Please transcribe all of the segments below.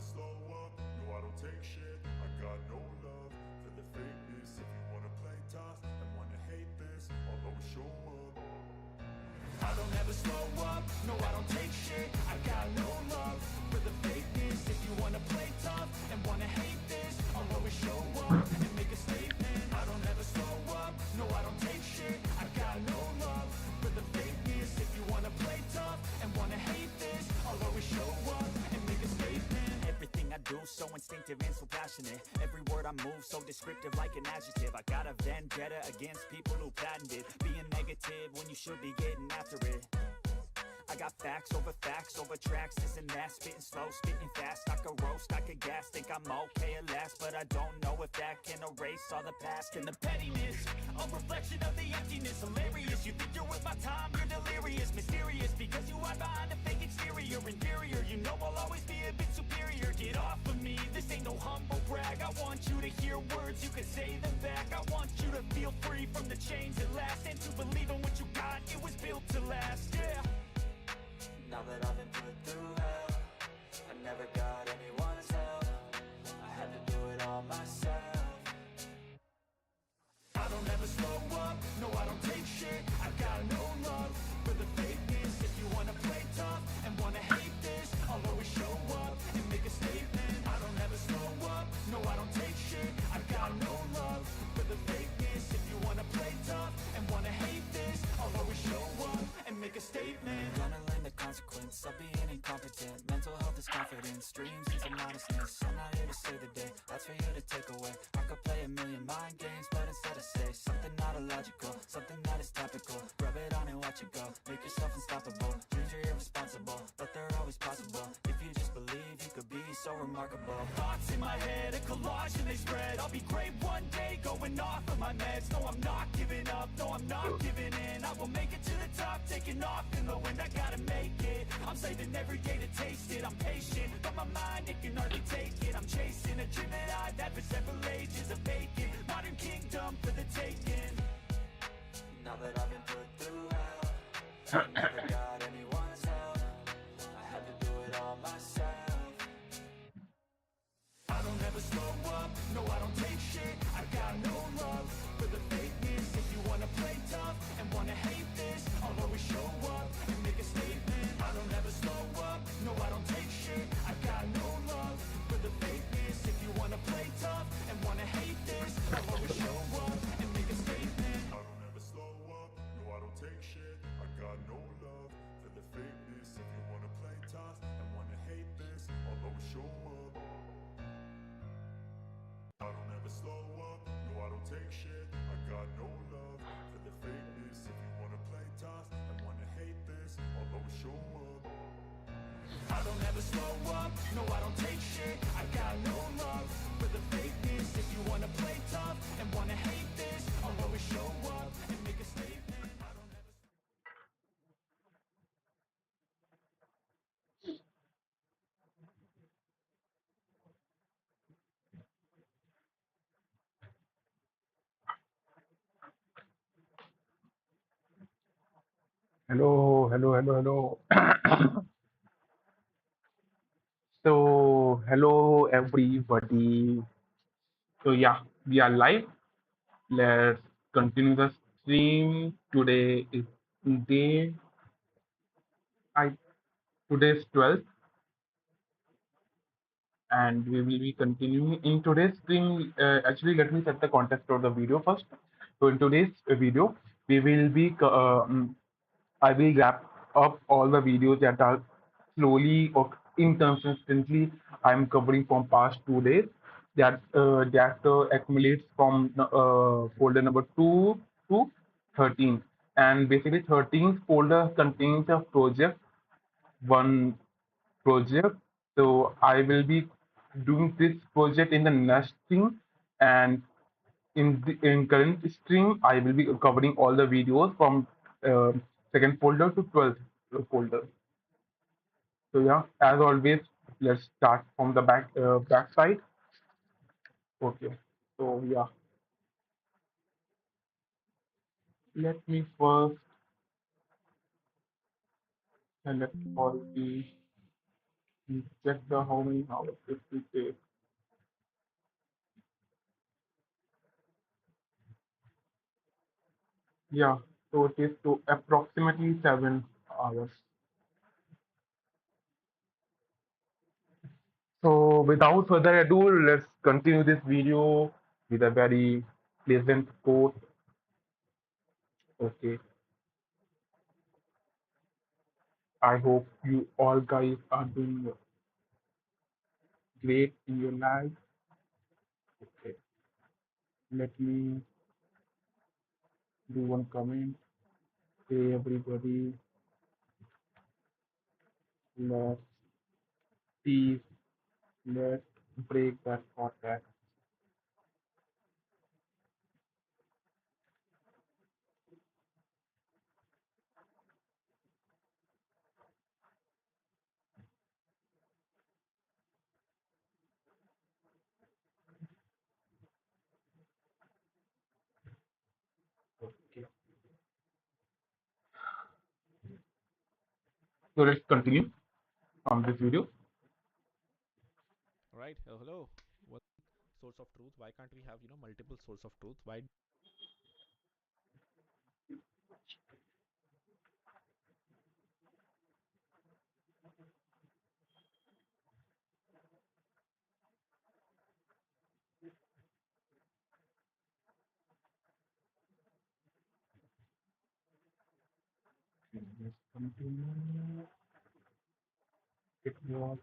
slow up, no I don't take shit. I got no love for the fakeness. If you wanna play tough and wanna hate this, I'll always show up. I don't ever slow up, no I don't take shit. I got no love for the fakeness. If you wanna play tough and wanna hate this, I'll always show up and make a statement. I don't ever slow up, no I don't take shit. I got no love for the fakeness. If you wanna play tough and wanna hate this, I'll always show up and make a statement. Everything I do so instinctive and so passionate. Every word I move so descriptive like an adjective. I got a vendetta against people who patented being negative when you should be getting after it. I got facts over tracks, this and that, spitting slow, spitting fast. I could roast, I could gas, think I'm okay at last, but I don't know if that can erase all the past and the pettiness. A reflection of the emptiness, hilarious. You think you're worth my time, you're delirious, mysterious, because you hide behind a fake exterior, inferior. You know I'll always be a bit superior. Get off of me, this ain't no humble brag. I want you to hear words, you can say them back. I want you to feel free from the chains at last, and to believe in what you got, it was built to last, yeah. Now that I've been put through hell, I never got anyone's help. I had to do it all myself. I don't ever slow up, no I don't take shit. I got no love for the fakeness. If you wanna play tough and wanna hate this, I'll always show up and make a statement. I don't ever slow up, no I don't take shit. I got no love for the fakeness. If you wanna play tough and wanna hate this, I'll always show up and make a statement. Gonna learn the consequence of being incompetent. Mental health is confidence, dreams into modestness. I'm not here to save the day, that's for you to take away. I could play a million mind games, but instead I say something not illogical, something that is topical. Rub it on and watch it go, make yourself unstoppable. Dreams are irresponsible, but they're always possible. If you just believe, you could be so remarkable. Thoughts in my head, a collage and they spread. I'll be great one day, going off of my meds. No, I'm not giving up, no, I'm not giving in. I will make it to the top, taking off in the wind. I gotta make it, I'm saving every day to taste it. I'm patient, but my mind, it can hardly take it. I'm chasing a dream that I've had for several ages of vacant. Modern kingdom for the taking. Now that I've been put through hell, I never got anyone's help. I had to do it all myself. I don't ever slow up, no I don't take shit. I got no love for the fakeness. If you wanna play tough and wanna hate this, I'll always show up and make a statement. I don't ever slow up, no I don't take shit. I got no love for the fakeness. If you wanna play tough and wanna hate this, I'll always show up and make a statement. I don't ever slow up, no I don't take shit. I got no love for the fakeness. If you wanna play tough and wanna hate this, I'll always show up. I don't ever slow up, no I don't take shit. I got no love for the fakeness. If you wanna play tough and wanna hate this, I'll always show up. I don't ever slow up, no I don't take shit. I got no love for the fakeness. If you wanna play tough and wanna hate this, I'll always show up and make a statement. I don't ever Hello, hello, hello, hello. So, hello everybody. So, yeah, we are live. Let's continue the stream. Today is day. I today's 12th, and we will be continuing in today's stream. Actually, let me set the context of the video first. So, in today's video, we will be I will wrap up all the videos that are slowly or inconsistently I'm covering from past 2 days. That accumulates from folder number 2 to 13. And basically 13th folder contains a project, one project. So I will be doing this project in the next thing, and in current stream I will be covering all the videos from uh, second folder to 12th folder. So yeah, as always, let's start from the back side. Okay. So yeah, let me first select all the Check the how many hours it will take. Yeah, so it is to approximately 7 hours. So without further ado, let's continue this video with a very pleasant quote. Okay, I hope you all guys are doing great in your life. Okay, let me do one comment. Hey everybody, let's see, let's break that contact. Okay, so let's continue on this video. Right. Hello. What source of truth? Why can't we have multiple source of truth? Why Let's continue. It was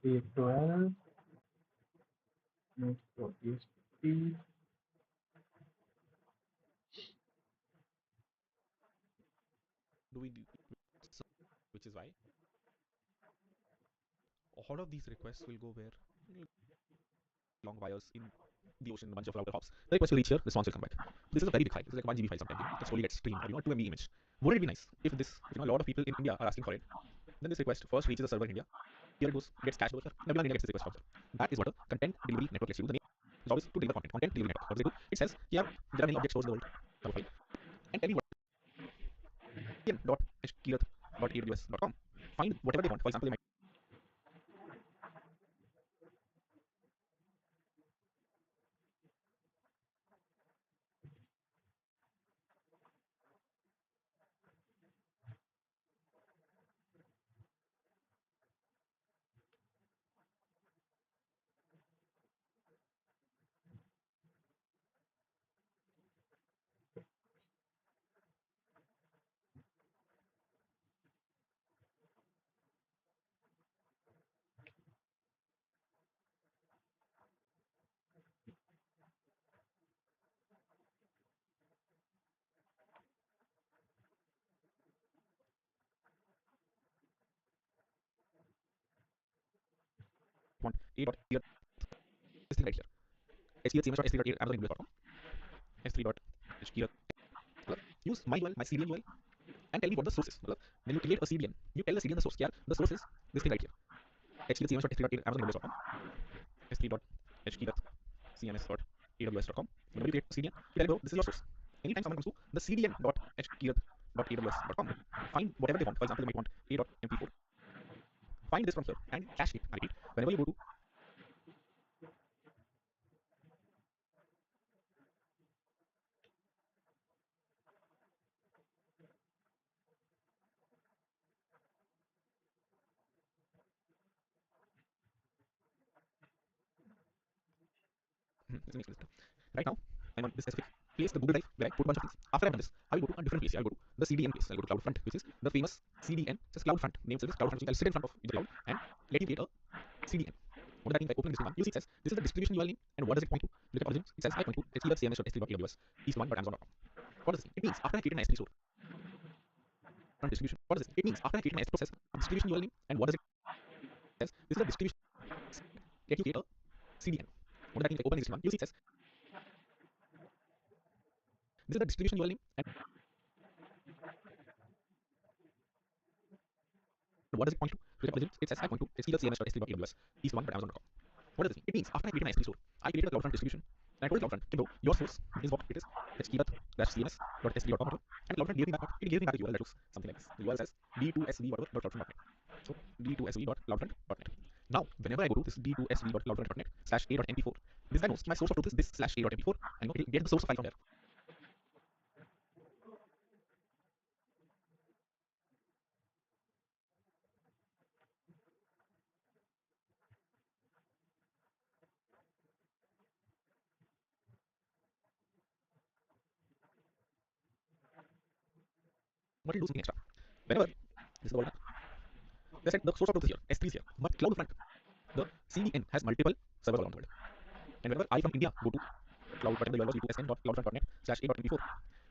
day 12. Next for ESP. do we do? Which is why all of these requests will go where long wires in the ocean, a bunch of router hops. The request will reach here. Response will come back. This is a very big file. This is like 1 GB file sometimes. It slowly gets streamed, or a 2 MB image. Wouldn't it be nice if this, if a lot of people in India are asking for it, then this request first reaches a server in India. Here it goes, gets cached over here, and everyone in India gets this request from here. That is what a content delivery network lets you do. The name is always to deliver content. Content delivery network. What does it do? It says, yeah, there are many objects stored in the world. File, and tell me what cdn.hkirath.aws.com. Find whatever they want. For example, they might want a.kirath is right here. hkirath.amazon.com. s3.hkirath. Use my URL, my CDN URL, and tell me what the source is. When you create a CDN, you tell the CDN the source. Yeah, the source is this thing right here. hkirath.amazon.com. s3.hkirath.cms.aws.com. Whenever you create a CDN, you tell it, this is your source. Anytime someone comes to the cdn.hkirath.aws.com, find whatever they want. For example, they might want a.mp4. Find this from here and cache it. I repeat, whenever you go to let me explain this. Right now, I'm on this specific place, the Google Drive, where I put a bunch of things. After I've done this, I will go to a different place. I'll go to the CDN place. I'll go to CloudFront, which is the famous CDN. It says CloudFront. Name itself is CloudFront. I'll sit in front of the cloud and let you create a CDN. What does that mean? By opening this one, you see it says this is the distribution URL name, and what does it point to? Look at origins. It says I point to htcms.s3.aws east1.amazon.com. What does it mean? It means after I created my S3 source on distribution. What does it? It means after I created my S3 process, distribution URL name, and what does it says? This is the distribution. Let you create a CDN. What does that mean? By opening this one, you see it says this is the distribution URL name, and what does it point to? Look at origins. It says I point to htcms.s3.aws east1.amazon.com. What does this mean? It means after I created my S3 source, I created a CloudFront distribution And I told CloudFront, okay, bro, your source is what it is. Let's keep it -cns.sd.com and CloudFront gave me back what? It gave me back a URL that looks something like this. The URL says d2sv.cloudfront.net. So d2sv.cloudfront.net. Now, whenever I go to this d2sv.cloudfront.net /a.mp4, this guy knows my source of truth is this /a.mp4, and it'll get the source file from there. What it do something extra. Whenever this is the world map, they said the source of truth is here, S3 is here, but CloudFront, the CDN has multiple servers around the world. And whenever I from India go to cloud, whatever the URL was d2sn.cloudfront.net /a.mp4,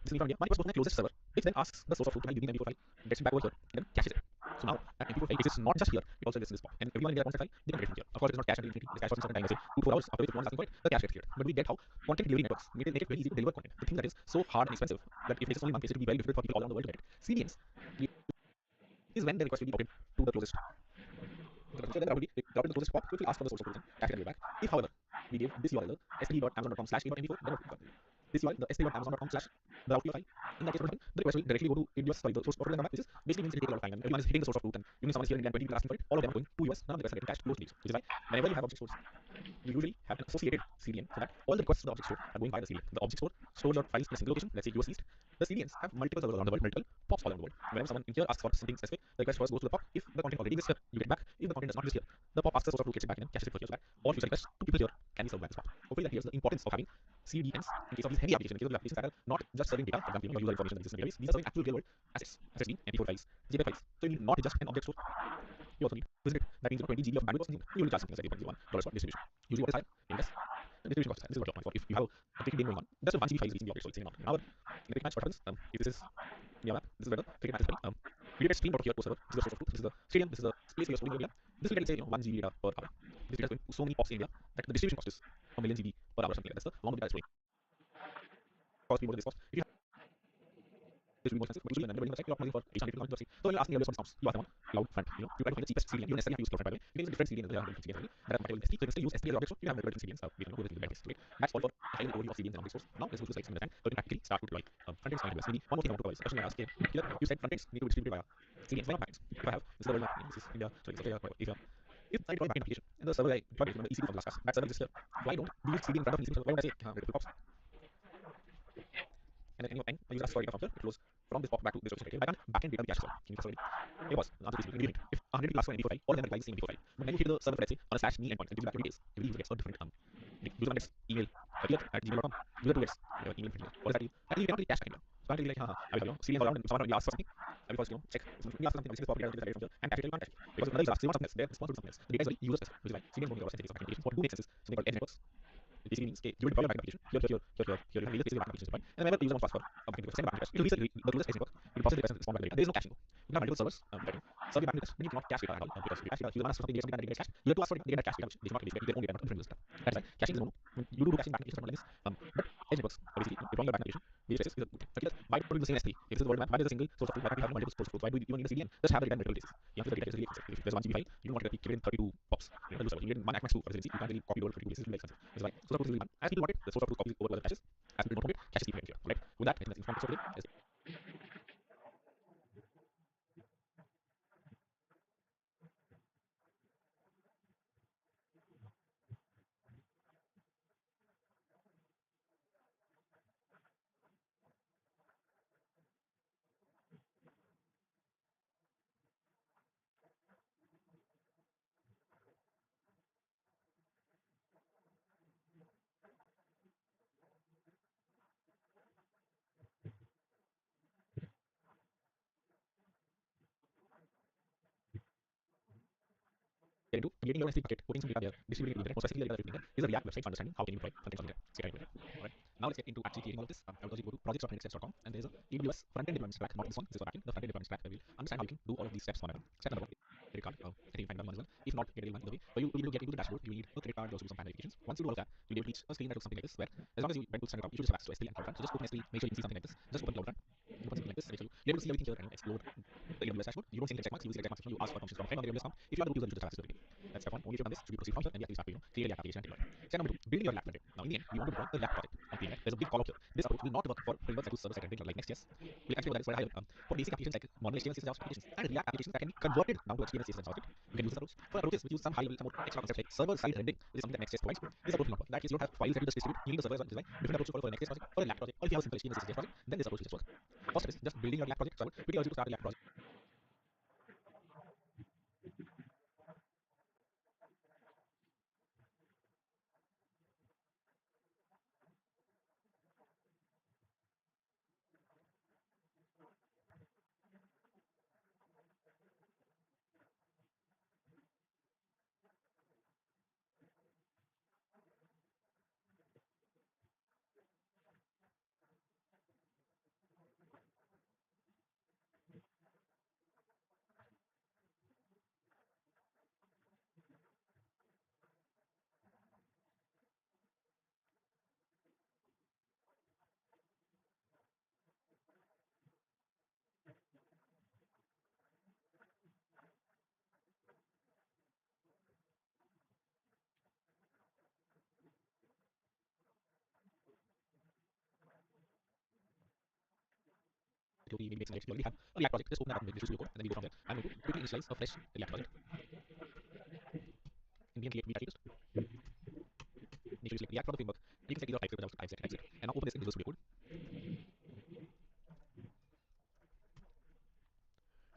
this is from India, my request goes to my closest server, which then asks the source of truth, can I give me the mp4 file, gets it back over here, and then caches it. So now that mp4 file exists not just here, it also exists in this pop. And everyone in India wants that file, they can get it from here. Of course, it's not cached until infinity, it's cached for a certain time, let's say 2 to 4 hours, after which if no one is asking for it, the cache gets cleared. But we get how content delivery networks make it very easy to deliver content. The thing that is so hard and expensive that if it takes only one place, it will be very difficult for people all around the world to get it. CDNs is when the request will be opened to the closest. So then that would be drop in the closest pop, which will ask for the source of truth and cache it back. If, however, we give this URL, sd.amazon.com/a.mp4, then what will happen? This URL, the sd.amazon.com/the route file, in that case, what will happen? The request will directly go to the source of truth, which is basically means it takes a lot of time, and everyone is hitting the source of truth, and you mean someone is here in India and 20 people asking for it, all of them are going to US, none of the requests are getting cached close to these. Which is why whenever you have object stores, you usually have an associated CDN, so that all the requests to the object store are going by the CDN. The object store stores your files in a single location, let's say US East. The CDNs have multiple servers around the world, multiple pops all around the world. Whenever someone in here asks for something specific, the request first goes to the pop. If the content already exists here, you get it back. If the content does not exist here, the pop asks the source of truth, gets it back, and then caches it for here, so that all future requests to people here can be served by this pop. Hopefully that clears the importance of having CDNs in case of these heavy applications, in case of applications that are not just serving data, for example, your user information that exists in the database. These are serving actual real world assets, SSD, MP4 files, JPEG files. So you need not just an object store, you also need physical. That means 20 GB of bandwidth or something. You will charge something like $0.01 for distribution. Usually what is higher? Index. The distribution cost is higher. This is what you're for. If you have a big game going on, just a 1 GB file is reaching the object store, it's same amount. Now, in the cricket match, what happens? If this is your map, this is where the cricket match is playing. You get streamed out here to a server. This is the source of truth. This is the stadium. This is the place where you're storing your data. This will get, let's say, 1 GB data per hour. This data is going to so many pops in India that the distribution cost is a million GB per hour or something like that. That's the amount of data it's storing. Cost more than this cost. If you have this will be more expensive, but usually when you're building a website, you're optimizing for 800 people. So when you're asking earlier for discounts, you ask them on CloudFront. You try to find the cheapest CDN. You don't necessarily have to use CloudFront, by the way. You can use different CDNs. There are different CDNs. That are compatible with S3. So you can still use S3 as object store. You have different CDNs. We can go with the best. Okay. That's all for a high level overview of CDNs and object stores. Now let's go to the slides and understand how to practically start to deploy frontends and AWS. Maybe one more thing I want to cover is a question I asked here. Here you said frontends need to be distributed via CDNs. Why not packets? If I have this is the world map, this is India, sorry, this is Australia, if I deploy backend application and the server I deployed from the EC2 from the last class, that server exists here. Why don't we use CDN in front of EC2 server? Why would I say multiple pops? And then any time a user asks for data from here, it flows from this pop back to this location. I can't backend data be cached as well. Can you trust already? It was. The answer is basically if 100 people ask for an MP4 file, all of them reply the same MP4 file. But then you hit the server for, let's say, on a /me endpoint and gives back every case. Every user gets a different user gets email here@gmail.com. User 2 gets email from here. What does that do? That you cannot really cache backend. So I can be like, I will have CDN around and someone asks for something. I will first, check. If you ask something, this is property, get from here, and cache it, you can't cache it. Because if another user asks, they want something else, they're responsible for something else. The data is very user specific, which is why CDN is going to be a lot of applications. What do make sense is something called edge networks. It basically means, okay, you will deploy your backend application. Here, you have either backend application, and whenever the user wants to ask for a backend request, send a backend request. It will reach the closest edge network. It will process the request and respond back to the data. There is no caching. You have multiple servers serve your backend request. Then you cannot cache data at all because if you cache data, user asks for something, they get cached. You have to ask for it, they get cached data, which they cannot get their own data, not different user data. That is why caching is no. You do caching backend applications like this, but edge networks are basically deploying your backend application. Which is a good thing. But why don't we do the same S3? If this is the world map, why does a single source of truth? Why can't we have multiple sources of truth? Why do we even need a CDN? Just have the data in multiple places. The answer is the data is really expensive. If there's 1 GB file, you don't want to keep it in 32 pops. You need one max 2 residency. You can't really copy over 32 places. It's really expensive. That's why source of truth is really fun. As people want it, the source of truth copies over the caches. As people don't want it, caches keep it here. Right? With that, I think that's informed for today. Get into creating your S3 bucket, putting some data there, distributing it to the internet, more specifically the data that is a React website for understanding how can you deploy frontends on there. Alright. Now let's get into actually creating all of this. I will go to projects.nextsteps.com and there is a AWS front-end deployment stack, not this one, this is the backend, the front-end deployment stack where we'll understand how you can do all of these steps one by one. Step number 1, credit card. I think you find that one as well. If not, get a one either way. For you to be able to get into the dashboard, you need a credit card, you also do some bank verifications. Once you do all of that, you'll be able to reach a screen that looks something like this, where as long as you went to the standard account, you should just have access to S3 and CloudFront. So just open S3, make sure you can see something like this. Just open CloudFront. You open something like this, and you're able to see everything here and explore the AWS dashboard. You don't see any check marks, you will see the check marks section. You ask for permissions from a friend on the AWS account. If you are the root user, you should just have access to everything. That's step 1. Only completed on this, should we proceed from here and we actually start to create a React application and deploy it. Step number 2, building your React front end. Now in the end, we want to deploy a React project on PNF. There's a big call out here. This approach will not work for frameworks that use server-side rendering like Next.js. We'll actually go that is quite higher. For basic applications like modern HTML, CSS, JavaScript applications and React applications that can be converted down to HTML, CSS, and JavaScript, you can use this approach. For approaches which use some high level, some more extra concepts like server-side rendering, which is something that Next.js provides, this approach will not work. In that case, you don't have files that you just distribute. You need the server as well, which is why different approaches for a Next.js project, for a React project, or if you have a simple HTML, CSS, project, then this approach will just work. First step is just building your React project. So I would quickly urge you to start a React project. Maybe make some edits. We already have a React project. Just open that up in Visual Studio Code, and then we go from there. I'm going to quickly initialize a fresh React project. In the end, create react package. Make sure you select React from the framework. You can select either TypeScript or JavaScript. I've selected TypeScript. And now open this in Visual Studio Code.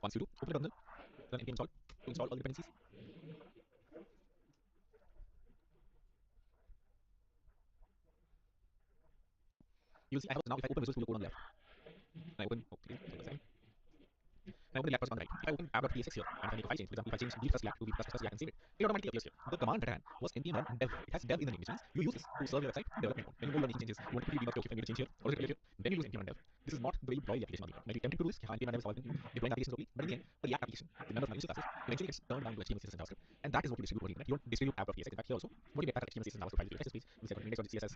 Once you do, open the terminal, run npm install to install all the dependencies. You'll see I have now if I open Visual Studio Code on the left, I open Now open the React project on the right. If I open app.psx here and if I make a file change, for example, if I change v plus React to v plus React and save it, it automatically appears here. The command that I ran was npm run dev. It has dev in the name, which means you use this to serve your website in development mode. When you go making changes, you want to quickly debug, okay, if I'm going to change here, or is it here? Then you use npm run dev. This is not the way you deploy the application on the web. Maybe tempted to do this, npm run dev is all you can do, deploying applications locally, but in the end, for React application, the members of my user classes eventually gets turned down to HTML, CSS, and JavaScript, and that is what you distribute over the internet. You don't distribute app.psx. In fact, here also, what you get back at HTML, CSS, and JavaScript files, you refresh this page, you set an index.css,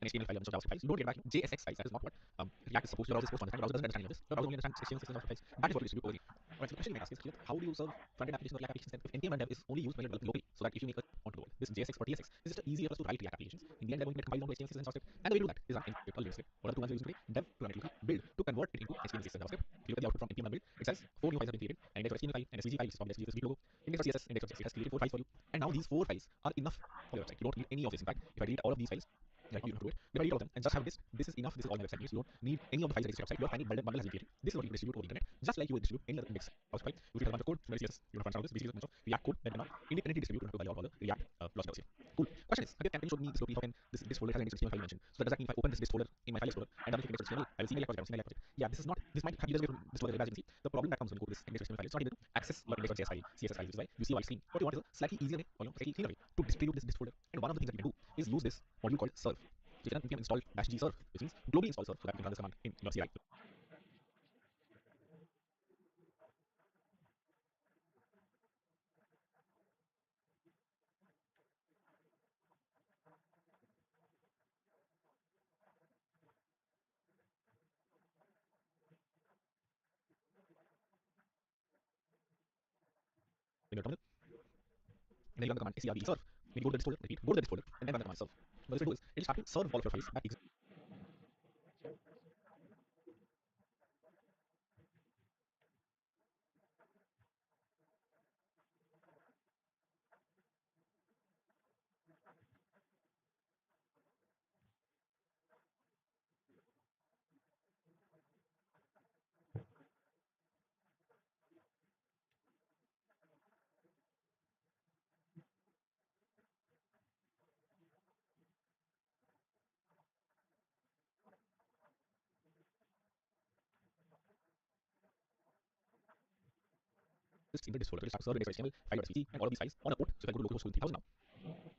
an HTML file, and some JavaScript files. You don't get back JSX files. That is not what React is supposed to. Your browser is supposed to understand. Your browser doesn't understand any of this. Your browser only understands HTML, CSS, and JavaScript files. That is what you distribute over the. Alright, so the question you might ask is here: how do you serve front-end applications or React applications then if npm run dev is only used when you're developing locally, so that if you make it onto the world, this JSX or TSX is just easier for us to write React applications. In the end, they're going to get compiled down to HTML, CSS, and JavaScript. And the way to do that is run npm build. What are the two ones we're using today? Dev to run it locally, build to convert it into HTML, CSS, and JavaScript. If you look at the output from npm run build, it says 4 new files have been created: an index.html file, an SVG file, which is probably SVG logo, index.css, index.js. It has created 4 files for you, and now these 4 files are enough for your website. You don't need any of this. In fact, if I delete all of these files, right now you don't have to do it. If I delete all of them and just have this, this is enough. This is all my website needs. You don't need any of the files that exist website. Your final bundle has been created. This is what you distribute over the internet, just like you would distribute any other index of file. You have a bunch of code, CSS. You don't have to this. Basically, a bunch of React code that cannot independently distribute to all the React plus here. Cool. Question is, can you show me this locally? How can this folder has an index.html file mentioned? So does that mean if I open this folder in my file explorer and then index.html, I will see my React project. I will see my React project. Yeah, this is not. This might have users way to install it as you can see. The problem that comes when you go to this index.html file, it's not able to access your index.js file, CSS file, which is why you see white screen. What you want is a slightly easier way, or slightly cleaner way to distribute this folder. And one of the things that you can do is use this module called serve. So you can npm install -g serve, which means globally install serve, so that you can run this command in your CLI. In your terminal, and then you run the command serve. When you go to this folder, repeat, go to this folder, and then run the command serve. What this will do is it will start to serve all of your files that exist. In this folder, it will start to serve index.html, file.svg, and all of these files on a port. So if I go to localhost 3000 now,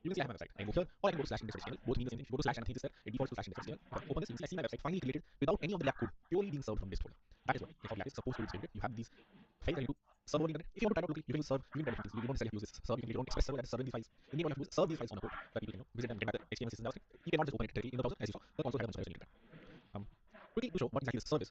you can see I have my website. I go here, or I can go to /index.html. Both mean the same thing. If you go to slash and I think it's there, it defaults to /index.html. If I open this, you can see I see my website finally created without any of the React code, purely being served from this folder. That is what React is supposed to be distributed. You have these files that you do serve over the internet. If you want to try out locally, you can use serve. You can different things. You don't necessarily use this serve. You can your own express server that is serving these files. In the end, all you have to do is serve these files on a port that people can visit and get back the HTML, CSS, and JavaScript. You cannot just open it directly in the browser as you saw. The console has a bunch of files you need to quickly to show what exactly this serve is.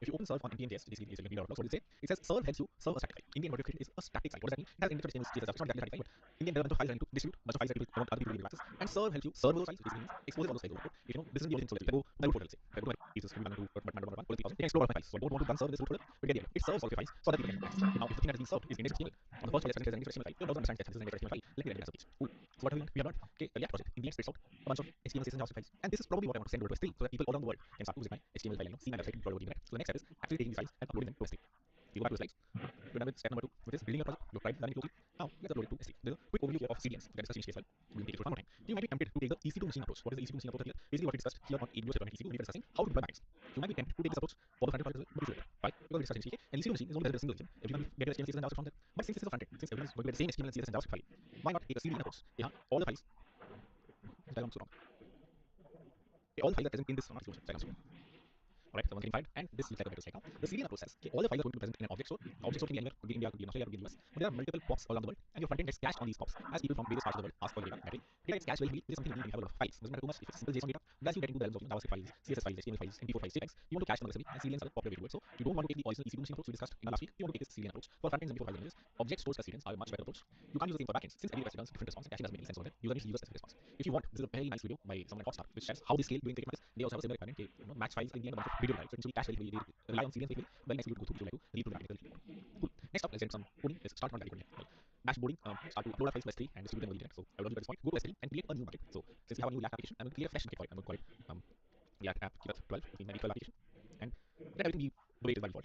if you open serve on npm.js, basically is your what does it say? It says serve helps you serve a static file. Indian notification is a static file. What does that mean? It has indented HTML, CSS, it's not exactly static file, but Indian there are a bunch of files running to distribute, bunch of files that people want other people to give access. And serve helps you serve those files, which basically means exposes all those files over code. If you know this is the only thing, so let's go my root folder, let's say. If I go to my pieces, one, two, button, number one, you can explore all my files. So I don't want to run serve this root folder, but get the idea. It serves all of your files so that people can access. But now if the thing that is being served is indexed HTML, on the first file there's an indexed HTML file, your browser understands that this is an indexed HTML file. Let me render it as a page. Cool. So what have we learned? We have learned, okay, the React project in the end spits out a bunch of HTML, CSS, and JavaScript files. And this is probably what I want to send over to S3 so that people all around the world can start to visit my HTML file and see my website deployed over the internet. So the next step is actually taking these files and uploading them to S3. We go back to the slides. We're done with step number 2, which is building your project. You've tried running it locally. Now let's upload it to S3. There's a quick overview here of CDNs. That is such an case file. We'll take it for one more time. You might be tempted to take the EC2 machine approach. What is the EC2 machine approach here? Basically what we discussed here on AWS EC2 when we were discussing how to deploy packages. You might be tempted to take this approach for the front end project, but you shouldn't. Why? Because we discussed in CK, and EC2 machine is only there a single engine. Everyone will get HTML, CSS, and JavaScript from there. But since this is a front end, since everyone is going to get the same HTML, CSS, and JavaScript file, why not take a CDN approach? Yeah, all the files. This diagram is so wrong. Okay, all the files are present in this diagram is so wrong. Alright, so once again, and this looks like a better right now. The CDN process, okay, all the files are going to be present in an object store. Object store can be anywhere, could be India, could be in Australia, could be in the US. But there are multiple POPs all around the world, and your frontend gets cached on these POPs as people from various parts of the world ask for the data. Right? Data gets cached very heavily. This is something you need. You have a lot of files. Doesn't matter too much if it's simple JSON data. But as you get into the realms of JavaScript files, CSS files, HTML files, MP4 files, JPEGs, you want to cache them aggressively, and CDNs are the popular way to do it. So you don't want to take the original EC2 machine approach we discussed in the last week. You want to take this CDN approach for frontends and MP4 files. Images. Object stores plus CDNs are a much better approach. You can't use the same for backends since every request returns different response. Caching doesn't make any sense over there. User needs to use a specific response. If you want, this is a very nice video by someone at Hotstar which shares how they scale doing cricket matches. They also have a similar requirement. They match files in the end a bunch of video live. So it cache very heavily. They rely on CDNs very heavily. Very nice video to go through if you like to read through the technical more. Cool. Next up, let's get some coding. Let's start on the coding. Well, dashboarding, start to upload our files to S3 and distribute them over the internet. So I will do at this point. Go to S3 and create a new bucket. So since we have a new React application, I'm going to create a fresh bucket for it. I'm going to call it React app keywords 12, maybe 12 application, and let everything be the way it is by default.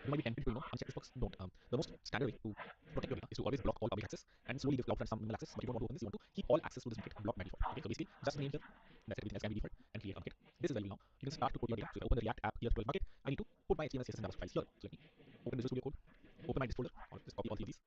You might be tempted to uncheck this box. Don't. The most standard way to protect your data is to always block all public access and slowly give CloudFront some minimal access. But you don't want to open this. You want to keep all access to this bucket blocked by default. Okay, so basically just name here. That's everything else can be default and create a bucket. This is where now you can start to put your data. So if I open the React app here 12 bucket, I need to put my HTML, CSS, and JavaScript files here. So let me open Visual Studio Code, open my disk folder, or just copy all three of these.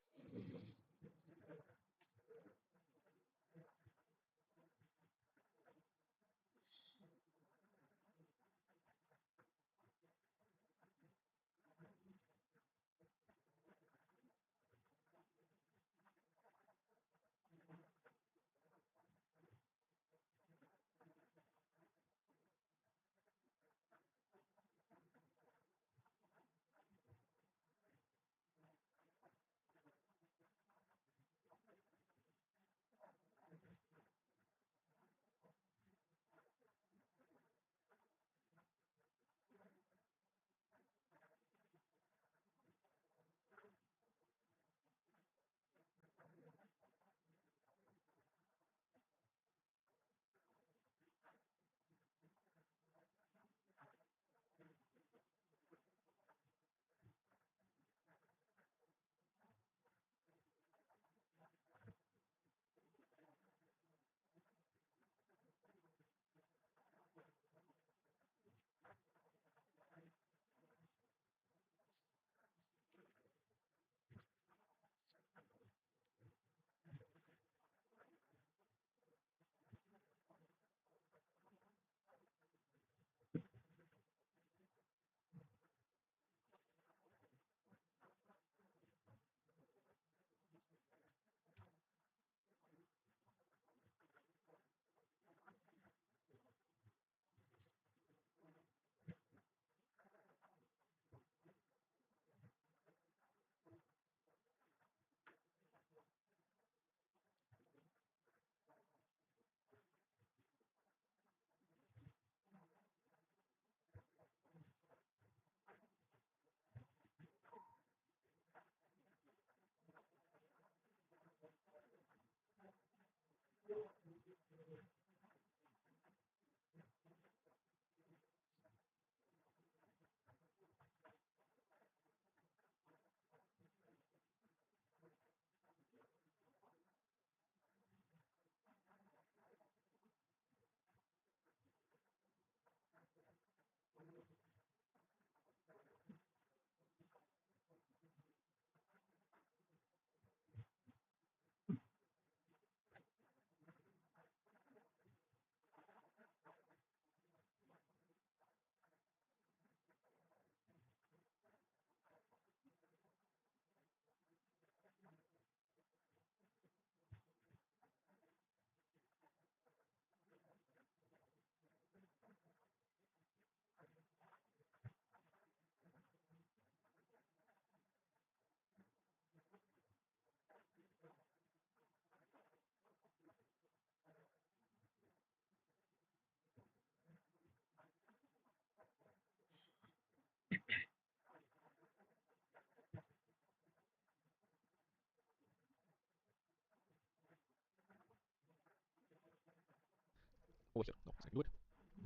over here. No, so I do it.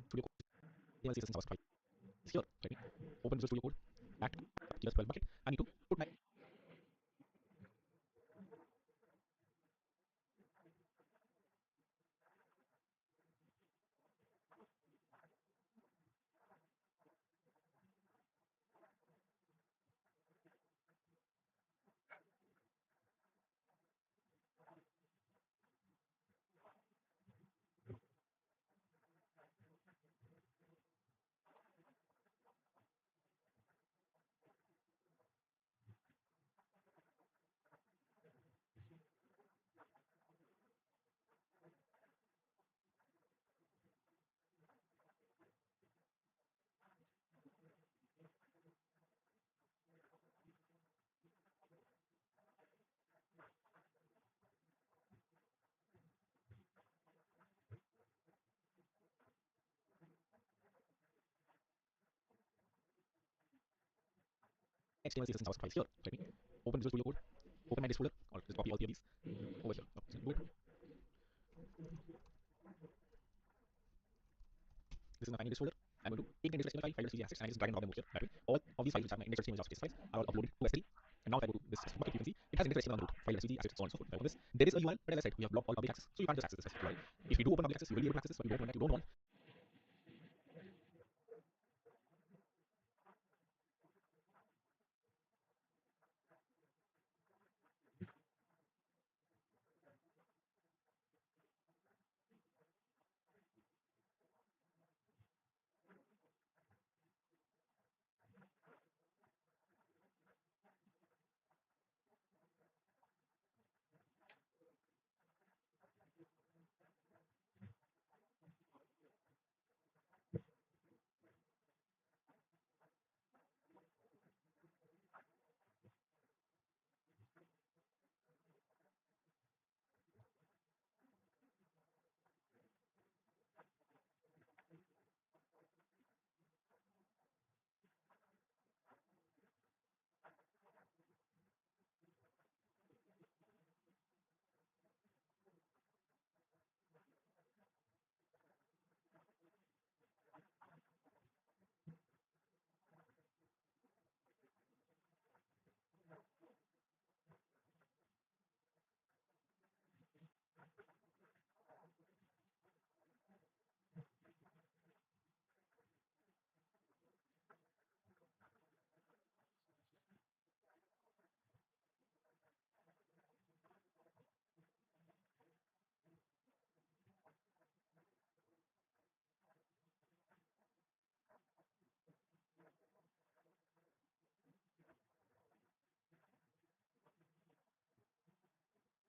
Studio Code. CML CSS and JavaScript file. Here, let me open Visual Studio Code at TS 12 bucket. I need to put my HTML, CSS, and JavaScript files. Here, let me open Visual Studio Code, open my disk folder, or just copy all three of these over here. No, so do it. This is my final disk folder. I'm going to take my index.html file, file assets, and I just drag and drop them over here. That way, all of these files which have my index.html JavaScript files are all uploaded to S3. And now if I go to this bucket, you can see it has index.html on the root, file SVG, assets, so on and so forth. If I open this, there is a URL, but as I said, we have blocked all public access, so you can't just access this specific URL. If you do open public access, you will be able to access this, but you don't want that, you don't want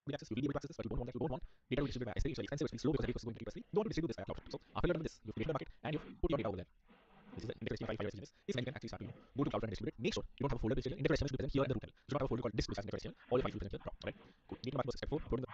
public access, you will be able to access this, but you don't want that, you don't want data to be distributed by S3, it's very expensive, it's very slow because the database is going to keep S3. You don't want to distribute this via CloudFront. So after you're done with this, you've created a bucket and you've put your data over there. This is the index.html file SVG. This is when you can actually start to go to CloudFront and distribute it. Make sure you don't have a folder based index.html should be present here in the root level. You should not have a folder called disk/index.html. All your files should be present here. Alright, cool. Need to back to step 4. Uploading the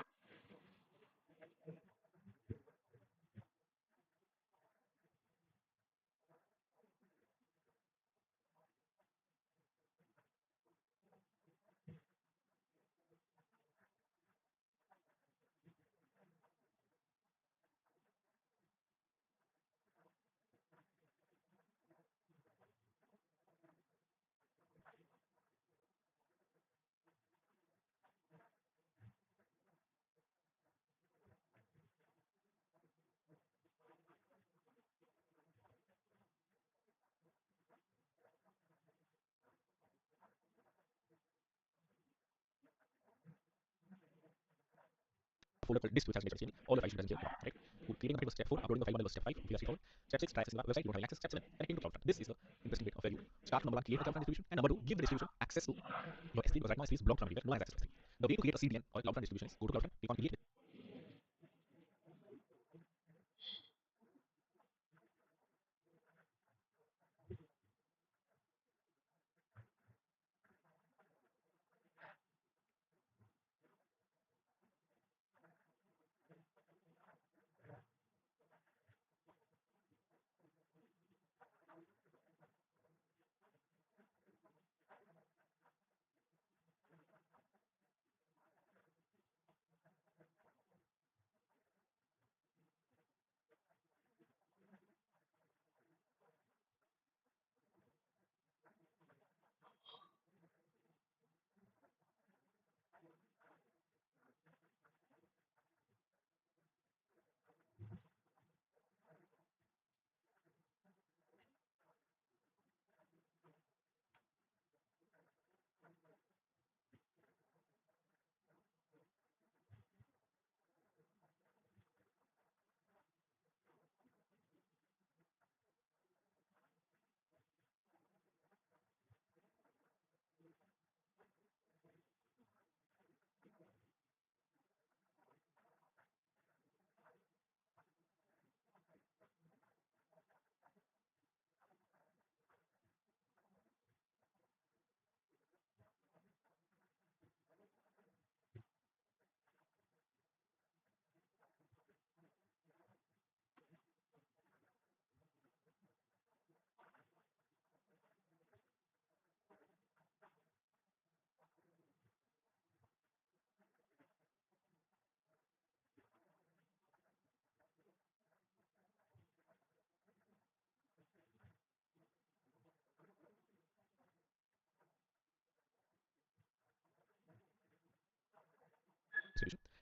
folder called disk which has index.html. All your files should be present here. Right? Cool. Creating a bucket was step 4. Uploading the file bundle was step 5. We are straightforward. Step 6. Try accessing the website. You don't have access. Step 7. Connecting to CloudFront. This is the interesting bit of where you start from number 1, create a CloudFront distribution, and number 2, give the distribution access to your S3 because right now S3 is blocked from everywhere. No one has access to S3. The way to create a CDN or a CloudFront distribution is go to CloudFront, click on create.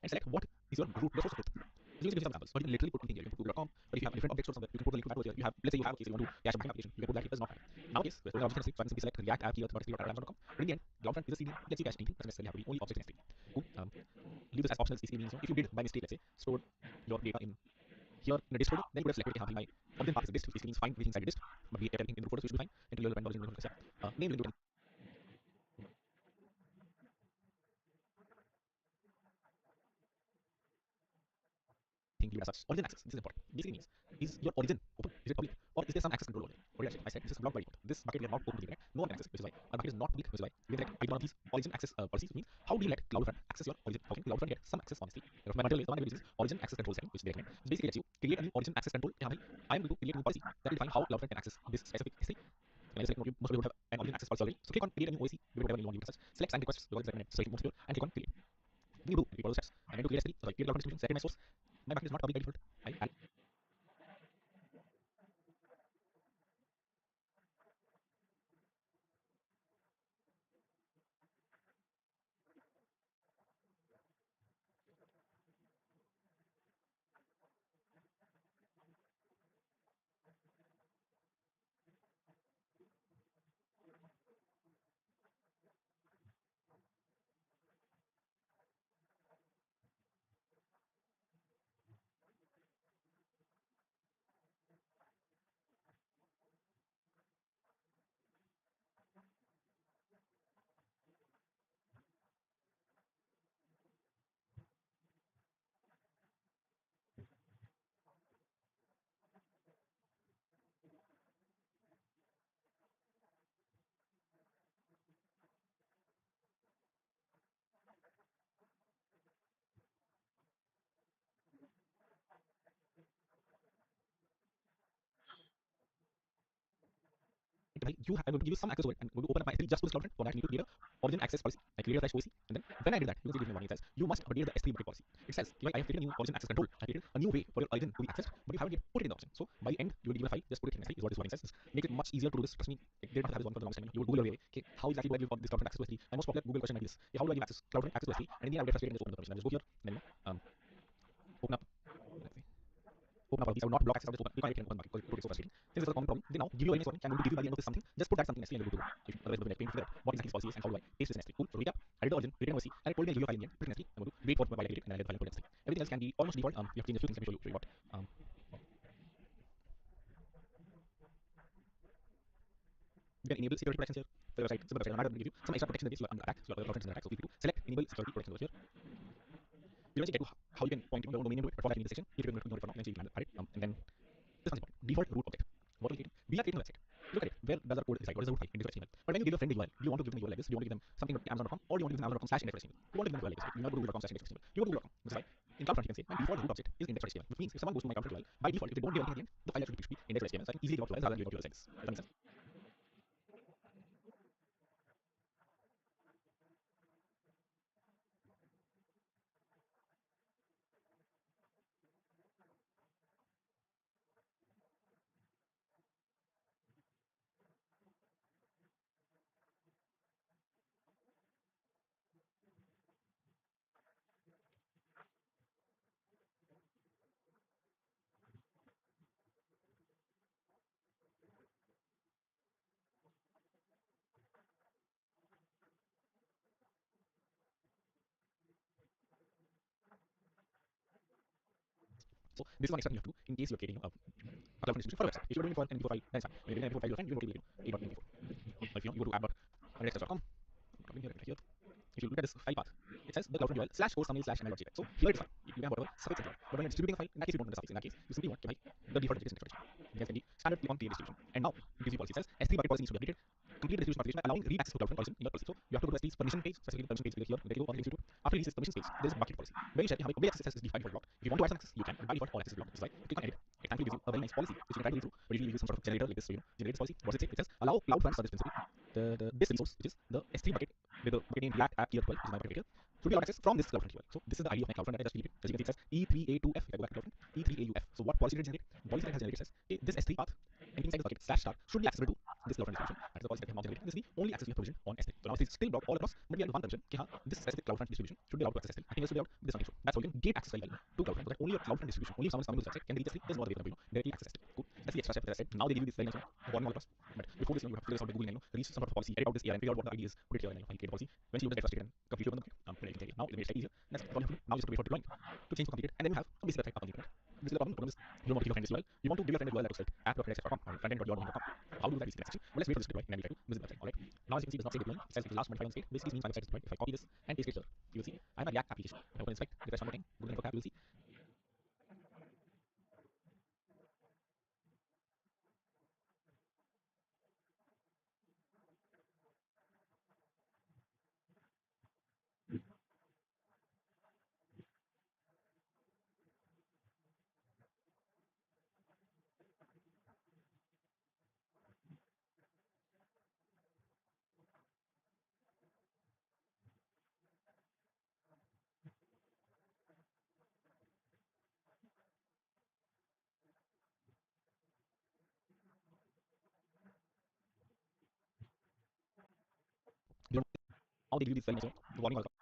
and select what is your root, the source of truth. So you can give some examples, or you can literally put anything here. You can put google.com, but if you have a different object source somewhere, you can put the link to that over here. You have, let's say you have a case, you want to cache a application, you can put that here, does not matter. Nowadays, we're an object in S3, so I can simply select react app here.sp.paragraph.com, but in the end, CloudFront is a CDN, lets you cache anything, doesn't necessarily have to be only objects in S3. Cool. Leave this as optional. CCD means, if you did by mistake, let's say, stored your data in here in a dist folder, then you could have selected my origin path is a dist, which basically means find everything inside the dist, but we kept everything in the folder, so it should be fine. Until you'll find origin, name will do anything, leave it as such. Origin access, this is important. Basically means, is your origin open? Is it public? Or is there some access control over it? What did I say? I said this is blocked by default. This bucket we are not open to the internet. No one can access it, which is why our bucket is not public, which is why we select either one of these origin access policies, which means how do you let CloudFront access your origin? How can CloudFront get some access on S3? My material is the one that uses origin access control setting, which they recommend. So basically lets you create a new origin access control. I am going to create a new policy that will define how CloudFront can access this specific S3. When I select mode, most of you would have an origin access policy already. So click on create a new OAC, do whatever you want to do. Select sign requests, because it's recommended, select most secure, and click on create. Then you do, you follow the steps. I'm going to create S3, so I create CloudFront distribution, set in my source. My bucket is not public by default. I add. I'm going to give you some access over it and I'm going to open up my S3 just to this CloudFront. For that, you need to create a origin access policy. I create a fresh OAC, and then when I did that, you can see this warning. It says you must update the S3 bucket policy. It says I have created a new origin access control. I created a new way for your origin to be accessed, but you haven't yet put it in the option. So by the end, you will give a file, just put it in S3. Is what this warning says. This make it much easier to do this. Trust me, they don't have this one for the longest time. You will Google your way. Okay, how exactly do I give this CloudFront access to S3? My most popular Google question might be this: how do I give access CloudFront access to S3? And in the end, I will get frustrated and just open the permission. I just go here, then open up. Let's see. Open up all these. I will not block access. I'll just open. You can't open bucket because it is so frustrating. Since it's a common problem, they now give you a warning. I'm going to give you by the end of this something. Just put that something in S3 and you'll go to it. Otherwise, we'll explain what exactly this policy is and how do I paste this in S3. Cool. So recap. I did the origin, created an OAC, and I told me I'll give you a file in the end. Put it in S3. I'm going to wait for the file to get it, and then I'll get the file and put it in S3. Everything else can be almost default. You have to change a few things. Let me show you what. You can enable security protections here. For your website, simple website. I'm not going to give you some extra protection in case you are under attack. So you are under attack. So feel free to select enable security protection over here. You will get to how you can point your own domain into it, but for that you need the section. If you're going to ignore it for now, then you can add it. And then this one's important. Default root object. What are we creating? We are creating a website. Look at it. Where does our code reside? What is the root file? Index HTML. But when you give a friend a URL, do you want to give them a URL like this? Do you want to give them something like Amazon.com, or do you want to give them Amazon.com/index.html? You want to give them a URL like this. You want to go Google.com/index.html. You go to Google.com. This is why in CloudFront you can say my default root object is index.html, which means if someone goes to my CloudFront URL, by default, if they don't give anything at the end, the file should be index.html. So I can easily give out URLs rather than giving out URLs like this. Does that make sense? So this is one extra thing you have to do in case you're creating a CloudFront distribution for a website. If you're doing it for an MP4 file, that's fine. When you're doing an MP4 file, you don't really need a.mp4. If you go to app.indexes.com, here. If you look at this file path, it says the CloudFront URL /host thumbnail/ml.jpg. So here it is fine. You can have whatever suffix and but when you're distributing a file, in that case you don't want the suffix. In that case, you simply want the default registration index. You can send the standard click on create distribution. And now it gives you policy. It says S3 bucket policy needs to be updated. Complete the distribution configuration by allowing read access to CloudFront policy in your policy. So you have to go to S3's permission page, specifically the permission page here. There you go on the institute. After release this permission page, there is a bucket policy. Where you check how public access is defined by default. If you want to add some access, you can. But by default, all access is blocked. This is why click on edit. It thankfully gives you a very nice policy which you can try to read through. But usually you use some sort of generator like this. So generate this policy. What does it say? It says allow CloudFront for this principle. This resource, which is the S3 bucket with the bucket name React app here 12, which is my bucket here, should be allowed access from this CloudFront URL. So this is the ID of my CloudFront that I just created. As you can see, it says E3A2F. If I go back to CloudFront, E3AUF. So what policy did it generate? The policy that has generated says this S3 path, anything inside this bucket /star should be accessible to this CloudFront distribution. That is the policy that we have now generated. This is the only access we have provision on S3. So now it's still blocked all across, but we have one permission. This specific CloudFront distribution should be allowed to access S3. I think this should be allowed. This one should. That's all you can gate access very well to CloudFront so that only a CloudFront distribution, only if someone is coming to this website can reach this link. There's no other way for directly access it. Cool. That's the extra step that I said. Now they give you this very nice warning all across. But before this, you have to figure this out by Googling, reach some sort of policy, edit out this ARN, figure out what the idea is, put it here, and you create a policy. Once you get frustrated and completely open the now it makes it easier. That's all you have to do. Now you just have to wait for deploying to change to complete it, and then you have a basic website up on the internet. This is the problem. The problem is you don't want to give your friend this URL. You want to give your friend a URL that looks like app.fredx.com or frontend.yourdomain.com. How do you do that? Basically, well, let's wait for this to deploy and then we try to visit the website. Alright. Now as you can see, it does not say deploying. It says it is last modified on state. Basically means my website is deployed. If I copy this and paste it here, you will see I have a React application. If I open inspect, refresh one more time, Google Network app, you will see you don't how they give you this very nice warning all across.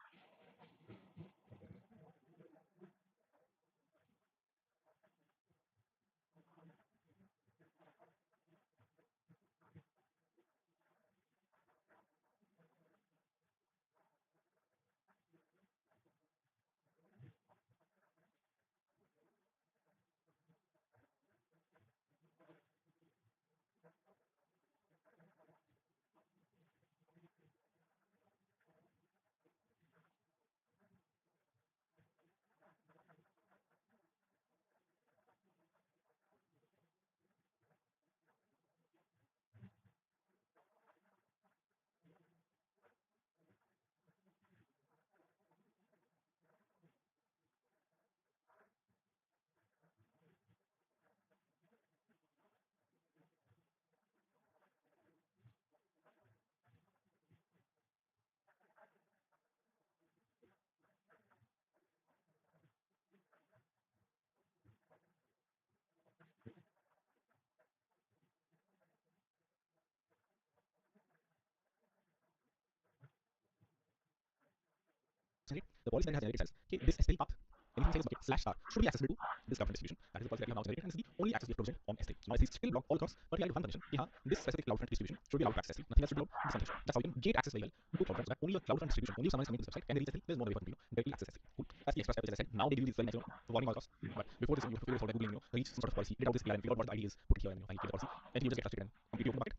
The policy that has generated says, okay, this S3 path, anything saying bucket slash star should be accessible to this CloudFront distribution. That is the policy that we have now generated, and this is the only access we have provisioned on S3. Now S3 still block all across, but we have one condition. Yeah, this specific CloudFront distribution should be allowed to access S3. Nothing else should be allowed. This condition. That's how you can gate access very well to CloudFront so that only a CloudFront distribution, only if someone is coming to this website can reach S3. There's no other way for you directly access S3. Cool. That's the extra step which I said. Now they give you this very nice warning all across. But before this, you have to figure this out by Googling, reach some sort of policy, edit out this ARN, figure out what the idea is, put it here, and find the policy. And you just get frustrated and completely open the bucket.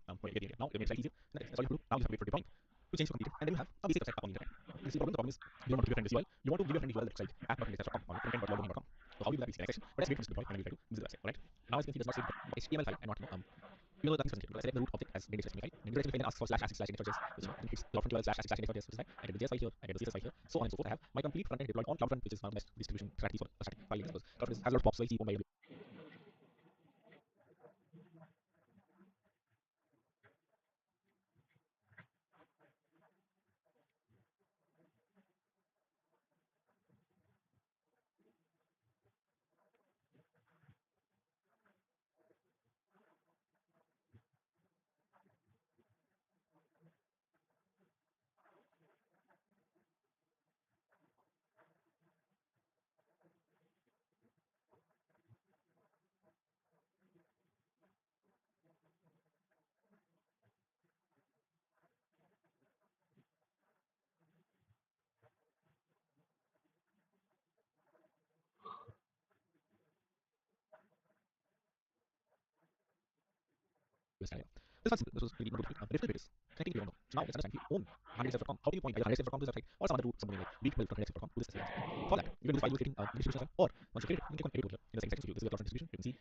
Now it makes it easier. That's all you have to do. Now you have to wait for deploying to change to complete it, and then you have a basic website up on the internet. This is the problem. The problem is you don't want to give your friend this URL. You want to give your friend this URL that looks like app.fredx.com or frontend.yourdomain.com. So how do you do that? Basic section. But let's wait for this to deploy and then we try to visit the website. Alright. Now as you can see, it does not say HTML file and not you know nothing's translated. But I select the root object as index HTML file. And index HTML file then asks for slash ASIC slash index.js, which is CloudFront URL slash ASIC slash index.js, which is that. I get the JS file here, I get the CSS file here, so on and so forth. I have my complete frontend deployed on CloudFront, which is one of the best distribution strategies for static file links because CloudFront has a lot of pops, very cheap, owned by this was simple. This was really not good. Different bit is connecting to your own. So now let's understand if you own 100devs.com, how do you point either 100devs.com to this website or some other route, something like weak.100devs.com to this website? For that, you can do file creating distribution as well, or once you create it, you can click on edit here in the same section. So this is the CloudFront distribution. You can see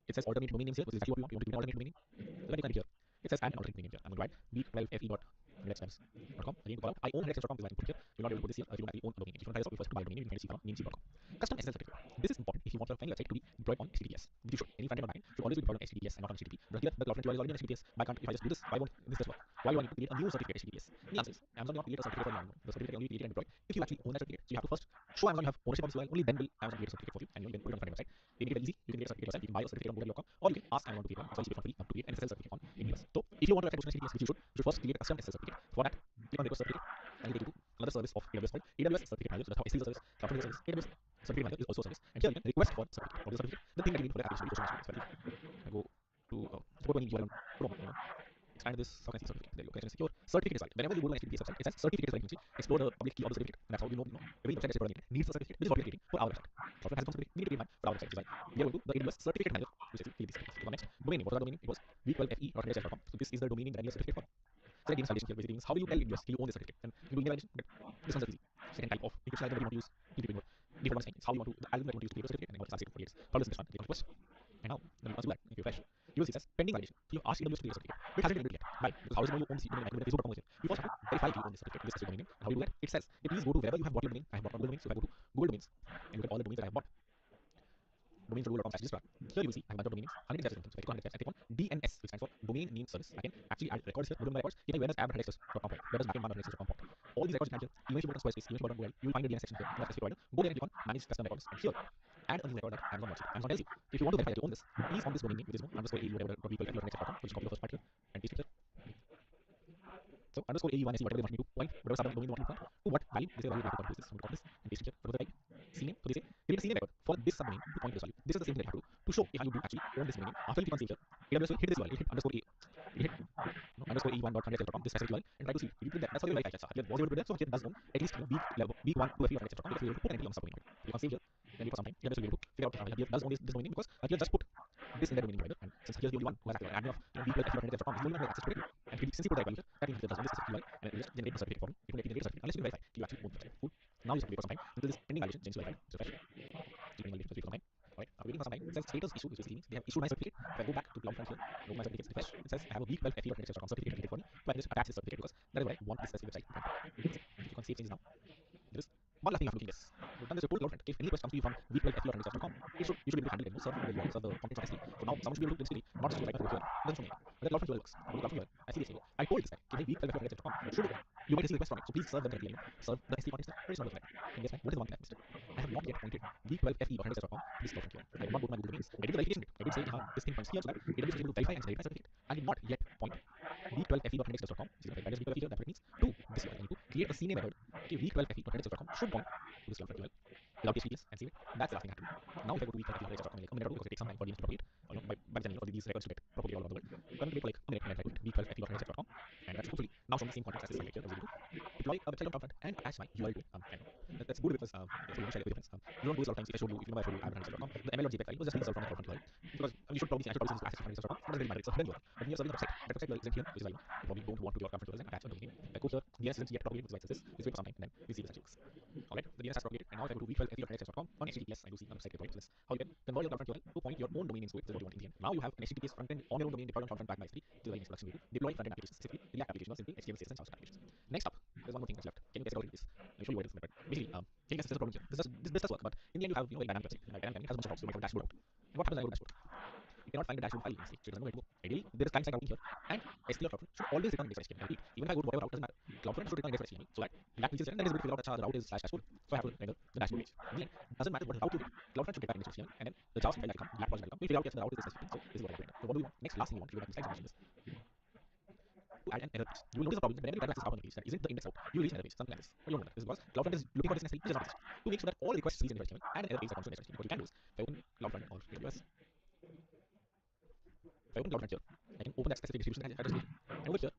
it says alternate domain names here, which is exactly what we want. You want to give an alternate domain name. So when you click here, it says add an alternate domain name here. I'm going to write weak12fe.100devs.com. Again, to call out, I own 100devs.com, this is what I can put here. You're not able to put this here if you don't actually own a domain name. If you want to try this out, you first buy a domain name, you can see name.com. Custom SSL certificate. This is important if you want your final website to be deployed on HTTPS. Which you should. Any frontend or backend should always be deployed on HTTPS and not on HTTP. But here, the CloudFront URL is already on HTTPS. Why can't, if I just do this, why won't this just work? Why do I need to create a new certificate HTTPS? The answer is Amazon will not create a certificate for you. The certificate can only be created and deployed if you actually own that certificate. So you have to first show Amazon you have ownership of this URL. Only then will Amazon create a certificate for you, and you can put it on the front end website. They make it very easy. You can get a certificate yourself. You can buy a certificate on Google.com, or you can ask Amazon to create one. It's very cheap and free to create an SSL certificate on AWS. So if you want to website HTTPS, which you should first create a custom SSL certificate. For that, click on request certificate, and it will take you to another service of AWS called AWS Certificate Manager. So that's how S3 is a service, CloudFront is a service, AWS Certificate Manager is also a service. And here you can request for certificate. What is a certificate? The thing that you need for that application. So I go to any URL Chrome, expand this. How can I see certificate? There you go. Connection secure. Certificate is valid. Whenever you go to an HTTPS website, it says certificate is valid. You can see explore the public key of the certificate. And that's how you know every website that's needs a certificate. This is what we are creating for our website. CloudFront has a responsibility. We need to create one for our website design. We are going to the AWS Certificate Manager, which is create this certificate. So next domain name. What is our domain name? It was v12fe.com. So this is the domain name that I need a certificate for. Select the installation here. Basically means how will you tell AWS you own this certificate? And you do email validation. But this one's easy. Second type of encryption algorithm you want to use. Keep it default one saying it's how you want to the algorithm that you want to use to create a certificate. And I'm going to start it for publish this one. Click on request. And now when you want to do that, if you refresh, you will see it says pending validation. So you ask AWS to create a certificate. But it hasn't been built yet. Why? Because how does it know you own this domain? Like Facebook.com here. You first have to verify if you own this certificate. This is your domain name. And how do you do that? It says please go to wherever you have bought your domain. I have bought Google domains. So if I go to Google domains and look at all the domains that I have bought. Domains.google.com/registrar. Here you will see I have a bunch of domain names. 100 domain names. So I click on 100 I click on DNS, which stands for domain name service. I can actually add records here. Go to my records. Here where does app.indexes.com port? Where does backend1.indexes.com port? All these records you can here. Even if you go to Squarespace, even if you go to Google, you will find a DNS section here. That's the provider. Go there and click on manage custom records. And here add a new record like Amazon wants it. Amazon tells you if you want to verify that you own this, please on this domain name, which is underscore AU whatever .people@indexes.com, which copy the first part here and paste it here. So underscore AE1 whatever they want me to point, whatever subdomain they want me to point, to what value, they say value record is this. I'm going to copy this and paste it here. What do they type? CNAME. So they say create a CNAME record for this subdomain to point to this value. This is the same thing that you have to do to show if you do actually own this domain name. After you click on save here, AWS will hit this URL, it hit underscore A. It hit underscore AE1.100.com, this specific URL, and try to see if you put that. That's how you verify that. Here was able to do that, so here does own at least week 1 to a few of indexes.com because we able to put an entry on the subdomain. You can save here, then wait for some time. AWS will be able to figure out here does own this domain name because here just put this in the domain name provider, and since here's the only one who has access, admin of week12fe.indexes.com is the only one who has access to it, and since you put that value here, that means it does own this specific URL, and it will just generate the certificate for me. It will generate the certificate unless you can verify you actually own the website. Cool. Now you just have to wait for some time until this pending validation changes to verified. So refresh. Pending validation for some time. Alright, I'm waiting for some time. It says status issue, which basically means they have issued my certificate. If I go back to CloudFront here, go to my certificates, refresh. It says I have a week12fe.indexes.com certificate created for me. So I can just attach this certificate because that is what I want this specific website to print. You can save changes now. There is one last thing you have to do in this. You've done this report CloudFront. If any request comes to you from week12fe.indexes.com, you should be able to handle it. No serve the URL, serve the contents of S3. So now someone should be able to instantly not just type a here. It doesn't show me anything. But that CloudFront URL works. I go to CloudFront URL. I see this here. I told this guy, okay, week12fe.indexes.com should open. You might receive a request from it, so please serve them correctly. Serve the S3 context there. But it's not looking at it. And guess what is the one thing I missed? I have not yet pointed week12fe.indexes.com to this CloudFront URL. I did not go to my Google domains. I did the verification bit. I did say this thing points here so that AWS is able to verify and generate my certificate. I did not yet point week12fe.indexes.com, which is the week here, that's what it means, to this URL. I need to create a CNAME method. Okay, week12fe.indexes.com should point to this CloudFront URL without HTTPS and save it. That's the last thing I have to do. Now if I go to week12fe.indexes.com, like a minute or two because it takes some time for DNS to propagate, by the time all these records to get propagated all over the world. So I'm going to wait for like a minute and then type it week12fe.indexes.com, and that's hopefully now showing the same context as this file here. I was able to deploy a website on CloudFront and attach my URL to it. That's good because so you share it with your friends. You don't do this a lot of times. If I showed you, if you know I showed you app.indexes.com, the ML.jpg file was just being served from the CloudFront URL because you should probably see access to access.indexes.com. Not really matter. It's a hidden URL. But when you're serving the website, that website URL isn't here, which is why you probably don't want to do your CloudFront URLs and attach a domain name. I go here, DNS isn't yet propagated, which is why it says this. Let's wait for some time and then we see this actually works. Alright, the DNS has propagated, and now if I go to week12fe.indexes.com on HTTPS, I do see another site deployed. So that's how you can convert your CloudFront URL to point your own domain names to it. This is what you want in the end. Now you have an HTTPS front end on your own domain deployed on CloudFront backed by S3. This is why introduction video. Deploy front end applications, specifically React applications, not simply HTML, CSS, and JavaScript applications. Next up, there's one more thing that's left. Can you guess it already? This. Let me show you what it is. But basically, can you guess there's a problem here? This does work, but in the end you have a dynamic website. Like dynamic has a bunch of blocks, so you make a dashboard out. And what happens when I go to dashboard? You cannot find the dashboard file in S3, so it doesn't know where to go. Ideally, there is client-side routing here, and S3 or CloudFront should always return index.html. I repeat, even if I go to whatever route, doesn't matter. CloudFront should return index.html, so that React features and then is able to figure out that the route is /dashboard. So I have to render the dashboard page. In the end, doesn't matter what route you get. CloudFront should get back index.html, and then the JavaScript file that will come, React project will come. We figure out if the route is this specific thing. So this is what I render. So what do we want? Next, last thing we want to go back to slides and mention this. To add an error page. You will notice a problem that whenever you try to access a page that isn't the index route, you will reach an error page, something like this. Well, you don't know that. This is because CloudFront is looking for this necessary, which is not necessary. To make sure that all requests reach index.html, add an error page that comes to index.html. What you can do is, if I open CloudFront or AWS, if I open CloudFront here, I can open that specific distribution that I just made. And over here,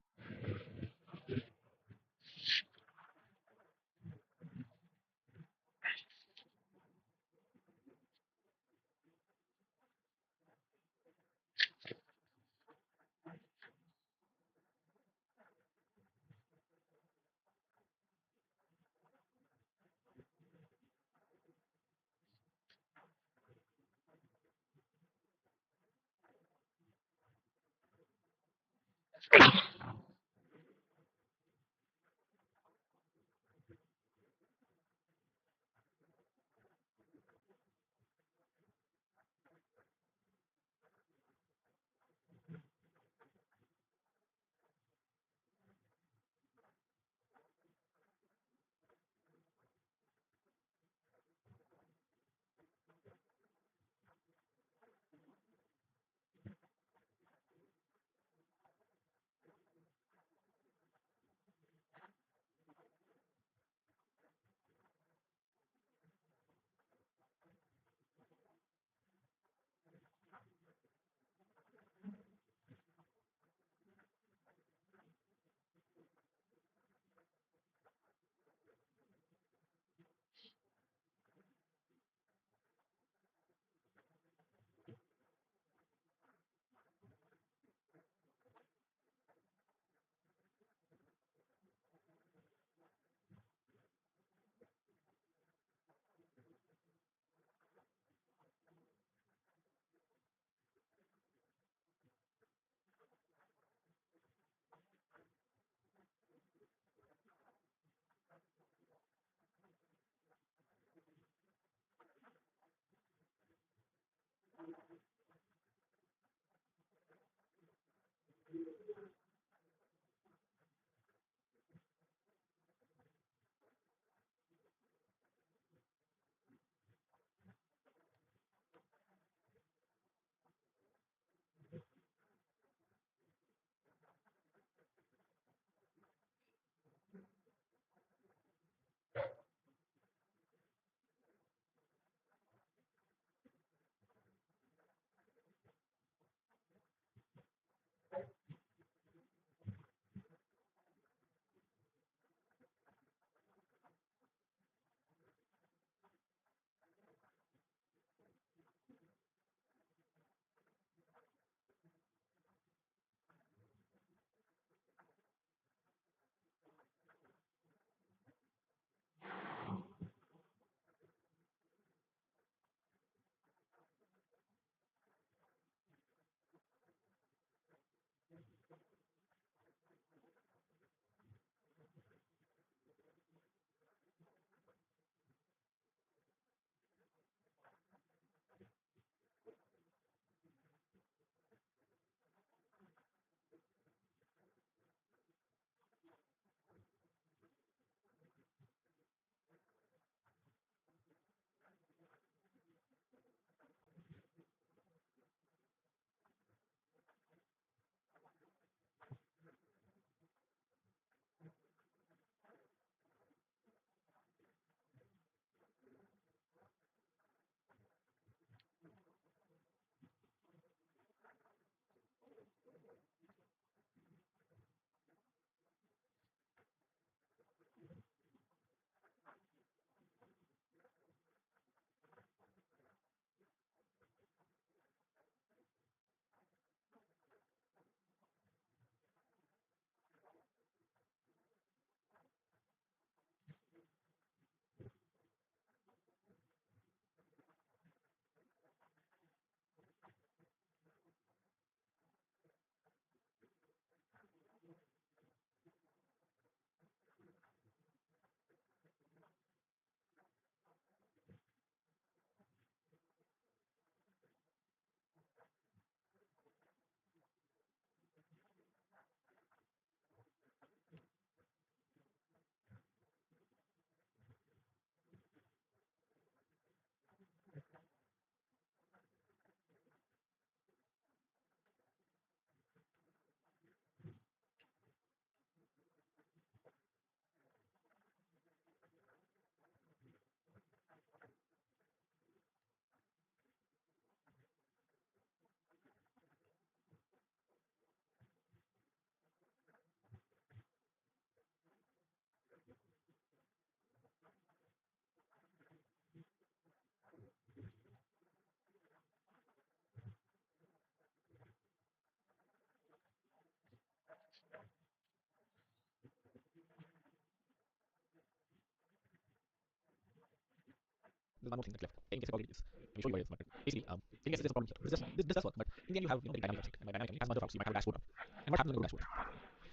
there's one more thing that's left. In case it already is. Let me show you what it is. But basically, in case there's a problem here, this does work, but in the end you have the dynamic website. And by dynamic, as much of you might have a dashboard. And what happens when you go to dashboard?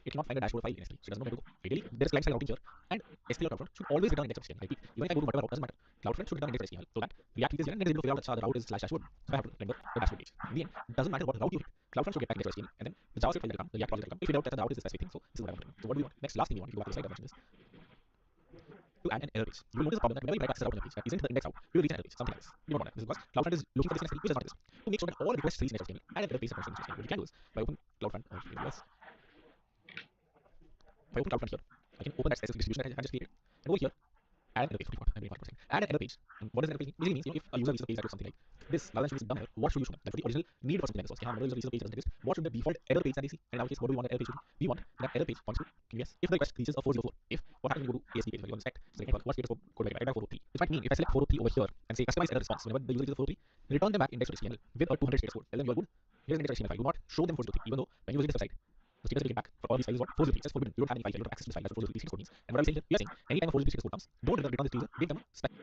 It cannot find a dashboard file in S3, so it doesn't know where to go. Ideally, there is client-side routing here, and S3 or CloudFront should always return index of HTML. I repeat, even if I go to whatever route, doesn't matter. CloudFront should return index of HTML, so that React is here and then is able to figure out that the route is /dashboard. So I have to render the dashboard page. In the end, it doesn't matter what route you hit. CloudFront should get back index of HTML, and then the JavaScript file will come, the React project will come. If you doubt that the route is a specific thing, so this is what I want to do. So what do we want? Next, last thing we want, if you go back to the slide, I mentioned this, to add an error page. You will notice a problem that whenever you write access route on a page that isn't the index route, you will reach an error page, something like this. We don't want that. This is because CloudFront is looking for this in S3, which is not this. To make sure that all requests reach index of HTML, add an error page that mentions HTML. What you can do is, by opening CloudFront or AWS, if I open CloudFront here, I can open that specific distribution that I just created, and over here, add an error page. Add an error page. And what does an error page mean? Basically means, if a user reaches a page that looks something like this, rather than showing this dumb error, what should you show them? Like for the original need for something like this, okay, user reaches a page that doesn't exist, what should the default error page that they see? And in our case, what do we want that error page to be? We want that error page points to, can you guess, if the request reaches a 404. If, what happens when you go to ASP page, when you inspect, so like, what status code I write 403. Which might mean, if I select 403 over here, and say customize error response, whenever the user reaches a 403, return them back index.html with a 200 status code. Tell them you're good. Here's an index.html file. Do not show them 403, even though when you visit this website, the status they get back for all these files is what? 403. It's just forbidden. You don't have any file. You don't have access to this file. That's what 403 status code means. And what are we saying here? We are saying, anytime a 403 status code comes, don't return this to user. Give them a special.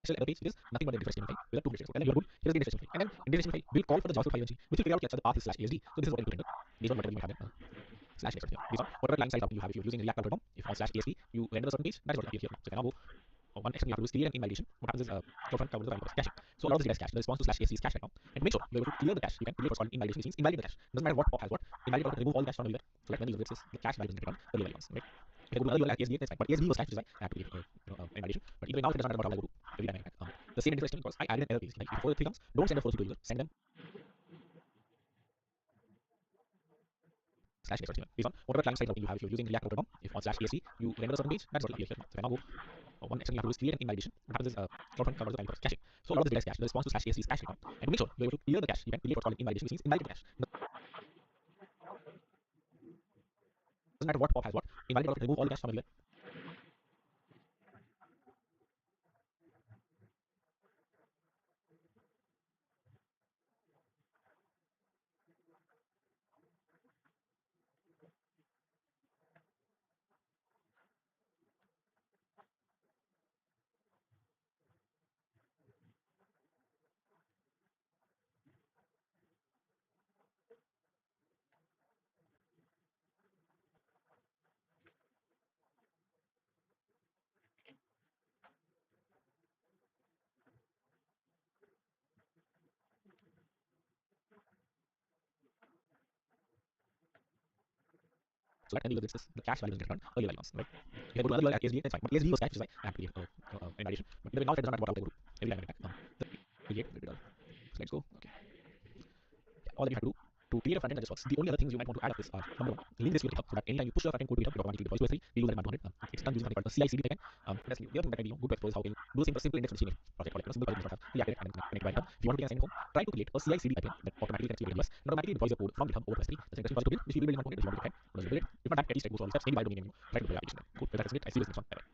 Error page, which is nothing but the index.html file with a 200 status code. And then you're good. Here's the index.html file. And then index.html file will call for the JavaScript file eventually, which will figure out, let's say, the path is /asd. So this is what I need to render based on whatever you might have there. Slash index here. Based on whatever client side routing you have. If you're using React Cloud.com, if on /asp you render a certain page, that is what will appear here. So if I now go, one extra thing you have to do is clear an invalidation. What happens is CloudFront covers the value of caching. So a lot of this data is cached. The response to /asp is cached right now. And to make sure you're able to clear the cache, you can delete what's called invalidation, which means invalidate the cache. Doesn't matter what pop has what. Invalidate or remove all the cache from the user. So that when the user gets the cache value doesn't return the real values. Right? If I go to another URL at ASD, that's fine. But ASD was cached, which is why I have to give invalidation. But either way, now it doesn't matter what I go to every time I add the same index because I added an error page. Like before the 3 comes, don't send a 403 to user. Send them /index.html based on whatever client side routing you have. If you're using React Cloud.com, if on /asp you render a certain page, that's what will appear here. So if I now go, one extra thing you have to do is clear an invalidation. What happens is CloudFront covers the value of caching. So a lot of this data is cached. The response to /asp is cached right now. And to make sure you're able to clear the cache, you can delete what's called invalidation, which means invalidate the cache. Doesn't matter what pop has what. Invalidate or remove all the cache from the user. So that when the user gets this, the cache value doesn't get returned, earlier value ones, right? If I go to another URL at ASD, that's fine. But ASD was cached, which is why I have to give invalidation. But now it doesn't matter what route I go to. Every time I get back, create. So let's go. Okay. Yeah, all that you have to do to create a frontend that just works. The only other things you might want to add up is number one, link this to your GitHub so that anytime you push your frontend code to GitHub, you automatically deploys to S3. We use that in 100. It's done using something called the CI/CD pipeline. That's the other thing that might be good to explore is how can you do the same for a simple index.html project or like a simple project that have React and then connect by GitHub. If you want to be an assignment home, try to create a CI/CD pipeline that automatically connects to AWS and automatically deploys your code from GitHub over to S3. That's an interesting project to build. Which we will build in 100 if you want to get ahead. Build it. If not that, at least go through all the steps. Maybe by domain name, try to deploy your application there. Cool. If that's it, I see you in the next one. Bye.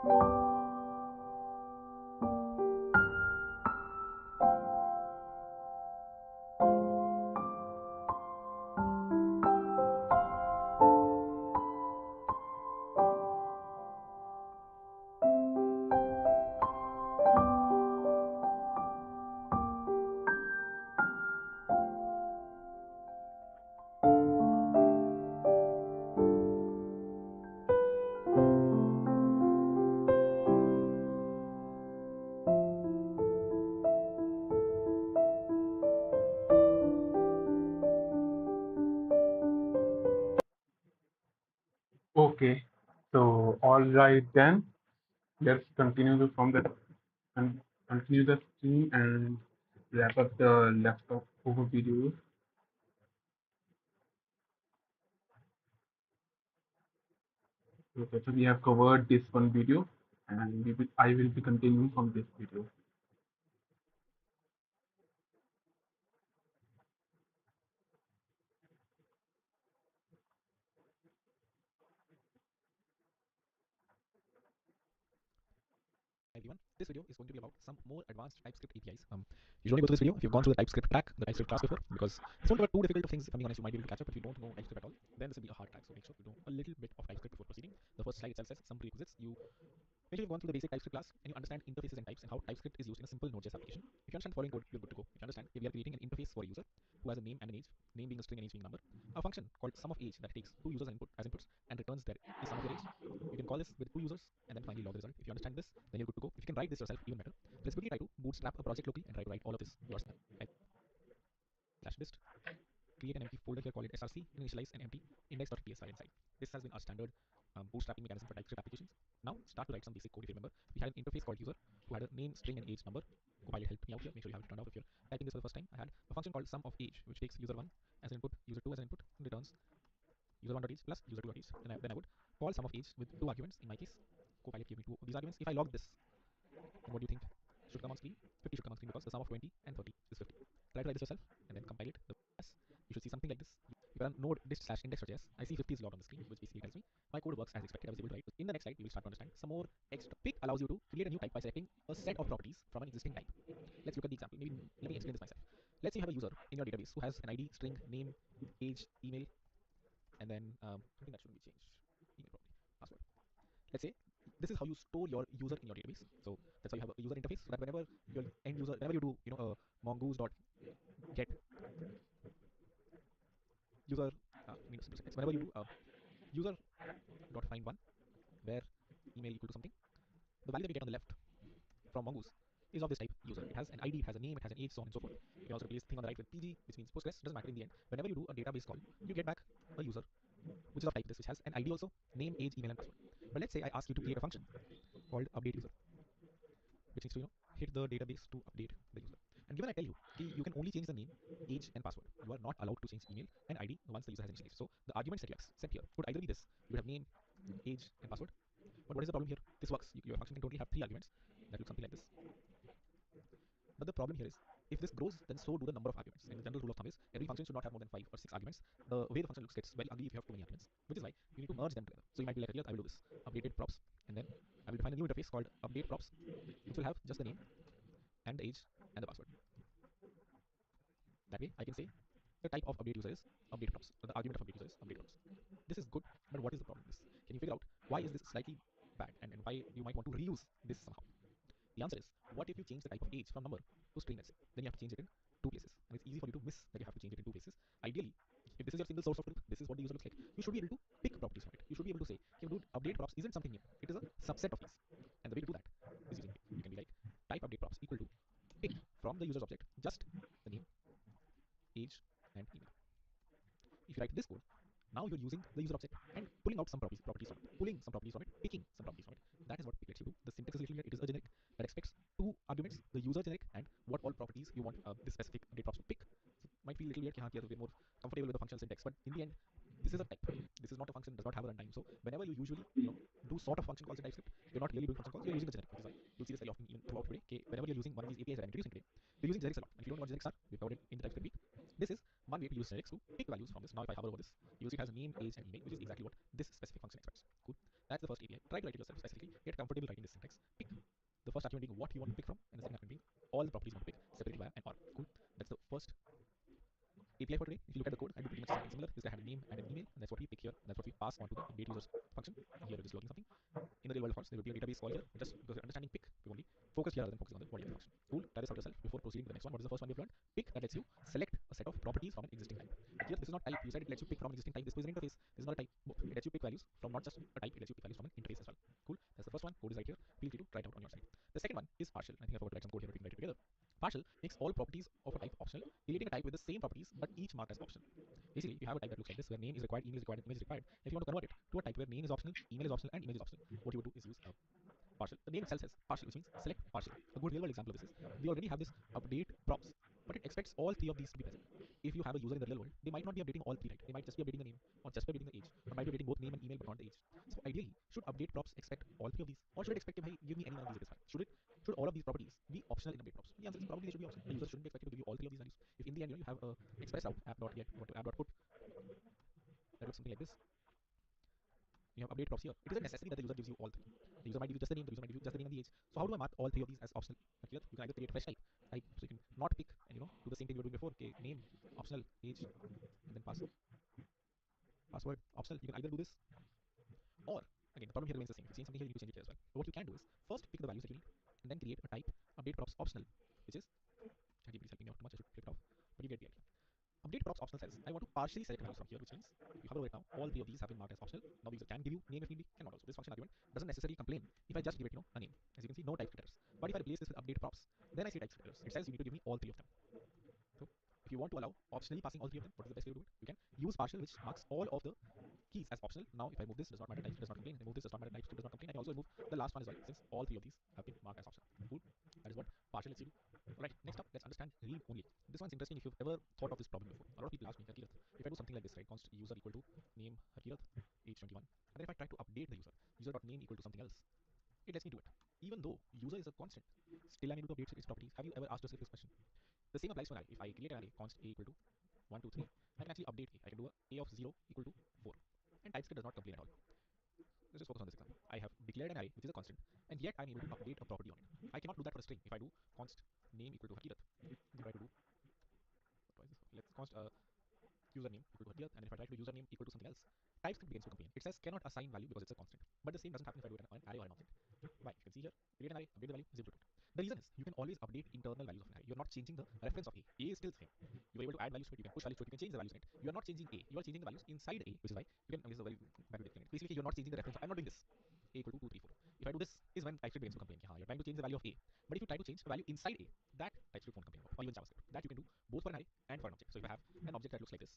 Okay, so all right then, let's from the and continue the stream and wrap up the laptop over video. Okay, so we have covered this one video, and I will be continuing from this video. Everyone, this video is going to be about some more advanced TypeScript APIs. You don't need to go through this video if you've gone through the TypeScript track, the TypeScript class before, because it's not about too difficult of things. If I'm being honest, you might be able to catch up. If you don't know TypeScript at all, then this will be a hard track. So make sure you know a little bit of TypeScript before proceeding. The first slide itself says some prerequisites. Make sure you've gone through the basic TypeScript class and you understand interfaces and types and how TypeScript is used in a simple Node.js application. If you understand the following code, you're good to go. If you understand, if we are creating an interface for a user who has a name and an age, name being a string and age being a number, a function called sum of age that takes two users as inputs and returns their is sum of their age. You can call this with two users and then finally log the result. If you understand this, then you're good to go. If you can write this yourself, even better. Let's quickly try to bootstrap a project locally and try to write all of this yourself. /dist, create an empty folder here, call it src, initialize an empty index.ts file inside. This has been our standard bootstrapping mechanism for TypeScript applications. Now start to write some basic code. If you remember, we had an interface called user who had a name, string, and age number. Copilot helped me out here. Make sure you have it turned out if you're typing this for the first time. I had a function called sum of age, which takes user1 as an input, user2 as an input, and returns user1.age plus user2.age. Then I would call sum of age with two arguments. In my case, Copilot gave me two of these arguments. If I log this, then what do you think should come on screen? 50 should come on screen because the sum of 20 and 30 is 50. Try to write this yourself and then compile it. You should see something like this. If I run node dist/index.js, I see 50 is logged on the screen, which basically tells me my code works as expected. I was able to write. In the next slide, you will start to understand some more extra. Pick allows you to create a new type by selecting a set of properties from an existing type. Let's look at the example. Maybe let me explain this myself. Let's say you have a user in your database who has an ID, string, name, age, email, and then something that shouldn't be changed. Email probably. Password. Let's say this is how you store your user in your database. So that's how you have a user interface, so that whenever your end user, whenever you do, mongoose.get user, whenever you do user.find one, where email equal to something, the value that we get on the left from mongoose is of this type user. It has an ID, it has a name, it has an age, so on and so forth. You can also replace the thing on the right with PG, which means Postgres. Doesn't matter in the end. Whenever you do a database call, you get back a user, which is of type this, which has an ID also, name, age, email, and password. But let's say I ask you to create a function called update user, which needs to hit the database to update the user. And given I tell you, you can only change the name, age, and password. You are not allowed to change email and ID once the user has initialized. So the arguments that you have set here would either be this: you would have name, age, and password. But what is the problem here? This works. Your function can totally have three arguments that look something like this. But the problem here is, if this grows, then so do the number of arguments. And the general rule of thumb is every function should not have more than 5 or 6 arguments. The way the function looks gets very ugly if you have too many arguments, which is why you need to merge them together. So you might be like, I will do this updated props, and then I will define a new interface called update props, which will have just the name and the age and the password. That way I can say the type of update user is update props, or the argument of update user is update props. This is good, but what is the problem with this? Can you figure out why is this slightly bad, and why you might want to reuse this somehow? The answer is, what if you change the type of age from number to string, let's say? Then you have to change it in two places. And it's easy for you to miss that you have to change it in two places. Ideally, if this is your single source of truth, this is what the user looks like. You should be able to pick properties from it. You should be able to say, okay, dude, update props isn't something new. It is a subset of these. And the way to do that is using pick. You can be like, type update props equal to pick from the user's object just the name, age, and email. If you write this code, now you're using the user object and pulling out some properties from it, pulling some properties from it, picking some properties from it. That is what pick lets you do. The syntax is little weird. It is a generic that expects two arguments, the user generic and what all properties you want this specific update props to pick. So it might feel a little weird, we're more comfortable with the functional syntax, but in the end, this is a type. This is not a function, does not have a runtime. So whenever you usually do sort of function calls in TypeScript, you're not really doing function calls, you're using the generic, which is why you'll see this very often even throughout today. Okay, whenever you're using one of these APIs that I'm introducing today, you're using generics a lot. And if you don't know what generics are, we've covered it in the TypeScript week. This is one way to use generics to pick values from this. Now if I hover over this, you will see it has a name, age, and email, which is exactly what this specific function expects. Cool. That's the first API. Try to write it yourself specifically. Get comfortable writing this syntax. Pick the first argument being what you want to pick from, and the second argument being all the properties you want to pick separated by an or. Cool. That's the first API for today. If you look at the code, I do pretty much something similar. This guy had a name and an email, and that's what we pick here. And that's what we pass on to the update users function. Here we're just logging something. In the real world, of course, there would be a database call here. But just because we're understanding pick, we only focus here rather than focusing on the body of the function. Cool. Try this out yourself before proceeding to the next one. What is the first one we've learned? Pick that lets you select a set of properties from an existing type. But here, this is not type. You said it lets you pick from an existing type. This is an interface. This is not a type. It lets you pick values from not just a type. It lets you pick values from an interface as well. Cool. That's the first one. Code is right here. Feel free to try it out on your side. The second one is partial. I think I forgot to write some code here. We can write it together. Partial makes all properties of a type optional, deleting a type with the same properties but each marked as optional. Basically, you have a type that looks like this, where name is required, email is required, and image is required. If you want to convert it to a type where name is optional, email is optional, and image is optional, what you would do is use a partial. The name itself says partial, which means select partial. A good real world example of this is we already have this update props, but it expects all three of these to be present. If you have a user in the real world, they might not be updating all three, right? They might just be updating the name, or just be updating the age, or might be updating both name and email but not the age. So ideally, should update props expect all three of these, or should it expect hey, give me any one of these, it is fine? Should all of these properties be optional in update props? The answer is probably they should be optional. The user shouldn't be expected to give you all three of these values. If in the end you have a express out app.get to app.put that looks something like this, you have update props here. It isn't necessary that the user gives you all three. The user might give you just the name, the user might give you just the name and the age. So how do I mark all three of these as optional? Here you can either create a fresh type, so you can not pick and do the same thing you were doing before. Okay, name optional, age, and then password optional. You can either do this, or again the problem here remains the same. If you change something here, you need to change it here as well. But what you can do is first pick the values that you need, and then create a type update props optional, which is ChatGPT is helping me out too much. I should flip it off, but you get the idea. Update props optional says I want to partially select values from here, which means if you hover over it now, all three of these have been marked as optional. Now the user can give you name if need be, cannot also. This function argument doesn't necessarily complain if I just give it a name. As you can see, no type splitters. But if I replace this with update props, then I see type splitters. It says you need to give me all three of them. So if you want to allow optionally passing all three of them, what is the best way to do it? You can use partial, which marks all of the keys as optional. Now if I move this, does not matter, type does not complain. I move this, does not matter, type does not complain. I can also remove the last one as well, since all three of these have been marked as optional. Cool. That is what partial lets you do. Alright, next up, let's understand read only. This one's interesting if you've ever thought of this problem before. A lot of people ask me, Harkirath, if I do something like this, right, const user equal to name Harkirath, age 21, and then if I try to update the user.name equal to something else, it lets me do it. Even though user is a constant, still I'm able to update its properties. Have you ever asked yourself this question? The same applies to an array. If I create an array const a equal to 1, 2, 3, I can actually update a. I can do a of 0 equal to 4. And TypeScript does not complain at all. Let's just focus on this example. I have declared an array which is a constant, and yet I'm able to update a property on it. I cannot do that for a string. If I do const name equal to Harkirath, then try to do what is this? Let's const username equal to Harkirath, and if I try to do username equal to something else, TypeScript begins to complain. It says cannot assign value because it's a constant. But the same doesn't happen if I do it on an array or an object. Why? You can see here, create an array, update the value, zip to it. The reason is you can always update internal values of an array. You're not changing the reference of A. A is still the same. You are able to add values to it, you can push values to it, you can change the values in it. You are not changing A. You are changing the values inside A, which is why you can, this is a very bad way to explain it. Basically, you're not changing the reference. I'm not doing this. A equal to 2, 3, 4. If I do this, is when TypeScript begins to complain. You're trying to change the value of A. But if you try to change the value inside A, that TypeScript won't complain about, or even JavaScript. That you can do both for an array and for an object. So if I have an object that looks like this,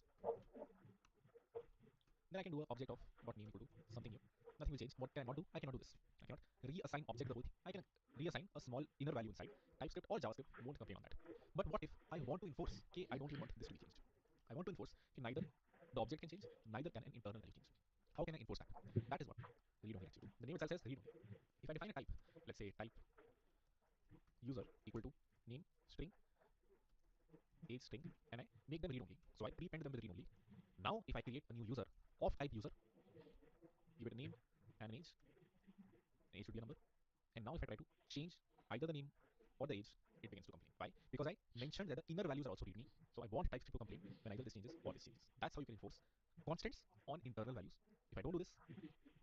then I can do an object of name equal to something new. Nothing will change. What can I not do? I cannot do this. I cannot reassign object the whole thing. I can reassign a small inner value inside. TypeScript or JavaScript won't complain on that. But what if I want to enforce, okay, I don't even want this to be changed. I want to enforce, okay, neither the object can change, neither can an internal value change. How can I enforce that? That is what read only lets you do. The name itself says read only. If I define a type, let's say type user equal to name string, age string, and I make them read only. So I prepend them with read only. Now if I create a new user of type user, give it a name and an age should be a number. And now if I try to change either the name or the age, it begins to complain. Why? Because I mentioned that the inner values are also readme. So I want TypeScript to complain when either this changes or this changes. That's how you can enforce constants on internal values. If I don't do this,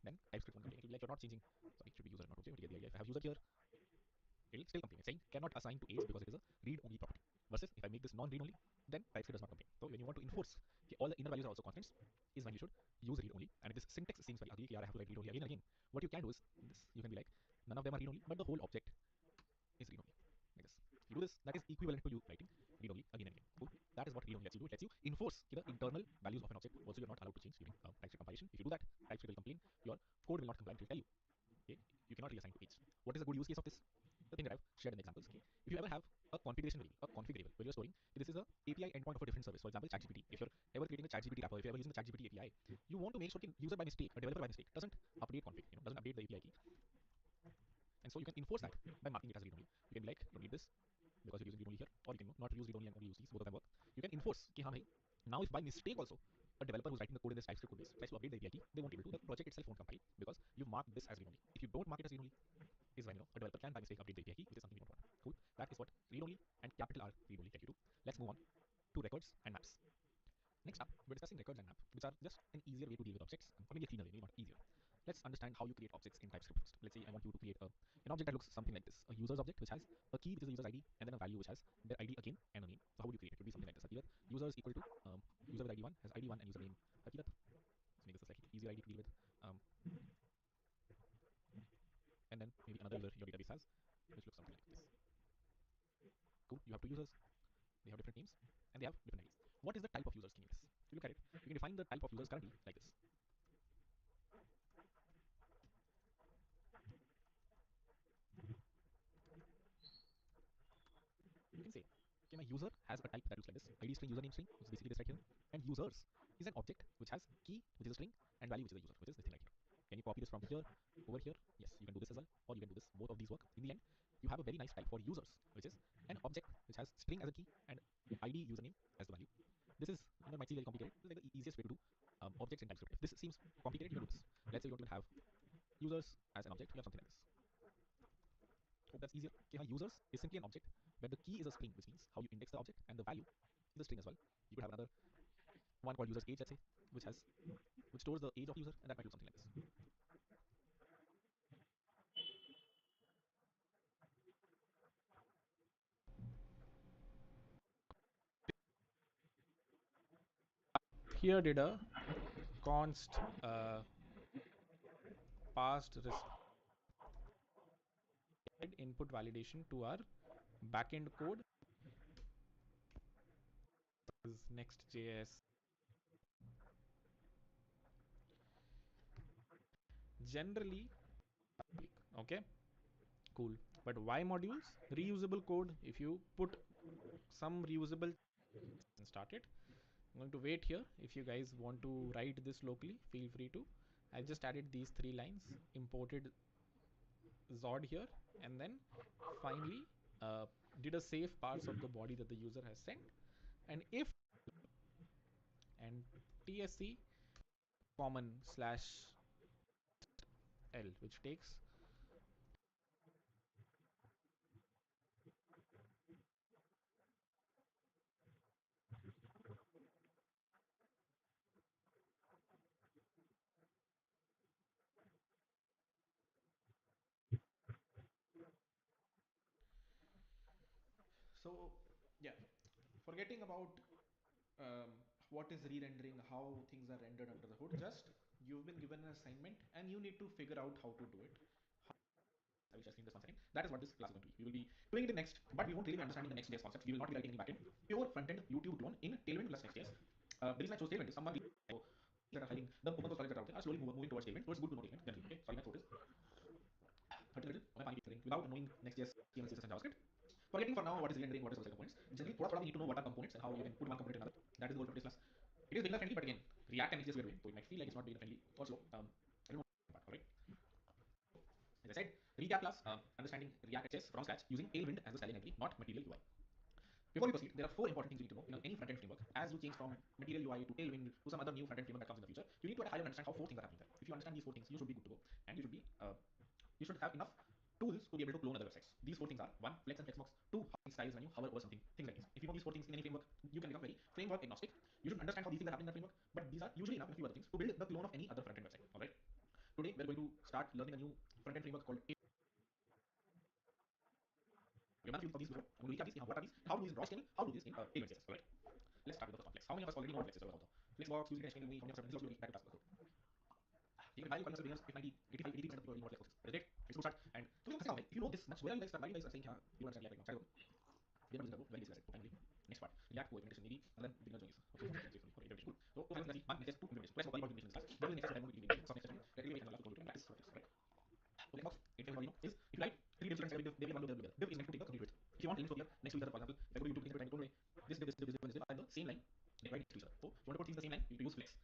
then TypeScript won't complain. It will be like you're not changing. Sorry, it should be user, not object. But you get the idea. If I have user here, it'll still complain. It's saying cannot assign to age because it is a read-only property. Versus if I make this non-read-only, then TypeScript does not complain. So when you want to enforce, okay, all the inner values are also constants, is when you should use read-only. And if this syntax seems very ugly, okay, I have to write read-only again and again. What you can do is this. You can be like, none of them are read-only, but the whole object is read-only. Like this. If you do this, that is equivalent to you writing read-only again and again. Cool. That is what read-only lets you do. It lets you enforce the internal values of an object. Also, you're not allowed to change during TypeScript compilation. If you do that, TypeScript will complain. Your code will not compile. It will tell you, okay, you cannot reassign to age. What is a good use case of this? The thing that I've shared in the examples. Okay. If you ever have a configuration variable, a config variable, where you're storing, this is a API endpoint of a different service. For example, ChatGPT. If you're ever creating a ChatGPT wrapper, if you're ever using the ChatGPT API, you want to make sure the user by mistake, a developer by mistake, doesn't update config, doesn't update the API key. And so you can enforce that by marking it as read-only. You can be like, don't need this because you're using read-only here, or you can not use read-only and only use these. Both of them work. You can enforce, okay, now if by mistake also a developer who's writing the code in this TypeScript code base tries to update the API key, they won't be able to. The project itself won't compile because you marked this as read only. If you don't mark it as read only, is when a developer can by mistake update the API key, which is something we don't want. Cool. That is what read only and capital R read only take you to. Let's move on to records and maps. Next up, we're discussing records and maps, which are just an easier way to deal with objects, or maybe a cleaner way, maybe not easier. Let's understand how you create objects in TypeScript first. Let's say I want you to create an object that looks something like this: a user's object which has a key, which is the user's ID, and then a value which has their ID again and a name. So how would you create it? It would be something like this: here user is equal to user with ID1 has ID1 and username Hakirat. Let's make this a slightly easier ID to deal with. And then maybe another user your database has, which looks something like this. Cool. You have two users. They have different names and they have different IDs. What is the type of users? Can you guess? If you look at it, you can define the type of users currently like this. You can say, okay, my user has a type that looks like this: ID string, username string, which is basically this right here. And users is an object which has key, which is a string, and value, which is a user, which is this thing right here. Can you copy this from here over here? Yes, you can do this as well, or you can do this. Both of these work. In the end, you have a very nice type for users, which is an object which has string as a key and ID username as the value. This is, might seem very complicated. This is like the easiest way to do objects in TypeScript. If this seems complicated, you can do this. Let's say you don't even have users as an object. You have something like this. Hope that's easier. Okay, users is simply an object where the key is a string, which means how you index the object, and the value is a string as well. You could have another one called user's age, let's say, which stores the age of user, and that might look something like this. Here did a const passed input validation to our backend code is Next.js. Generally, okay, cool. But why modules? Reusable code. If you put some reusable and start it. I'm going to wait here. If you guys want to write this locally, feel free to. I've just added these 3 lines, imported Zod here, and then finally did a save parts of the body that the user has sent. And if and tsc common slash l, which takes so yeah, forgetting about what is re-rendering, how things are rendered under the hood. Just you've been given an assignment and you need to figure out how to do it. I will just explain this one second. That is what this class is going to be. We will be doing it in Next, but we won't really be understanding the Next.js concepts. We will not be writing any backend. Pure frontend YouTube clone in Tailwind plus Next.js. The reason I chose Tailwind is someone that are hiring the open source projects that are out there are slowly moving towards Tailwind. So it's good to know Tailwind. Okay, sorry, my throat is 30 little. Without knowing Next.js, HTML, CSS, and JavaScript. Forgetting for now what is re-rendering, what is website components. Generally, we need to know what are components and how you can put one component in another. That is the goal for this class. It is beginner friendly, but again, React and Next.js we are doing, so it might feel like it's not beginner friendly. Also, I don't know part, alright. As I said, recap class, understanding React JS from scratch using Tailwind as the styling library, not Material UI. Before we proceed, there are 4 important things you need to know in any front-end framework. As you change from Material UI to Tailwind to some other new front-end framework that comes in the future, you need to at a high level understand how 4 things are happening there. If you understand these 4 things, you should be good to go, and you should have enough tools to be able to clone other websites. These 4 things are: 1, Flex and Flexbox; 2, styles menu, hover over something, things like this. If you know these 4 things in any framework, you can become very framework agnostic. You should understand how these things are happening in the framework, but these are usually enough and a few other things to build the clone of any other front-end website. Alright. Today we're going to start learning a new front-end framework called we've done a few of these before. I'm going to recap these. What are these? How do these in raw scaling? How do these in Tailwind CSS? Alright. Let's start with the first one, Flex. How many of us already know what Flex is all about? Flexbox, using HTML, how many of us have this is also back to class. You can value calling yourself beginners if 90, 85, 80% of people already know what Flexbox is. That's great. It's good start. And so if you know this much, where are you guys start? Why are you guys saying you understand React right now? We are using the very basic asset. Finally, next part. React co-implementation maybe, and then beginner journeys. Okay, okay, integration. Cool. So, let's see. One, next 2 implementation. Let's talk about implementation in this class. Then next I'm going to be some next directly wait and last to practice for this, right? So Flexbox, if you know, is if you like 3 divs you can say they will bundle together. Div is meant to take the complete width. If you want links over here next to each other, for example, if I go to YouTube, things don't this div are the same line, they right next to each other. So if you want to put things in the same line, you need to use Flex.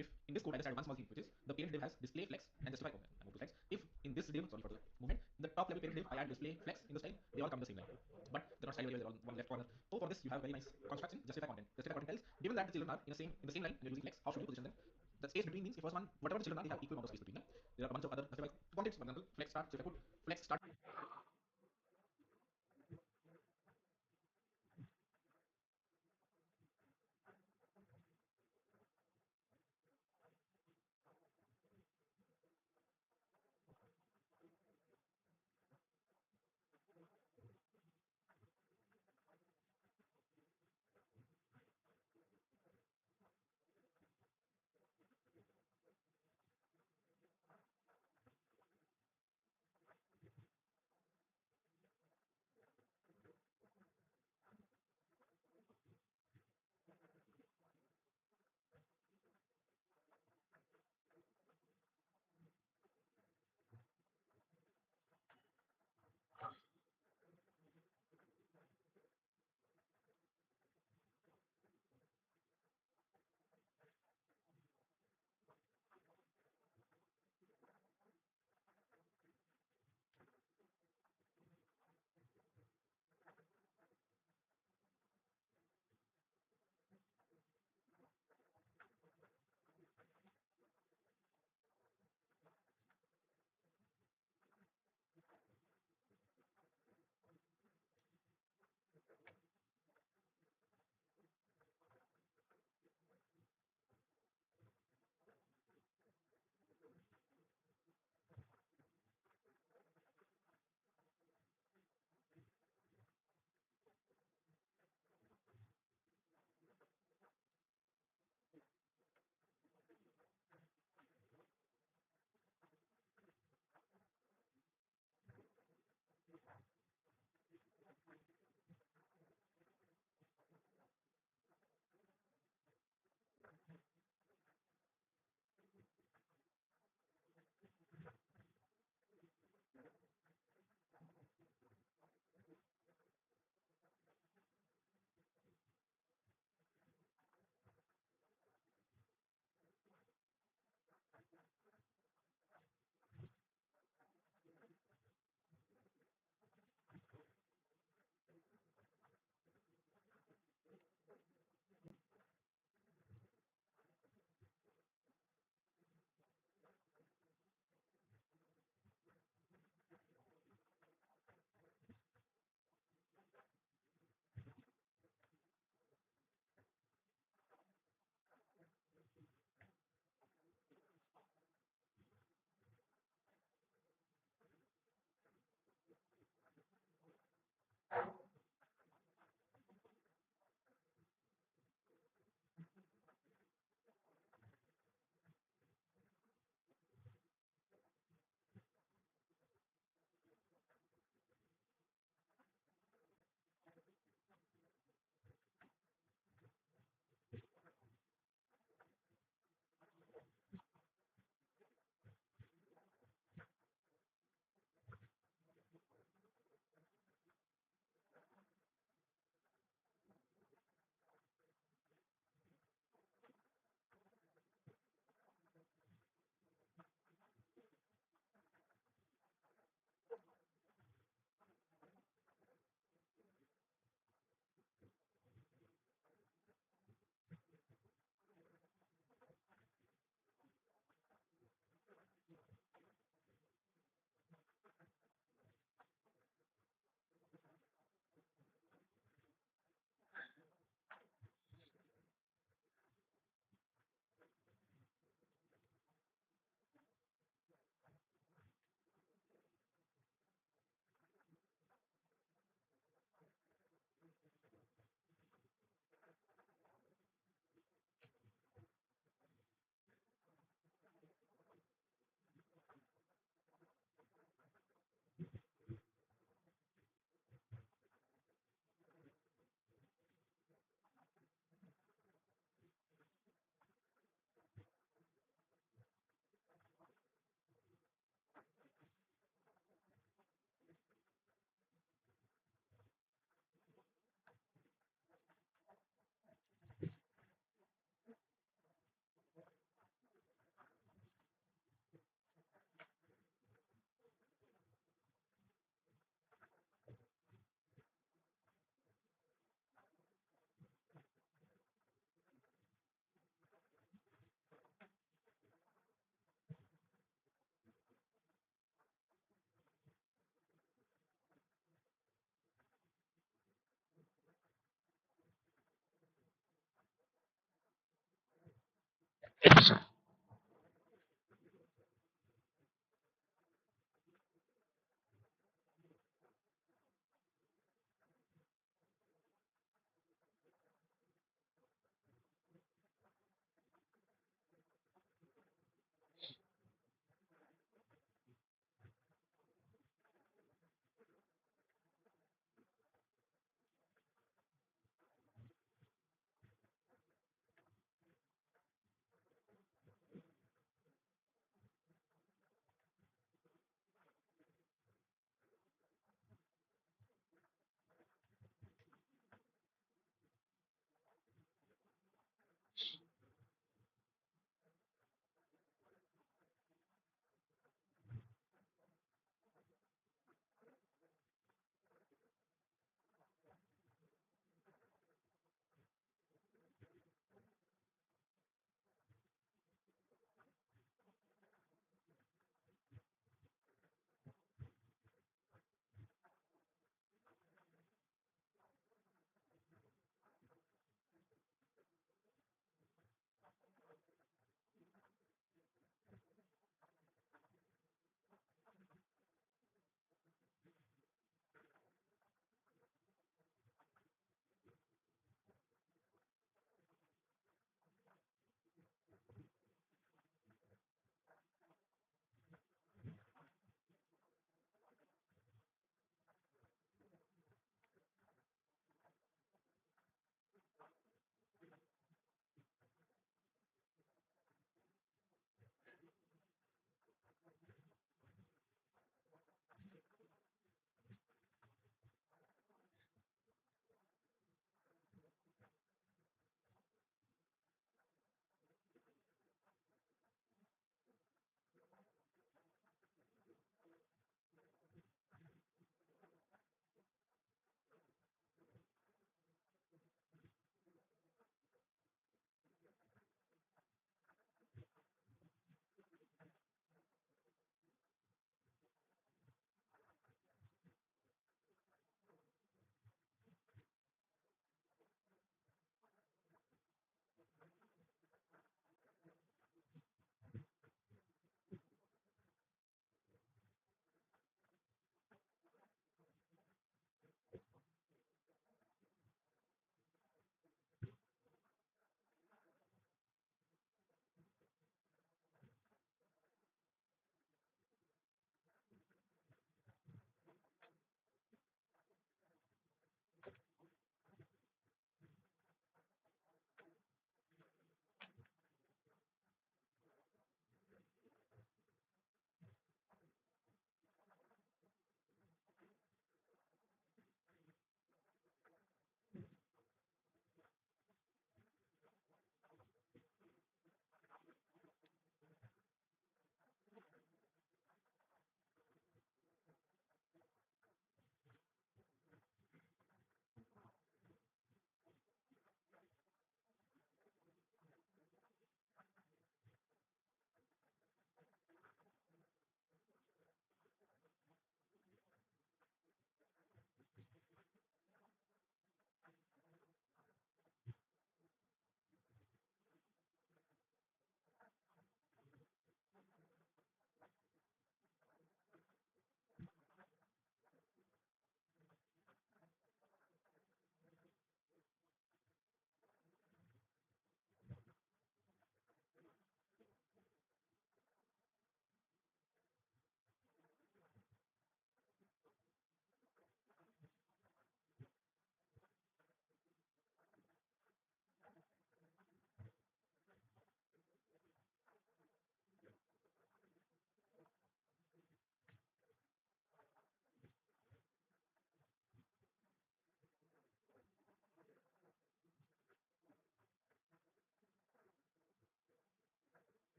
If in this code I just add one small thing, which is the parent div has display flex and justify component. I move to Flex. If in this div, sorry for the movement, in the top level parent div I add display flex in the style, they all come in the same line. But they're not style variables, they're all one left corner. So for this you have very nice construction, justify content. Justify content tells, given that the children are in the same line, and you're using flex, how should you position them? The space between means if first one, whatever the children are, they have equal amount of space between them. There are a bunch of other context, for example, flex start. So if I put flex start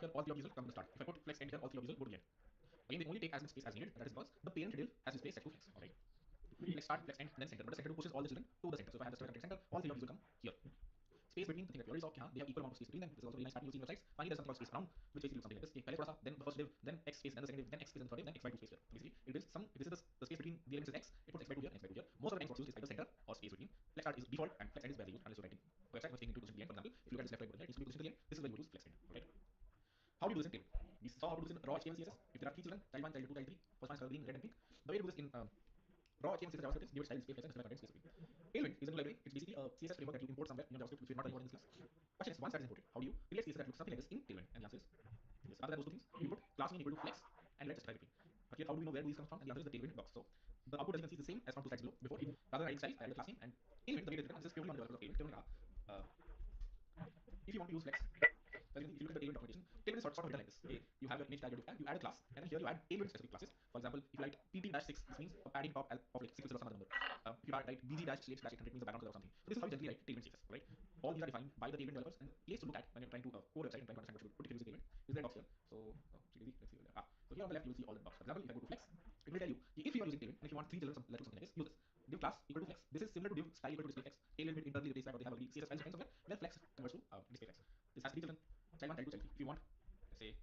here, all three of these will come to the start. If I put flex end here, all three of these will go to the end. Again, they only take as much space as needed. That is because the parent div has space set to flex. Alright. Flex start, flex end, and then center. But the center pushes all the children to the center. So if I have the center center, all three of these will come here. Space between the thing that we already saw, they have equal amount of space between them. This is also very nice pattern you see in websites. Finally, there's something called space around, which basically looks something like this. पहले थोड़ा सा, then the first div, then x space, then the second div, then x space, then the third div, then x by 2 space here. So basically, it builds some. If this is the space between the elements is x, it puts x by 2 here and x by 2 here. Most of the times what's used is like the center or space between. Flex start is default and flex end is where they use unless you're writing website which taking into position to the end. For example, if you look at this left right button, it needs to be positioned to the end. This is where you would use flex end. Alright. How do you do this in table? We saw how to do this in raw HTML CSS. If there are three children, child 1, child 2, child 3, first one is color green, red and pink. The way to do this in raw HTML CSS JavaScript is give it style, space, flex, and specify content, space between. Tailwind is a new library. It's basically a CSS framework that you import somewhere in your JavaScript, which we're not talking about in this class. Question is, once that is imported, how do you create CSS that looks something like this in Tailwind? And the answer is yes. Other than those two things, you put class name equal to flex and let justify between. Okay, how do we know where these come from? And the answer is the Tailwind box. So the output, as you can see, is the same as from two slides below. Before, rather than writing styles, I added the class name and Tailwind. The way it is written, this is purely on the developers of Tailwind. If you want to use flex, if you look at the Tailwind documentation, Tailwind is sort of written like this. Okay, you have your image tag, your div tag, you add a class, and then here you add Tailwind specific classes. For example, if you write pp-6, this means a padding top of like 6 or some other number. If you write bg-slash/800, means the background color or something. So this is how you generally write Tailwind CSS, right? All these are defined by the Tailwind developers, and the place to look at when you're trying to code a website and trying to understand what you put if you're using Tailwind is the box here. So let's see. So here on the left you will see all the box. For example, if I go to flex, it will tell you if you are using Tailwind and if you want three children, let something like this, use this. Div class equal to flex. This is similar to div style equal to display flex. Tailwind will internally replace that, but they have already CSS files somewhere. Where flex converts to display flex. This has three children, child 1, child 2, child 3. If you want, let's say,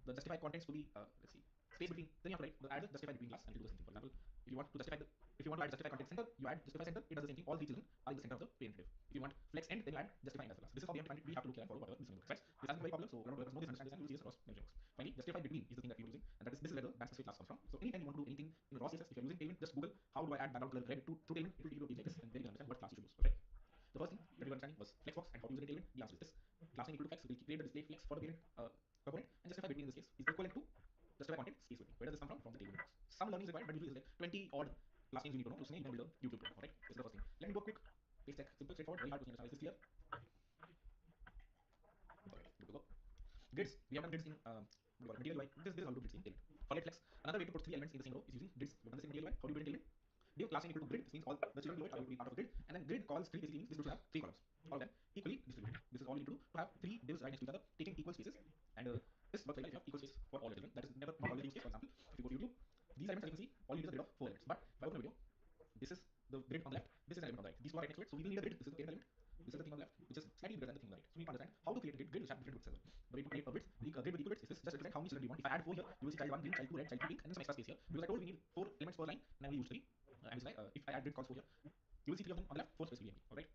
the justify contents to be let's see, space between, then you have to write the add the justify between class and you do the same thing. For example, if you want to justify the, if you want to add justify content center, you add justify center. It does the same thing. All three children are in the center of the parent div. If you want flex end, then you add justify end as the class. This is how we have to look at for whatever this looks like. This has been very popular, so a lot of developers know this, understand this, and use this across many frameworks. Finally, justify between is the thing that we're using, and that is this is where the backslash class comes from. So anytime you want to do anything in raw CSS, if you're using Tailwind, just Google how do I add background color red to Tailwind. It will give you a page like this, and then you can understand what class you should use. Okay. The first thing that we were understanding was flexbox and how to use it in Tailwind. The answer is this. Class name equal to flex will create the display flex for the parent component, and justify between in this case is equivalent to justify content space between. Where does this come from? From the Tailwind box. Some learning is required, but usually it's like 20 odd class names you need to know. So you can build a YouTube program. Alright, this is the first thing. Let me do a quick paste check. Simple, straightforward, very hard to understand. Is this clear? Okay, good to go. Grids. We have done grids in material UI. This is how to do grids in Tailwind. For let flex, another way to put three elements in the same row is using grids. We've done this in material UI. How do you do it in Tailwind? Div class name equal to grid. This means all the children below it are going to be part of a grid, and then grid calls three basically means this should have three columns, all of them equally distributed. This is all you need to do to have three divs right next to each other, taking equal spaces, and this works very well if you have equal space for all your children. That is never not always the use case. For example, if you go to YouTube, these elements as you can see, all you need is a grid of 4 elements. But if I open a video, this is the grid on the left, this is an element on the right. These two are right next to it, so we will need a grid. This is the parent element. This is the thing on the left, which is slightly bigger than the thing on the right. So we need to understand how to create a grid which have different widths as well. The way to create a grid with equal widths is this. Just represent how many children do you want. If I add 4 here, you will see child 1 green, child 2 red, child 2 pink, and then some extra space here. Because I told we need 4 elements per line, and I will use 3. And this is why if I add grid calls 4 here, you will see 3 of them on the left, 4 space will be empty. Alright.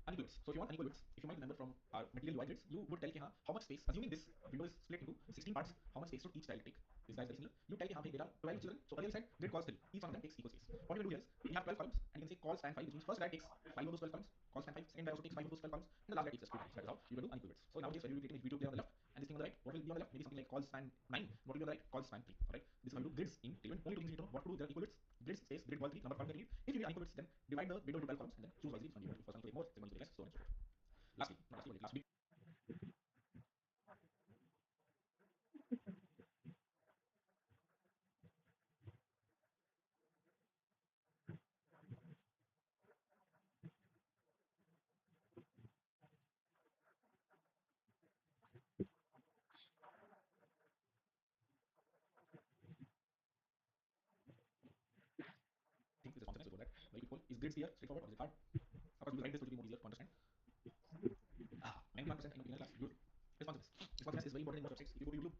Unequal widths. So if you want unequal widths, if you might remember from our material UI grids, you would tell how much space, assuming this window is split into 16 parts, how much space should each child take. This guy is very similar. You tell there are 12 children. So earlier we said grid calls 3. Each one of them takes equal space. What we will do here is we have 12 columns, and you can say call span 5, which means first guy takes 5 of those 12 columns, call span 5, second guy also takes 5 of those 12 columns, and the last guy takes just 2 columns. That is how you will do unequal widths. So nowadays when you will be creating a video player on the left and this thing on the right, what will be on the left? Maybe something like call span 9, what will be on the right? Call span 3. Alright. This is how you do grids in Tailwind. Only two things you need to know: what to do with the equal widths, grids space, grid wall 3, number of columns that you need. If you need unequal widths, then divide the window into 12 columns and then choose wisely which one you want. First one to take more, second one to take less, so on and so forth. Lastly, not lastly, only last big thing is responsiveness before that. Very quick poll. Is grids clear, straightforward, or is it hard? Of course, we'll write this to be more easier to understand. 91% in a beginner class. Good. Responsiveness. Responsiveness is very important in most websites. If you go to YouTube,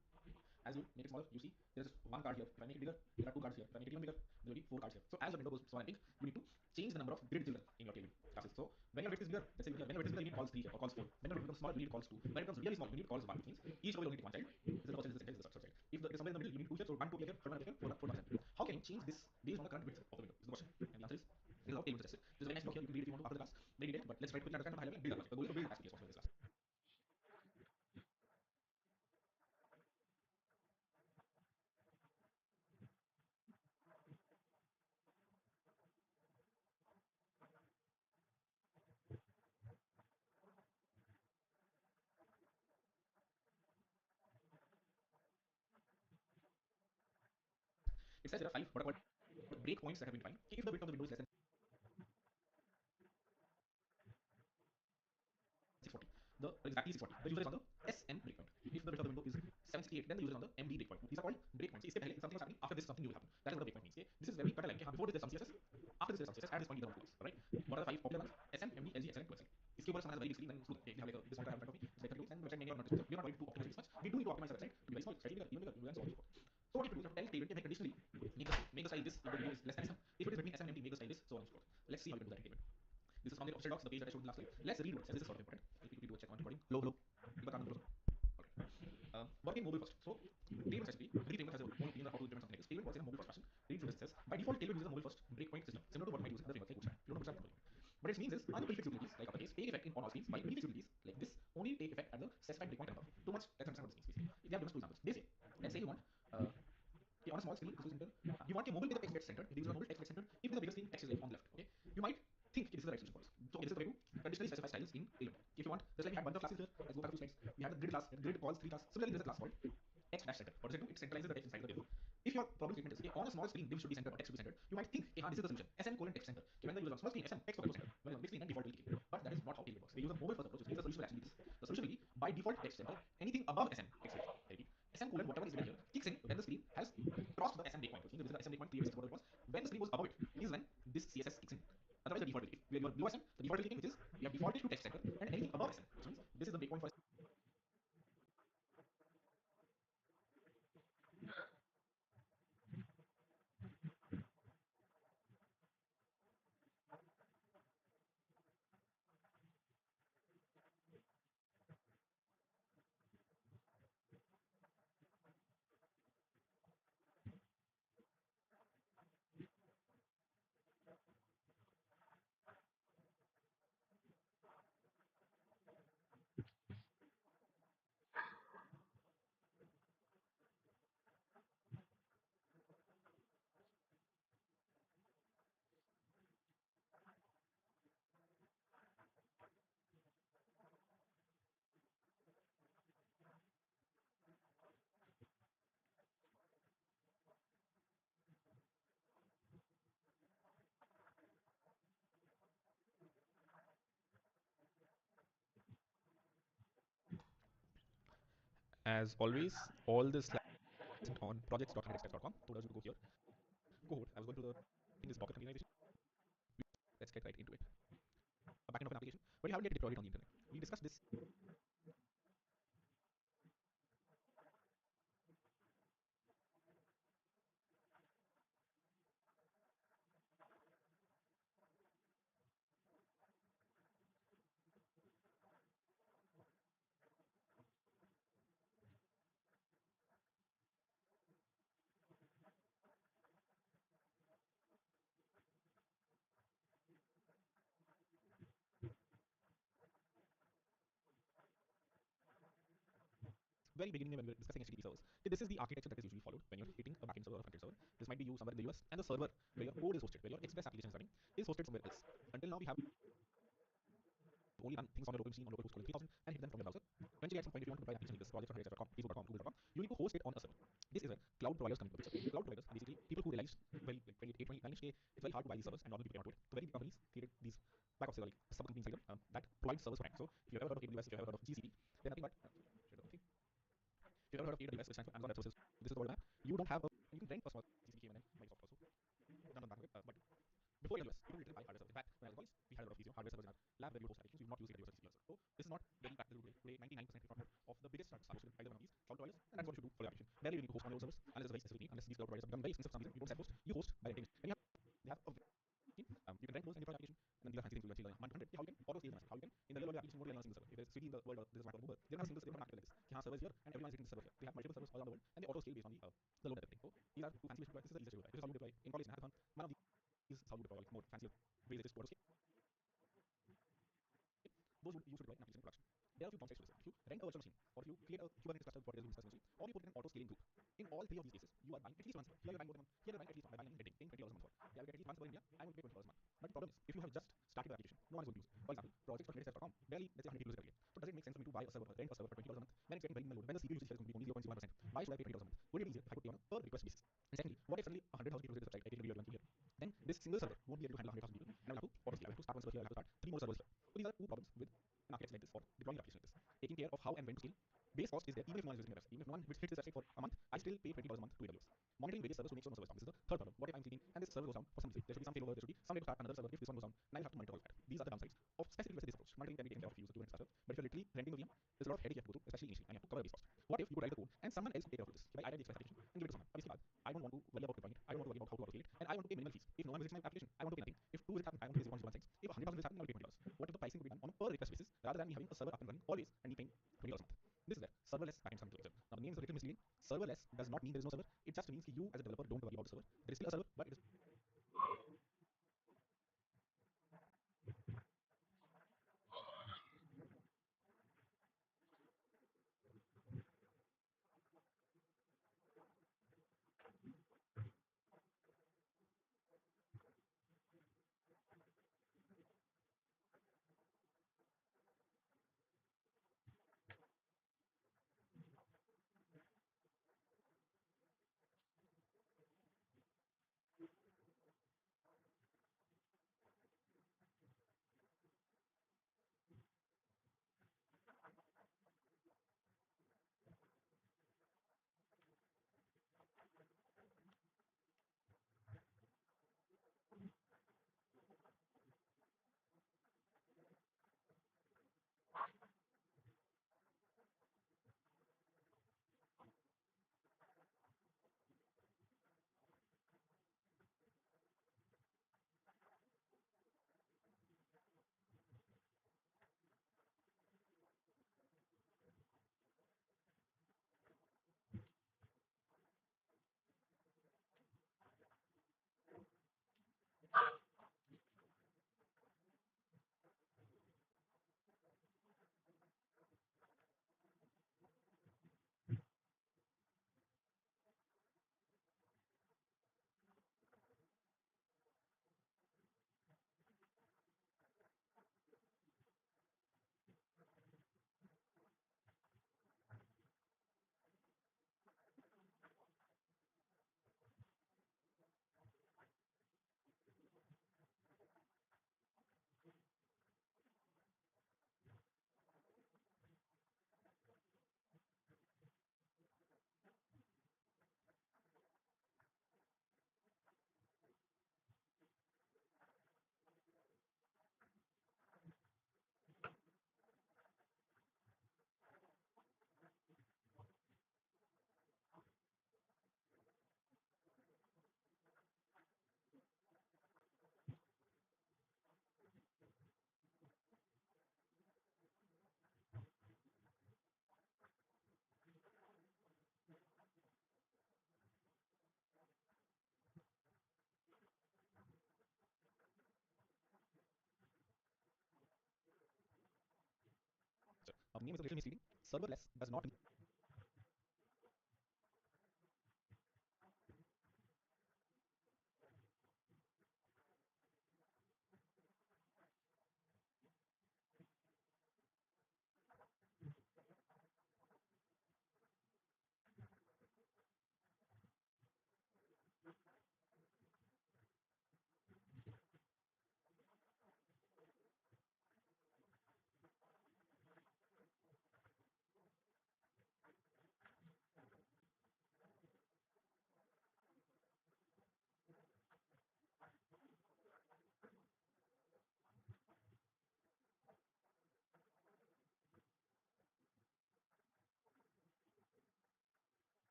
as you make it smaller, you see there is one card here. If I make it bigger, there are 2 cards here. If I make it even bigger, there will be 4 cards here. So as your window goes small and big, you need to change the number of grid children in your Tailwind classes. So when your width is bigger, let's say here, when your width is bigger, you need calls 3 here or calls 4. When your width becomes small, you need calls 2. When it becomes really small, you need calls 1, which means each row will only take one child. This is the first child, this is the second child, this is the third child. If there is somewhere in the middle, you need 2 here, so 1 to appear here, third one appear here, 4 comes empty. How can you change this based on the current width of the window? Is the question. And the answer is this is how Tailwind suggests it. This is a very nice block here. You can read it if you want to after the class. Very detailed, but let's try to quickly understand the high level and build our logic. The goal is to build as quickly as possible in this class. It says there are 5 what are called breakpoints that have been defined. If the width of the window is less than 640, the exactly 640, the user is on the SN breakpoint. If the width of the window is 768, then the user is on the MD breakpoint. These are called breakpoints. इसके पहले something was happening, after this something new will happen. That is what the breakpoint means. Okay? This is where we cut a line. Okay? Before this there's some CSS, after this there's some CSS, at this point either one goes. Alright? What are the 5 popular ones? SM, MD, LG, XN, 2XN. इसके ऊपर someone has a very big screen and smooth. Okay, we have like this one I have in front of me. It's like 30 and the website name are not descriptive. We are not going to optimize this much. We do need to optimize the website to be very small, slightly bigger, even bigger, and so on and so forth. So what you have to do is you have to tell statement make conditionally make the style this if the video is less than SM. If it is between SM and MD, make the style this, so on and so forth. Let's see how you can do that in statement. This is from the official docs, the page that I showed in the last slide. Let's redo it, since this is sort of important. Let me quickly do a check on recording. Hello, hello. You got Alright. Working mobile first. So, Tailwind specifically, every Tailwind has its own opinion on how to implement something like this. Tailwind works in a mobile first fashion. Read through this says, by default, Tailwind uses a mobile first breakpoint system, similar to what you might use in other frameworks like Bootstrap. You don't know Bootstrap properly. What it means is, other prefix utilities, like uppercase, take effect in on all screens, while prefix utilities, like this, only take effect at the specified breakpoint and above. Too much, let's understand what this means, basically. They have given us two examples. They say, let's say you want, on a small screen, this is center. You want your mobile text gets centered. If you use a mobile text gets centered, if it is a bigger screen, text is like on the left. Okay, you might think this is the right solution for us. So okay, this is the way to conditionally specify styles in Tailwind. If you want, just like we had bunch of classes here, let's go back to slides. We had the grid class, grid calls 3 classes. Similarly, there's a class called text dash center. What does it do? It centralizes the text inside the div. If your problem statement is okay, on a small screen, div should be centered or text should be centered, you might think, okay, this is the solution. SM colon text center. Okay, when the user on small screen, SM text colon center. When on big screen, then default will kick in. But that is not how Tailwind works. They use a mobile first approach, which means the solution will actually be this. The solution will be by default text center. Anything above SM text center. I repeat. SM colon whatever is given here kicks in when the screen has crossed the SM breakpoint, which means this is the SM breakpoint 3 whatever it was. When the screen goes above it is when this CSS kicks in. Otherwise, the default will kick. If you are below SM, the default will kick in, which is we have defaulted to text center, and anything above SM, which means this is the breakpoint for As always, all this slides on projects.1OOxDevs.com. Told us to go here. Cohort. I was going through the in this Docker containerization. Let's get right into it. A backend of an application, but you haven't yet deployed it on the internet. We discussed this. Very beginning when we were discussing HTTP servers. This is the architecture that is usually followed when you're hitting a backend server or a frontend server. This might be you somewhere in the US, and the server where your code is hosted, where your Express application is running, is hosted somewhere else. Until now, we have only run things on your local machine on localhost 3000 and hit them from your browser. Eventually, at some point, if you want to deploy an application like this, project.com, facebook.com, google.com, you need to host it on a server. This is where cloud providers come into the picture. Cloud providers are basically people who realized, well, like 28, 29 it's very hard to buy these servers, and normal people cannot do it. So very big companies created these backup server, like sub companies inside them that provide servers for rank. So if you've ever heard of AWS, if you've ever heard of GCP, they're nothing but if you've ever heard of AWS, which stands for Amazon Web Services, this is the world map. You don't have a, you can rent a small GCP and then Microsoft also. Done on the back of it, but before AWS, people literally buy hardware servers. In fact, when I was in college, we had a lot of these hardware servers in our lab where we would host applications. We would not use AWS or GCP also. So this is not very practical today. Today, 99% if not more of the biggest startups are hosted in either one of these cloud providers, and that's what you should do for your application. Barely you need to host on your own servers unless it's a very specific need, unless these cloud providers have become very expensive for some reason. You don't self-host, you host by renting it. And they have a you can rent those and deploy application, and then these are fancy things we'll actually learn 100. How you can auto scale them, how you can in the real world application more than a single server. If there's Swiggy in the world or this is one for Uber, they don't have a single architecture like this. They have servers here and everyone is hitting the server here. They have multiple servers all around the world and they auto scale based on the load that they take. So these are two fancy ways to deploy. This is the easiest way to deploy. This is how you deploy in college and hackathon. One of these is how you deploy like more fancier ways it is to auto scale. Those would use to deploy an application in production. There are a few downsides to this. If you rent a virtual machine, or if you create a Kubernetes cluster for this machine, or you put it in an auto scaling group, in all three of these cases, you are buying at least once. Here you're buying more than one. Here you're buying at least one. By buying and renting, paying $20 a month for. Yeah, you get at least once per India. I will pay $20 a month. But the problem is, if you have just started the application, no one is going to use it. For example, projects.redis.com, barely let's say 100 people use it every day. So does it make sense for me to buy a server or rent a server for $20 a month when it's getting very minimal load? When the CPU usage is going to be only 0.01%? Why should I pay $20 a month? Wouldn't it be easier if I could pay on a per request basis? And secondly, what if suddenly 100,000 people visit the site, I take a video here? Then this single server won't be able to handle 100,000 people, and I will have to auto scale. I have to start one server here, I have to start 3 more servers here. So these are two problems with an architecture like this or deploying an application like this. Taking care of how and when to scale cost is there even if no one is visiting the website. Even if no one hits this website for a month, I still pay $20 a month to AWS. Monitoring various servers to make sure no server is down. This is the third problem. What if I'm sleeping and this server goes down for some reason? There should be some failover, there should be some way to start another server if this one goes down, and I'll have to monitor all that. These are the downsides of specifically this approach. Monitoring can be taken care of if you use a tool and startup, but if you're literally renting a VM, there's a lot of headache you have to go through, especially initially, and you have to cover the base cost. What if you could write the code and someone else could take care of this? I write the express application and give it to someone. Obviously, I don't want to worry about deploying it. I don't want to worry about how to allocate it, and I want to pay minimal fees. If no one visits my application, I want to pay nothing. If 2 visits happen, I want to pay 0.01 cents. If 100,000 visits happen, I will pay $20. What if the pricing could be done on a per request basis rather than me having a server up and running always and me paying $20 a month? This is where serverless backend comes into picture. Now the name is a little misleading. Serverless does not mean there is no server. It just means that you as a developer don't worry about the server. There is still a server, but it is the name is a little misleading. Serverless does not mean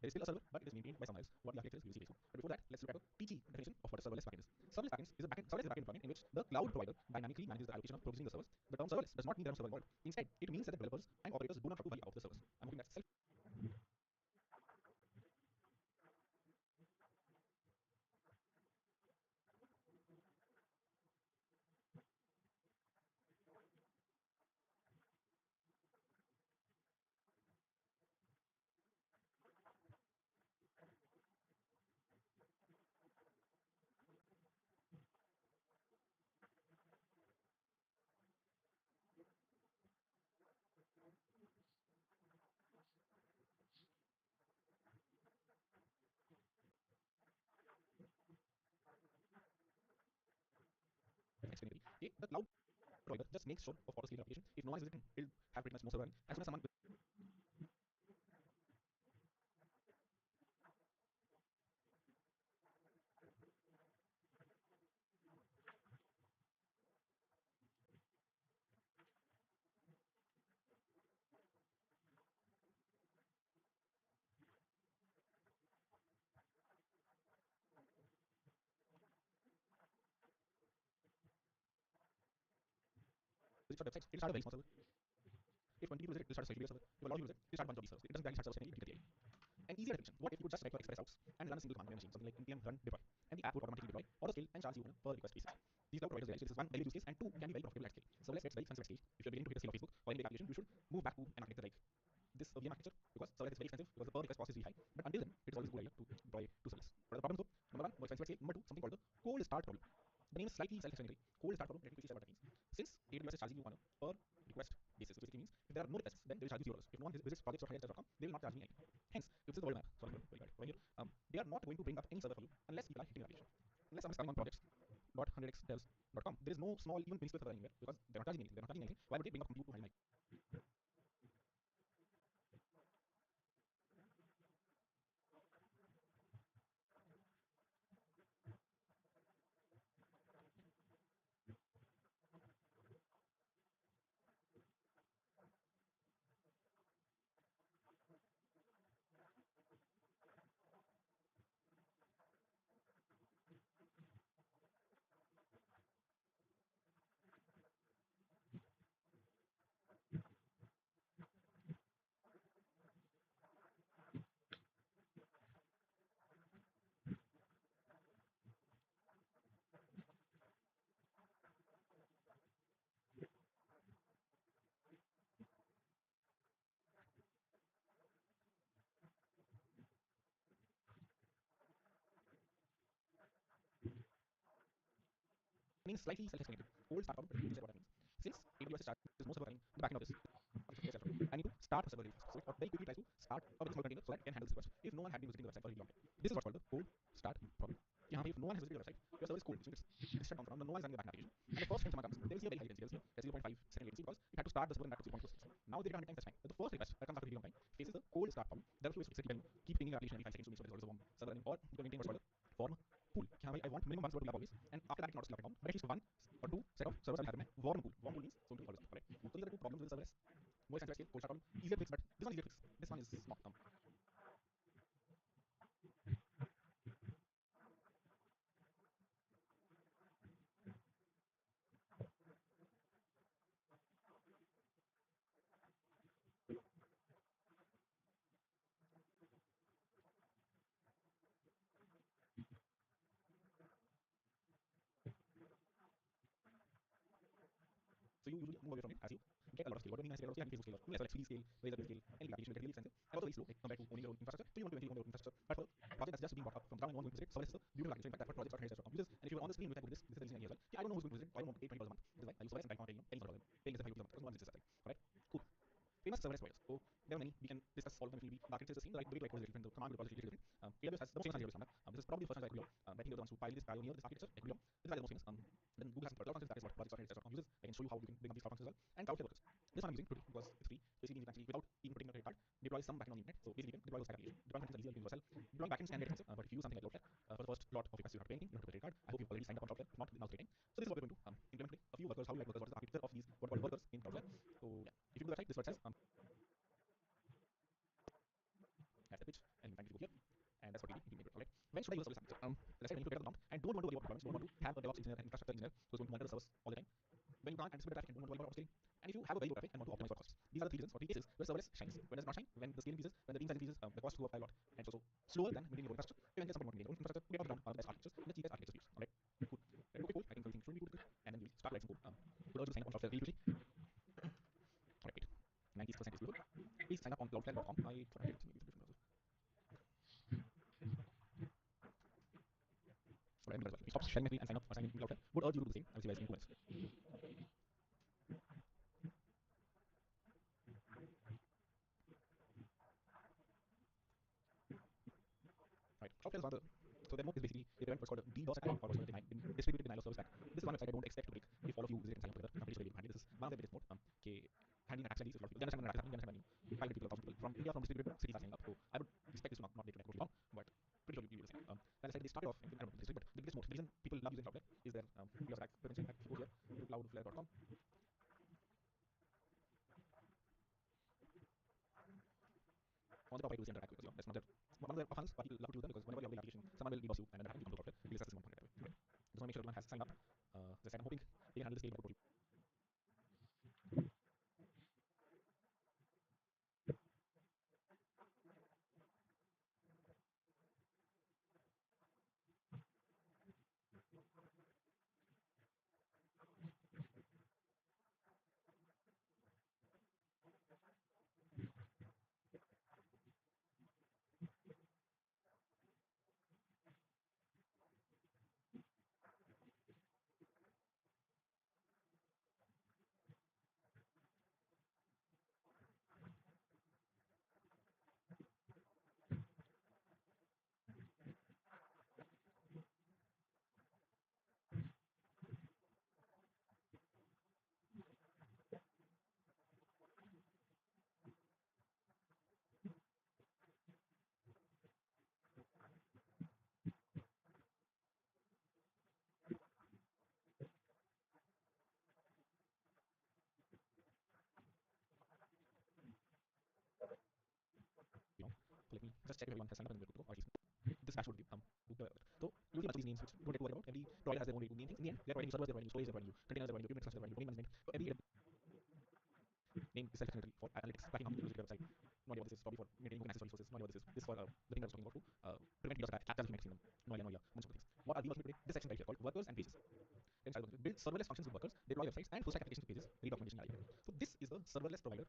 There is still a server, but it is maintained by someone else. What the architecture is, we will see very soon. But before that, let's look at a TG definition of what a serverless backend is. Serverless backend is a backend deployment in which the cloud provider dynamically manages the allocation of provisioning the servers. The term serverless does not mean there are no server involved. Instead, it means that the developers and operators do not have to worry about the servers. I'm hoping that's self. Explainability. Okay, the cloud provider just makes sure of auto scaling application. If no one is visiting, it'll have pretty much no server running. As soon as someone visits your websites, it'll start a very small server. If 20 people visit it, it'll start a slightly bigger server. If a lot of people visit, it'll start a bunch of these servers. It doesn't exactly start servers anyway. An easier definition. What if you could just write your express routes and run a single command on your machine, something like npm run deploy, and the app would automatically deploy, auto scale, and charge you on a per request basis. These cloud providers realize this is one, very use case, and two, can be very profitable at scale. Serverless gets very expensive at scale. If you're beginning to hit the scale of Facebook or any big application, you should move back to an architecture like this VM architecture, because serverless is very expensive because the per request cost is really high. But until then, it is always a good idea to deploy to serverless. What are the problems though? Number one, more expensive at scale. Number two, something called the cold start problem. The name is slightly self-explanatory. Cold start problem. Let me quickly say what that means. Since AWS is charging you on a per request basis, which basically means if there are no requests, then they will charge you $0. If no one visits projects.highlights.com, they will not charge me anything. Hence, if this is the world map, sorry, very bad. Right here, they are not going to bring up any server for you unless people are hitting the application. Unless someone is coming on projects.100xdevs.com, there is no small, even minuscule server anywhere because they're not charging anything. They're not charging anything. Why would they bring up compute to handle my? Means slightly self-explanatory. Cold start problem, but you said what that means. Since AWS is charging most server running, the backend of this, I need to start a server very fast. So it very quickly tries to start a very small container so that it can handle this request. If no one had been visiting the website for a really long time, this is what's called the cold start problem. If no one has visited your website, your server is cold, which means it's shut down from the no one is running the backend application. And the first time someone comes, they will see a very high latency. They'll see a 0.5 second latency because it had to start the server in that 0.4 seconds. Now they did 100 times, that's fine. But the first request that comes after a really long time faces the cold start problem. There are a few ways to fix it. You can keep pinging your application every 5 seconds to make sure there's always a warm server running, or you can maintain what's called a warm pool. I want minimum one server to be up always, and after that it can not scale up and down. But at least one or two set of servers will have in a warm pool. Warm pool means so to always up, correct? So these are the two problems with the serverless. More expensive scale, cold start problem, easier to fix, but this one is easier to fix. This one is not. So you usually move away from it as you get a lot of scale. What do I mean by scale? You have Facebook scale, you have 3D scale, where is scale, any application will get really expensive and also very slow compared to owning your own infrastructure. So you want to eventually own your own infrastructure. But for a project that's just being bought up from ground and no one's going to visit, serverless is a beautiful package. So in fact, that's what projects.highlights.com uses. And if you're on the screen with this is the reason as well. I don't know who's going to visit, I don't want to pay $20 a month. This is why I use serverless and I can't pay any sort of paying less than $5 a month because no one visits that thing. Alright? Cool. Famous serverless providers. So there are many. We can discuss all of them if need be. The architecture is the same. The way to write code is different. The command repository is different. AWS has the most famous AWS standard. This is probably the first one that Equilibrium. I think they're the ones who pioneered this architecture. Equilibrium. This is the most famous. Then Google has some functions. That is what project.highlights.com uses. I can show you how you can bring up these functions as well. And Cloudflare workers. This one I'm using today because it's free. Basically, you can actually, without even putting in a credit card, deploy some backend on the internet. So basically, you can deploy those applications. Deploying functions are easier. You can do yourself. Deploying backends can get expensive, but if you use something like Cloudflare, for the first lot of requests, you don't have to pay anything. You don't have to pay a credit card. I hope you've already signed up on Cloudflare. If not, now's the time. So this is what we're going to implement today. A few workers. How do you write workers? What is the architecture of these? What are called workers in Cloudflare? So yeah, if you do the website, this is what it says. That's the pitch, and thank you to go here. when should I use a service architecture? Let's say when you prepare the prompt and don't want to worry about deployments, don't want to have a DevOps engineer, an infrastructure engineer who's going to monitor the servers all the time. When you can't anticipate the traffic and don't want to worry about scaling, and if you have a very low traffic and want to optimize for costs. These are the three reasons or three cases where serverless shines. When it does not shine, when the scale increases, when the team size increases, the cost go up a lot, and it's also slower than maintaining your own infrastructure. Eventually, some point maintaining your own infrastructure, we get off the ground the best architectures and the cheapest architectures to use. Alright, cool. Let me go quick. I think everything should be good, and then we'll start writing some code. Would urge you to sign up on Cloudflare really quickly. Alright, wait. 90% is good. Please sign up on cloudflare.com. I thought I did it maybe it's a different browser. Alright, I'm well. Stop sharing my screen and sign up or sign in Cloudflare. Would urge you to do the same. I will see you guys in 2 minutes. Right. Cloudflare is one of the so their mode is basically they prevent what's called a DDoS attack or what's called a distributed denial of service attack. This is one website I don't expect to break if all of you visit and sign up together. I'm pretty sure you'll be handy. This is one of their biggest mode. Handling attacks like these. A lot of people. They understand when attacks happening. They understand when 500 people, 1,000 people from India, from distributed cities are signing up. So I would expect this to not take too long, but pretty sure you'll be the same. As I said, they started off. I don't know the history, but the biggest mode. The reason people love using Cloudflare is their DDoS attack prevention. If you go here to cloudflare.com. On the top right, you will see under attack because that's not their one of their funnels, but people love to use them because whenever you update application, someone will DDoS you and then you come to Cloudflare. We'll discuss this one point right away. Okay. Just want to make sure everyone has signed up. Just I'm hoping they can handle this scale properly. So let me just check if everyone has signed up and we're good to go. Or at least this dashboard will so you'll see much of these names which don't get worried about. Every provider has their own way to name things. In the end, they're providing servers, they're providing storage, they're providing containers, they're providing domain structure, they're providing domain management. So every name is self-explanatory for analytics, tracking how many people visit your website. No idea what this is. Probably for maintaining open access resources. No idea what this is. This is for the thing I was talking about to prevent DDoS attacks. App them. No idea, no idea. Bunch of things. What are we working with today? This section right here called workers and pages. Build serverless functions with workers, deploy websites, and full-stack applications to pages, read documentation, and so this is the serverless provider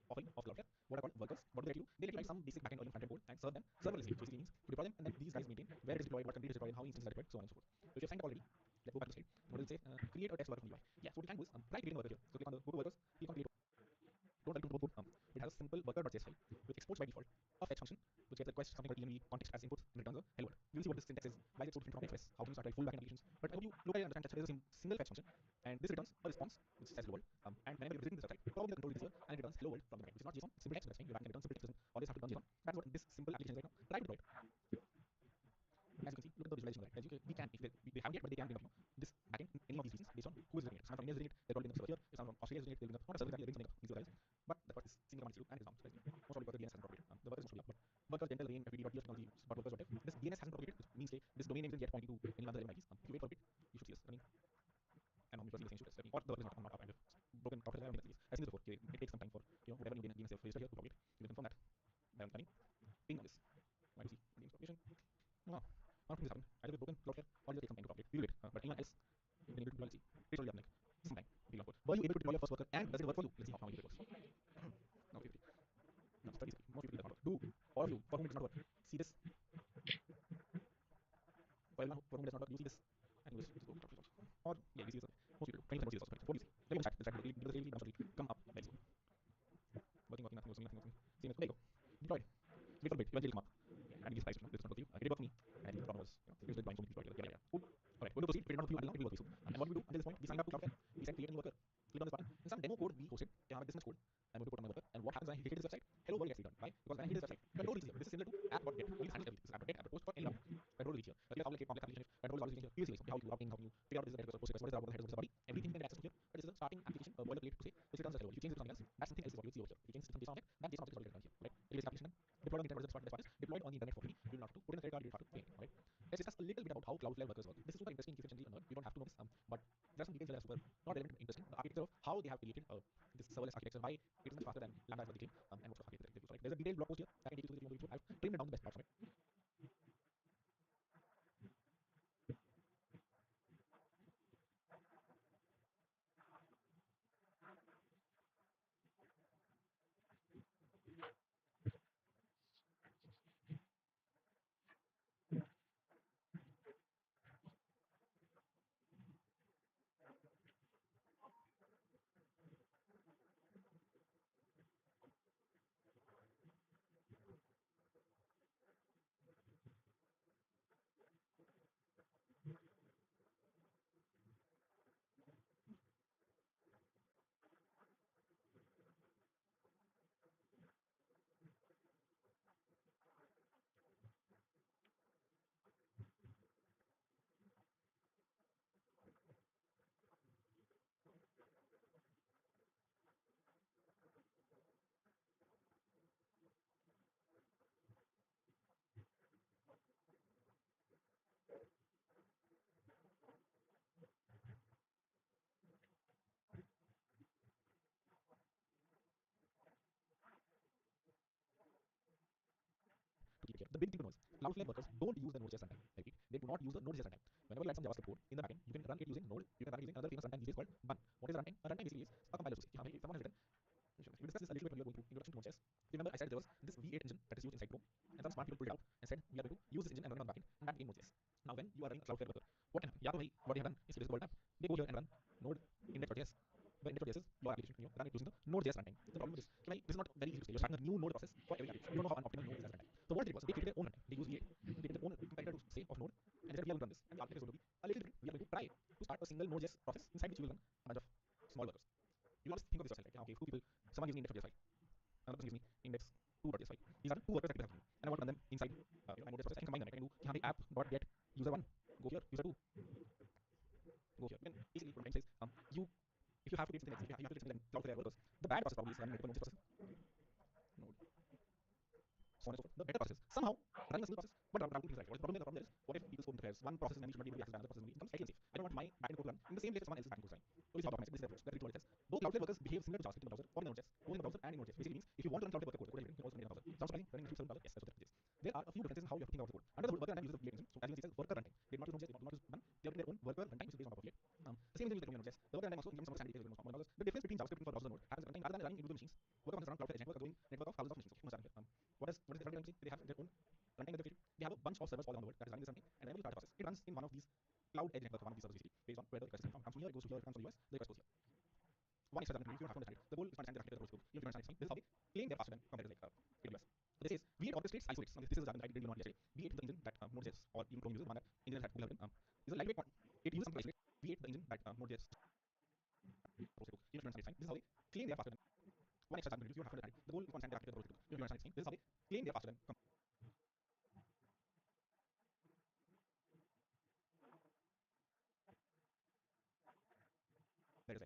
offering of Cloudflare. What are called workers? What do they do? They let you write some basic backend or even frontend code and serve them serverlessly, which basically means you deploy them and then these guys maintain where it is deployed, what country it is deployed, how instances are deployed, so on and so forth. So if you've signed up already, let's go back to the slide. What does it say? Create a test worker from UI. Yeah, so what you can do is try creating a worker here. So click on the go to workers, click on create. Don't try to both code. It has a simple worker.js file which exports by default a fetch function which gets a request something called env context as input and returns a hello world. You'll see what this syntax is, why it's so different from XOS, how can you start writing full backend applications. But I hope you look at it and understand that there is a single fetch function and this returns a response which says hello world. And whenever you're visiting this website, probably the control is here and it returns hello world from the backend, which is not JSON, simple text, so that's fine. Your backend returns simple text, doesn't always have to return JSON. That's what this simple application is right now. Try to deploy it. As you can see, look at the visualization right. As you can, we can, if they haven't yet, but they can bring up this backend in any of these regions based on who is doing it. Someone from India is doing it, they're probably bring up server here. If someone from Australia is doing it, they'll bring up not a server exactly, they'll bring something up. These guys. But that's what this single command is to do, and it's down. Most probably worker DNS hasn't propagated. The workers should be up, but workers dental rain fpd.ts technology workers.dev. This DNS hasn't propagated, which means this domain name isn't yet pointing to any other IPs. If you wait for a bit, you should see this running. And now you're seeing the same shoot as or the worker is not up and broken Cloudflare. I mean, I've seen this before. Okay, it takes some time for whatever new DNS is registered here to propagate. You can confirm that by running ping on this. Why do you see DNS propagation? No. Not this happen. Either with broken Cloudflare or it'll take some time to propagate. We'll wait. But anyone else been able to deploy, let's see. Pretty sure you have like some time. Were you able to deploy your first worker and does it work for you? Let's see how it works. No, 50. No, 30. Most people did not work. Do all of you for whom it does not work, see this. For everyone for whom it does not work, you see this. And you just go to results. Or yeah, we see this. Most people do. 20% most see this also. What do you see? Let me check. Let's check. The really down come up. Let's go. Working, nothing. See, there you go. Deployed. Wait for a bit. Eventually come up. And it gives price. This is not for you. It did work for me. And I think the problem was, here's the buying so many people together. Yeah. Cool. Alright, we're going to proceed. If it did not work for you until now, it will work for you. And what we do until this point, we signed up to Cloudflare. We said create a new worker. Click on this button. In some demo code we hosted, they have a business code. I'm going to put on my worker. And what happens when I hit this website? Hello world gets returned. Why? Because when I hit this website, control reaches here. This is similar to app.get. We handle everything. This is app.get, app.post for any route. Control reach here. Clear complex application. Control is always here. You see how you routing, how you figure out this is the post request, what is the output, the header, what is the body. Everything you can get access to here. But this is a starting application, a boilerplate to say which returns the hello. If you change it to something else, that's something else is what you see over here. If you change it to some JSON object, that JSON object is what you return here. Right? It is application deployed on the internet. What is the best part? Deployed on the internet for free. You do not have to put in a credit card. You do not have to pay. Right? Cloudflare workers don't use the Node.js runtime. I repeat, they do not use the Node.js runtime. Whenever you write some JavaScript code in the backend, you can run it using Node. You can run it using another famous runtime these days called Bun. What is a runtime? A runtime basically is a compiler process. If someone has written, we discussed this a little bit when we were going through introduction to Node.js. Remember, I said there was this V8 engine that is used inside Chrome, and some smart people pulled it out and said we are going to use this engine and run it on the backend, and that became Node.js. Now, when you are running a Cloudflare worker, what can happen? Yeah, what they have done is this world app. They go here and run Node index.js. Where index.js is your application, you run it using the Node.js runtime. The problem is this is not very easy to say. You're starting a new Node process for every application. You don't know how an optimal Node is as a runtime. So what they did was they created their own runtime. They used V8. They created their own competitor to say of Node, and they said we are going to run this, and the architecture is going to be a little different. We are going to try to start a single Node.js process inside which you will run a bunch of small workers. You always think of this yourself, like, okay, two people, someone gives me index.js file, another person gives me index2.js file. These are two workers that people have to do, and I want to run them inside my Node.js process. I can combine them. I can do app.get user1, go here, user2, go here. You can basically what says you if you have to create something else, if you have to create something like Cloudflare workers, the bad process probably is running multiple Node.js processes. Node. So on and so forth. The better process is somehow running a single process, but routing things right. What is the problem? The problem is what if people's code interferes? One process in memory should not be able to access another process in memory. It becomes slightly unsafe. I don't want my backend code to run in the same place as someone else's backend code is running. So we see how to organize it. This is the approach. That's what it says. Both Cloudflare workers behave similar to JavaScript in the browser or in the Node.js, both in the browser and in Node.js. Basically means if you want to run Cloudflare worker code, the code you can also run it in the browser. Sounds surprising? Running in a server browser? Yes, that's what it is. There are a few differences in how you have to think about the code. Under the worker runtime uses the V8 engine. So as you can see, it says worker runtime. They do not use Node.js, they do not use Bun. They have their own worker runtime, which is based on V8. The same thing with the Node.js. The worker runtime also implements some of the standard details in browsers. The difference between JavaScript for browser and Node happens at the runtime rather than running individual machines. Worker functions run Cloudflare edge network, a growing network of thousands of machines. Okay, what is the difference? They have their own runtime that they have a bunch of servers all around the world that is running this runtime, and whenever you start a process, it runs in one of these cloud edge networks, one of these servers basically, based on where the request is from. It comes from here, it goes to here, it comes from the US, the request goes here. One extra if you have to understand it. The goal is to understand the architecture of the code. You have to understand it. This is how they claim they're faster than competitors like AWS. So this is V8 orchestrates isolates. This is the jargon I did not yesterday. V8 is the engine that Node.js or even Chrome uses, one that engineers had Google have is a lightweight one. It uses something to isolate. V8 the engine that Node.js. You have to understand it. This is how they claim they're faster than one extra jargon you have to understand it. The goal is to understand the architecture of the code. You have to understand it. This is how they claim they're faster than that is like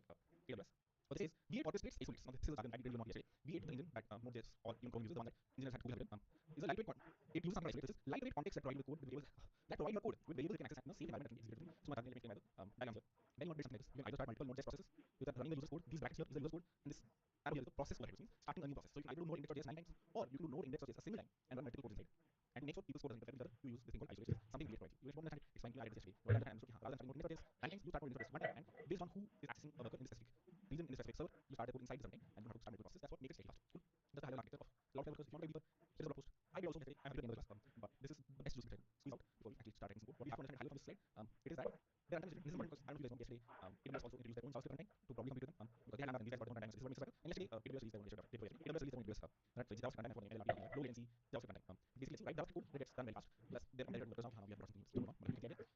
AWS. But this is V8 orchestrates isolates. Now this is the jargon I did not yesterday. V8 the engine that Node.js or even Chrome uses, the one that engineers had Google have is a lightweight one. It uses something isolated. This is lightweight context that provide the code with variables that provide your code with variables you can access in the same environment and execute them. So my target let me explain diagrams here. When you want to build something like this, you can either start multiple Node.js processes with running the user's code. These brackets here is the user's code, and this arrow here is the process overhead, which means starting a new process. So you can either do Node index.js 9 times, or you can do Node index.js a single time and run multiple codes inside. And to make sure people's code doesn't interfere with each other, you use this thing called isolate, which is something V8 provides you. You won't understand it. Explain to you, I did this yesterday. Rather than starting Node index.js 9 times, you start Node index.js 1 time, and based on who is accessing a worker in this specific region, in this specific server, you start the code inside the runtime, and you don't have to start multiple processes. That's what makes it slightly faster. Cool. That's the high level architecture of Cloudflare workers. If you want to go deeper, there is a blog post. I did also yesterday. I have written in the class, but this is the best juice to squeeze out before we actually start writing some code. What we have to understand from this slide, it is that their runtime is different. This is important because I don't know if you guys know yesterday, AWS also introduced their own JavaScript runtime to probably compute them, because they had these guys got their own runtime. So this is what makes it better. And yesterday, AWS released their own JavaScript yesterday. AWS released their own AWS right? So it's JavaScript runtime for the LLRP, low latency JavaScript runtime. Basically, lets you write JavaScript code that gets done very fast. Plus, their competitor workers now we have brought something new. But let me get it.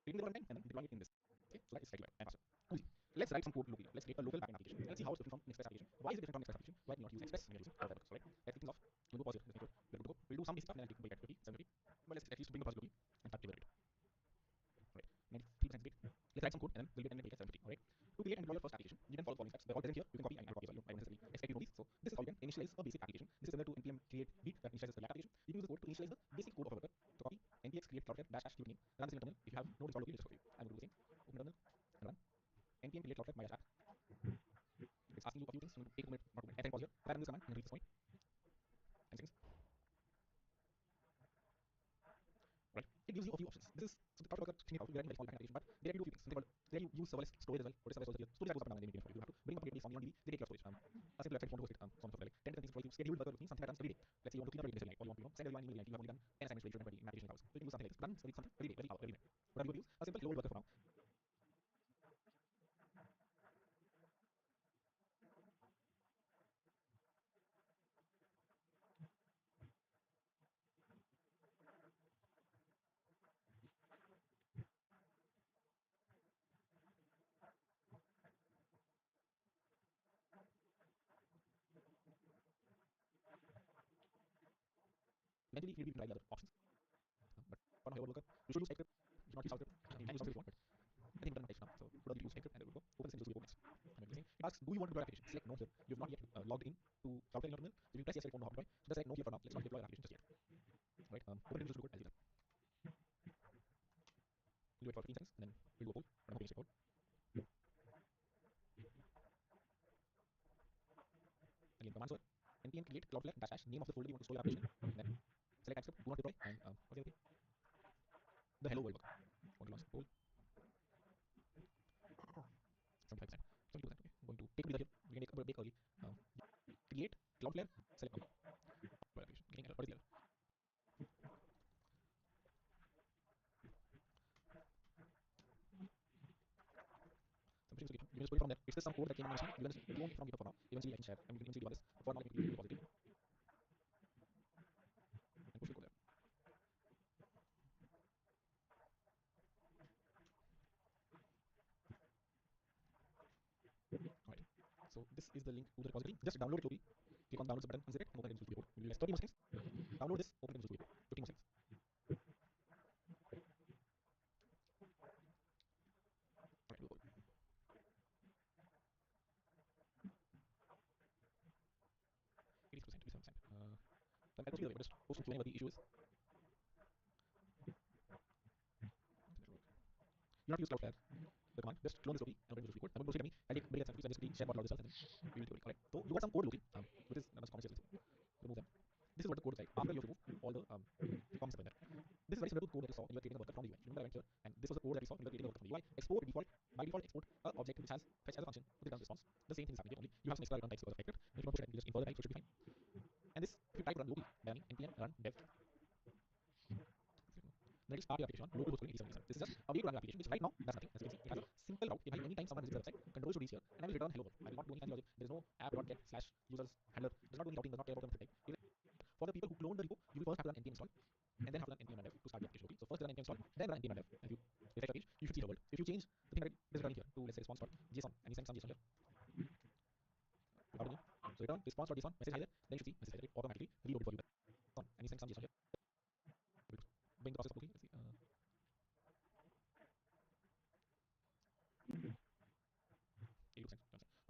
Reading the runtime and then deploying it in this. Okay, so that is slightly better and faster. Cool. Let's write some code locally. Let's create a local backend application. And let's see how it's different from an Express application. Why is it different from an Express application? Why do we not use Express when we're using Cloud Workers? So, right, let's kick things off. We'll go pause here. Let's make sure we're good to go. We'll do some basic stuff and then I'll take a break at 50, 750. But let's at least bring the pause locally and start delivering it. Right, 93% speed. Let's write some code and then we'll get an break at 750. Alright. To create and deploy your first application, you can follow the following steps. They're all present here. You can copy and copy as well. I don't necessarily expect you to know these. So this is how you can initialize a basic application. This is similar to npm create beat that initializes the React application. You can use the code to initialize the basic code of a worker. So copy npx create cloudflare dash keyword name. Run this in a terminal. If you have Node installed locally, just for you. I'm going to do the same. Open terminal and run npm create cloudflare my app. It's asking you a few things. I'm going to take a minute, not a minute. F10 pause here. Run this command and read this point. 10 seconds. Right. It gives you a few options. This is so the Cloudflare worker thing out. You're writing like small application, but they let you do a few things. Something called they let you use serverless storage as well. What is serverless storage? Storage that goes up and down and they maintain for you. You have to bring up a database from DB. They take your storage. A simple website you want to host it. So on and so forth. Like 10 different things for you. Scheduled worker, which means something that runs every day. Let's say you want to clean up your database every night, or you want to send everyone an email. You have only done 10 assignments for each and every application hours. So you can use something like this. Run something every day, every hour, every minute. What have you use? A simple load worker for now. Eventually, maybe we can try the other options. But for now, Hello World Worker, you should use TypeScript. You should not use JavaScript. You can use JavaScript if you want, but I think implementation now. So put out the use TypeScript and it will go. Open this into report next. I'm clicking. It asks, do you want to deploy application? Select no here. You have not yet logged in to Cloudflare in your terminal. So if you press yes, I don't know how to deploy. So just select no here for now. Let's not deploy our application just yet. Right? Open it into report. I'll do that. We'll do it for 15 seconds and then we'll do a poll. I'm hoping it's straightforward. Again, commands were npm create Cloudflare dash name of the folder you want to store your application. And then select TypeScript, do not deploy, and what's the other thing? The hello world worker. Want to launch the poll? 75%. 70%. Okay. I'm going to take a breather here. We can take a break early. Create Cloudflare, select no. Deploy application. Getting error. What is the error? Some machines will you can just put it from there. It's just some code that came in the machine. You can just clone it from GitHub for now. Eventually, I can share and we can eventually do this. For now, let me create a repository and push the code there. Alright. So this is the link to the repository. Just download it locally. Click on download button, unzip it, and open it in Visual Code. It will last 30 more seconds. Download this, open it in Visual Code. 15 more seconds. Alright, we'll go. 80%, 87%. Then I'll go through the way, but just post Q&A what the issue is. You not use Cloudflare. The command, just clone this locally and open Visual Code. I'm going to proceed to me. I'll take break and just quickly share about all this stuff and then we will take a break. Alright. So you got some code locally, which is none of the comments here. Remove them. This is what the code looks like after you have removed all the comments in there. This is very similar to the code that you saw when you were creating a worker from the UI. Remember I went here and this was the code that we saw when you were creating a worker from the UI. Export by default export an object which has fetch as a function with return response. The same thing is happening here, only you have some extra return types because of TypeScript. If you want to push it, you just infer the type, so it should be fine. And this, if you type run locally by running npm run dev, then it will start your application on local host 8077. This is just a way to run your application, which right now does nothing. As you can see, it has a simple route. If anytime someone visits the website, control should reach here, and I will return hello world. I will not do any fancy logic. There is no app.get/users handler. Does not do any routing. Does not care about the type. For the people who clone the repo, you will first have to run npm install, and then have to run npm run dev to start the application locally. So first run npm install, then run npm run dev. If you refresh your page, you should see hello world. If you change the thing that is returning here to let's say response.json, and you send some JSON here, without any, so return response.json message hi there, then you should see message hi there automatically reloaded for you. And you send some JSON here. Bring the process up quickly. Let's see.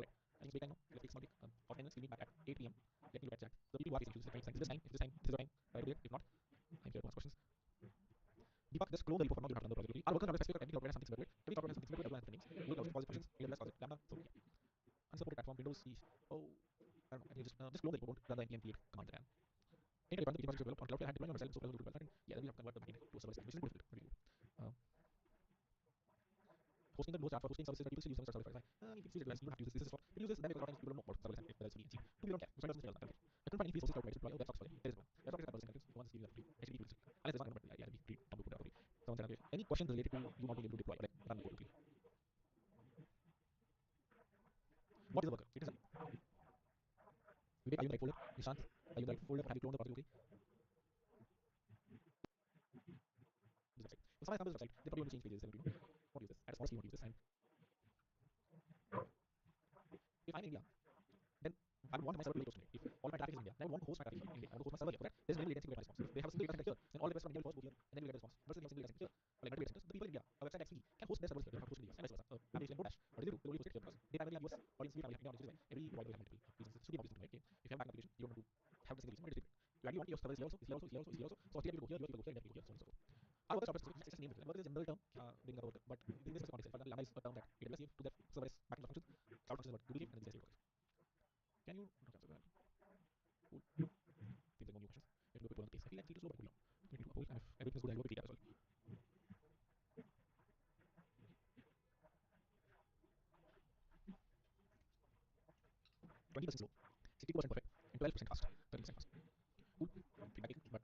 Okay. I think it's break time now. Let's take a small break of 10 minutes. We'll meet back at 8 p.m. Let me do that chat. The people who have these issues, if this time, this is your time, try to do it. If not, I'm here to answer questions. Debug, just clone the repo for now. You don't have to run the project locally. Our worker not specific. Every cloud has something similar to it. Every cloud has something similar to it. Everyone has different names. Google Cloud calls it functions. AWS calls it Lambda. So yeah. Unsupported platform. Windows C. Oh, I don't know. I think just clone the repo. Don't run the npm create command there. Any deployment the developed on Cloudflare had deployment on myself. So Cloud development. Yeah, then we have to convert the backend to a server side, which is difficult. Really good. Hosting the low charge for hosting services that people still use server side. If you don't have to use this. This is for people use this. Then because a lot of people don't know what serverless and whether it's free and cheap. Two people don't care. So I don't care. I couldn't find any free sources cloud deploy. That's not for them. There is no. That's not for them. Once you free. Actually, unless there's one, but yeah, be free. Don't put it free. So any questions related to you not being able to deploy or like run the code locally? What is a worker? It is a Vivek, are you in the right folder? Nishant, are you in the right folder? Have you cloned the project locally? This website. If someone comes to this website, they probably want to change pages. They want to use this. At a small scale, you want to use this. And if I'm in India, then I would want my server to be close to me. If all my traffic is in India, then I would want to host my traffic in India. I would host my server here. For that, there's no latency to get a response. If they have a single data center here, then all the rest from India will first go here, and then we get a response. Versus they have a single data center here, or like multiple data centers. The people in India, a website actually can host their servers here. They have to host in the US, and vice versa. Application in DoorDash, what do they do? They only host it here because they primarily have US audience, we primarily have India audience, which is why every provider will have multiple reasons. This should be obvious to right? If you have backend application, you don't want to have the single reason, but it's different. You actually want your server is here also, is here also, is here also, is here also. So Australia people go here, US people go here, India people go here, so on and so forth. Our worker software specific, it's just a name. Worker is a general term, being a worker, but in this specific context, for example, Lambda is a term that AWS gave to their serverless backend functions. Cloud functions is what Google gave, and then this is workers. Can you not answer that? Cool. Seems like no new questions. You have to go quick on the pace. I feel like it's a little slow, but cool down. Let me do a poll, and if everything is good, I'll go quickly as well. 20% slow, 62% perfect, and 12% fast, 30% fast. Cool. Feedback, but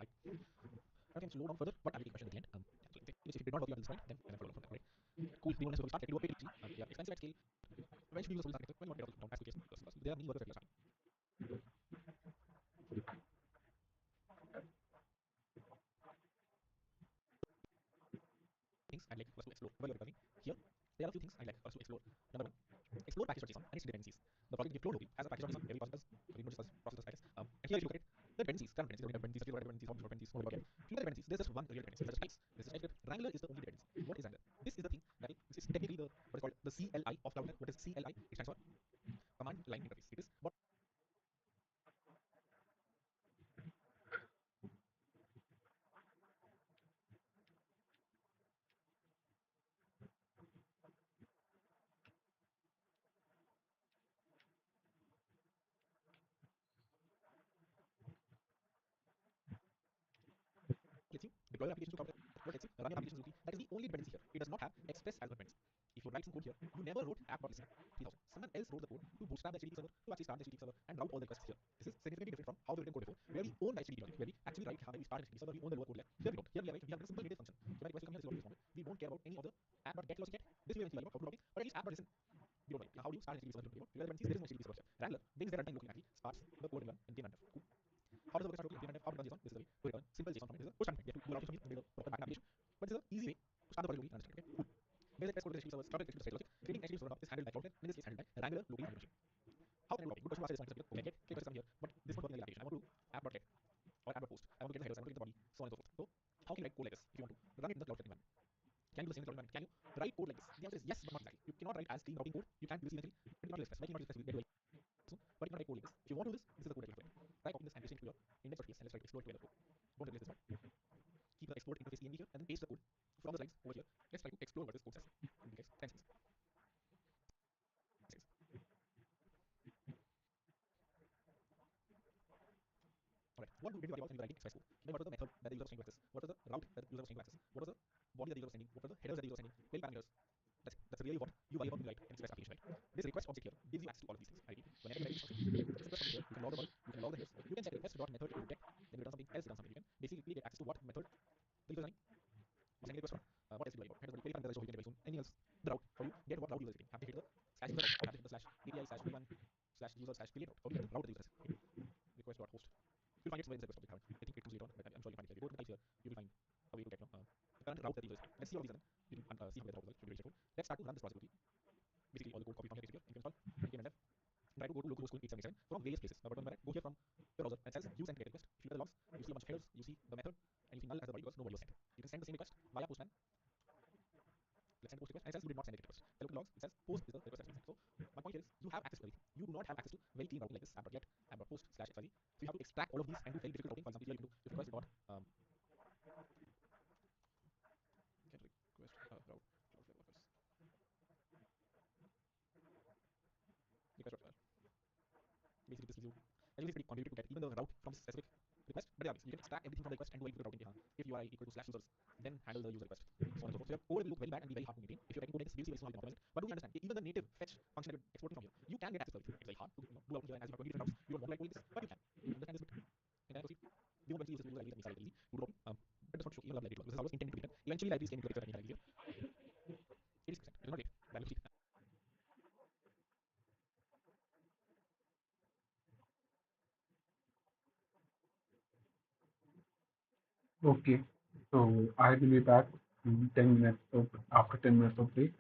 I can slow down further, but I'll take a question at the end. Yeah, so if it did not work out at this point, then follow along from there, right? Cool. Do you want to start? Let me do a page 3. Yeah, expensive at scale. When should you use the service architecture? When you want to get down as quickly as possible. There are many workers that are starting. Things I'd like us to explore while you're recording. Here, there are a few things I'd like us to explore. Number one, explore package.json and its dependencies. The project we have flow locally has a package.json. Every process does. Every node just process does packets. And here, if you look at it, The dependencies, current dependencies, dependencies, dependencies, object dependencies, object dependencies, no dependencies. There's just one real dependency. There's types. This is TypeScript. Wrangler is the only dependency. What is Wrangler? This is the thing that which is technically the what is called the CLI of Cloudflare. What is CLI? It stands for command line interface. It is what lets you deploy your application to Cloudflare, what lets you run your application locally. That is the only dependency here. It does not have express as a dependency. If you write some code here, you never wrote app.listen 3000. Someone else wrote the code to bootstrap the HTTP server, to actually start the HTTP server and route all the requests here. This is significantly different from how we written code before, where we own the HTTP logic, where we actually write how we start HTTP server, we own the lower code layer. Here we don't. Here we have a simple native function. So my request will come here, this is what we respond. We won't care about any of the app.get logic yet. This we eventually learn about how to route it, but at least app.listen we don't know. How do you start HTTP server? We don't know. Dependencies, there is no HTTP server here. Wrangler brings their runtime locally and actually starts the code in run in daemon. Cool. How does the work start locally? How to run JSON? This is the way to return simple JSON format. This is a push function. You have to do a lot of JSON here to build a proper backend application. But this is an easy way to start the project locally and understand it. Okay, cool. There's a test code with HTTP servers, started HTTP logic. Creating HTTP server is handled by Cloudflare. In this case, handled by Wrangler locally on the machine. How can I do copying? Good question to ask is fine. Okay, get request come here, but this won't work in the application. I want to app.get or app.post. I want to get the headers, I want to get the body, so on and so forth. So how can you write code like this if you want to run it in the Cloudflare environment? Can you do the same in the Cloud environment? Can you write code like this? The answer is yes, but not exactly. You cannot write as clean routing code. You can do this eventually, but not express. Why cannot express? Get soon, but you can write code like this. If you want to do this, this is the code that you have to write. Try copying this and pasting it to your index.ts and let's try to explore it together. Don't replace this part. Keep the export interface env here and then paste the code from the slides over here. Let's try to explore what this code says. In the next 10 seconds. Alright, what did you worry about when you were writing express code? What was the method that the user was trying to access? What was the route that the user was trying to access? What was the body that the user was sending? What were the headers that the user was sending? Query parameters. That's really what you worry about when you write an express application, right? This request object here gives you access to all of these things. I repeat, whenever you write this function, this express object here, you can log the body, you can log the headers, you can check request dot method equal to get, then return something else, return something. You can basically get access to what method the user is running. Or sending a request from. What else do you worry about? Headers, body, query parameters, you can get very soon. Anything else? The route. How do you get what route user is getting? Have to hit the slash user route, or have to hit the slash API slash v1 slash user slash create route. How do you get the route that the user is? Request dot host. You'll find it's where the request object haven't. I think it comes later on, but I'm sure you'll find it here. You go to the types here, you will find a way to get the current route that the user is. Let's see all these then. You can see how the route is. Should be very straightforward. Let's start to run this project quickly. Basically, all the code copy from here, paste here, npm install, npm and dev. Try to go to localhost 877 from various places. Now, button go here from your browser and it says use and get request. If you look at the logs, you see a bunch of headers, you see the method, and you see null as the body because no body was sent. You can send the same request via postman. Let's send the post request, and it says you did not send a get request. If I look at logs, it says post is the request that's been sent. So my point here is you have access to everything. You do not have access to very clean routing like this app.get, app.post slash xyz. So you have to extract all of these and do very difficult routing. For example, here you can do if request dot get request route Cloudflare workers. Request route. Basically, this gives you actually pretty convoluted to get even the route from this specific request. But yeah, you can extract everything from the request and do it with routing. If URI equal to slash users, then handle the user request. So on and so forth. So your code will look very bad and be very hard to maintain. If you're writing code like this, you'll see very soon how you can optimize it. But do we understand? Even the native fetch function that you're exporting from here, you can get access to everything. It's very hard to do out here, and as you have 20 different routes, you don't want to write code like this, but you can. You understand this bit? And then proceed. We won't actually use this user ID that makes it easy. Do routing. But it's not show even library. This is always intended to be done. Eventually, libraries came into the picture and made it easier. 86%. It is not late. Then we proceed. Okay, so I will be back in 10 minutes after 10 minutes of break.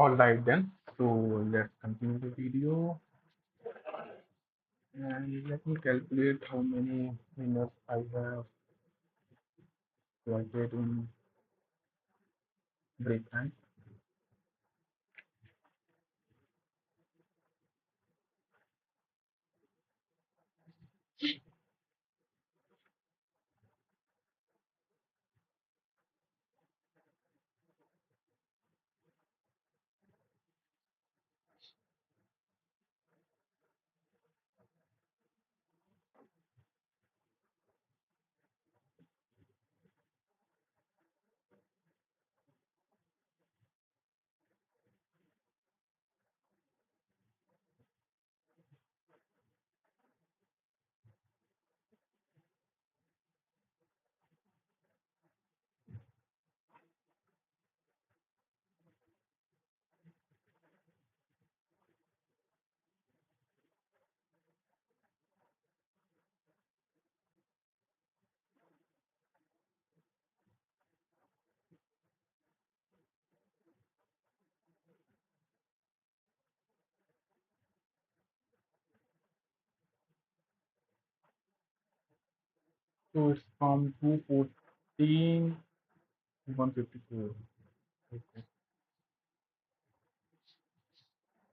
All right then. So let's continue the video and let me calculate how many minutes I have allotted in break time. So it's from 214 to 154. Okay.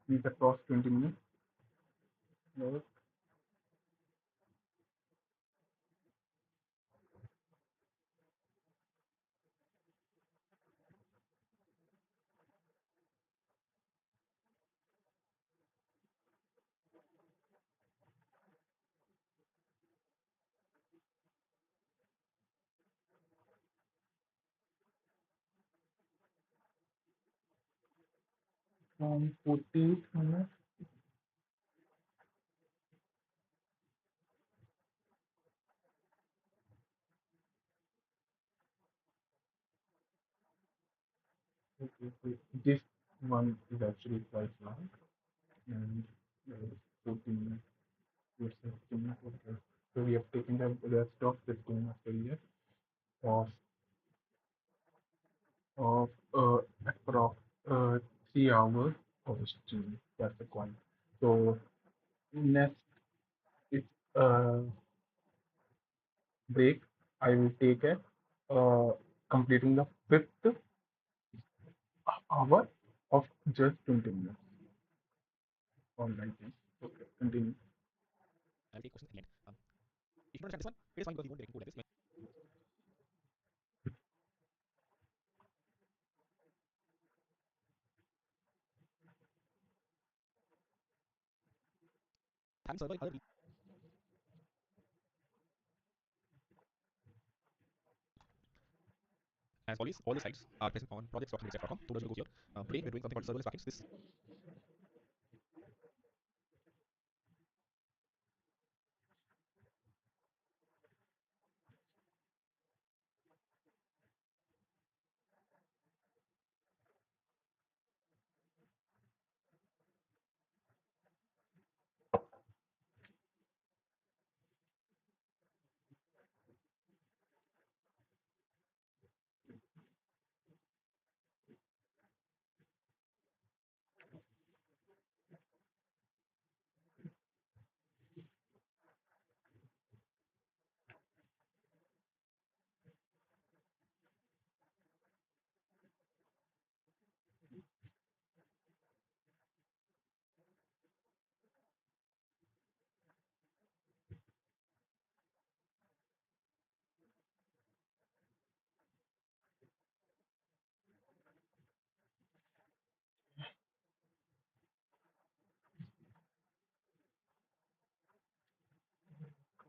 These across 20 minutes. Right. From 48 minutes. Okay, so this one is actually quite long and 14 minutes. Yes, 15 minutes. Okay. So we have taken the rest of 15 minutes earlier of approx 3 hours of stream. That's the point. So next is break. I will take it, completing the fifth hour of just 20 minutes. All right. Then. Okay, continue. I will take questions at the end. If you don't understand this one, it is fine because we won't be directly code at this. Having server in other as always, all the slides are present on projects.unixdev.com. So those will go here. Today we're doing something called serverless packets. This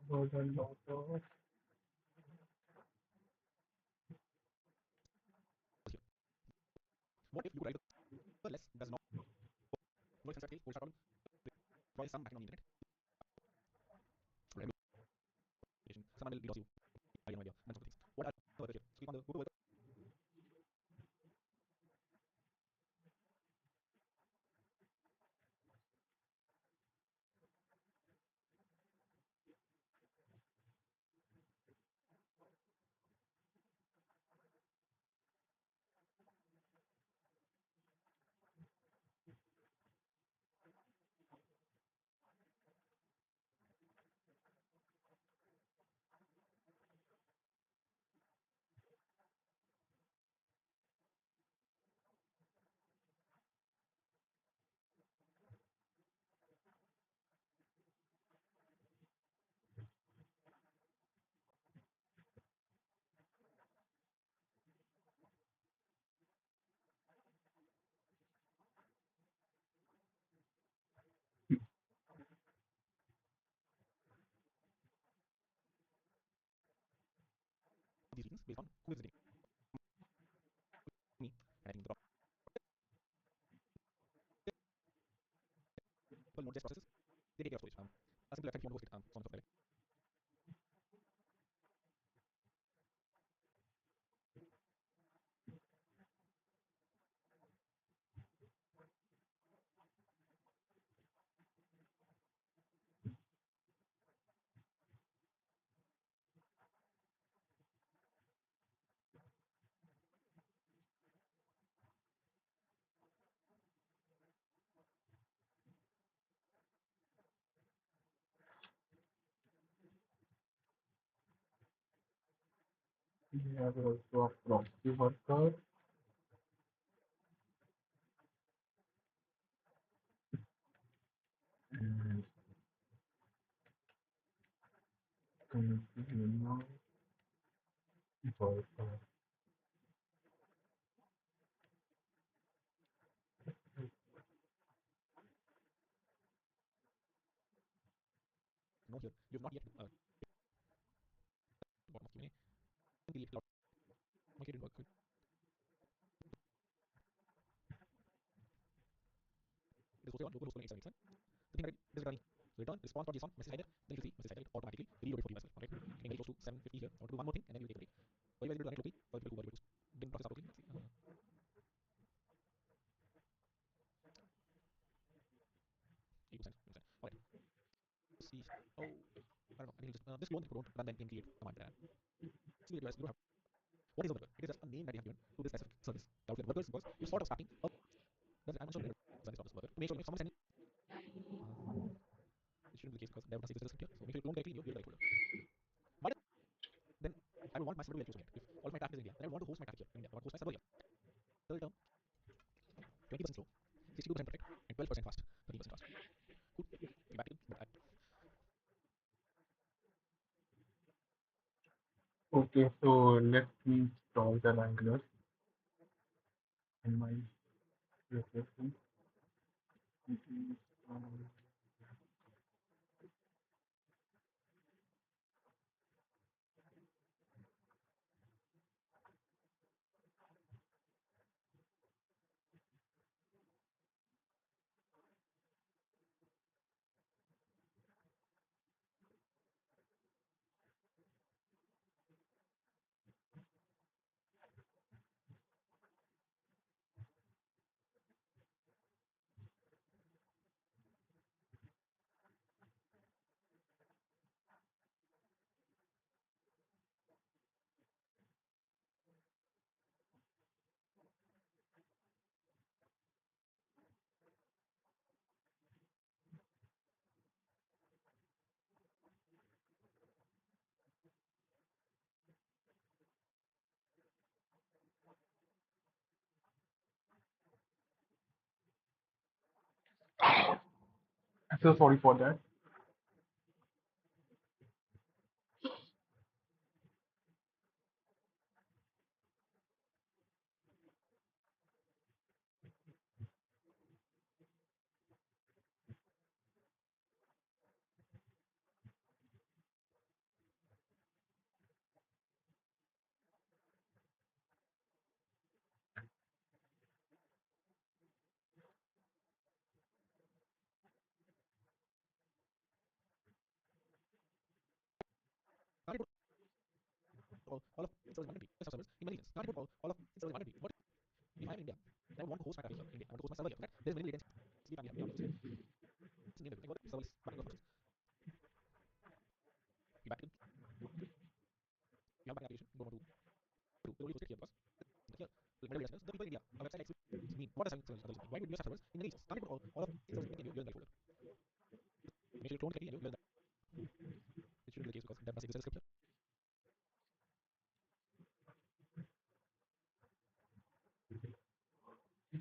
Was a lot of is here. What if you write a serverless does not no extension case, full start problem, deploy some backend on the internet, someone will DDoS you, I have no idea, and sort of things. What are the workers here? So click on the Google worker. based on who is visiting me, and I think the people Node.js processes, they take care of storage. A simple website if you want to host it, so on and so forth. We have also a proxy worker and community email worker. No, here you have not yet bottom of Q&A. Delete cloud. Okay, didn't work. Good. It is hosted on local host 877. The thing that it is running return response.json message header, then you see message header automatically reloaded for you as well. Alright, getting very close to 750 here. I want to do one more thing and then we'll take a break. Were you guys able to run it locally? For people who didn't process locally, let's see. %. Alright. See. Oh, I don't know. I mean, just this clone don't run the npm create command. See, you guys, you don't have. What is a worker? It is just a name that you have given to this specific service. Cloudflare workers because you're sort of starting up. I'm sure service of this worker to make sure if someone sending. It shouldn't be the case because there was a script here. So make sure you clone correctly in your right folder. But then I will want my server to be chosen here. If all of my traffic is in India, then I want to host my traffic here in India. I want to host my server here. Third term, 20% slow, 62% perfect, and 12% fast, 30% fast. Cool. Be back to but Okay, so let me install the Angular in my application. So sorry for that. can't put all of its servers in one country. Servers in many regions. Can't put all of its servers in one country. What if I'm in India? Then I want to host my traffic here in India. I want to host my server here. Okay? There's many latency. Sleep time here. Name everything. What serverless backing functions. You back to you have backing application. Go on to the only hosted here because here like my listeners, the people in India, a website likes mean what does having servers mean? Why would you have servers in many regions? Can't you put all of its servers in your folder? Make sure you clone correctly and you that. It shouldn't be the case because that must exist script here.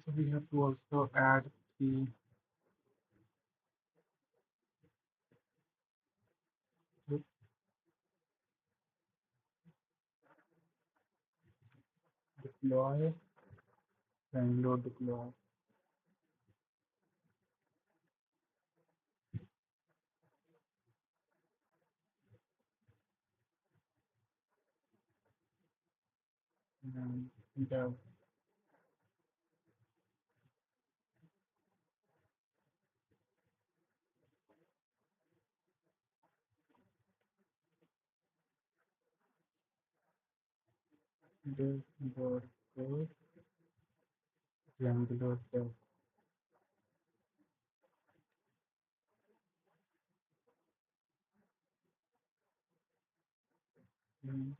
So we have to also add the deploy, download deploy. Dev. Dev. Dev. Wrangler Dev. Mm,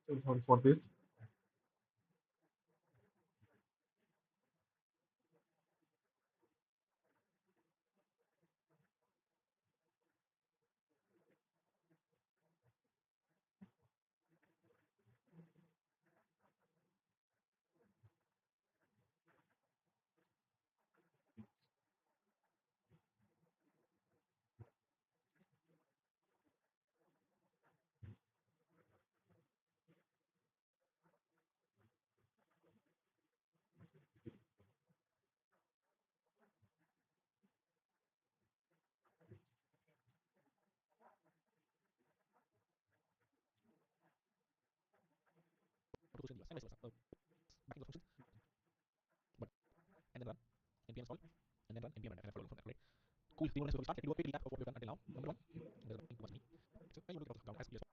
so sorry for this. to social media and vice versa. Backing those functions, but and then run npm install and then run npm run and following from that, right? Cool. Do you want us to start? Let me do a quick recap of what we've done until now. Number one, there's nothing too much me. So I want to give account as PS1.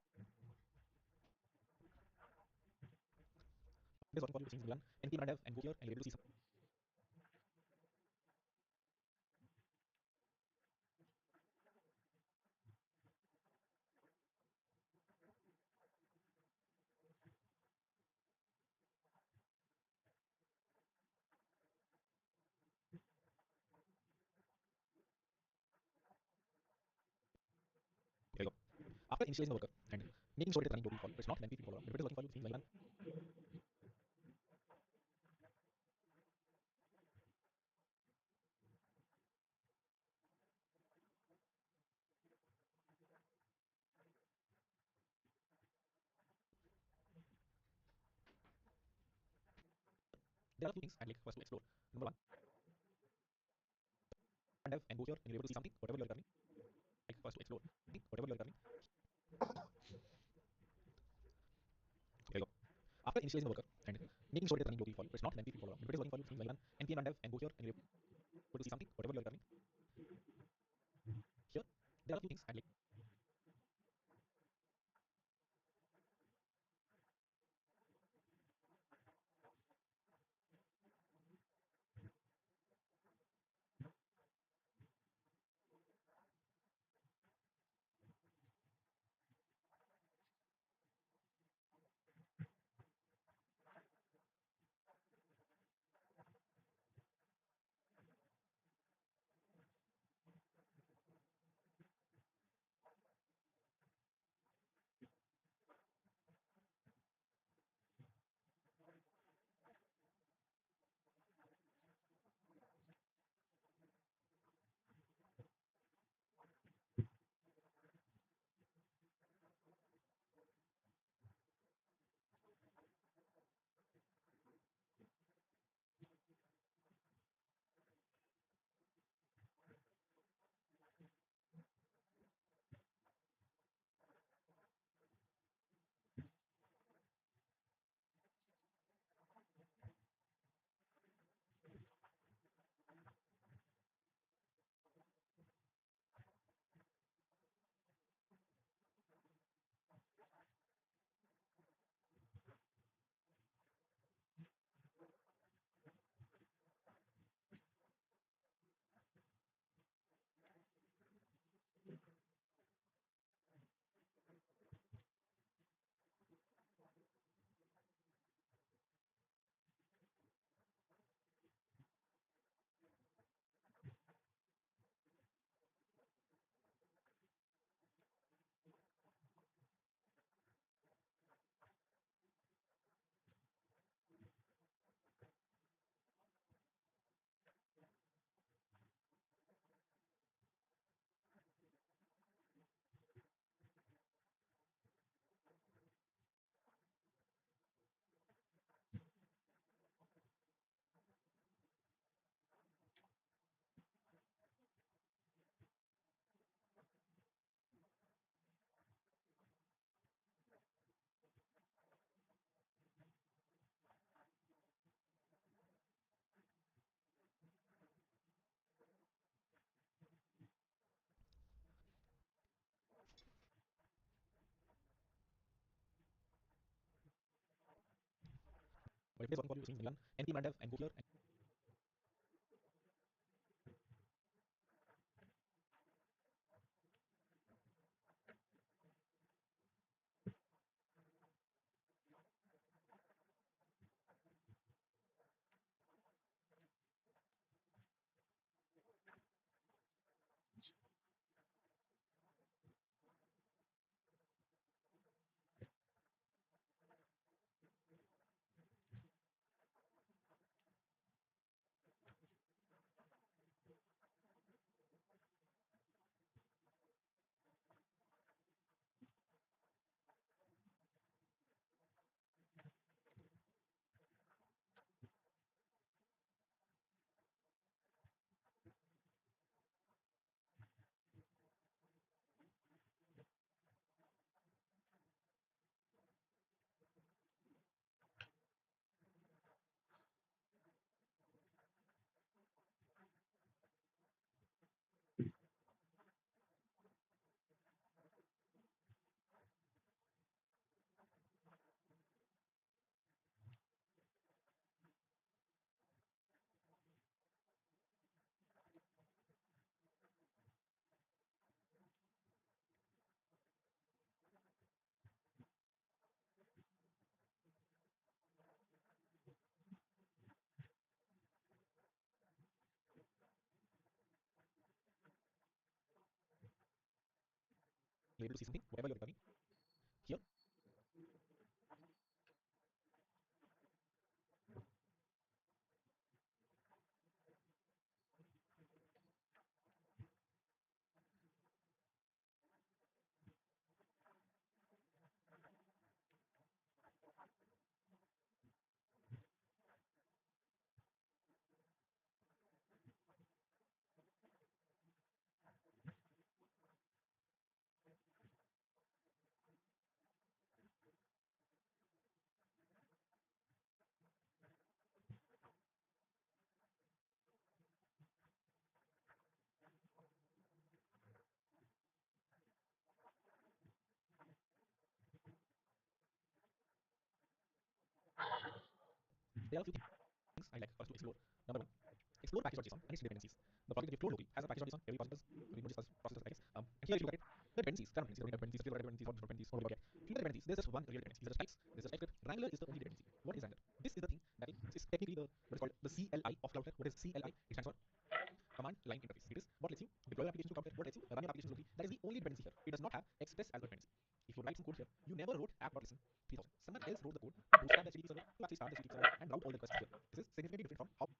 There's working for you, which means we run npm run dev and go here and you're able to see some. Here we go. After initializing the worker and making sure it is running locally call, it's not, then pp follow up. If it is working for you, which means we run. there are few things I'd like first to explore. Number one, and dev and go here and you're able to see something, whatever you're returning. Like first to explore whatever you're returning. There you go. After initializing the worker and making sure it is running locally for you, so it's not lengthy follow. If it is working for you, seems well done. npm run dev and go here and you're able to see something, whatever you're returning. Here, there are few things I'd like. But if it is working for you, seems well done. npm run dev and go here and you're able to see something, whatever you're returning. Here, there are a few things I like us to explore. Number one, explore package.json and its dependencies. The project that you flow locally has a package.json, every process does, every node just process package. And here if you look at it, the dependencies, there are dependencies, dependencies, what dependencies, what dependencies. If you look at dependencies, there's just one real dependency. There's types, there's a TypeScript. Wrangler is the only dependency. What is Wrangler? This is the thing that is technically the what is called the CLI of Cloudflare. What is CLI? It stands for command line interface. It is what lets you deploy applications to Cloudflare, what lets you run your applications locally. That is the only dependency here. It does not have express as a dependency. If you write some code here, you never wrote app.listen 3000. Someone else wrote the code to bootstrap the HTTP server to actually start the HTTP server and route all the requests here. This is significantly different from how we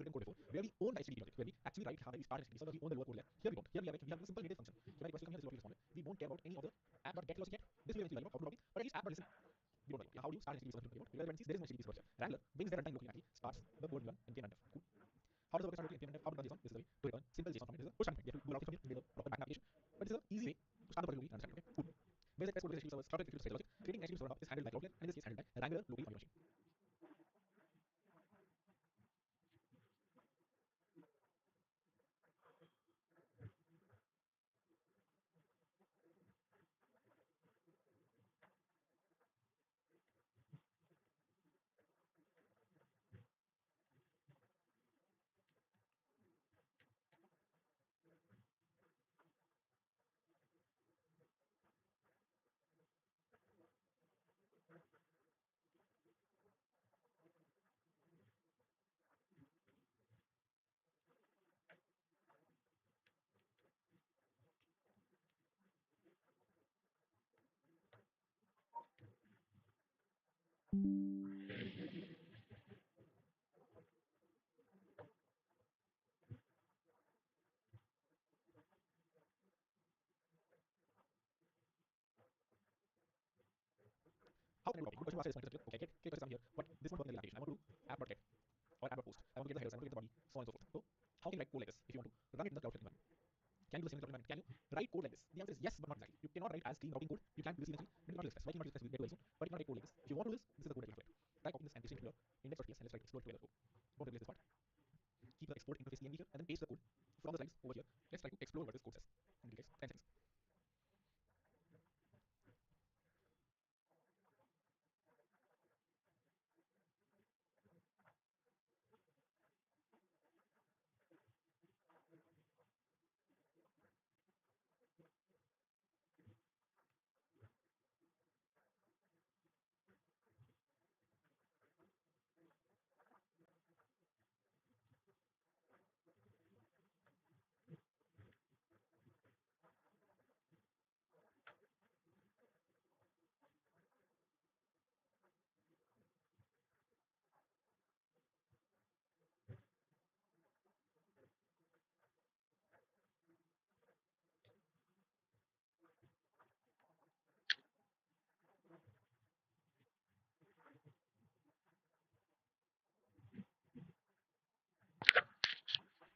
written code before, where we own the HTTP project, where we actually write how we start HTTP server, we own the word code layer. Here we don't. Here we have a simple native function. So when a request will come here, this is what we respond. We don't care about any of the app.get logic yet. This will eventually learn about how to log in, but at least app.listen. We don't know. Yeah, how do you start HTTP server? Because there is no HTTP server here. Wrangler brings their runtime locally actually, starts the code run and npm runtime. Cool. How does the work start locally npm runtime? How to run JSON? This is the way to return simple JSON format. This is a push function. We have to do a lot of things from here, build a proper backend application. But this is an easy way to start the project locally and understand. Okay, cool. Where's the test code? Where's HTTP servers? Cloud executes state logic. Creating HTTP server now is handled by Cloudflare, and in this case handled by Wrangler locally on your machine. how can I do copying? Good question to ask is, okay, get process down here, but this won't work in the application. I want to do app.get or app.post. I want to get the headers, I want to get the body, so on and so forth. So how can you write code like this if you want to run it in the cloud environment? Can you do the same in the cloud environment? Can you write code like this? The answer is yes, but not exactly. You cannot write as clean routing code. You can do this eventually, but you cannot use Express. Why cannot use Express? We'll get to very soon. But you cannot write code like this. If you want to do this, this is the code that you have to write. Try copying this and pasting it here, index.ts, and let's try to explore it together. Don't replace this part. Keep the export interface env here, and then paste the code from the slides over here. Let's try to explore what this code says. And it takes 10 seconds.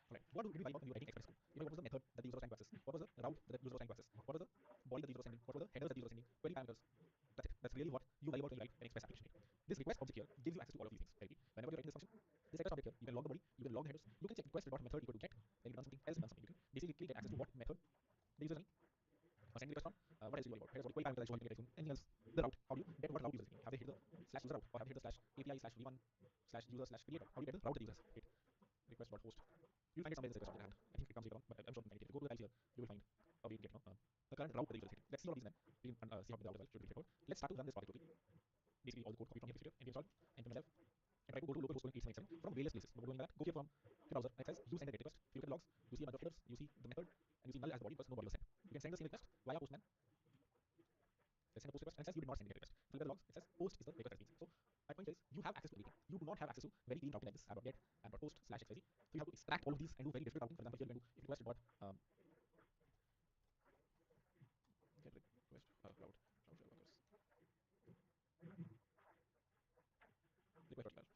Alright, what did we write about when we were writing Express code? What was the method that the user was trying to access? What was the route that the user was trying to access? What was the body that the user was sending? What were the headers that the user was sending? Query parameters. That's it. That's really what you worry about when you write an Express application. This request object here gives you access to all of these things. Right? Whenever you're writing this function, this request object here, you can log the body, you can log the headers, you can check request.method equal to get, then you run something else, run something. You can basically get access to what method the user is running. Sending request from, what else do you worry about? Headers, body, query parameters, I'll show you soon. Anything else? The route. How do you get what route user is taking? Have they hit the slash user route, or have they hit the slash API slash v1 slash user slash creator? How do you get the route that the user has hit? Request.host. You'll find it somewhere in this request object. And I think it comes later on, but I'm sure you can find it. If you go to the guys here, you will find a way to get the current route that the user is hitting. Let's see all of these then. We can see how the route as well. Should be straightforward. Let's start to run this project quickly. Basically, all the code copied from here, npm install, npm myself, and try to go to localhost 877 from various places. But going like that, go here from your browser, and it says you send a GET request. If you look at the logs, you see a bunch of headers, you see the method, and you see null as the body because no body was sent. You can send the same request via postman. Let's send a post request, and it says you did not send a GET request. If you look at the logs, it says post is the request that's being sent. So my point is, you have access to everything. You do not have access to very clean routing like this app.get, app.post slash xyz. So you have to extract all of these and do very different routing. For example, here you're going to do if request dot get request route workers request.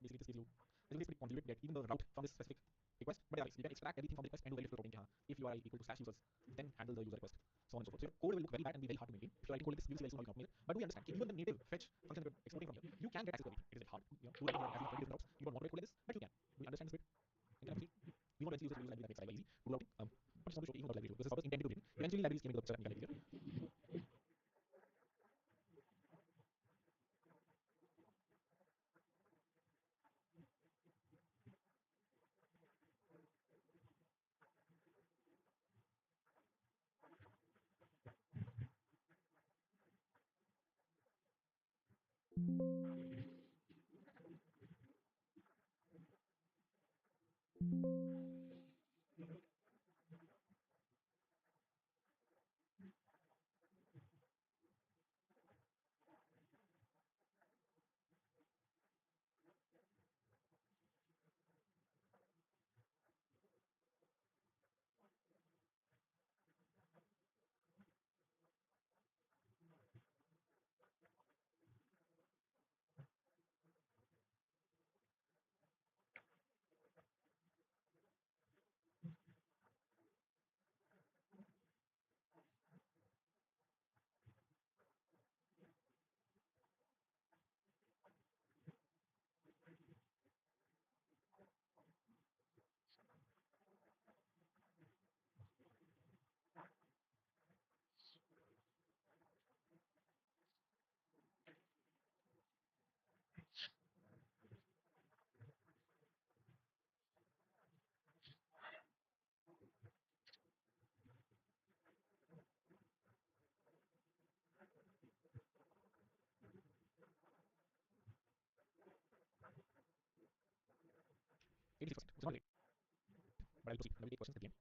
Basically, this gives you pretty convoluted get even the route from this specific request. But yeah, you can extract everything from the request and do very different routing. If URI equal to slash users, then handle the user request, so on and so forth. So your code will look very bad and be very hard to maintain. If you're writing code like this, we'll see very soon how you can optimize it. But do we understand? Even the native fetch function that we're exporting from here, you can get access to everything. It is very hard. Do everything here, having 20 different routes. You don't want to write code like this, but you can. Do we understand this bit? You can actually. We want to use libraries that makes it easy to routing. But just want to show you what library because this was intended to be written. Eventually, libraries came into the picture and we can here. It's not late, but I'll proceed. I will take questions at the end.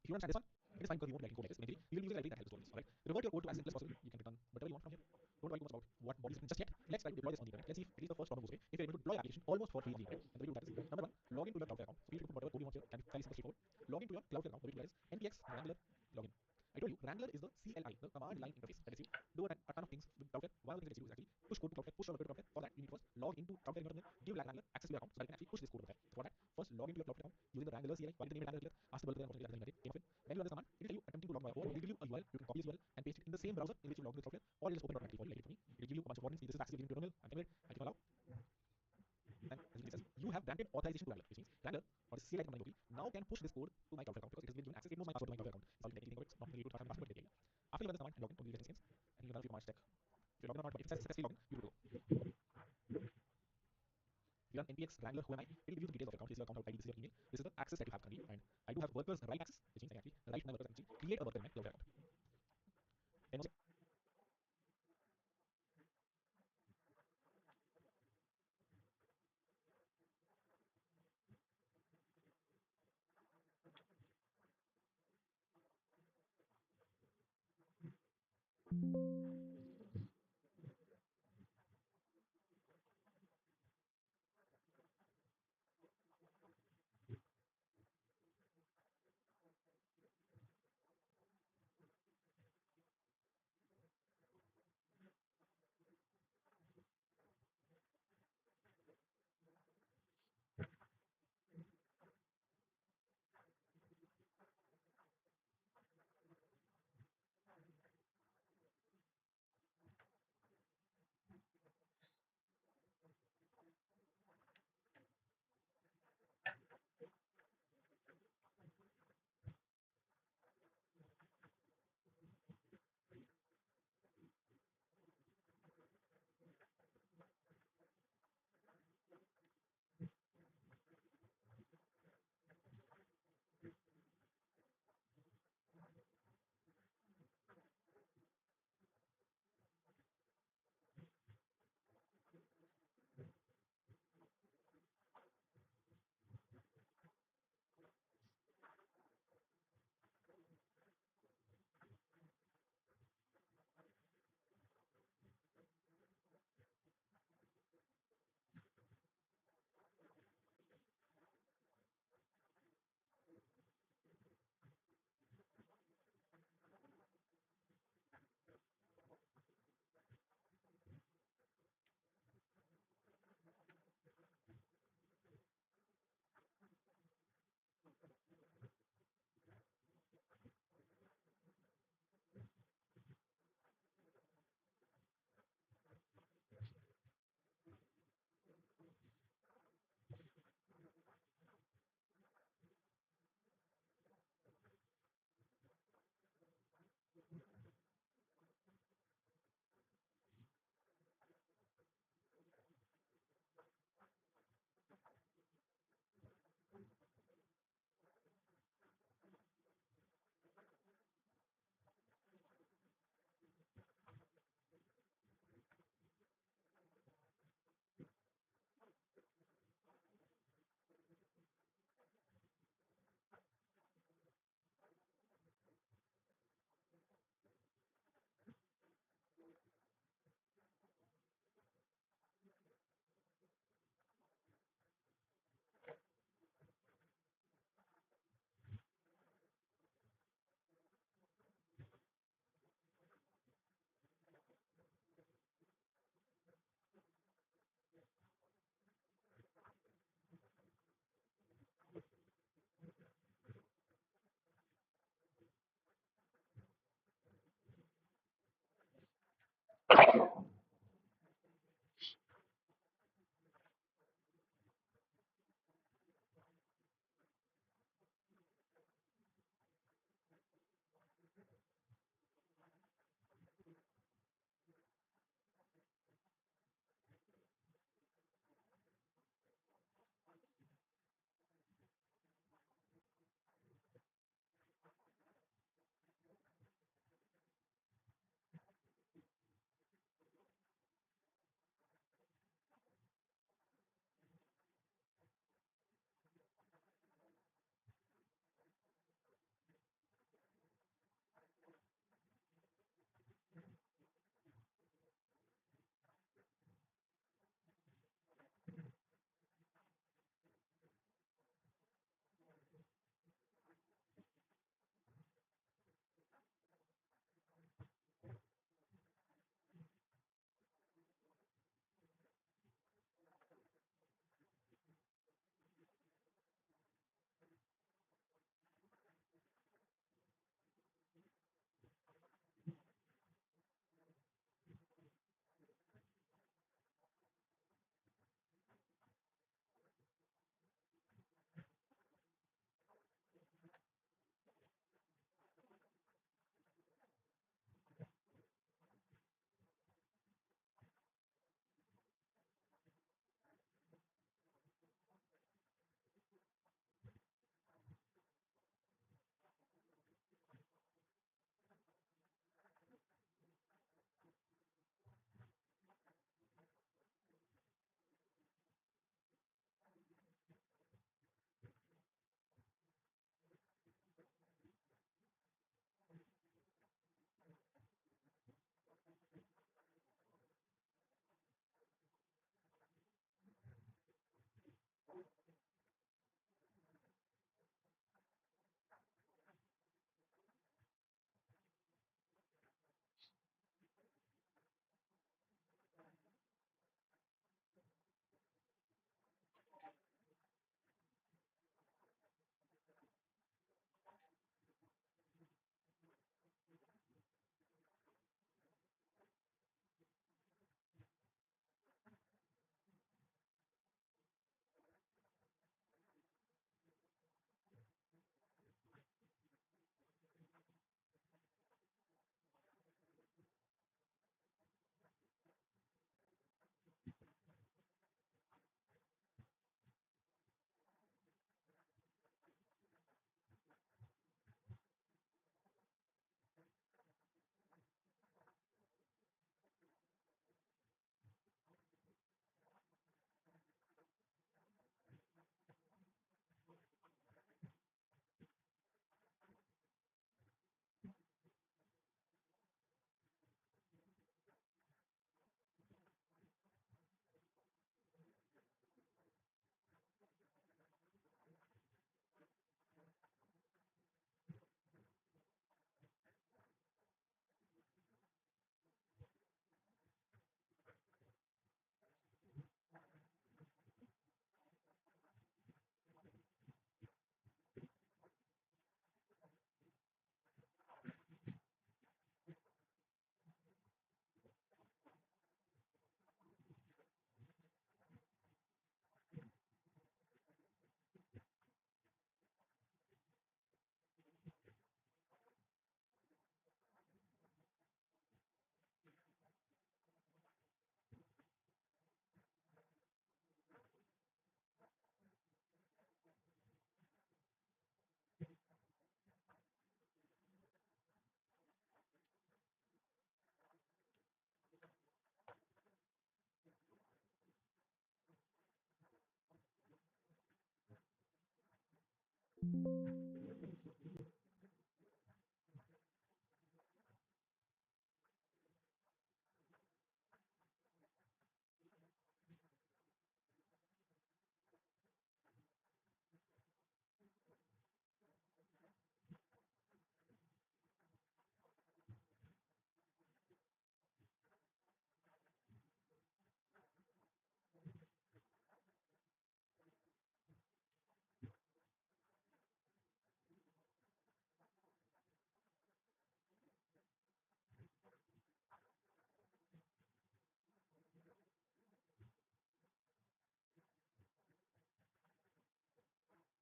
If you understand this one, it is fine because you won't be writing code like this. Mainly, we will use a library that helps store this. Alright. Revert your code to as simple as possible. You can return whatever you want from here. Don't worry too much about what body is written just yet. Let's try to deploy this on the internet. Let's see if at least the first problem goes away. If you're able to deploy your application almost for free on the internet, and the way to do that is number one, log into your Cloudflare account. So feel free to put whatever code you want here. Can be fairly simple, straightforward. Log into your Cloudflare account. The way to do that is npx wrangler login. I told you, Wrangler is the CLI, the command line interface that lets you do a ton of things with Cloudflare. One of the things that lets you do is actually push code to Cloudflare, push your code to Cloudflare. For that, you need to first log into Cloudflare in your terminal, give Wrangler access to your account so that you can actually push this code to Cloudflare. So for that, first log into your Cloudflare account using the Wrangler CLI, the name Wrangler here, ask the developer unfortunately that name of it. Then you run this command, it will tell you attempting to log via OAuth, it will give you a URL, you can copy this URL and paste it in the same browser in which you logged into Cloudflare, or you'll just open it automatically for you, like it for me. It will give you a bunch of warnings, this is access given to your terminal, and I click allow. And as it says, you have granted authorization to Wrangler, which means Wrangler or the CLI command now can push this code to my Cloudflare account because it has been given access. It knows my password to my Cloudflare account. So I'll take anything for it. It's not really good to have a password, but it. After you run this command and log in, don't leave any skins. And you run a few commands check. If you log in or not, but if it says successfully login, you will go. If you run npx wrangler who am I, it will give you the details of your account. This is your account ID, this is your email, this is the access that you have currently. And I do have workers write access, which means I can actually write my workers and actually create a worker in my Cloudflare account. And also,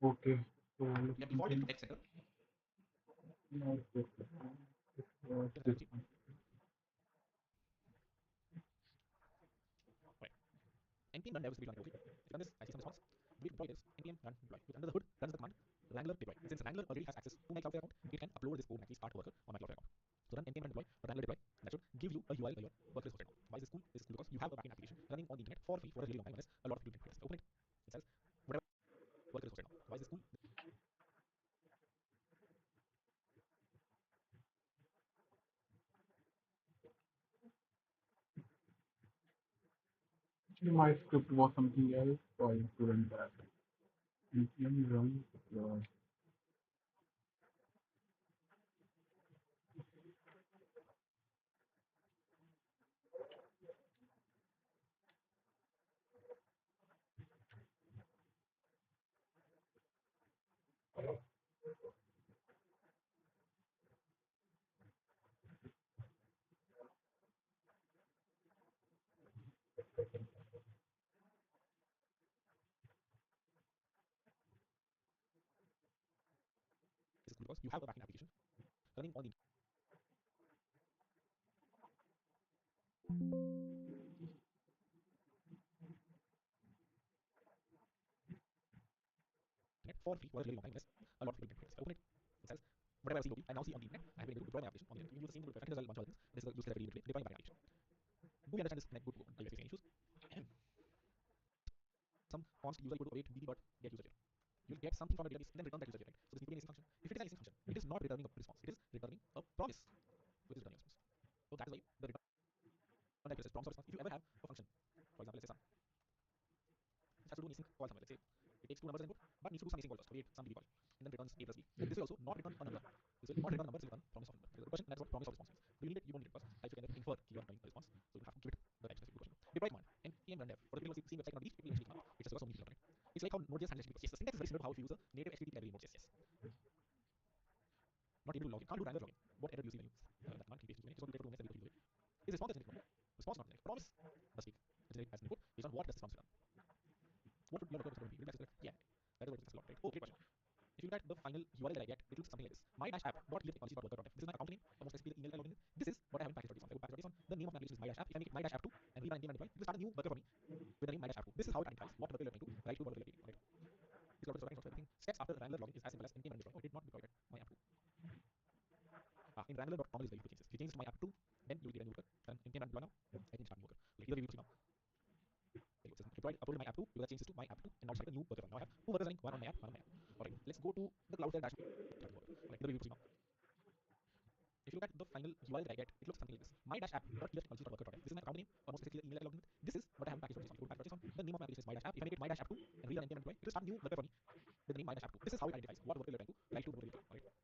Okay. So We have defaulted to text center. now this Just this proceed. Right. npm run dev is to be run locally. If you run this, I see some response. Do we deploy devs npm run deploy, which under the hood runs the command wrangler deploy. And since wrangler already has access to my Cloudflare account, it can upload this code and actually start worker on my Cloudflare account. So run npm run deploy or wrangler deploy. That should give you a URL where your worker is hosted on. Why is this cool? This is cool because you have a backend application running on the internet for free for a really long time, unless a lot of people can open it. It says whatever worker is hosted on. Why is this cool? actually my script was something else, so I couldn't that. npm run deploy. This is cool because you have a backend application running on the internet for free for a really long time, unless a lot of people can create this. Open it. It says whatever I see locally, I now see on the internet. I have been able to deploy my application on the internet. You can use the same tool to deploy. I can just a bunch of other things. This is a use case I really need today. Deploying my application. Do we understand this? Net good to go. Are you facing any issues? Some const user equal to await dd.get user here. You'll get something from a database and then return that user here, right? So this needs to be an async function. If it is an async function, it is not returning a response. It is returning a promise, which is returning a response. So that is why the return type is promise or response. If you ever have a function, for example, let's say sum, it has to do an async call somewhere. Let's say it takes two numbers as input, but needs to do some async call first, create some db call, and then returns a plus b. This will also not return a number. This will not return a number. This will return promise of a number. So the question, that's what promise or response means. Do you need it? You don't need it because types can infer you are returning a response. So you have to give it the type specific question. Deploy command npm run dev. For the people seeing website on these, people eventually come up. It's just because so many people on it. It's like how Node.js handles HTTP. Yes, the syntax is very similar to how if you use a native HTTP library in Node.js. Yes. Not able to log in. Can't do Wrangler login. What error do you see when you that command create just want to get to the domain that is response generated from response not generated. Promise does take generate as an input based on what does response return. What would your worker be? Yeah, that is what it's a lot, right? Oh, great question. If you look at the final URL that I get, it looks something like this. My-app.cleartechnologies.worker.dev. This is my account name, or more specifically the email that I log in. This is what I have in package.json. I put package.json. The name of my application is my-app. If I make it my-app2 and rerun npm and deploy, it will start a new worker for me with the name my-app2. This is how it identifies what worker you're trying to write to what worker you're right? This is what everything. Steps after Wrangler login is as simple as npm and deploy. Oh, it did not deploy yet. My-app2. In Wrangler.com is where you change this. If you change this to my-app2, then you will get a new worker. And npm and deploy now, I can start a new worker. Like either way, we will see now. There you go. Deployed, uploaded my app2, you will change this to my app2, and now select a new worker. Now I have two workers running, one on my app, one on my app. Alright, let's go to the Cloudflare dashboard. Alright, either way, we will see now. If you look at the final URL that I get, it looks something like this. My-app.cleartechnologies.worker.dev. This is my account name, or most specifically the email that I logged in with. This is what I have in package.json. If you go to package.json, the name of my application is my-app. If I make it my-app2 and rerun npm and deploy, it will start a new worker for me with the name my-app2. This is how it identifies what worker you're trying to write to what worker you're trying. Alright.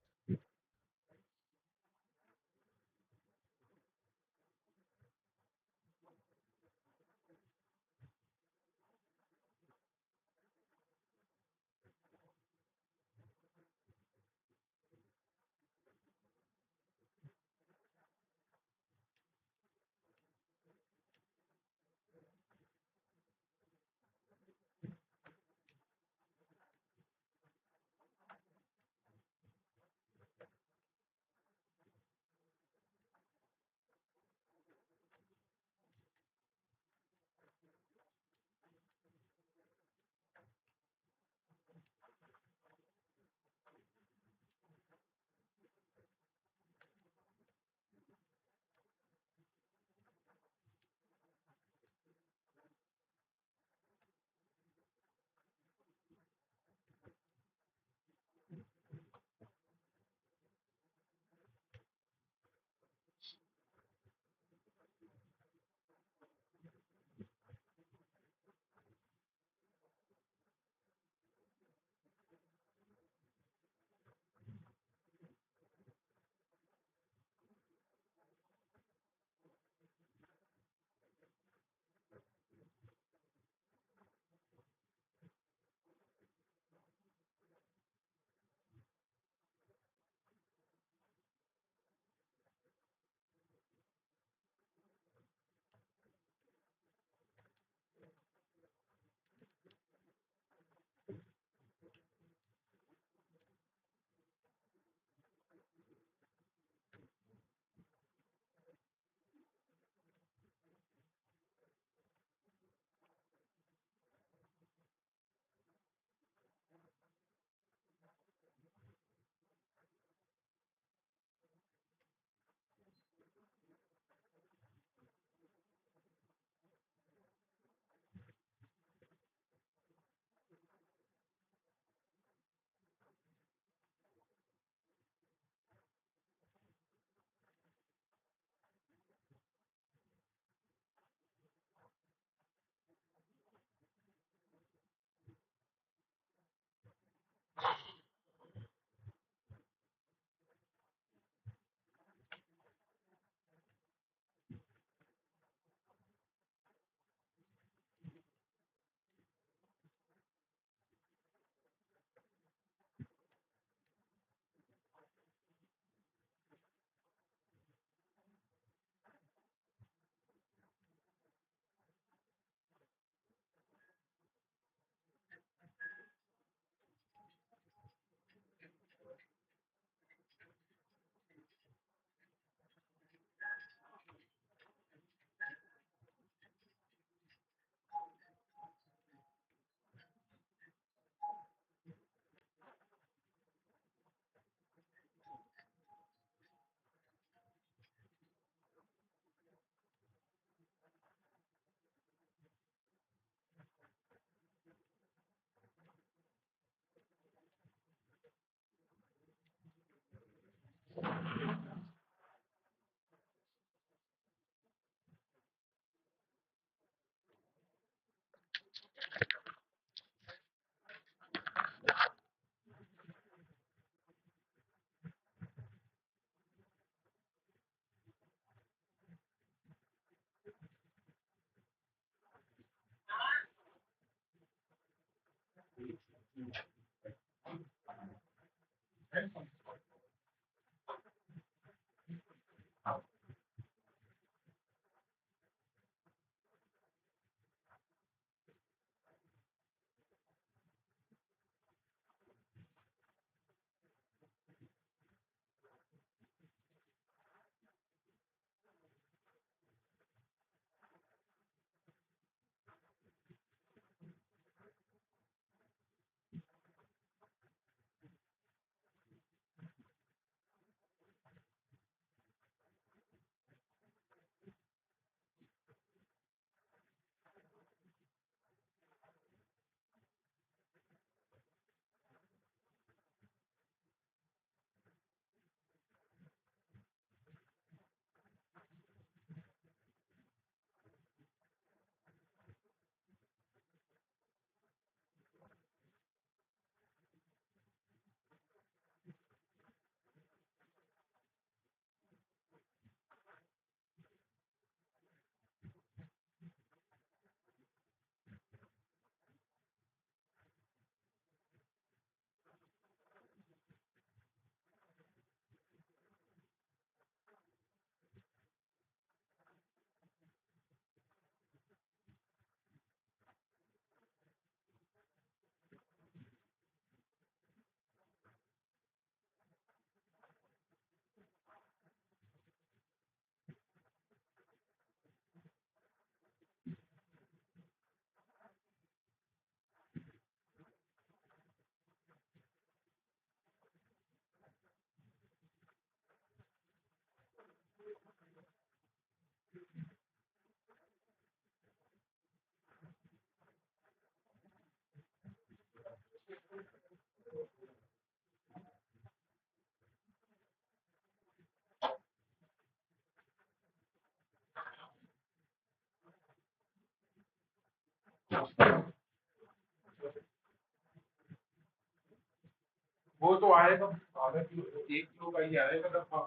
वो तो आएगा आधा kilo 1 kilo का ही आएगा डब्बा।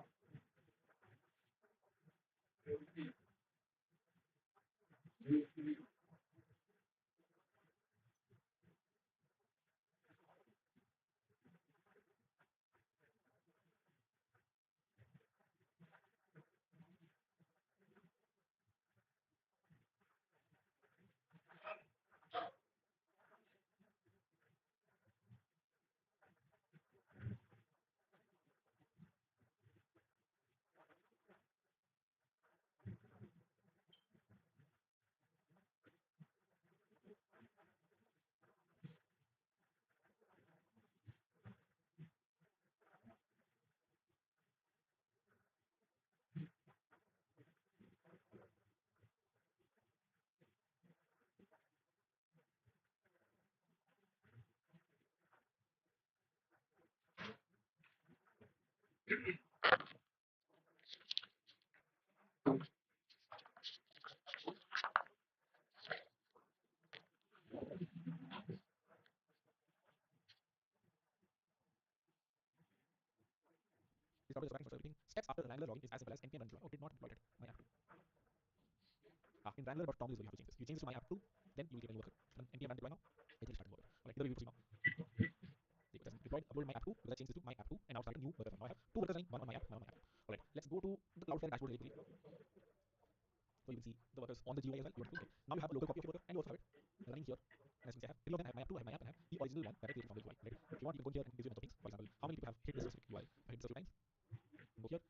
This router is tracking for everything. Steps after Wrangler login is as simple as npm run deploy. Oh, did not deploy it. My app 2. In Wrangler.com is where you have to change this. You change this to my app 2, then you will get a new worker. Run npm run deploy now. It will start a new worker. Alright, the review now. It has deployed, uploaded my app 2, because I changed this to my app 2, and now started a new worker. Now I have two workers running, one on my app, one on my app 2. Alright, let's go to the Cloudflare dashboard really quickly. So you will see the workers on the GUI as well. You want to okay. Now you have a local copy of your worker, and you also have it running here. As you can see, I have three of them. I have my app 2, I have my app, and I have the original one that I created from the UI. Right? If you want, you can go here and give you things. For example, how many people have hit this specific UI? I hit this a few times. Go here.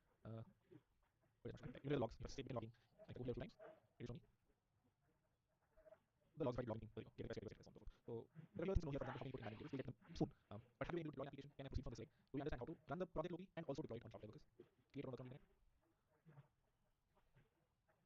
Wait a minute. You know the logs. You have to say begin logging. I can go here 2 times. It will show me the logs by logging. There you go. Get it, get it, so on. So there are things to know here. For example, how many put in random tables. We'll get them soon. But how do we deploy an application? Can I proceed from this link? Do we understand how to run the project locally and also deploy it on Cloudflare workers? Create a worker on the internet.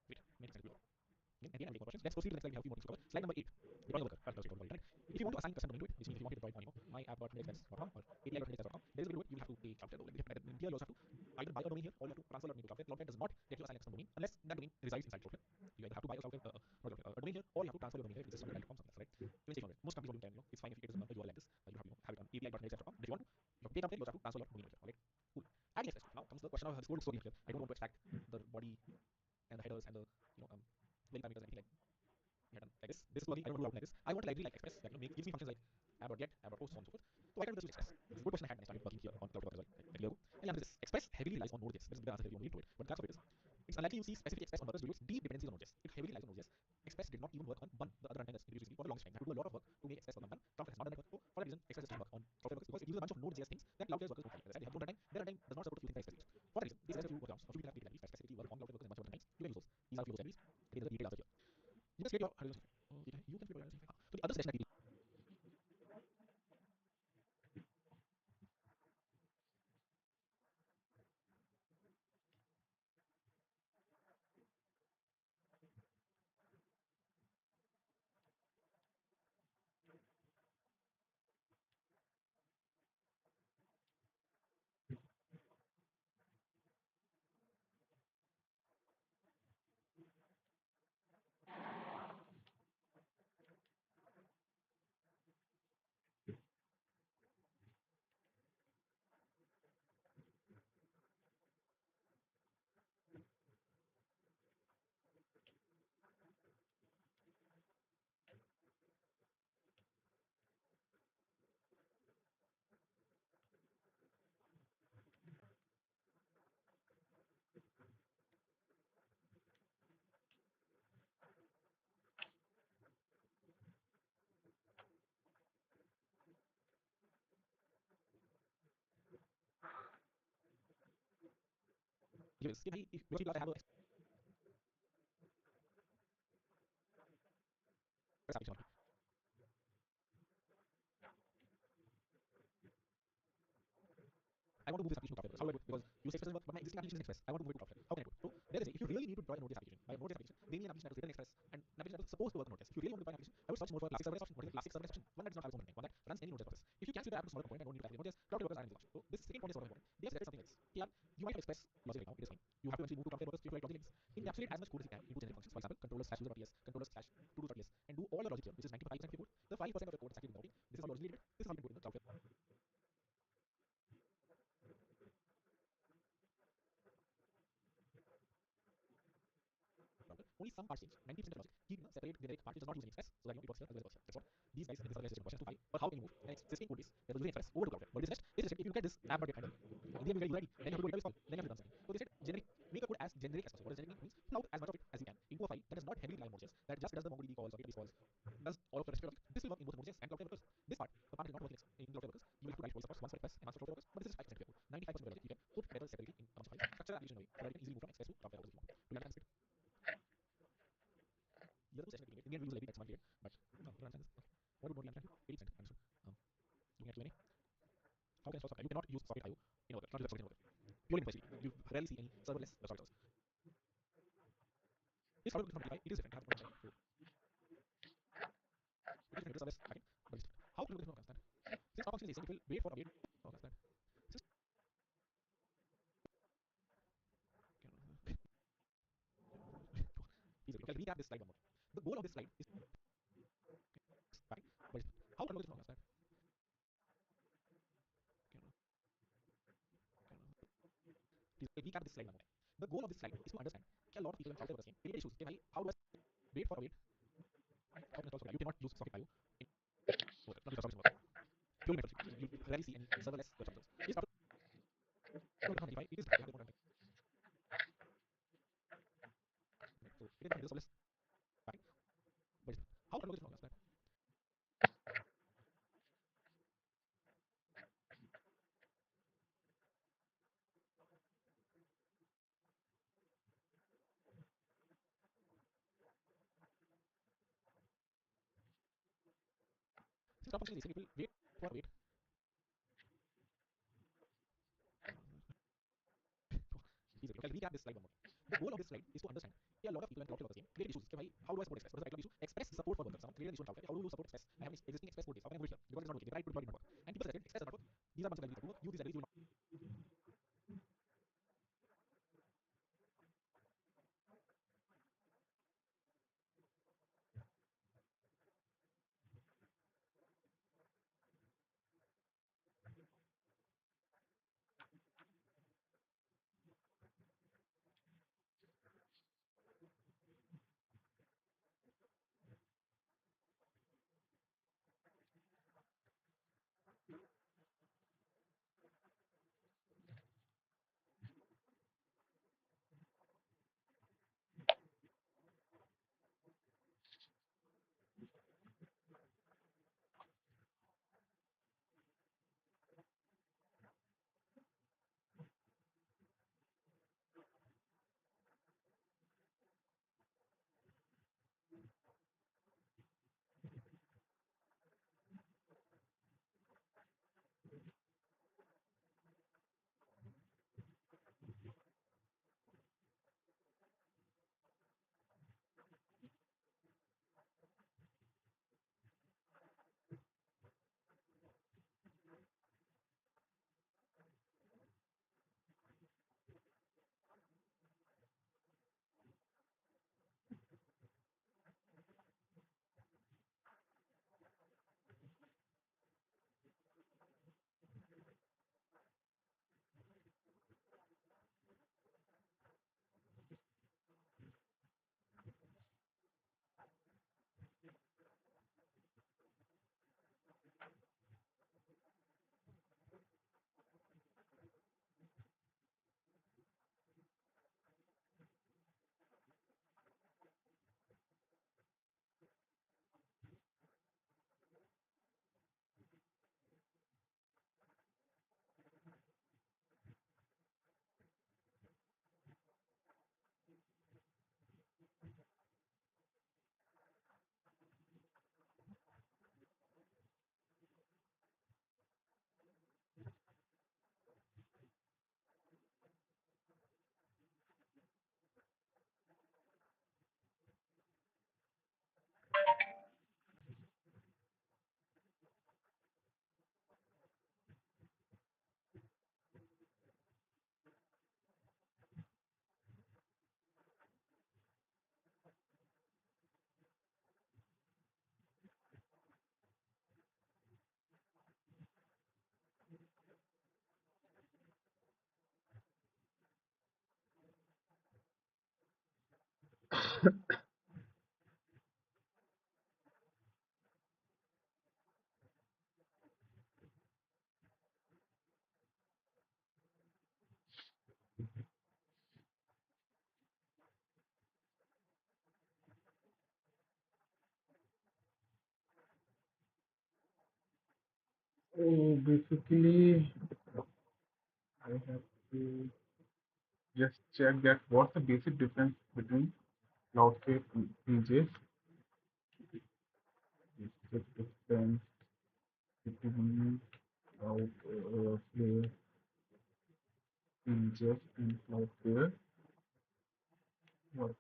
Wait, make it again, I'll take more questions. Let's proceed to the next slide. We have a few more things to cover. Slide number 8. Deploying a worker. That's the internet. If you want to assign custom domain to it, which means if you want to deploy it on my app.index.com or api.index.com, there is a way to do it. You will have to pay Cloudflare. Like here, you also have to either buy a domain here or you have to transfer the domain to Cloudflare. Cloudflare does not let you assign a custom domain unless that domain resides inside Cloudflare. You either have to buy a Cloudflare, a domain here, or you have to transfer your domain here, which is some random.com, something else, right? You can change on it. Most companies won't do time, it's fine if it is a URL like this. You have it on api.index.com. But if you want to, you have to pay Cloudflare, you also have to transfer your domain here, alright? Cool. And next, now comes the question of code story here. I don't want to extract the body and the headers and the very parameters and anything like done like this. This is working. I don't want to do like this. I want a library like Express that gives me functions like app.get, app.post, so on and so forth. So I can just use Express. This is a good question I had when I started working here on Cloud as well, like a year ago. And yeah, this Express heavily relies on Node.js. There's a bigger answer if you want to read into it, but that's what it is. It's unlikely you see specific Express on others videos deep dependencies on Node.js. It heavily relies on Node.js. Express did not even work on one, the other runtime that's introduced recently, for the longest time. I had to do a lot of work to make Express work on one. Cloudflare has not done that work. So for that reason, Express doesn't work on Cloudflare workers because it uses a bunch of Node.js things that Cloudflare workers don't like. As I said, they have no runtime. Their runtime does not support a few things very specific. For that reason, these are a few workarounds. A few people have created libraries that specifically work on Cloudflare workers and much of the times. You can use those. These are a few of those libraries. Again, the details are here. You can create your you can create your so the other selection that people use. If most people have a Express application. I want to move this application to Cloudflare. How do I do it? Because you say Express doesn't work, but my existing application is Express. I want to move it to Cloudflare. How can I do it? So there is a, if you really need to deploy a Node.js application, by a Node.js application, they need an application that is written in Express and an application that is supposed to work on Node.js. If you really want to deploy an application, I would search more for Elastic Serverless option. What is Elastic Serverless option? One that does not have its own runtime, one that runs any Node.js process. If you can split the app to smaller components and don't need to have Node.js, Cloudflare workers are in this option. So this second point is sort of important. They have suggested something like this. Yeah, you might have Express logic right now, it is fine. You have to eventually move to Cloudflare workers to write logic links. Encapsulate as much code as you can into generic functions. For example, controllers/user.ts, controllers/todos.ts, and do all your logic here, which is 95% of your code. The 5% of your code that's actually routing. This is how you originally did it. This is how you can put in the Cloudflare. Only some parts change. 90% of logic, keeping a separate generic part which does not use any Express, so that it works here as well as works here. That's what these guys in this other session questions to 5. But how can you move an existing code base that was using Express over to Cloudflare? What is next? Is if you look at this app.get handle, in the end, very ready. Then you have to go database call. Then you have to run something. So they said generic, make a code as generic as possible. What does generic mean? Plug as much of it as you can into a file that does not heavily rely on Node.js, that just does the MongoDB calls or database calls, does all of the rest of it. This will work in both Node.js and Cloudflare workers. This part, the part that is not working in Cloudflare workers, you will have to write calls, of course, once for Express and once for Cloudflare workers. But this is 5% of your code. 95% of your logic you can put together separately in a bunch of files, structure the application in a way so that you can easily move from Express to Cloudflare workers if you want. Do you understand this? The other two sessions that we use library that's one period, but you don't understand this. Okay. What would Node understand? 80% understood. Looking at Q&A. How can I store socket? You cannot use socket IO in a worker, not just socket in a worker. Purely in facility. You rarely see any serverless web socket servers. This product is not it is different. I have to point out. So, it is different. It is serverless backend, but it's different. How can you do this? Understand? Since our function is saying it will wait for a wait. Understand? Since easy. Okay, I'll recap this slide one more. The goal of this slide is backend, but it's different. How can you do this? Understand? Please recap this slide one more time. The goal of this slide is to understand a lot of people in software were saying create issues. Okay, how do I wait for a wait? How can I install socket? You cannot use socket IO in worker, not use socket in worker. Purely method. You rarely see any serverless web sockets. This product it is different. So it is serverless backend, but it's different. How can I do this? Understand? Since our function is saying it will wait for a wait. Easy. Okay, I'll recap this slide one more time. The goal of this slide is to understand a lot of people in Cloudflare workers create issues. Okay, how do I support Express? What is the issue? Express support for workers. Someone created an issue in Cloudflare. How do you support Express? I have an existing Express code base. How can I move it here? Because it's not working. They tried to deploy it, did not work. And people said Express does not work. These are a bunch of libraries that do work. Use these libraries. You will not. So basically, I have to just check that what's the basic difference between Cloudflare pages. Basic difference between Cloudflare pages and Cloudflare. What?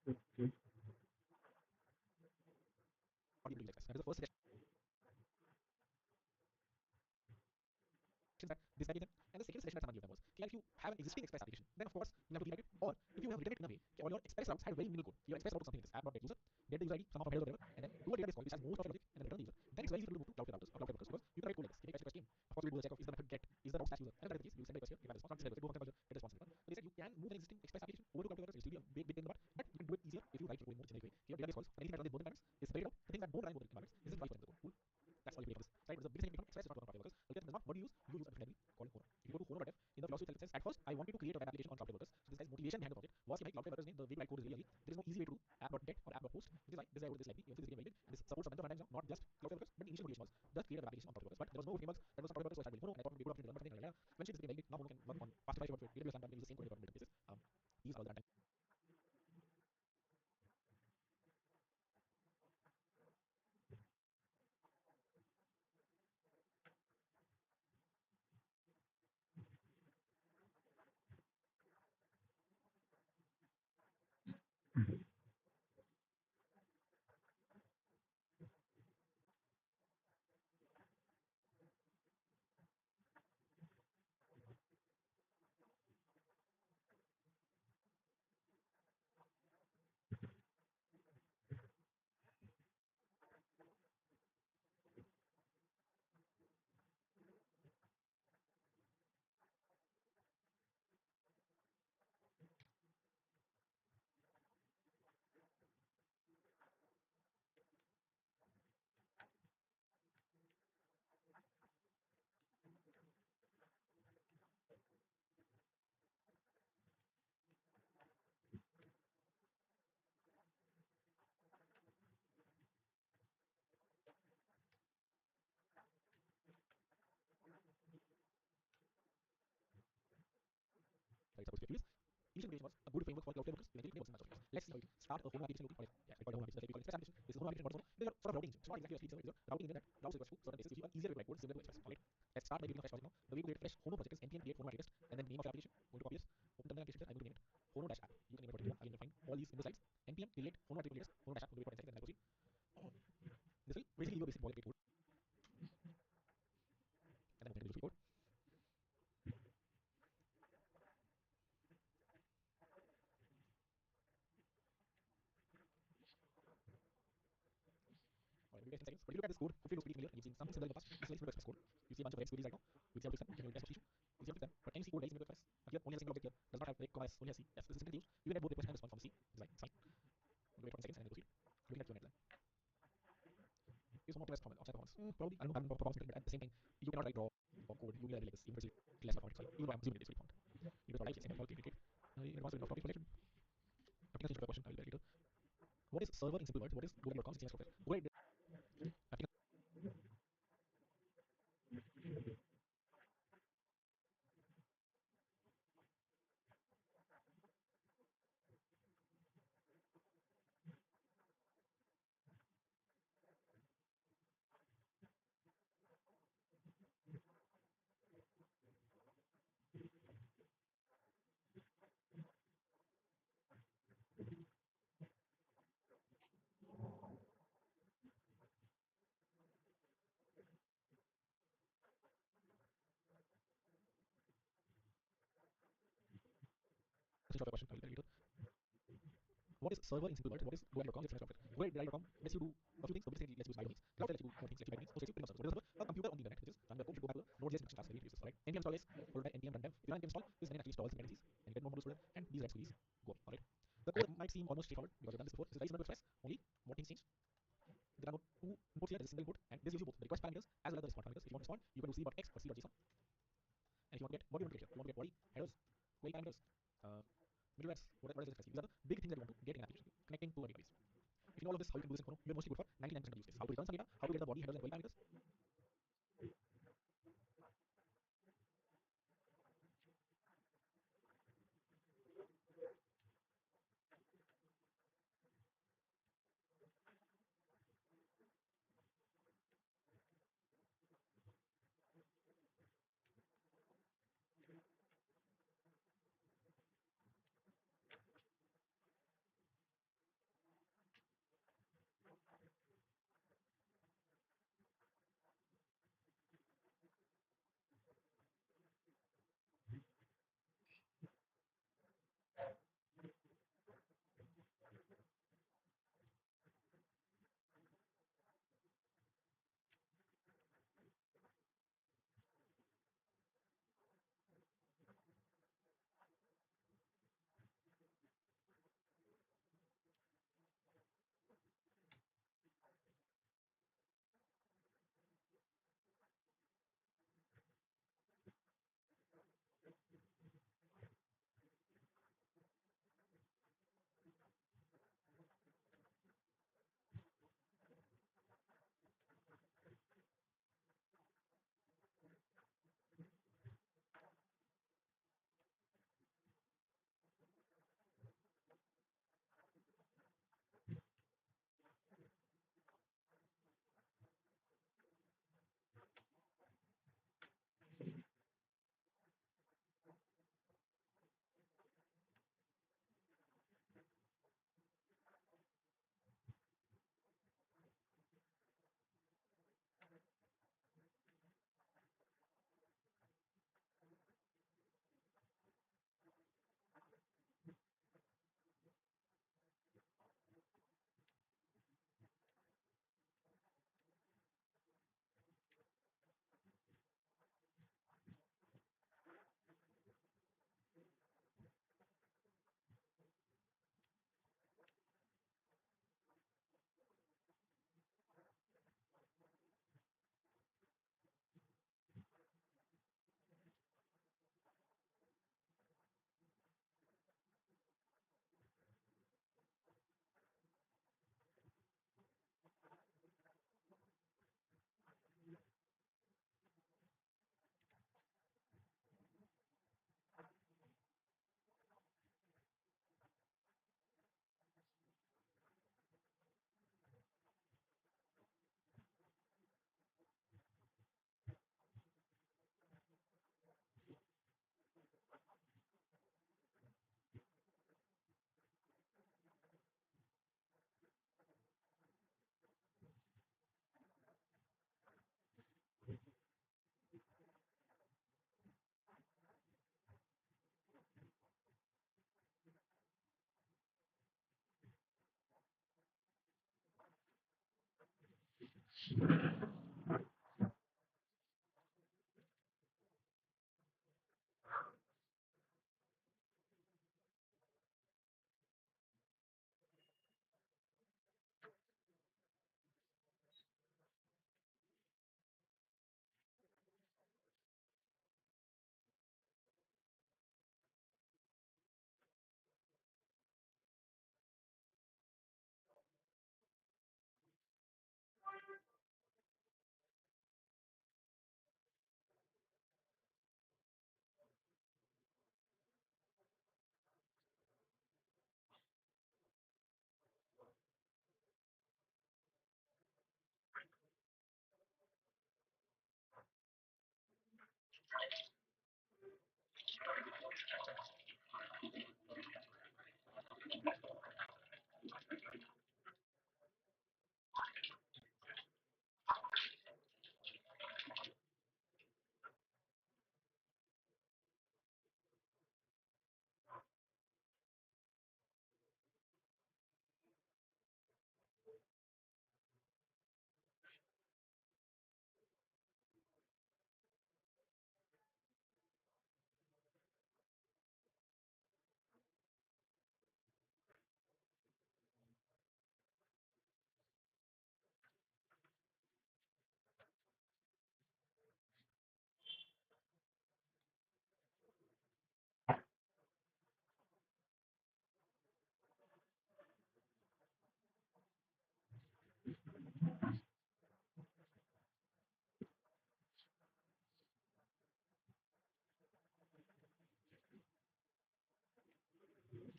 Okay. Not able to use Express. That is the first suggestion that this guy gave them. And the second suggestion that someone gave them was, okay, if you have an existing Express application, then of course you have to rewrite it. Or if you have written it in a way, okay, or your Express routes had very minimal code. Your Express route was something like this: app.get user, get the user ID somehow from header or whatever, and then do a database call which has most of your logic, and then return the user. Then it's very easy to move to Cloudflare routers or Cloudflare workers because you can write code like this. You can fetch request came. Of course, we will do the check of is the method get is the route stash user. And if that is the case, you send a request here, you have a response, not just a request, get a response in return. So they said you can move an existing Express application over to Cloudflare workers. It will still be a big pain in the butt, but you can do it easier if you write your code in more generic way. Your database calls, anything that runs in both environments is separated out. The things that don't run in both environments is just 5% of the code. Cool. That's all you pay for this. Right? It's the biggest thing you pay for. Express is not for Cloudflare workers. Algorithm does not. What do you use? You use a different library called COHORT. If you go to COHORT.dev, in the philosophy itself, it says, at first, I wanted to create a web application on Cloudflare workers. So this guy's motivation behind the project was कि भाई Cloudflare workers में the way we write code is really ugly. There is no easy way to do app.get or app.post. Which is why this guy wrote this library. Eventually, this became very big. And this supports a bunch of runtime now, not just Cloudflare workers, but the initial motivation was just create a web application on Cloudflare workers. But there was no frameworks. There was no Cloudflare workers. So I started with Mono, and I thought it would be a good opportunity to learn something. Eventually, this became very big. Now Mono can work on faster file for AWS Lambda, use the same code in different places. These are all the runtime. Right? Supposed to be at initial motivation was a good framework for Cloudflare workers. Eventually, today was much of Let's see how it start a home application looking, or yeah, I call it home application. Express application. This is home application. What is home? These are sort of routing engine. It's not exactly a sleep server. It's a routing engine that routes requests to certain places. Give you an easier way to write code similar to Express. Alright. Let's start by building a fresh project now. The way to create a fresh Homo project is npm create Homo request, and then name of your application. Going to copy this. Open terminal application. I'm going to name it Homo dash app. You can name it whatever you want. I'm going to find all these in the slides. npm create Homo latest Homo dash app. We'll wait for 10 seconds and I'll proceed. This will basically give you a basic boilerplate code, and then open the code. 10 seconds. But if you look at this code, hopefully it looks pretty familiar and you've seen something similar in the past. This is very express code. You see a bunch of red queries right now. We see how to fix them. Can you test issue? You see how to fix them. But can you see code very similar to express? Here only has a single object here. Does not have break, commas, only has C. Yes, this is simply used. You can add both request and response from C. It's like it's fine. We'll wait for 10 seconds and then proceed. Looking at Q&A then. Here's one more test from outside performance. Probably I don't know how performance metric, but at the same time, you cannot write raw code unilaterally like this, even if it's less performance. Sorry, even though I'm assuming it is pretty font. You do it for live, second, okay, great. In advance of topic related. Applicant change for question, I will later. What is server in simple words? What is GoDaddy.com? CMS software. GoDaddy applicant change for question, I will later. What is server in simple words? What is GoDaddy.com? CMS software. GoDaddy.com lets you do a few things, but basically lets you buy domains. Cloud lets you do more things, lets you buy domains. Also lets you pretty much server. What is a server? A computer on the internet, which is running web code. You go back to the Node.js instruction class that we use this. Alright. npm install is followed by npm run dev. If you run npm install, this then actually installs the dependencies and you get more modules for them. And these red queries go up. Alright. The code might seem almost straightforward because we've done this before. This is very similar to Express, only more things change. There are no two inputs here. There's a single input, and this gives you both the request parameters as well as the response parameters. If you want to respond, you can do c.x or c.json. And if you want to get what do you want to get here? You want to get body, headers, query parameters, middlewares. What is this? These are the big things that you want to get in an application connecting to a database. If you know all of this, how you can do this in Kono, you're mostly good for 99% of use cases. How to return some data, how to get the body, headers, and query parameters.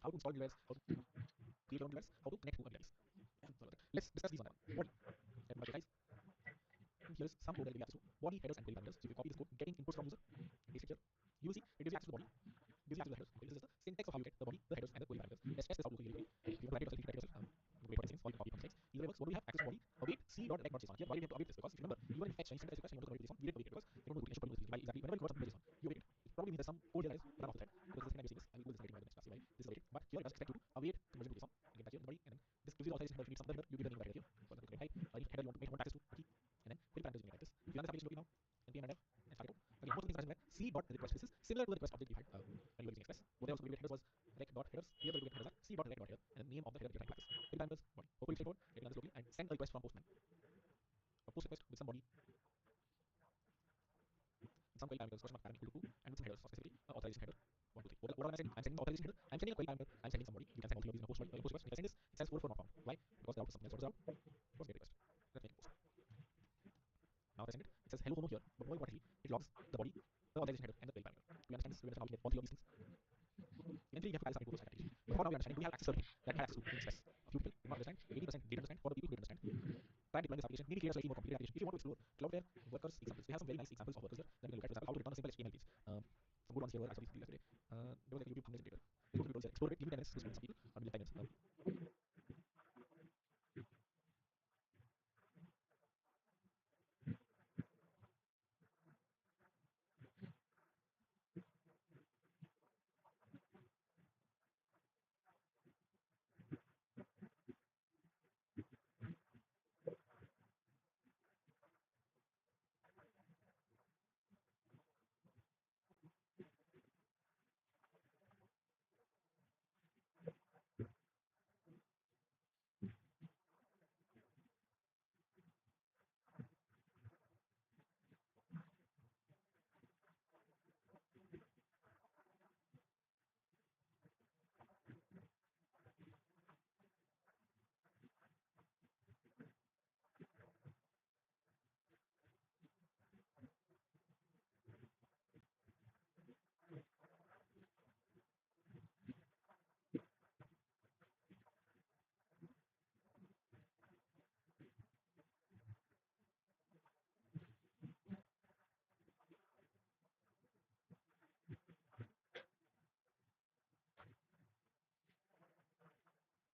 how to install new device, how to create your own device, how to connect to a device. Let's discuss these one by one. Body. Let me guys. Here is some code that will give access to body headers and query parameters. So if you copy this code, getting inputs from user, paste it here. You will see it gives you access to the body. Gives you access to the headers. Okay, this is the syntax of how you get the body, the headers, and the query parameters. Let's test this out really quickly. If you want to write yourself, you can write yourself. Wait for seconds, or you can copy from the text. Either way works. What do we have access to body? Await c.rect.json. Here, why do we have to await this? Because if you remember, you were in fetch and you sent a request and you want to convert to JSON, you didn't await it because you don't know the application probably knows exactly whenever you convert something to JSON, you await it. It probably means there's some code here that is run off the thread. Because this is the second time you're seeing this, and we'll do this later in the next class. Why this is awaited. But here it does expect you to await conversion to JSON. Again, back here in the body, and then this gives you the authorization header. If you need some other header, you give the name of the header here. For example, you can type header you want access to a key, and then query parameters you can like this. If you run this application locally now, npm and dev, and start it. Again, most of the things are written there. C.request. This is similar to the request object we had when you were using Express. What else we get headers was rec.headers. Here the way we get headers are c.rec.header, and the name of the header you're trying to access. Query parameters body. Hopefully straightforward. You can run this locally and send a request from Postman. A post request with some body, some query parameters question mark pattern equal to true, and with some headers for specifically authorization header. 1, 2, 3. What am I sending? I'm sending the authorization header. I'm sending a query parameter. I'm sending somebody. You can send all three of these in a post request. If I send this, it says order for not found. Why? Because the output is something else. What is the output? Post get request. Let's make it post. Now if I send it, it says hello homo here, but more importantly, it logs the body, the authorization header, and the query parameter. Do you understand this? Do you understand how we get all three of these things? Eventually, you have to add something to those application. But for now, we understand. Do we have access to everything that had access to in Express? A few people did not understand. 80% did understand. For the people who did understand, try deploying this application. Maybe create a slightly more complicated application. If you want to explore Cloudflare workers examples, we have some very nice examples of workers here that we can look at. For example, how to return a simple HTML page. Some good ones here were I saw these yesterday. There was like a YouTube thumbnail generator. There's good videos there. Explore it. Give me 10 minutes to explain some people. Or maybe 5 minutes.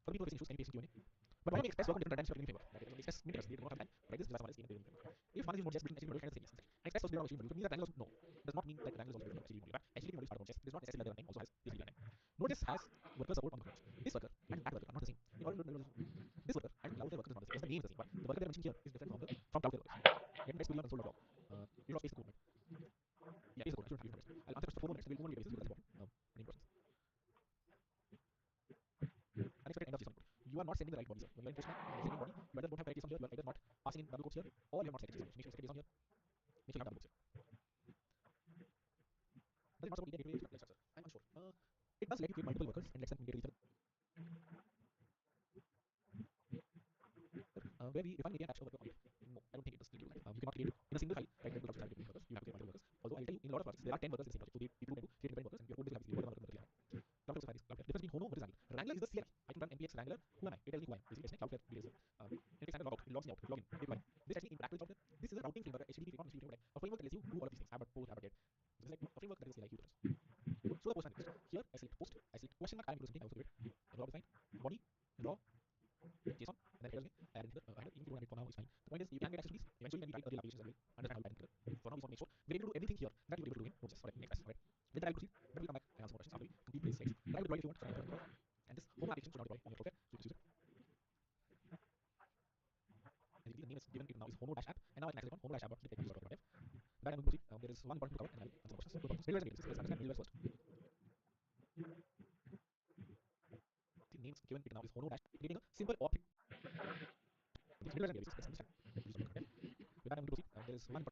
For the people facing issues, can you paste in Q&A? But why do we Express work on different runtime programming framework? That is, Express many types. They do not have time. Like this, Java is the framework. If one is Node.js built in HTML module, kind of the same. Yes. Express was built on HTML module. Means that Django no does not mean that Django is also built on HTML module. But HTML module is part of Node.js. It is not necessarily that the runtime also has this runtime. Node.js has worker support on the nodes. This worker and that worker are not the same. In order to this worker and Cloudflare worker is not the same. Because the name is the same. But the worker they are mentioning here is different from are not sending the right body, sir. When you are in postman and sending body, you either don't have correct keys on here, you are either not passing in double quotes here, or you have not set keys on here. Make sure you set keys on here. Make sure you have double quotes here. Does it not support India gateway structure? I'm unsure. It does let you create multiple workers and let them communicate with each other. Where we define India attach a worker on it. No, I don't think it does let you do that. You cannot create in a single file, right, multiple functions have different workers. You have to create multiple workers. Although I'll tell you, in a lot of projects, there are 10 workers in the same project. So people tend to create independent workers and your code will have zero. What are the workers Cloudflare is Cloudflare. Difference between Hono versus Wrangler. Wrangler is the CLI. I can run npx Wrangler. Who am I? It tells me who I am. Basically, it's like Cloudflare details. Npx Wrangler logout. It logs me out. Login. Deploy. This actually interact with Cloudflare. This is a routing framework, HTTP framework, HTTP framework. A framework that lets you do all of these things. Abbott, post, Abbott, get. This is like a framework that is a CLI difference. So the postman request. Here I select post. I select question mark. I'm something. I also do it. Raw define. Body. Raw. JSON, and then it tells me add it here. Even if you don't add it for now, it's fine. The point is, you can get access to these. Eventually, when you write a real applications as well, understand how you add it here. For now, we just want to make sure we're able to do everything here that you were able to do in Node.js. Alright, next. Alright. With that, I'll proceed. Then we'll come back and answer more questions after we complete these slides. Live deploy if you want. So I'm deploy. And this home application should not deploy on your software, so you can use it. As you can see, the name is given it now is hono-app, and now I can access it on hono-app.dev. That I'm going to proceed. There is one important to cover, and I'll answer questions. Two questions. Middleware and databases. Let's understand middleware first. The name is given it now is hono-app, creating a simple object. Middleware and databases. Let's understand. With that, I'm going to proceed. There is one.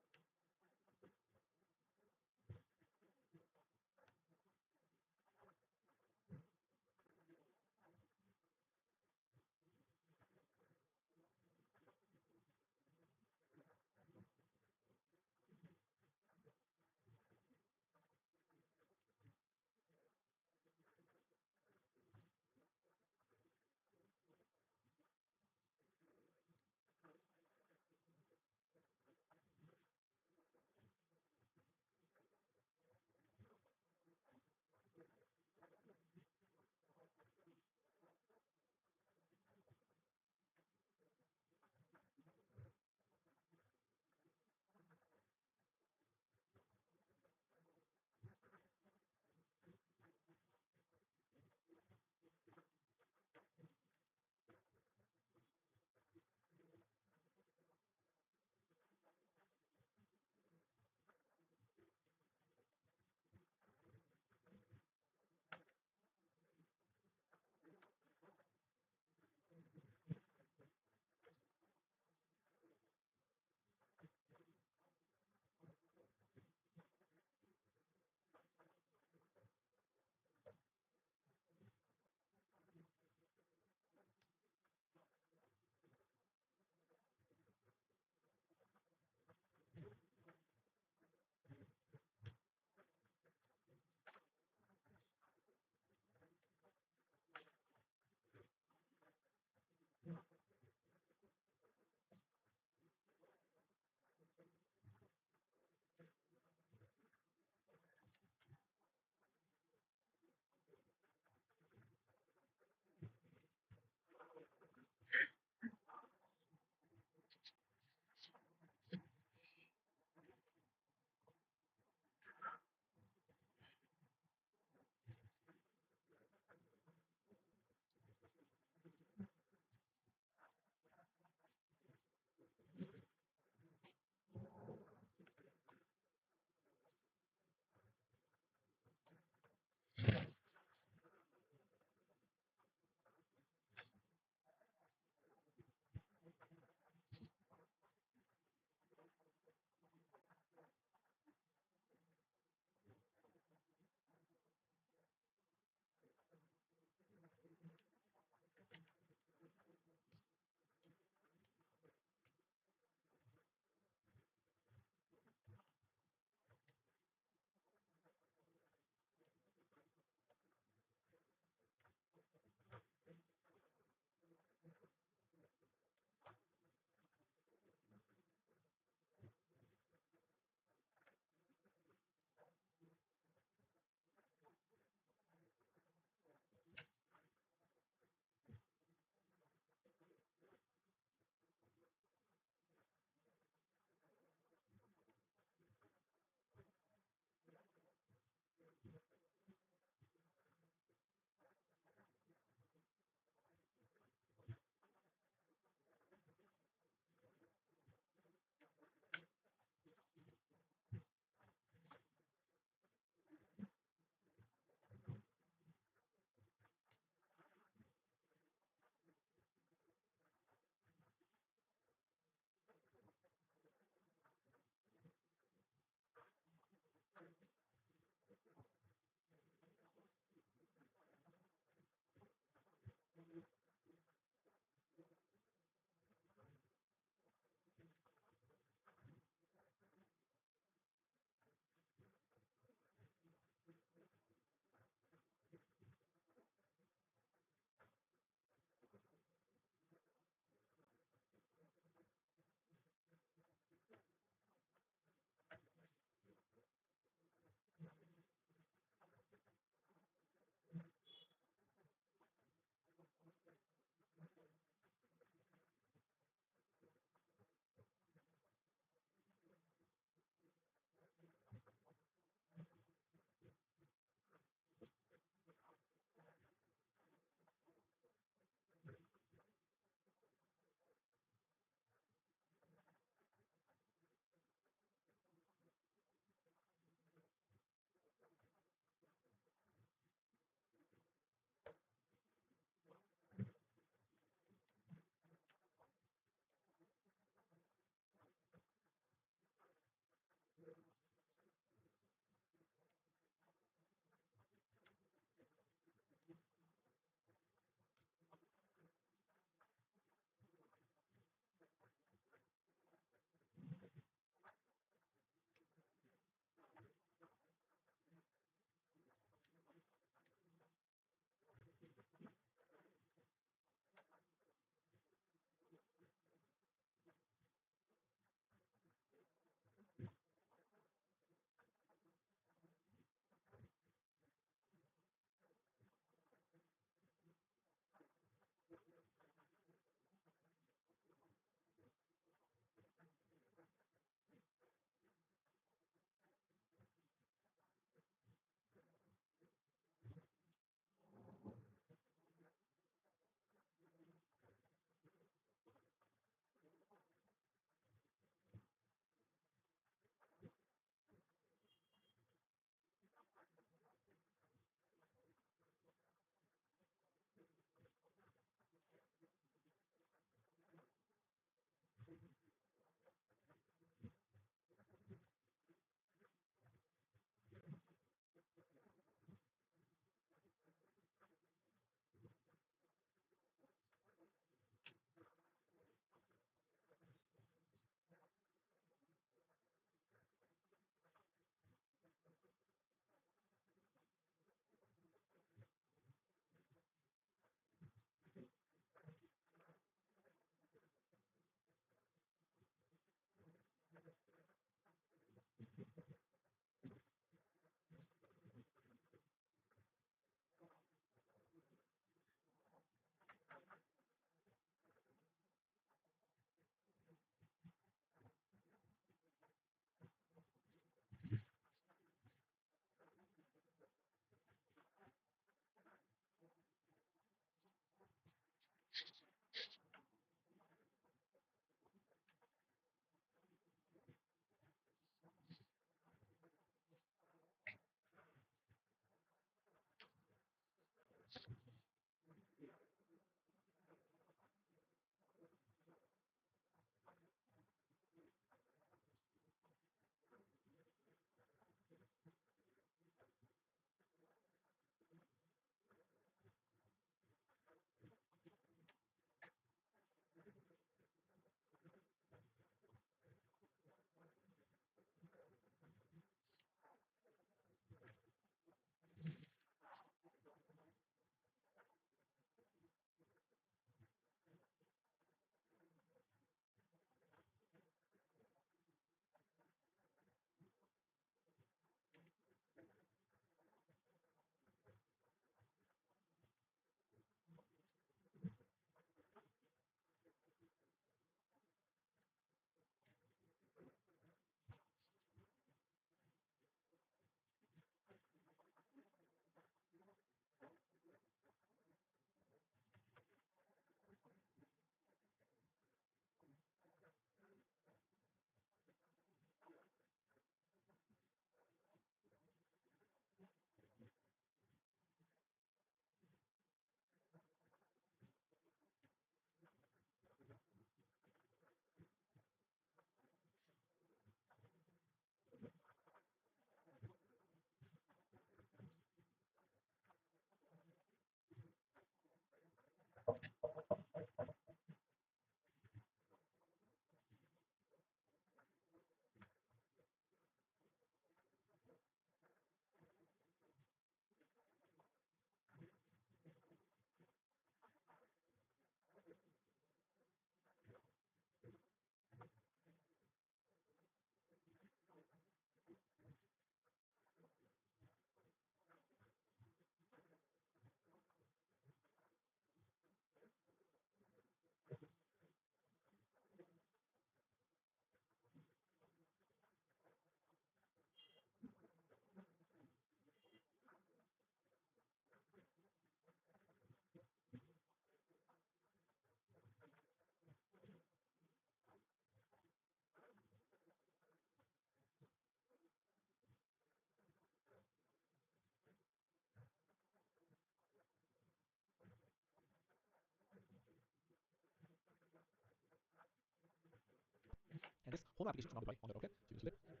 home application should not deploy on the router. So you can keep it. As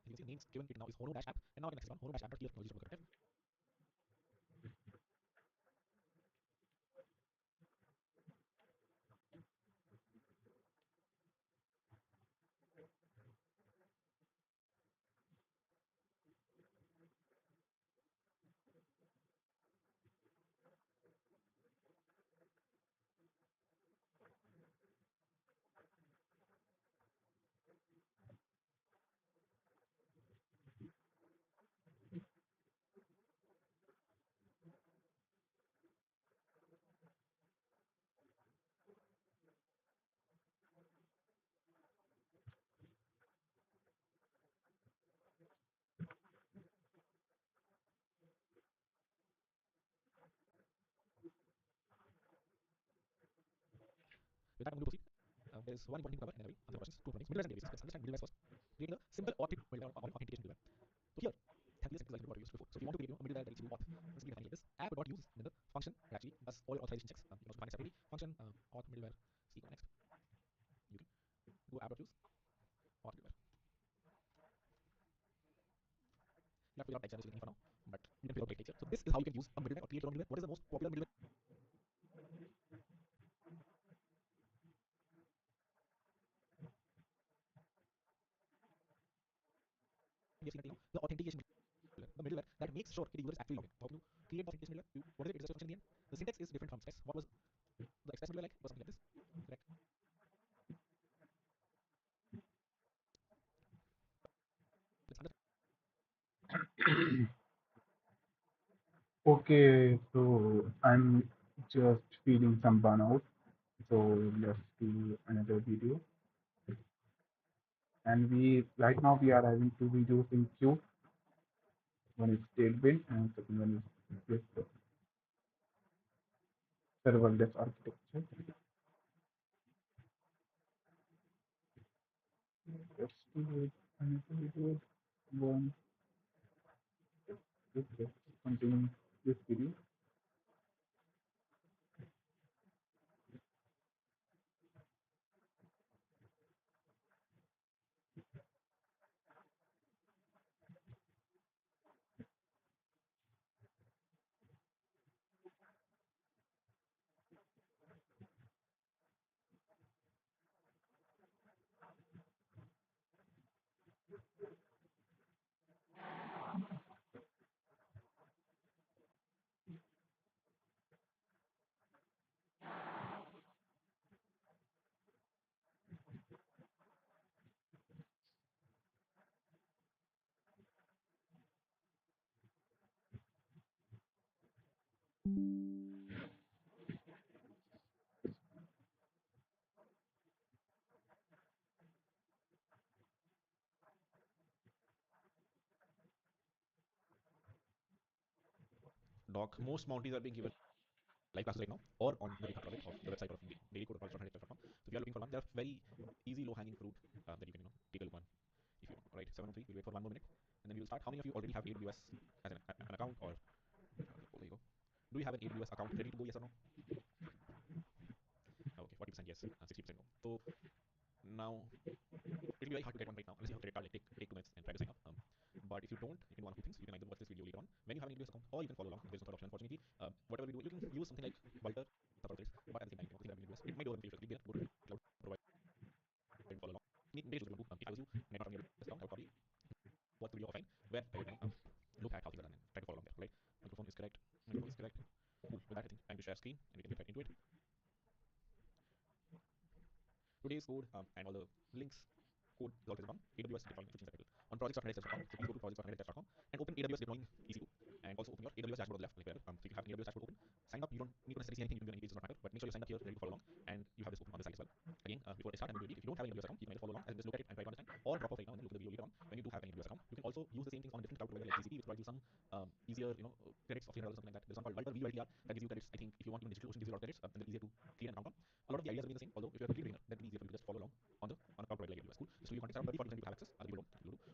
you can see, the names given it now is hono-app, and now I can access on hono-app.clear technologies from the With that, I'm going to proceed. There is one important thing to cover, and I will answer questions. Two important things. Middleware and databases. Let's understand middleware first. Creating a simple auth middleware or authentication middleware. So here, thank you simple like what we used before. So if you want to create a middleware that actually auth, then simply define like this: app.use, then the function that actually does all your authorization checks. You can also define it separately. Function auth middleware. See next. You can do app.use auth middleware. You have to figure out texture for now, but you can figure out texture. So this is how you can use a middleware or create your own middleware. What is the most popular middleware we have seen until now? The authentication middleware. The middleware that makes sure the user is actually logged in. So how can you create the authentication middleware? What is it? It's just a function in the end. The syntax is different from Express. What was the Express middleware like? It was something like this. Correct. Let's understand. Okay, so I'm just feeling some burnout. So let's do another video. And we right now we are having two videos in queue. One is statement and second one is this serverless architecture. Let's do another video. One, let's continue this video. Doc, most bounties are being given live classes right now or on the GitHub project of the website of dailycode.com. So if you are looking for one, they are very easy low-hanging fruit that you can take a look on if you want. All right, 7:03. We'll wait for 1 more minute and then we will start. How many of you already have AWS as an account or there you go. Do you have an AWS account ready to go? Yes or no? Okay, 40% yes, 60% no. So now it'll be very hard to get one right now unless you have a credit card. Like take 2 minutes and try to sign up. But if you don't, you can do one of two things. You can either watch this video later on when you have an AWS account, or you can follow along. There's no third option, unfortunately. Whatever we do, you can use something like Walter, but at the same time, you know, AWS, it might overwhelm you if you go to cloud provider and follow along. Maybe if I was you and I got on your account, I would probably watch the video offline where I would look at how things are done and try to follow along there. Right? Microphone is correct. Microphone is correct. Cool. With that, I think time to share screen and we can get right into it. Today's code and all the links code is all on AWS deployment efficiency cycle on projects.redis.com. So please go to projects.redis.com and open AWS deploying EC2 and also open your AWS dashboard on the left. Like so if you have an AWS dashboard open, sign up. You don't need to necessarily see anything. You can do any pages, does not matter. But make sure you're signed up here, ready to follow along, and you have this open on the side as well. Again, before I start, I'm going to repeat. If you don't have an AWS account, you can either follow along and just look at it and try to understand, or drop off right now and then look at the video later on. When you do have an AWS account, you can also use the same things on a different cloud provider like GCP, which provides you some easier, credits of $300 or something like that. There's one called Vultr VULTR that gives you credits. I think if you want even DigitalOcean gives you a lot of credits, and they're easier to create an account on. A lot of the ideas remain the same, although if you're a complete beginner, then it'll be easier for you to just follow along on a cloud provider like AWS. Cool. So you contact around 30-40% people have access, other people don't.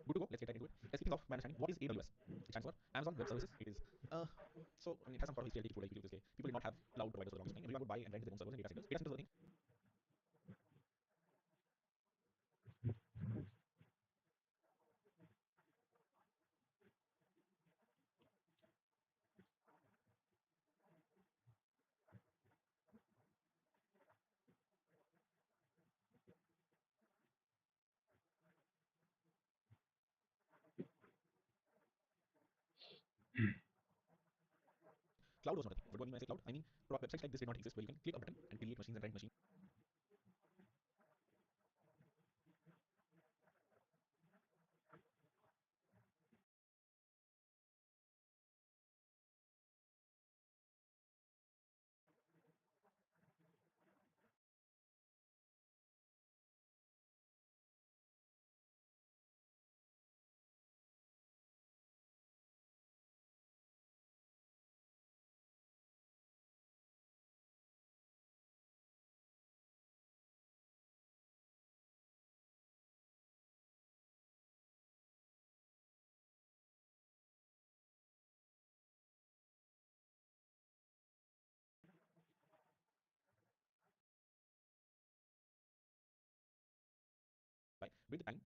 Good to go. Let's get right into it. Let's kick off by understanding what is AWS. It stands for Amazon Web Services. It is so I mean, it has some sort of history. I'll take it through like people did not have cloud providers for the longest time. Everyone would buy and rent their own servers and data centers. Data centers were the thing cloud was not a thing. But when I say cloud, I mean websites like this did not exist where you can click a button and delete machines and rent machines. Right? With the time,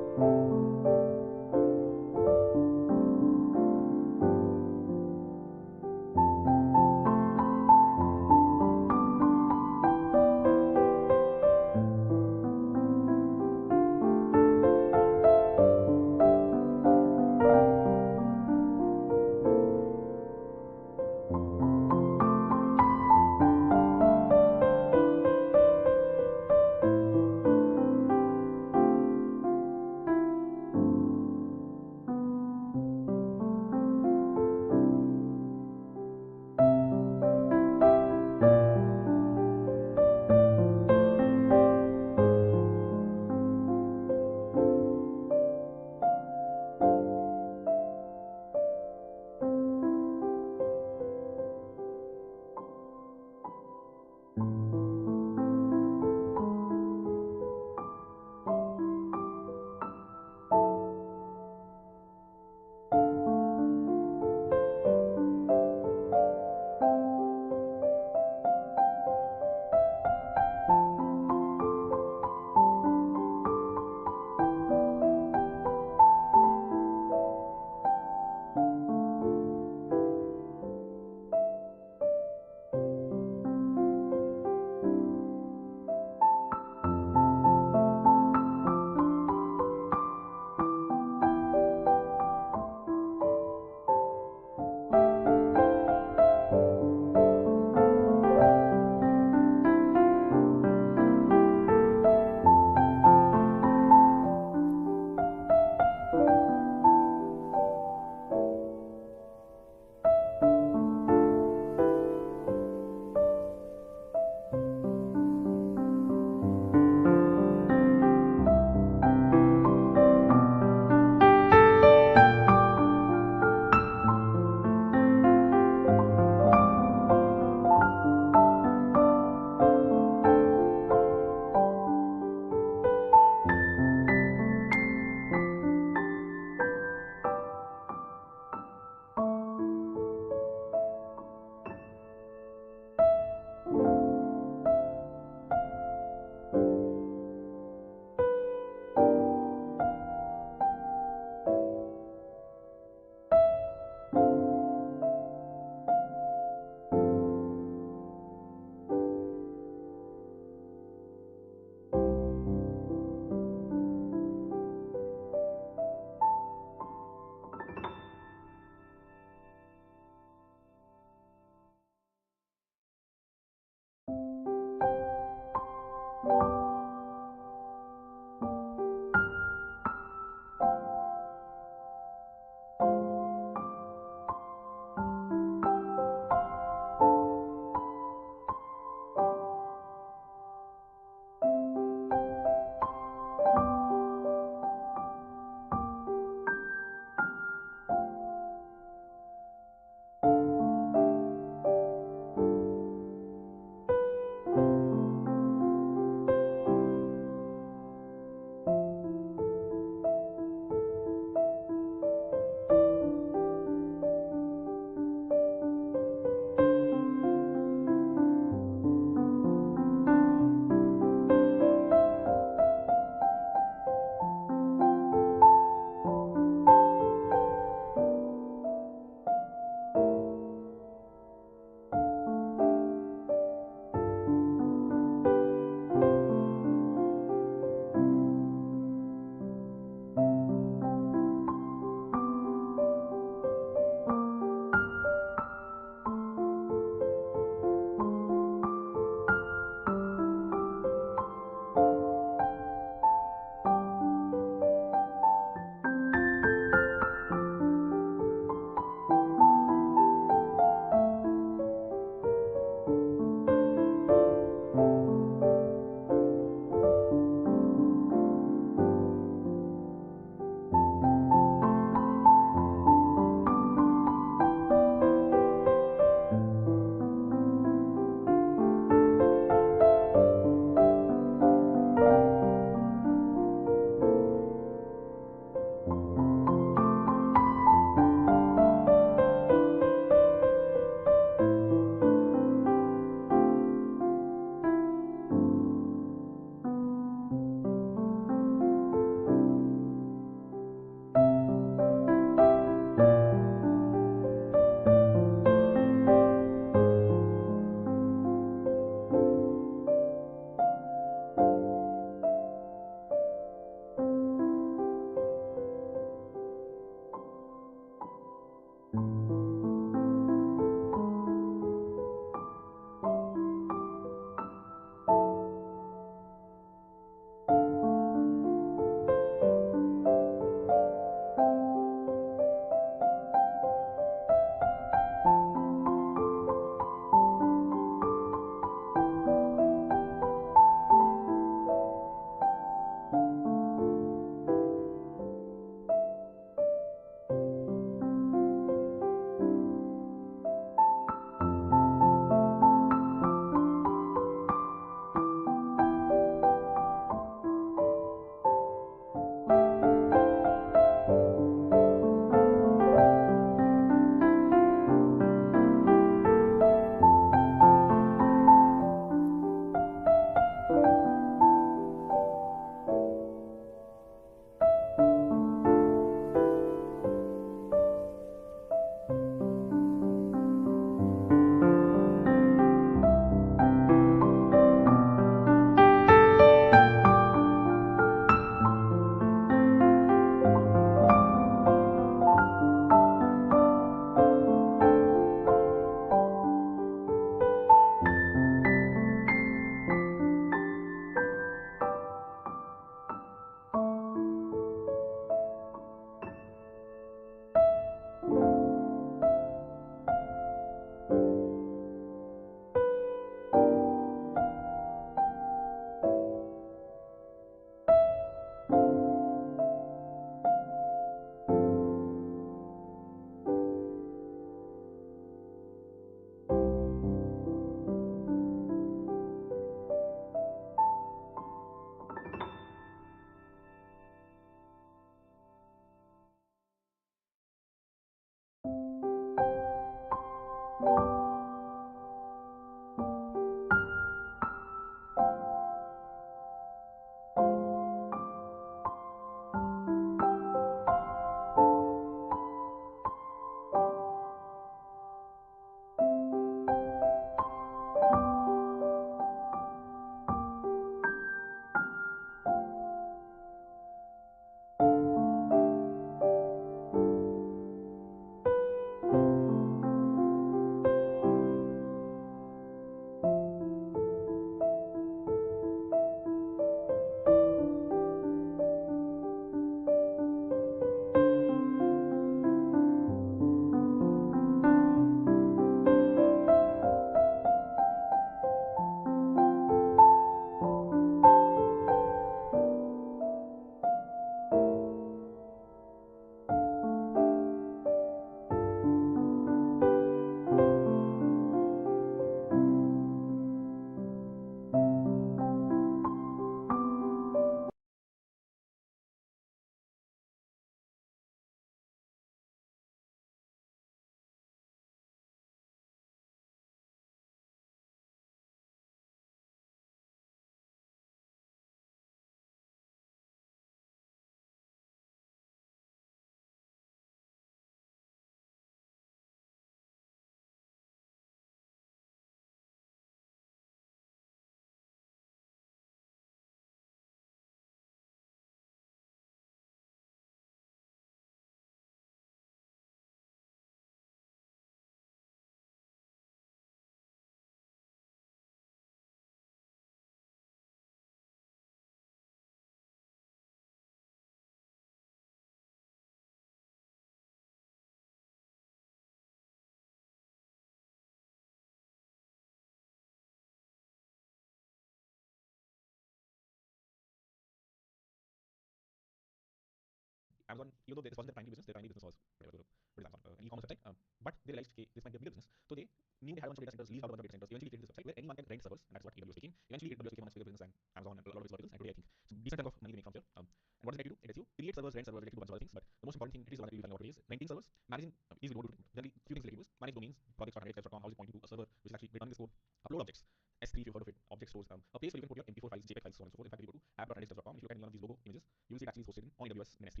Amazon, even though this wasn't their primary business was whatever, what is Amazon, an e-commerce website, but they realized, okay, this might be a bigger business. So they knew they had a bunch of data centers, leased out a bunch of data centers, eventually created this website where anyone can rent servers, and that's what AWS became. Eventually, AWS became a much bigger business than Amazon and a lot of its verticals, and today I think it's a decent chunk of money they make from here. And what does it let you do? It lets you create servers, rent servers, let you do a bunch of other things, but the most important thing, it is the one that we'll be talking about today, is renting servers, managing, easily don't do it. Generally, few things let you use: manage domains, projects.100xdevs.com, how is it pointing to a server which is actually running this code, upload objects, S3 if you've heard of it, object stores, a place where you can put your MP4 files, JPEG files, so on and so forth. In fact, if you go to app.100xdevs.com, if you look at any one of these logo images, you will see it actually is hosted on AWS in S3.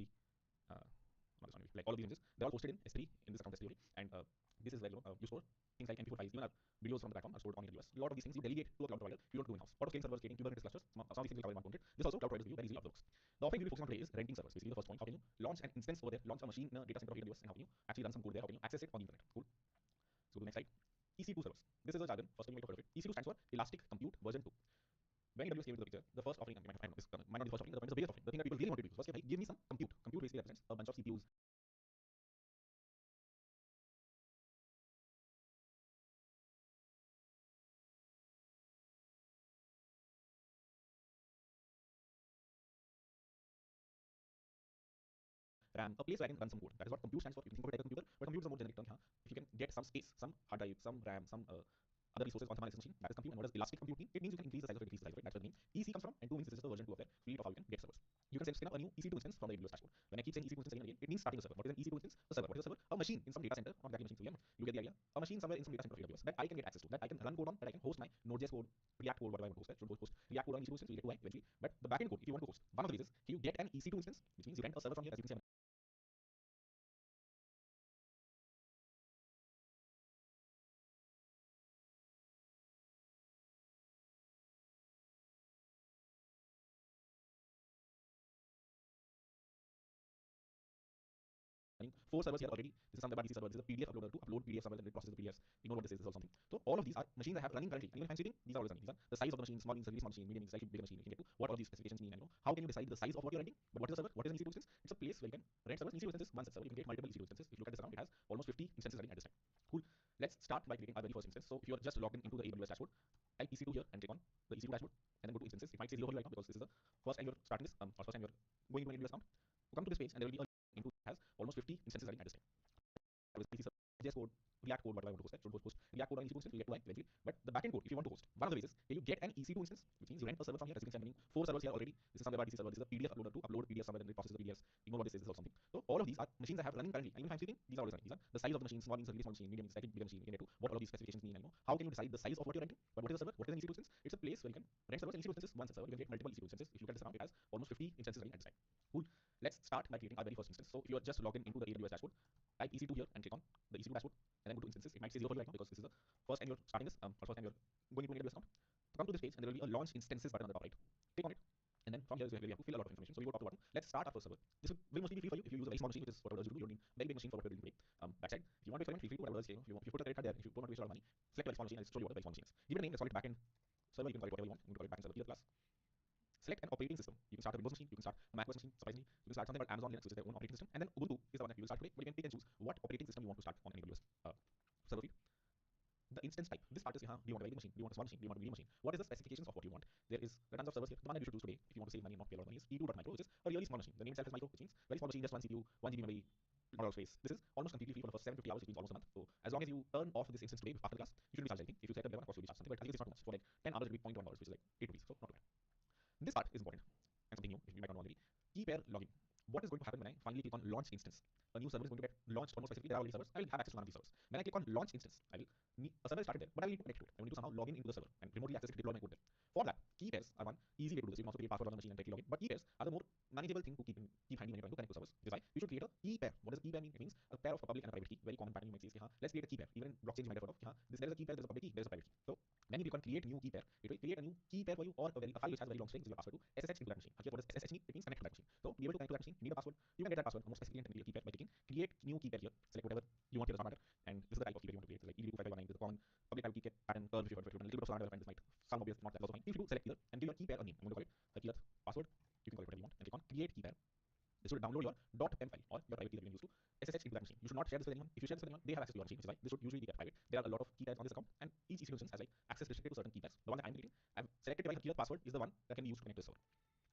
Not this one, like all of these images, they're all hosted in S3 in this account S3 only, and this is where you store things like MP4 files, even our videos from the platform are stored on AWS. A lot of these things you delegate to a cloud provider, you don't do in-house. Auto-scaling servers, creating Kubernetes clusters, some of these things we cover in 1 point. This also cloud providers do very easily out of the box. The offering we'll be focusing on today is renting servers. Basically, the first point: how can you launch an instance over there, launch a machine in a data center of AWS, and how can you actually run some code there? How can you access it on the internet? Cool. So the next slide. EC2 servers. This is a jargon. First thing you might have heard of it. EC2 stands for Elastic Compute Version 2. When AWS came into the picture, the first offering, might not be the first offering, the biggest offering, the thing that people really wanted to use was, okay, give me some compute. Compute basically represents a bunch of CPUs, RAM, a place where I can run some code. That is what compute stands for. You can think of it like a computer, but compute is a more generic term here. If you can get some space, some hard drive, some RAM, some other resources on some machine, that is compute. And what does elastic compute mean? It means you can increase the size of it, decrease the size of it. That's where the name EC comes from, and 2 means this is the version 2 of their suite of how you can get servers. You can spin up a new EC2 instance from the AWS dashboard. When I keep saying EC2 instance again and again, it means starting a server. What is an EC2 instance? A server. What is a server? A machine in some data center, not exactly machine, so you get the idea. A machine somewhere in some data center of AWS that I can get access to, that I can run code on, that I can host my Node.js code, React code, whatever I want to host. Should host React code on EC2 instance, we get to eventually. But the backend code, if you want to host, one of the ways is you get an EC2 instance, which means you rent a server from here, as you can see. Running 4 servers here already. This is some WebRTC server. This is a PDF uploader to upload PDF somewhere, then it processes the PDFs. Ignore what this is. This is all something. So all of these are machines I have running currently. And even if I'm sitting, these are always running. These are the size of the machine, small means really small machine, medium means slightly bigger machine. You can get to what all these specifications mean. And how can you decide the size of what you're renting? But what is a server? What is an EC2 instance? It's a place where you can rent servers. EC2 instance is one such server. You can create multiple EC2 instances. If you look at this account, it has almost 50 instances running at this time. Cool. Let's start by creating our very first instance. So if you're just logged into the AWS dashboard, type EC2 here and click on the EC2 dashboard, and then go to instances. It might say 0 for you right now because this is the first time you're starting this, or first time you're going into an AWS account. You come to this page, and there will be a into has almost 50 instances running at this time. JS code, React code, whatever I want to host, that should host React code on EC2 instance, we get to eventually. But the backend code, if you want to host, one of the ways is you get an EC2 instance, which means you rent a server from here. As you can see, I'm running 4 servers here already. This is some WebRTC server. This is a PDF uploader to upload PDF somewhere, then it processes the PDFs. Ignore what this is or something. So all of these are machines I have running currently. And even if I'm sleeping, these are always running. These are the size of the machine. Small means a really small machine, medium means slightly bigger machine. You can get to what all of these specifications mean. And how can you decide the size of what you're renting? But what is a server? What is an EC2 instance? It's a place where you can rent servers. An EC2 instance is one such server. You can create multiple EC2 instances. If you look at this account, it has almost 50 instances running at this time. Cool. Let's start by creating our very first instance. So if you're just logged into the AWS dashboard, type EC2 here and click on the EC2 dashboard, and then go to instances. It might say 0 for you right now because this is the first time you're starting this, or first time you're going into an AWS account. To come to this page, and there will be a launch instances button on the top right. Click on it, and then from here is where we have to fill a lot of information. So we go top to bottom. Let's start our first server. This will mostly be free for you if you use a very small machine, which is what others do. You don't need a very big machine for what we're doing today. Backside, if you want to experiment, feel free to whatever others say. If you put a credit card there, if you don't want to waste a lot of money, select a very small machine. I'll show you what a very small machine is. Give it a name. Let's call it backend server. You can call it whatever you want. You can call it backend server tier class. Select an operating system. You can start a Windows machine, you can start a macOS machine, surprisingly. You can start something called Amazon Linux, which is their own operating system. And then Ubuntu is the one that we will start today, but you can pick and choose what operating system you want to start on AWS server feed. The instance type. This part is, do you want a very big machine? Do you want a small machine? Do you want a medium machine? What is the specifications of what you want? There is the tons of servers here. The one that you should use today, if you want to save money and not pay a lot of money, is E2.micro, which is a really small machine. The name itself is micro, which means very small machine, just one CPU, 1 GB memory, not a lot of space. This is almost completely free for the first 750 hours, which means almost a month. So as long as you turn off this instance today after the class, you shouldn't be charged anything. If you select a level, of course you'll be charged something, but I think it's not too much. For like 10 hours, it will be $0.1, which is like 8 rupees. So not too bad. This part is important and something new, if you might not know already. Key pair login. What is going to happen when I finally click on launch instance? A new server is going to get launched. Almost specifically, there are already servers. I will have access to one of these servers. When I click on launch instance, I will need a server started there, but I will need to connect to it. I will need to somehow log into the server and remotely access it, deploy my code there. For that, key pairs are one easy way to do this. You can also create password on the machine and directly log in. But key pairs are the more manageable thing to keep handy when you're trying to connect to servers. Which is why you should create a key pair. What does a key pair mean? It means a pair of a public and a private key. Very common pattern you might see is, let's create a key pair. Even in blockchain, you might have heard of, there is a key pair, there's a public key, there's a private key. So when you click on create new key pair, it will create a new key pair for you, or a file which has a very long string, which is your password to SSH into that machine. Here's what does SSH mean? It means connect to that machine. So to be able to connect to that machine, you need a password. You can get that password more specifically and key pair by clicking create new key pair here. Select whatever you want here, does not matter. And this is the type of key pair you want to create. It's like ED25519. This is a common public type key pattern curve. If you've heard of it, a little bit of software development, this might sound obvious, not that also fine. If you do, select here and give your key pair a name. I'm going to call it the key password. You can call it whatever you want and click on create key pair. This will download your .pem file or your private key that you can use to SSH into that machine. You should not share this with anyone. If you share this with anyone, they have access to your machine, which is why this should usually be kept private. There are a lot of key pairs on this account, and each instance has like access restricted to certain key pairs. The one that I'm creating, I've selected device key password is the one that can be used to connect to the server.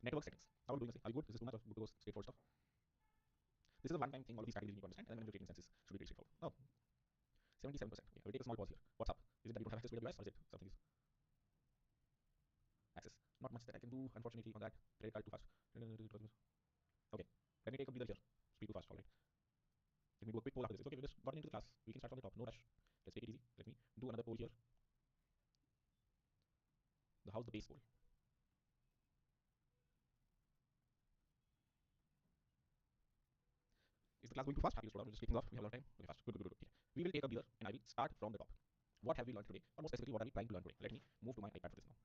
Network settings. How are we doing this? Are you good? Is this too much or good to go straight for stuff? This is a one-time thing. All of these categories you need to understand, and then when you create instances, should be pretty straightforward. Now, 77%. Okay, I will take a small pause here. What's up? Is it that you don't have access to AWS, or is it something else? Access. Not much that I can do, unfortunately, on that. Credit card too fast. Okay, let me take a breather here. Speed too fast, alright. Let me do a quick poll after this. Okay, we just got into the class. We can start from the top. No rush. Let's take it easy. Let me do another poll here. How's the base poll? Is the class going too fast? Happy to slow down. We'll just kick things off. We have a lot of time. Okay, fast. Good. Okay. We will take a breather and I will start from the top. What have we learned today? Or more specifically, what are we trying to learn today? Let me move to my iPad for this now.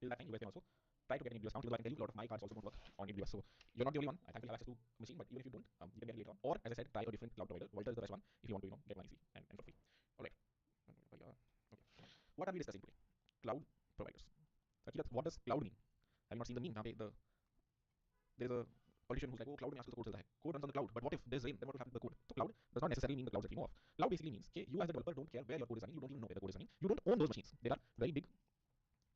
Till that time, you guys can also try to get an AWS account, because I can tell you a lot of my cards also don't work on AWS. So you're not the only one. I thankfully have access to a machine, but even if you don't, you can get it later on. Or as I said, try a different cloud provider. Volta is the best one if you want to, get one easy and for free. Alright. Okay. What are we discussing today? Cloud providers. Actually, what does cloud mean? Have you not seen the meme? There's a politician who's like, oh, cloud mein aajkal to code chalta hai. Code runs on the cloud, but what if there's rain? Then what will happen to the code? So cloud does not necessarily mean the clouds that we know of. Cloud basically means, okay, you as a developer don't care where your code is running. You don't even know where the code is running. You don't own those machines. There are very big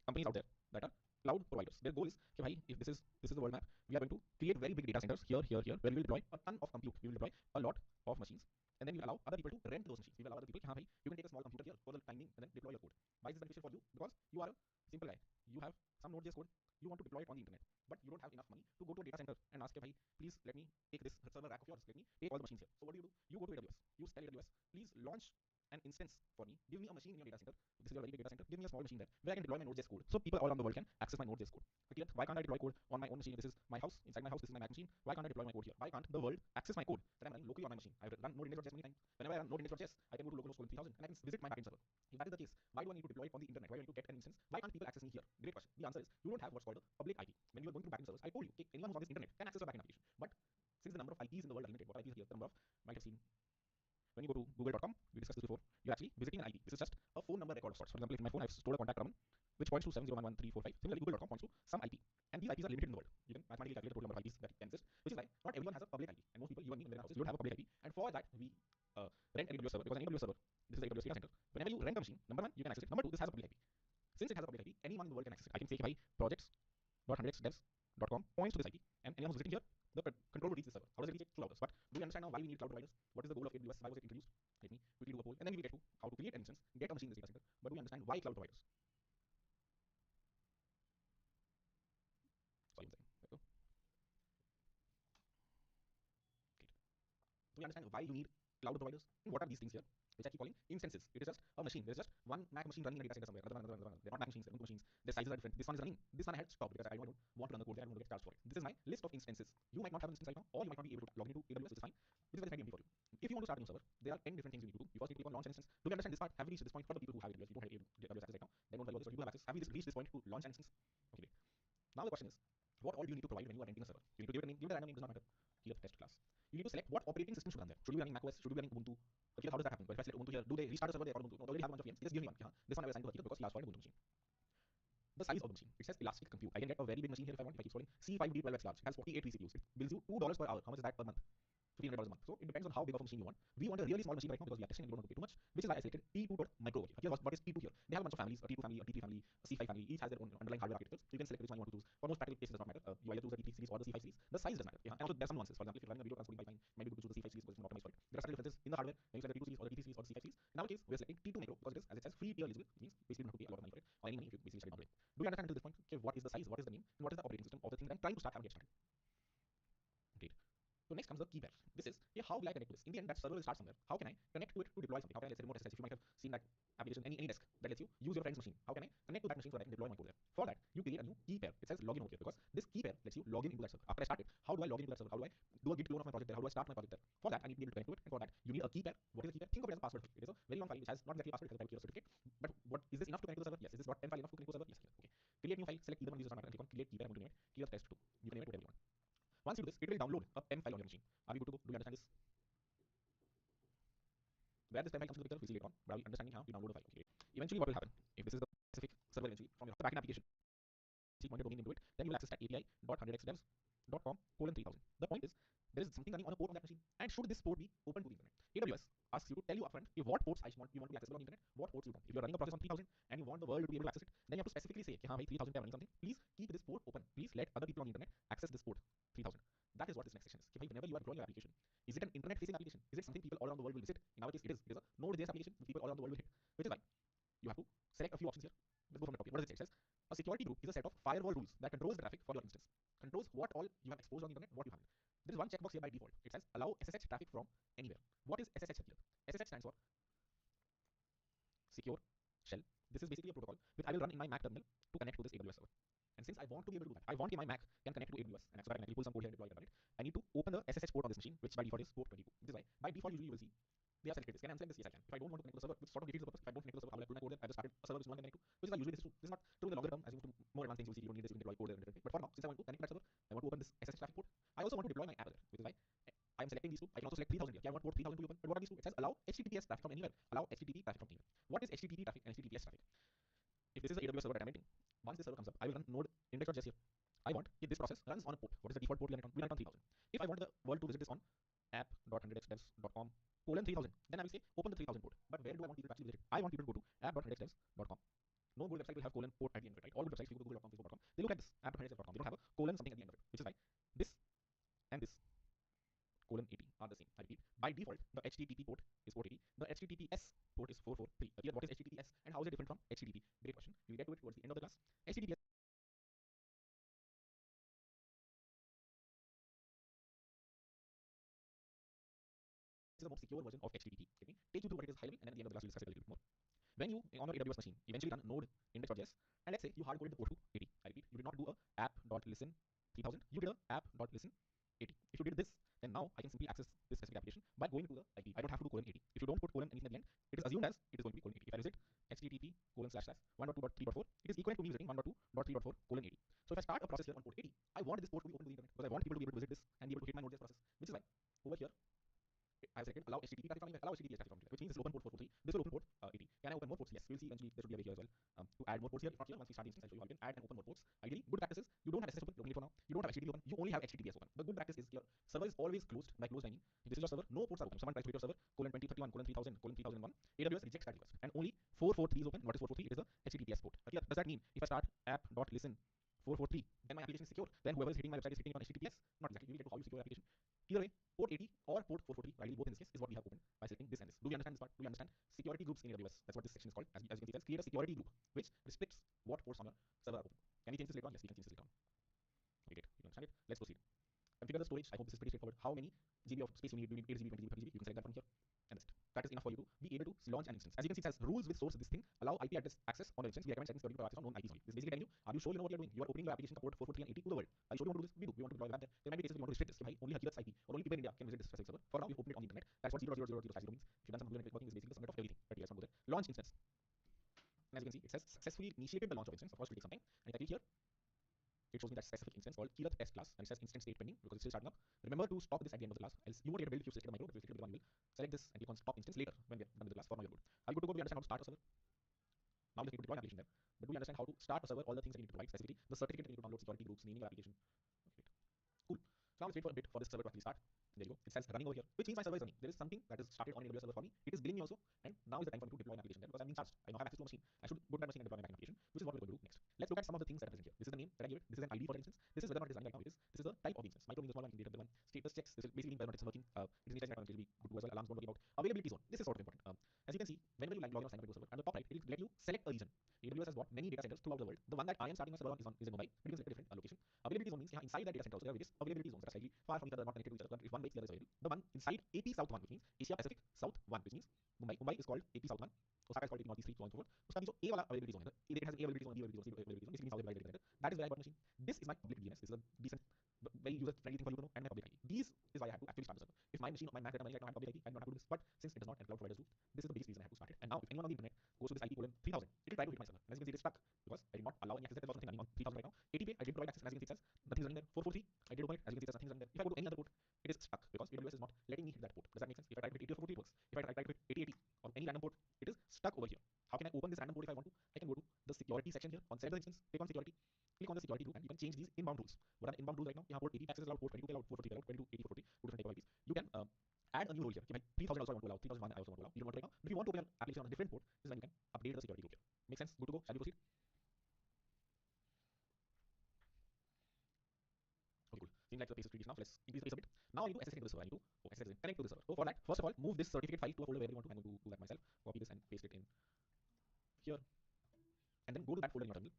companies out there that are cloud providers. Their goal is, okay, bhai, if this is the world map, we are going to create very big data centers here, where we will deploy a ton of compute. We will deploy a lot of machines, and then we will allow other people to rent those machines. We will allow other people, bhai, you can take a small computer here for the timing and then deploy your code. Why is this beneficial for you? Because you are a simple guy. You have some Node.js code. You want to deploy it on the internet, but you don't have enough money to go to a data center and ask, bhai, please let me take this server rack of yours. Let me take all the machines here. So what do? You go to AWS. You tell AWS, please launch an instance for me. Give me a machine in your data center. This is your very big data center. Give me a small machine there where I can deploy my Node.js code. So people all around the world can access my Node.js code. Okay, why can't I deploy code on my own machine? This is my house. Inside my house, this is my Mac machine. Why can't I deploy my code here? Why can't the world access my code that I'm running locally on my machine? I've run Node.js many times. Whenever I run Node.js, I can go to localhost 3000 and I can visit my backend server. If that is the case, why do I need to deploy it on the internet? Why do I need to get an instance? Why can't people access me here? Great question. The answer is you don't have what's called a public IP. When you are going through backend servers, I told you, okay, anyone who's on this internet can access your backend application. But since the number of IPs in the world are limited, what IPs are here? The number of, might have seen when you go to google.com, we discussed this before, you're actually visiting an IP. This is just a phone number record of sorts. For example, if in my phone I've stored a contact Raman, which points to 70111345. Similarly, google.com points to some IP. And these IPs are limited in the world. You can mathematically calculate the total number of IPs that can exist, which is why not everyone has a public IP. And most people, you and me, in their houses, you don't have a public IP. And for that, we rent an AWS server, because an AWS server, this is the AWS data center. Whenever you rent a machine, number one, you can access it. Number two, this has a public IP. Since it has a public IP, anyone in the world can access it. I can say, hey, projects.100xdevs.com points to this IP, and anyone who's visiting here, the control will reach this server. How does it reach it? Through routers. But do we understand now why we need cloud providers? What is the goal of AWS? Why was it introduced? Let me quickly do a poll, and then we will get to how to create an instance, get a machine in this data center. But do we understand why cloud providers? Sorry, one second. There we go. Great. Do we understand why you need cloud providers? And what are these things here? Which I keep calling instances. It is just a machine. There's just one Mac machine running in a data center somewhere. Another one. They're not Mac machines. They're Ubuntu machines. Their sizes are different. This one is running. This one I had stopped because I don't want to run the code there. I don't want to get charged for it. This is my list of instances. You might not have an instance right now, or you might not be able to log into AWS, which is fine. This is very empty for you. If you want to start a new server, there are 10 different things you need to do. You first need to click on launch an instance. Do we understand this part? Have we reached this point? For the people who have AWS, you don't have AWS access right now, they don't worry about this, but you do have access. Have we reached this point to launch an instance? Okay. Now the question is, what all do you need to provide when you are renting a server? You need to give it a name. Give it a random name, does not matter. Here, test class. You need to select what operating system should run there. Should we be running macOS? Should we be running Ubuntu? Okay, how does that happen? But if I select Ubuntu here, do they restart the server there or Ubuntu? No, they already have a bunch of VMs. Just give me one. This one I will assign to Akira because he asked for an Ubuntu machine. The size of the machine. It says elastic compute. I can get a very big machine here if I want. If I keep scrolling, C5D12X large. It has 48 vCPUs. It bills you $2 per hour. How much is that per month? $1,500 a month. So it depends on how big of a machine you want. We want a really small machine right now because we are testing and we don't want to pay too much, which is why I selected T2.micro. Here, what is T2 here? They have a bunch of families, a T2 family, a T3 family, a C5 family. Each has their own underlying hardware architectures. So you can select which one you want to choose. For most practical cases, it does not matter. You either choose the T3 series or the C5 series. The size does matter. Yeah. And also there are some nuances. For example, if you're running a video transcoding pipeline, maybe you could choose the C5 series because it's more optimized for it. There are certain differences in the hardware. Maybe select the T2 series or the T3 series or the C5 series. In our case, we are selecting T2 micro because it is, as it says, free tier eligible. It means basically you don't have to pay a lot of money for it or any money if you basically start it on. Do you understand until this point? Okay, what is the size? What is the name? And what is the operating system of the thing that I'm trying to start and get started? Great. So next comes the key pair. This is, okay, how will I connect to this? In the end, that server will start somewhere. How can I connect to it to deploy something? How can I, let's say, remote SSH? If you might have seen that application, any desk that lets you use your friend's machine. How can I connect to that machine so that I can deploy my code there? For that, you create a new key pair. It says login over here because this key pair lets you log in into that server. After I start it, how do I log into that server? How do I do a git clone of my project there? How do I start my project there? For that, I need to be able to connect to it, and for that, you need a key pair. What is a key pair? Think of it as a password. It is a very long file which has not exactly a password. It has a private key or certificate. But what is this enough to connect to the server? Yes. Is this not 10 file enough to connect to the server? Yes. Okay. Create new file. Select either one of these, does not matter, and click on create key pair. I'm going to name it key of test 2. You can name it whatever you want. Once you do this, it will download a PEM file on your machine. Are we good to go? Do you understand this? Where this PEM file comes into the picture, we'll see later on. But are we understanding how you download a file? Okay. Eventually, what will happen if this is the specific server eventually from your backend application, point your domain into it, then you will access that API.100xdevs.com:3000. The point is, there is something running on a port on that machine, and should this port be open to the internet? AWS asks you to tell you upfront if what ports you want to be accessible on the internet, what ports you don't. If you're running a process on 3000 and you want the world to be able to access it, then you have to specifically say, hey, 3000 running something, please keep this port open. Please let other people on the internet access this port 3000. That is what this next section is. Whenever you are deploying your application, Is it an internet-facing application? Is it something people all around the world will visit? In our case, it is. It is a Node.js application which people all around the world will hit. Which is why you have to select a few options here. Let's go from the top here. What does it say? It says a security group is a set of firewall rules that controls the traffic for your instance. Controls what all you have exposed on the internet, what you haven't. There is one checkbox here by default. It says allow SSH traffic from anywhere. What is SSH here? SSH stands for secure shell. This is basically a protocol which I will run in my Mac terminal to connect to this AWS server. And since I want to be able to do that, I want my Mac can connect to AWS, and so I can actually pull some code here and deploy it. I need to open the SSH port on this machine, which by default is port 22. This is why by default usually you will see they have selected this. Can I unselect this? Yes, I can. If I don't want to connect to the server, which sort of defeats the purpose. If I don't connect to the server, how will I put my code there? I just started a server which no one can connect to, which is why usually this is true. This is not true in the longer term. As you move to more advanced things, you will see you don't need this. You can deploy code there in a different way. But for now, since I want to connect to that server, I want to open this SSH traffic port. I also want to deploy my app there, which is why I am selecting these two. I can also select 3000 here. I want port 3000 to be open. But what are these two? It says allow HTTPS traffic from anywhere. Allow HTTP traffic from anywhere. What is HTTP traffic and HTTPS traffic? If this is the AWS server that I'm renting, once this server comes up, I will run node index.js here. I want if this process runs on a port. What is the default port we run it on? We run it on 3000. If I want the world to visit this on app.1OOxDevs.com:3000, then I will say open the 3000 port. But where do I want people to actually visit it? I want people to go to app.1OOxDevs.com. No good website will have .port at the end of it, right? All good websites, people go to google.com, facebook.com, they look like this, app.1OOxDevs.com. They don't have a colon something at the end of it, which is why this and this :80 are the same. I repeat, by default, the HTTP port is port 80. The HTTPS port is 443. Here, what is HTTPS and how is it different from HTTP? Great question. We'll get to it towards the end of the class. HTTPS is the most secure version of HTTP. Let me take you through what it is high level, and then at the end of the class we'll discuss it a little bit more. When you on your AWS machine eventually run node index.js, and let's say you hardcoded the port to 80. I repeat, you did not do a app.listen 3000. You did a app.listen 80. If you did this, then now I can simply access this specific application by going to the IP. I don't have to do colon 80. If you don't put colon anything at the end, it is assumed as it is going to be colon 80. If I visit http://1.2.3.4, it is equivalent to me visiting 1.2.3.4 colon 80. So if I start a process here on port 80, I want this port to be open to the internet because I want people to be able to visit this and be able to hit my Node.js process, which is why over here I have selected allow HTTP traffic from anywhere, allow HTTPS traffic from anywhere, which means this will open port 443. This will open port 80. Can I open more ports? Yes. We'll see eventually there should be a way here as well to add more ports here. If not here, once we start the instance, I'll show you how you can add and open more ports. Ideally, good practice is you don't have SSH open locally for now. You don't have HTTP open. You only have HTTPS open. The good practice is your server is always closed. By closed I mean if this is your server, no ports are open. If someone tries to hit your server :2031, :3000, :3001, AWS rejects that request and only 443 is open. What is 443? It is the HTTPS port. Clear? Does that mean if I start app.listen 443, then my application is secure? Then whoever is hitting my website is hitting it on HTTPS? Not exactly. We will get to how you secure your application. Either way, port 80 or port 443, ideally both in this case, is what we have opened by selecting this and this. Do we understand this part? Do we understand security groups in AWS? That's what this section is called. As you can see, it says create a security group which restricts what ports on your server are open. Can we change this later on? Yes, we can change this later on. Okay, great. You understand it? Let's proceed. Configure the storage. I hope this is pretty straightforward. How many GB of space you need? Do you need 8 GB, 20 GB, 30 GB? You can select that from here. And that's it. That is enough for you to be able to launch an instance. As you can see, it says rules with source this thing allow IP address access on the instance. We recommend setting security for access on known IPs only. This is basically telling you, are you sure you know what you're doing? You are opening your application port 443 and 80 to the world. Are you sure you want to do this? We do. We want to deploy the web there. There might be cases we want to restrict this. Only Hakirat's IP or only people in India can visit this specific server. For now, we open it on the internet. That's what 0.0.0.0.0 means. If you've done some Google networking, it's basically the summit of everything. But yes, one go there. Launch instance. And as you can see, it says successfully initiated the launch of instance. Of course, it will take some time. And if I click here, it shows me that specific instance called Kirat test class, and it says instance state pending because it's still starting up. Remember to stop this at the end of the class, else you won't get a build if you selected the micro. But if you selected the one, you will select this and click on stop instance later when we are done with the class. For now, you're good. Are you good to go? We understand how to start a server. Now we just need to deploy an application there. But do we understand how to start a server? All the things that you need to provide, specifically the certificate that you need to download, security groups, naming your application. Okay, cool. So now let's wait for a bit for this server to actually start. There you go. It says running over here, which means my server is running. There is something that is started on an AWS server for me. It is billing me also, and now is the time for me to deploy an application there because I'm being charged. I now have access to a machine. I should go to that machine and deploy my application, which is what we're going to do next. Let's look at some of the things that are present here. This is the name that I gave it. This is an ID for the instance. This is whether or not it is running right now. This is the type of the instance. Micro means the small one, data the one. Status checks. This will basically mean whether or not it's working. It is initialized right now. It will be good to as well. Alarms don't worry about. Availability zone. This is sort of important. As you can see, whenever you log in or sign up into a server, on the top right, it will let you select a region. AWS has got many data centers throughout the world. The one that I am starting my server on is in Mumbai, but you can select a different location. Availability zone means inside that data center also there are various availability zones that are slightly far from each other, not connected to each other. If one makes the other is available. The one inside AP South 1, which means Asia Pacific South 1, which means Mumbai. Mumbai is called AP South 1. Osaka is called AP Northeast 3, so on and so forth. उसका भी जो A वाला availability zone है, it has A availability zone, B availability zone, C availability zone, basically means how they're divided. That is where I bought machine. This is my public DNS. This is a decent, very user-friendly thing for you to know, and my public IP. These is why I have to actually start the server. If my machine, my Mac data running right now have public IP, I don't have to do this. But since it does not, and cloud providers do, this is the biggest reason I have to start it. And now, if anyone on the internet goes to this IP :3000, it will try to hit my server. And as you can see, it is stuck because I did not allow any access. There was nothing running on 3000 right now. 80K, I did provide access. As you can see, it says nothing is running there. 443, I did open it. As you can see, it says nothing is running there. If I go to any other port, it is stuck because AWS is not letting me hit that port. Does that make sense? If I try to hit 80 or 443, it works. If I try to hit 8080 on any random port, it is stuck over here. How can I open this random port if I want to? I can go to the security section here on select the instance, click on security, click on the security group, and you can change these inbound rules. What are inbound rules right now? Port 80 access is allowed, port 22 allowed, 443 allowed, 22, 80, 440, two different type of IPs. You can add a new rule here. 3000 also I want to allow, 3001 I also want to allow. You don't want it right now. But if you want to open your application on a different port, this is when you can update the security group here. Make sense? Good to go? Shall we proceed? Okay, cool. Seems like the pace is pretty enough. Let's increase the pace a bit. Now I need to SSH into the server. I need to SSH connect to the server. So for that, first of all, move this certificate file to a folder where you want to. I'm going to do that myself. Copy this and paste it in here, and then go to that folder in your terminal.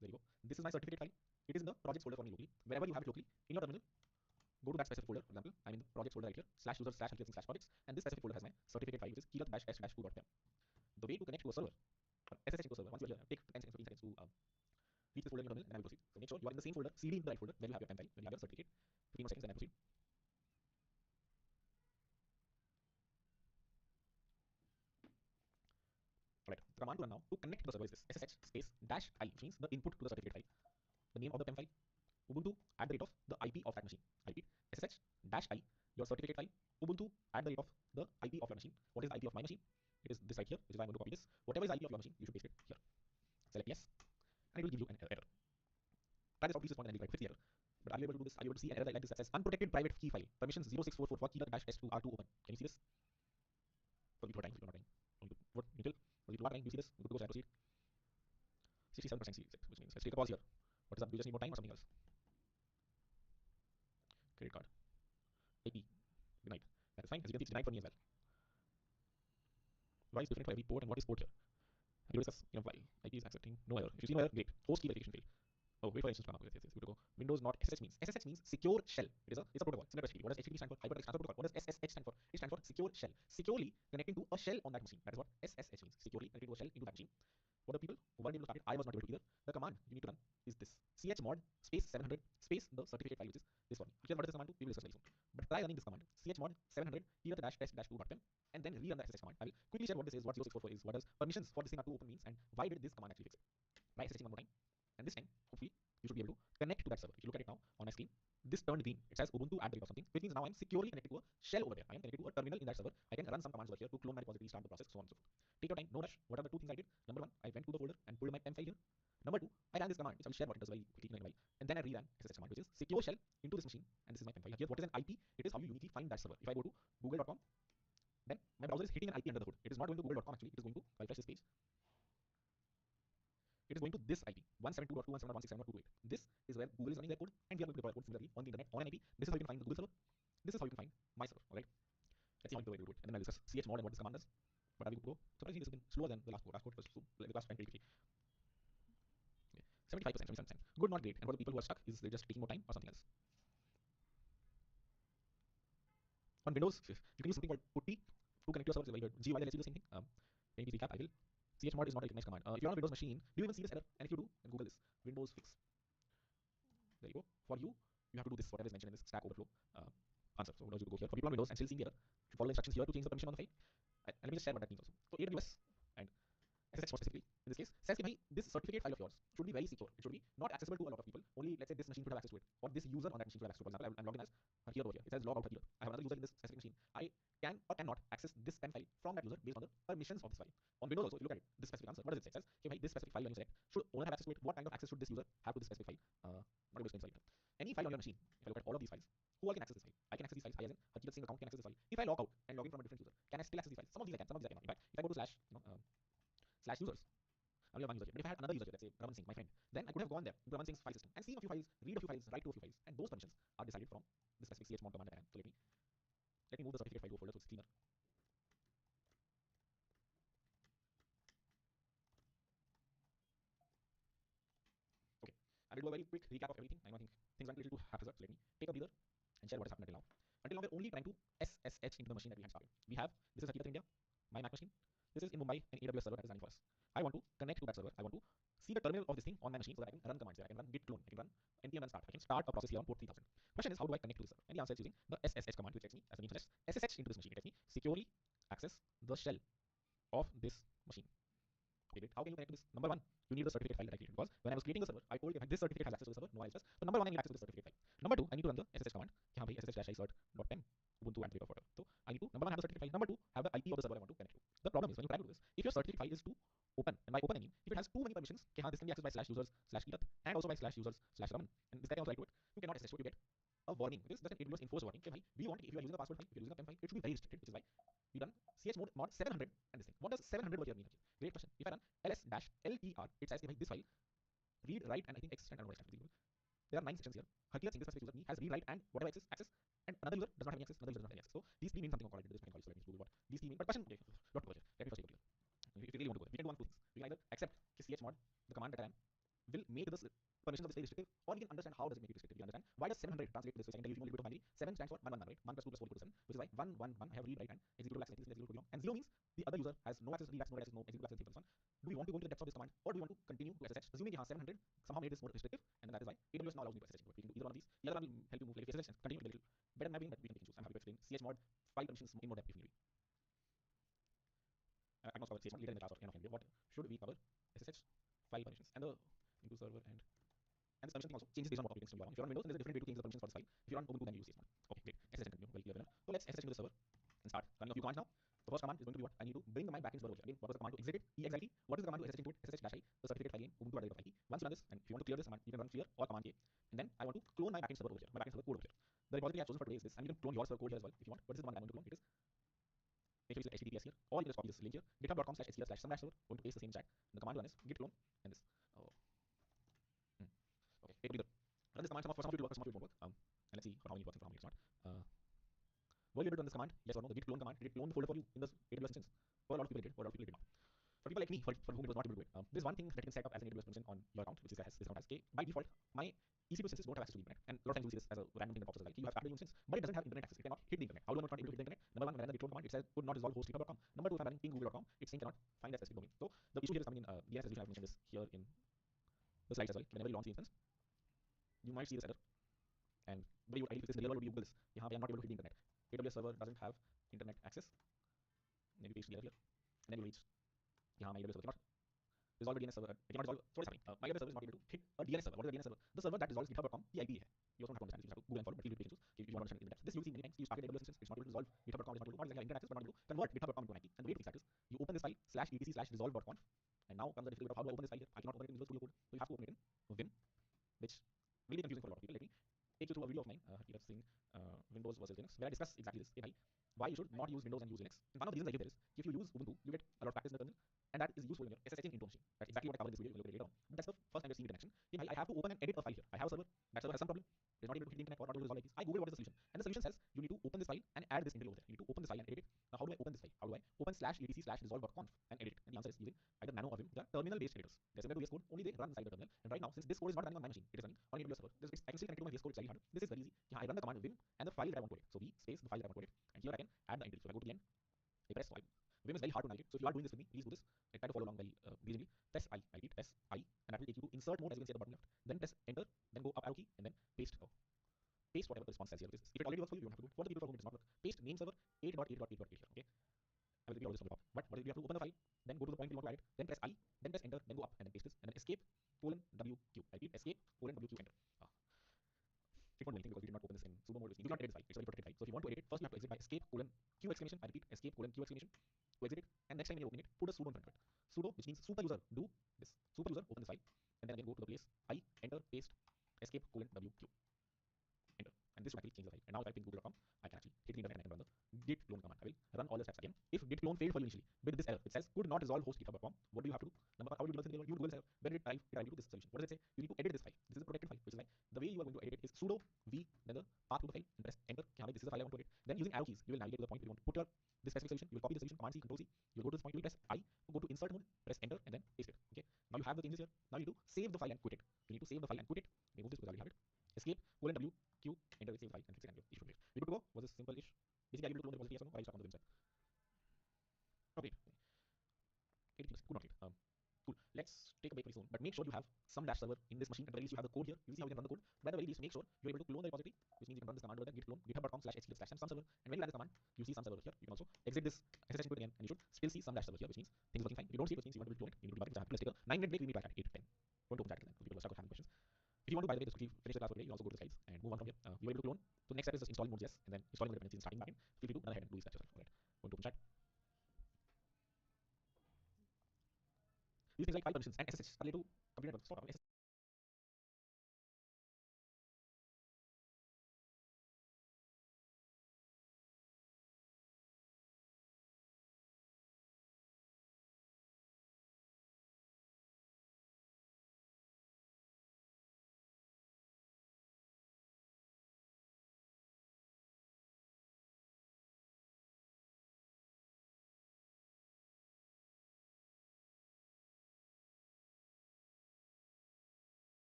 There you go. This is my certificate file. It is in the projects folder for me locally. Wherever you have it locally in your terminal, go to that specific folder. For example, I'm in the projects folder right here, /users/applications/projects, and this specific folder has my certificate file, which is keyleth-s-2.pem. The way to connect to a server, or SSH into a server, once you're here, take 10 seconds, 15 seconds to reach this folder in your terminal, and I will proceed. So make sure you are in the same folder, CD in the right folder, where you have your PEM file, where you have your certificate. 15 more seconds, then I proceed. Alright, the command to run now to connect to the server is this: SSH space -i, which means the input to the certificate file, the name of the PEM file, Ubuntu at the rate of the IP of that machine. I repeat, SSH -i, your certificate file, Ubuntu at the rate of the IP of your machine. What is the IP of my machine? It is this right here, which is why I'm going to copy this. Whatever is the IP of your machine, you should paste it here. Select yes, and it will give you an error. Try this out, please respond, and it will fix the error. But are you able to do this? Are you able to see an error like this that says unprotected private key file, permissions 0644 for keyleth-s2 are to open? Can you see this? For people are trying, people are not trying. What? Until? For people are trying, you see this? Good to go, so I proceed. 67% see it, which means let's take a pause here. What is that? Do you just need more time or something else? Credit card. IP. Denied. That is fine. As you can see, it's denied for me as well. Why is different for every port, and what is port here? You discuss, why IP is accepting no error. If you see no error, great. Host key verification failed. Oh, wait for instance to come up. Yes, good to go. Windows not SSH means. SSH means secure shell. It's a protocol. Similar to HTTP. What does HTTP stand for? Hypertext Transfer Protocol. What does SSH stand for? It stands for secure shell. Securely connecting to a shell on that machine. That is what SSH means. Securely connecting to a shell into that machine. What are people who weren't able to start it? I was not able to either. The command you need to run is this: chmod space 700 space the certificate file, which is this one. Here's what is this command to. We will discuss very soon. But try running this command: chmod 700 keyleth-s-2.pem, and then rerun the SSH command. I will quickly share what this is, what 0644 is, what does permissions for this thing are to open means, and why did this command actually fix it. Try SSH one more time, and this time, hopefully, you should be able to connect to that server. If you look at it now on my screen, this turned green. It says Ubuntu at the rate of something, which means now I'm securely connected to a shell over there. I am connected to a terminal in that server. I can run some commands over here to clone my repository, start the process, so on and so forth. Take your time, no rush. What are the two things I did? Number one, I went to the folder and pulled my PEM file here. Number two, I ran this command, which I'll share what it does very quickly in a while. And then I reran SSH command, which is secure shell into this machine, and this is my PEM file. Here, what is an IP? It is how you uniquely find that server. If I go to google.com, then my browser is hitting an IP under the hood. It is not going to google.com actually. It is going to, I'll refresh this page. It is going to this IP 172.217.167.228. This is where Google is running their code, and we are going to deploy code similarly on the internet on an IP. This is how you can find the Google server. This is how you can find my server. Alright. Let's see how you do it. And then I'll discuss chmod and what this command does. But are we good to go? Surprisingly, this has been slower than the last code. Last code was the last time pretty quickly. Okay. 75%, 77%. Good, not great. And for the people who are stuck, is they just taking more time or something else? On Windows, you can use something called putty to connect to your server. It's very good. GUI, let's do the same thing. Can you please recap? I will. Chmod is not a recognized command. If you're on a Windows machine, do you even see this error? And if you do, then Google this. Windows fix. There you go. For you, you have to do this, whatever is mentioned in this Stack Overflow answer. So you go here. For people on Windows and still seeing the error, you follow the instructions here to change the permission on the file. And let me just share what that means also. So AWS and SSH more specifically, in this case, says that this certificate file of yours should be very secure. It should be not accessible to a lot of people. Only, let's say, this machine should have access to it, or this user on that machine should have access to it. For example, I'm logged in as here over here. It says log out here. I have another user in this specific machine. I can or cannot access this PEM file from that user based on the permissions of this file. On Windows also, if you look at it, this specific answer, what does it say? It says, okay, this specific file when you select, should owner have access to it? What kind of access should this user have to this specific file? Not going to explain. Any file on your machine, if I look at all of these files, who all can access this file? I can access these files. I as in Harjeet Singh account can access this file. If I log out and log in from a different user, can I still access these files? Some of these I can, some of these I cannot. In fact, if I go to slash users, I only have one user here. But if I had another user here, let's say Raman Singh, my friend, then I could have gone there into Raman Singh's file system and seen a few files, read a few files, write to a few files, and those permissions are decided from the specific chmod command that I have. So let me move the certificate file to a folder so it's cleaner. Okay, I will do a very quick recap of everything. I think things went a little too haphazard, so let me take a breather and share what has happened until now. Until now, we're only trying to SSH into the machine that we had started. We have, this is Harjeet India, my Mac machine. This is in Mumbai, an AWS server that is running for us. I want to connect to that server. I want to see the terminal of this thing on my machine so that I can run commands there. I can run git clone. I can run npm run start. I can start a process here on port 3000. Question is, how do I connect to the server? And the answer is using the SSH command, which lets me, as the name suggests, SSH into this machine. It lets me securely access the shell of this machine. Okay, great. How can you connect to this? Number one, you need the certificate file that I created, because when I was creating the server, I told you this certificate has access to the server. No, I just. So number one, I need access to the certificate file. Number two, I need to run the SSH command. SSH-i-cert.pem. Ubuntu and whatever. So I need to, number one, have the certificate file. Number two, have the IP of the server I want to connect to. The problem is when you try to do this, if your certificate file is too open, and by open I mean if it has too many permissions, this can be accessed by /users/keyleth and also by /users/raman, and this guy can also write to it. You cannot SSH to it. You get a warning. This doesn't AWS enforce a warning. Okay, do you want, if you are using a password file, if you're using a PEM file, it should be very restricted, which is why we run chmod 700 and this thing. What does 700 over here mean? Great question. If I run ls-ler, it says this file read, write, and I think extend. I don't know what it stands for. there are 9 sections here. Her clear single specific user me has read, write, and whatever access, and another user does not have any access, another user does not have any access. So these three mean something called this so let me Google what these three mean. But question, okay, not to go here. Let me first go here. If you really want to go, we can do one of two things. We can either accept chmod, the command that I am, will make this permission of this very restrictive, or we can understand how does it make it restrictive. You understand why does 700 translate to this? I can tell you if you want to binary. 7 stands for 111, right? 1 plus 2 plus 4 equals 7, which is why 111 I have read, write, and executable access. This executable belong, and 0 means the other user has no access, read access, no access, no executable access. Plus 1. Do we want to go into the depths of this command, or do we want to continue to SSH, assuming 700 somehow made this more restrictive, and that is why AWS now allows me to SSH into it. We can do either one of these. The other one will help you move like SSH and continue with a little better mapping, but we can choose. I'm happy to explain chmod file permissions in more depth if need be. I must cover chmod later in the class or end of video. What should we cover? SSH file permissions and the into server and this permission thing also changes based on what operating system you are on. If you're on Windows, then there's a different way to change the permissions for this file. If you're on Ubuntu, then you use chmod. Okay, great. SSH and continue. Very clear winner. So let's SSH into the server and start running a few commands now. The first command is going to be what? I need to bring my backend server over here. Again, what was the command to exit it? EXIT. What is the command to SSH into it? SSH-i, the certificate file name, ubuntu.file. Once you run this, and if you want to clear this command, you can run clear or command K. And then I want to clone my backend server over here, my backend server code over here. The repository I've chosen for today is this, and you can clone your server code here as well if you want. But this is the one that I'm going to clone. It is make sure you select HTTPS here, or you can just copy this link here, github.com/sql/some-server. Going to paste the same chat. The command to run is git clone and this. Oh. Okay, pretty good. Run this command. Some of it will work, some of it won't work. And let's see for how many it works and for how many it's not. Were you able to run this command? Yes or no? The git clone command, did it clone the folder for you in this AWS instance? For a lot of people it did, for a lot of people it did not. For people like me, for whom it was not able to do it, there's one thing that you can set up as an AWS permission on your account, which is this account as K. By default, my EC2 instances don't have access to the internet, and a lot of times you see this as a random thing that pops up like, you have started your instance, but it doesn't have internet access. It cannot hit the internet. How do I know it can't able to hit the internet? Number one, when I run the git clone command, it says could not resolve host github.com. Number two, if I'm running ping.google.com, it's saying cannot find that specific domain. So the issue here is coming in DNS resolution. I've mentioned this here in the slides as well. Whenever you launch the instance, you might see this error. And the way you ideally fix this in the real world would be Google this. I'm not able to hit the internet. AWS server doesn't have internet access. Maybe paste the error here. And then you reach, my AWS server cannot resolve a DNS server. It cannot resolve, my AWS server is not able to hit a DNS server. What is a DNS server? The server that resolves github.com, the IP here. You also don't have to understand this. You have to Google and follow, but feel free to choose if you want to understand in depth. This you'll see many times. You start an AWS instance, it's not able to resolve github.com, it's not able to, not exactly internet access, but not able to convert github.com into an IP. And the way to fix that is you open this file /etc/resolve.conf, and now comes the difficult part. How do I open this file here? I cannot open it in Visual Studio Code, so you have to open it in Vim, which will be confusing for a lot of people. Let me take you through a video of mine. You have seen Windows versus Linux, where I discuss exactly this. Why you should not use Windows and use Linux. And one of the reasons I give there is, if you use Ubuntu, you get a lot of practice in the kernel, and that is useful when you're SSHing into a machine. That's exactly what I covered in this video. We'll look at it later on. But that's the first time you're seeing it in action. I have to open and edit a file here. I have a server. That server has some problem. It's not able to hit the internet or not able to resolve IPs. I Google what is the solution, and the solution says you need to open this file and add this into over there. You need to open this file and edit it. Now, how do I open this file? How do I open /etc/resolve.conf and edit it? And the answer is using either Nano or Vim, the terminal-based editors. They're similar to VS Code, only they run inside the terminal. And right now, since this code is not running on my machine, it is running on AWS server. I can still connect to my VS Code slightly harder. This is very easy. I run the command Vim and the file that I want to edit. So v space the file that I want to edit, and here I can add the entity. So if I go to the end, I press swipe. Vim is very hard to navigate. So if you are doing this with me, please do this. I try to follow along very reasonably. Press I, repeat, press I, and that will take you to insert mode, as you can see at the bottom left. Then press enter, then go up arrow key, and then paste. Paste whatever the response says here. If it already works for you, you don't have to do it. For the people for whom it does not work, paste name server 8.8.8.8 here. Okay. I will repeat all this from the top. But what is, you have to open the file, then go to the point you want to add it, then press I, then press enter, then go up and then paste this, and then escape :WQ. I repeat, escape :WQ, enter. It won't do anything because we did not open this in sudo mode, which means you cannot edit this file. It's a very protected file. So if you want to edit it, first you have to exit by escape :Q exclamation. I repeat, escape :Q exclamation to exit it. And next time when you're opening it, put a sudo in front of it. Sudo, which means super user, do this. Super user, open this file, and then again go to the place I, enter, paste, escape :WQ, enter. And this will actually change the file. And now if I ping google.com, I can actually hit the internet and I can run the git clone command. I will run all the steps again. If git clone failed for you initially with this error, it says could not resolve host github.com, what do you have to do? Number one, how do you do this? You Google this error. When did I do this solution? What does it say? You need to edit this file. This is a protected file, which is like the way you are going to edit it is sudo v, then the path to the file, and press enter. This is the file I want to edit. Then using arrow keys, you will navigate to the point where you want to put your this specific solution. You will copy the solution, command C, control C. You will go to this point, you will press I, go to insert mode, press enter, and then paste it. Okay. Now you have the changes here. Now you need to save the file and quit it. You need to save the file and quit it. Remove this because I already have it. Escape :WQ, enter, save the file, and fix it. And you should wait. We good to go? Was this simple-ish? Basically, I will do the repository yes or no, or I stuck on the Vim side. Okay. Could not hit. Cool. Let's take a break very soon. But make sure you have some dash server in this machine. At the very least, you have the code here. You see how we can run the code. But at the very least, make sure you're able to clone the repository, which means you can run this command over there, git clone, github.com/https/some server. And when you run this command, you see some server here. You can also exit this SSH input again, and you should still see some dash server here, which means things are working fine. If you don't see it, which means you want to clone it. You need to debug it. So I have to take a 9-minute break. We meet back at 8:10. Don't open that then. People are stuck with having questions. If you want to, by the way, just quickly finish the class for today, you also go to the slides and move on from here. We were able to clone. So the next step is just installing Node.js and then installing the dependencies and starting backend. Feel free to run ahead and do this yourself. Alright. Going to open chat. These things like file permissions and SSH are related to computer networks. Sort of.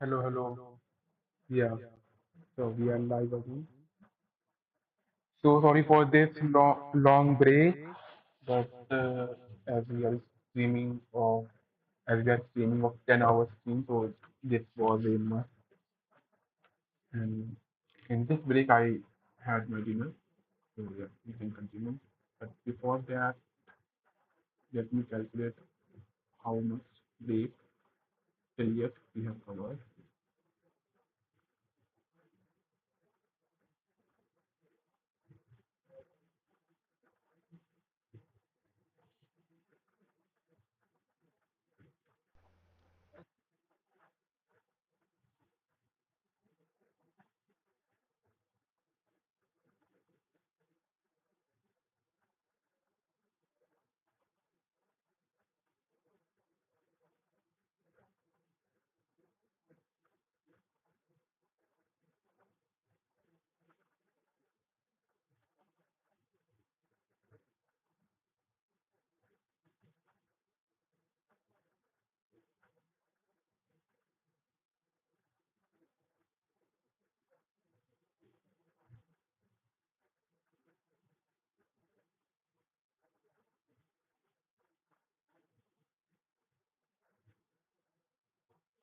Hello, hello. Yeah, so we are live again. So sorry for this long break, but as we are streaming of as we are streaming of 10 hours stream, so this was a must. And in this break, I had my dinner, so yeah, we can continue. But before that, let me calculate how much break till yet we have covered.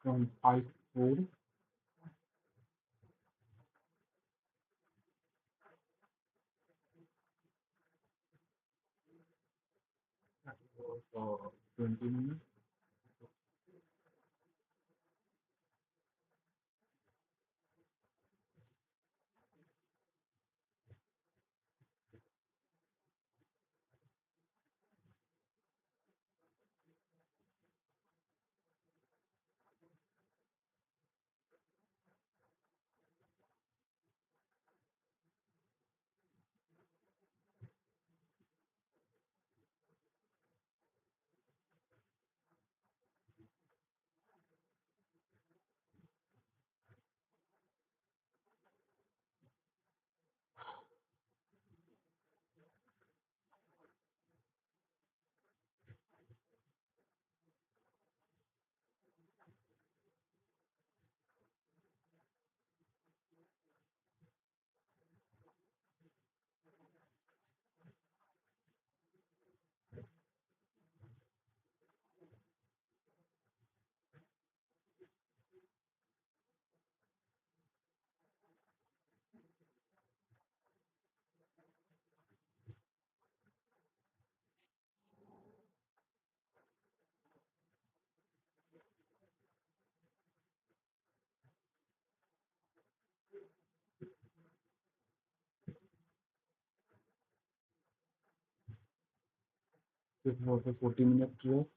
From 5 4, that was 20 minutes. This was a 40-minute rest.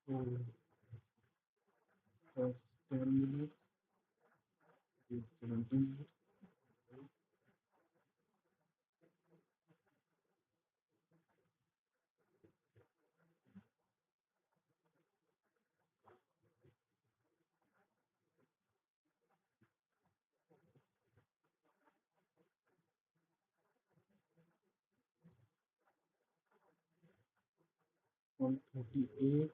So first 10 minutes is 17 minutes. 138.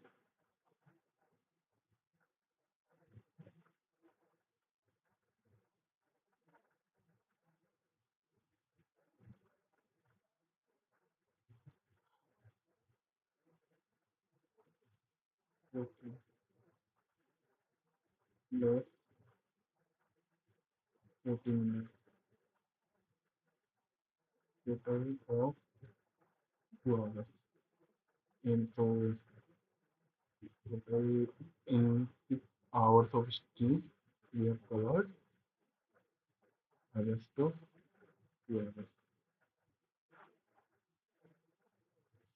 Okay. Plus 14 minutes. total of 2 hours. So total in 6 hours of stream we have covered rest of 2 hours.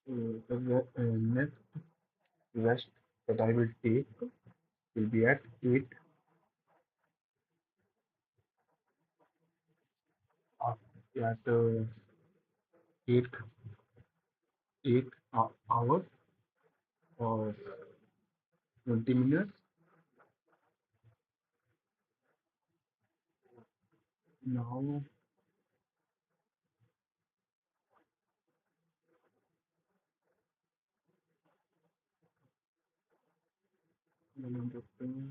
So the next rest that I will take will be at 8 hours or 20 minutes. Now number 20.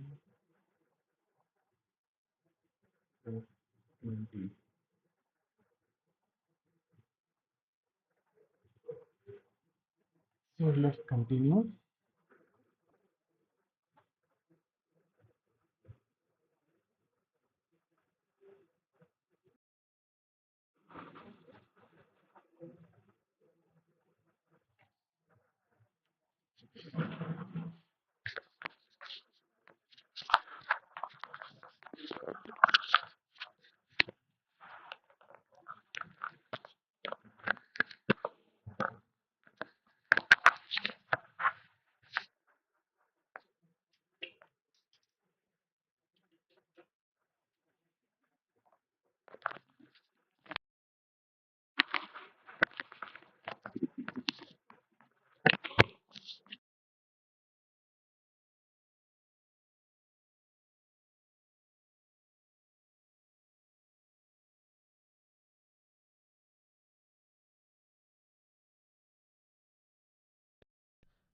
So let's continue.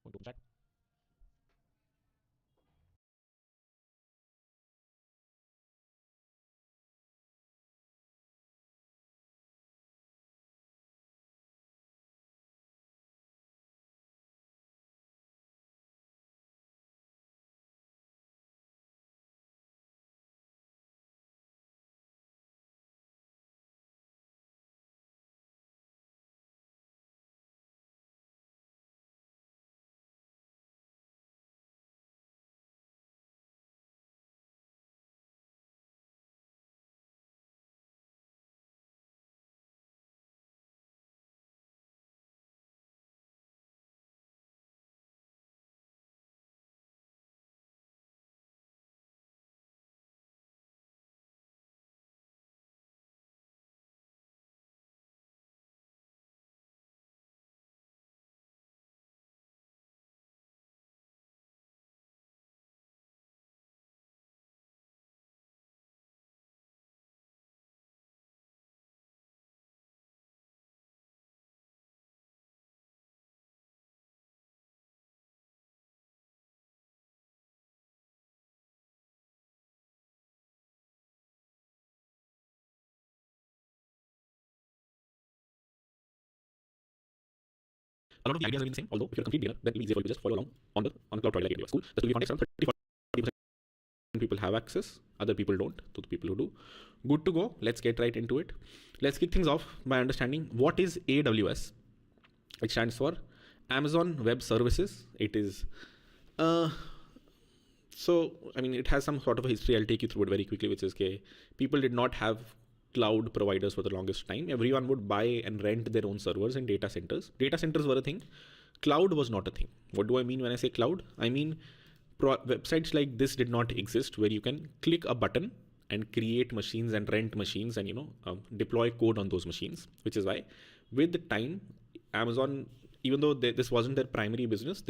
Going to open chat. A lot of the ideas are the same, although if you're a complete beginner, then it'll be easier for you to just follow along on the cloud trial like AWS. Cool. Just to give you context, around 30-40% people have access, other people don't. To the people who do, good to go. Let's get right into it. Let's kick things off by understanding what is AWS. It stands for Amazon Web Services. It is it has some sort of a history. I'll take you through it very quickly, which is people did not have cloud providers for the longest time. Everyone would buy and rent their own servers in data centers. Data centers were a thing. Cloud was not a thing. What do I mean when I say cloud? I mean websites like this did not exist where you can click a button and create machines and rent machines and deploy code on those machines, which is why with the time Amazon, even though this wasn't their primary business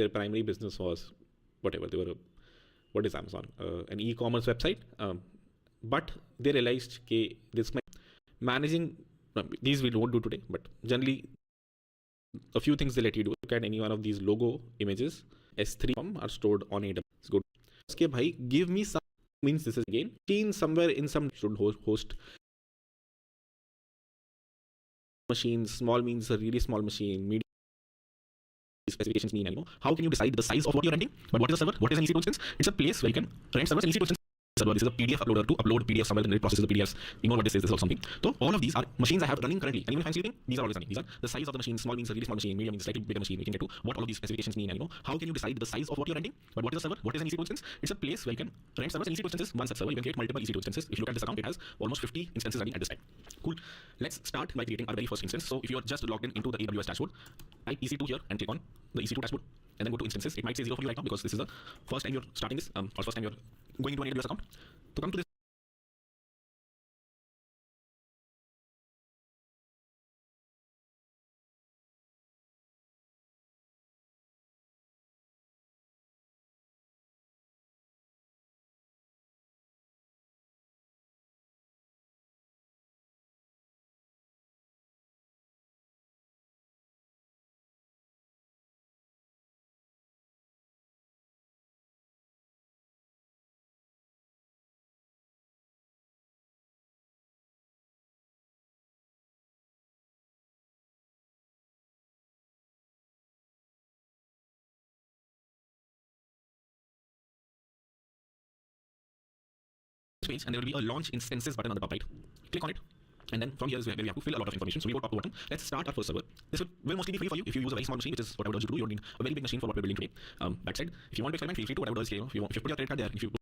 was whatever they were. What is Amazon? An e-commerce website. But they realized this managing these we won't do today, but generally a few things they let you do. Look at any one of these logo images. S3 are stored on AWS. Good. Okay, bhai, give me some means this is again seen somewhere in some should host machines. Small means a really small machine. Medium specifications mean how can you decide the size of what you're renting? But what is a server? What is an EC2 instance? It's a place where you can rent servers and EC2 instance server. This is a PDF uploader to upload PDF somewhere, and it processes the PDFs. Ignore what this is. This is also something. So all of these are machines I have running currently, and even if I'm sleeping, these are always running. These are the size of the machine. Small means a really small machine. Medium means slightly bigger machine. We can get to what all of these specifications mean, and how can you decide the size of what you're renting. But what is a server? What is an EC2 instance? It's a place where you can rent servers. And EC2 instance is one such server. You can create multiple EC2 instances. If you look at this account, it has almost 50 instances running at this time. Cool. Let's start by creating our very first instance. So if you're just logged into the AWS dashboard, type EC2 here and click on the EC2 dashboard, and then go to instances. It might say 0 for you right now because this is the first time you're starting this, or first time you're going into an AWS account. To come to this page, and there will be a launch instances button on the top right. Click on it, and then from here is where we have to fill a lot of information. So we go top to bottom. Let's start our first server. This will mostly be free for you if you use a very small machine, which is what I would urge you to do. You don't need a very big machine for what we're building today. That said, if you want to experiment, feel free to. What I would urge you, if you put your credit card there, if you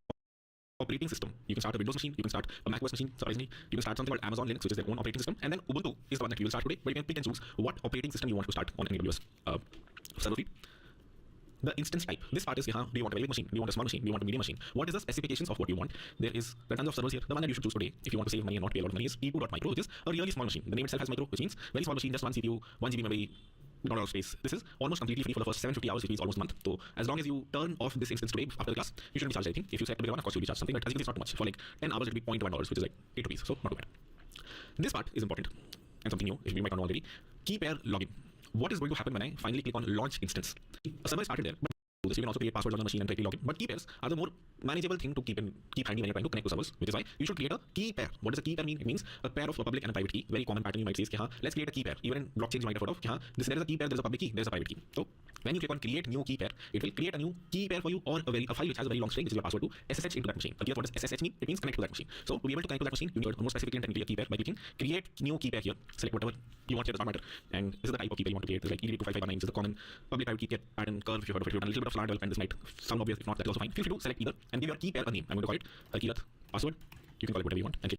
operating system, you can start a Windows machine, you can start a macOS machine, surprisingly, you can start something called Amazon Linux, which is their own operating system, and then Ubuntu is the one that we will start today, but you can pick and choose what operating system you want to start on AWS server feed. The instance type. This part is, do you want a very big machine? Do you want a small machine? Do you want a medium machine? What is the specifications of what you want? There are tons of servers here. The one that you should choose today, if you want to save money and not pay a lot of money, is E2.micro, which is a really small machine. The name itself has micro, which means very small machine, just one CPU, 1 GB memory, not a lot of space. This is almost completely free for the first 750 hours, which means almost a month. So as long as you turn off this instance today after the class, you shouldn't be charged anything. If you select a bigger one, of course you'll be charged something, but as you can see, it's not too much. For like 10 hours, it'll be $0.1, which is like 8 rupees. So not too bad. This part is important and something new, if you might not know already. Key pair login. What is going to happen when I finally click on launch instance? A server is started there. This. You can also create passwords on the machine and directly login. But key pairs are the more manageable thing to keep handy when you're trying to connect to servers, which is why you should create a key pair. What does a key pair mean? It means a pair of a public and a private key. Very common pattern you might see is let's create a key pair. Even in blockchains you might have heard of. There is a key pair, there is a public key, there is a private key. So when you click on create new key pair, it will create a new key pair for you, or a file which has a very long string, which is your password, to SSH into that machine. But what does SSH mean? It means connect to that machine. So to be able to connect to that machine, you need a more specifically and technically a key pair by clicking create new key pair here. Select whatever you want here, does not matter. And this is the type of key pair you want to create. It's like ED25519. This is the common public private key pair pattern curve. If you heard of it, you've done a little bit of Slant development, this might sound obvious. If not, that is also fine. Feel free to select either and give your key pair a name. I'm going to call it a key password. You can call it whatever you want. And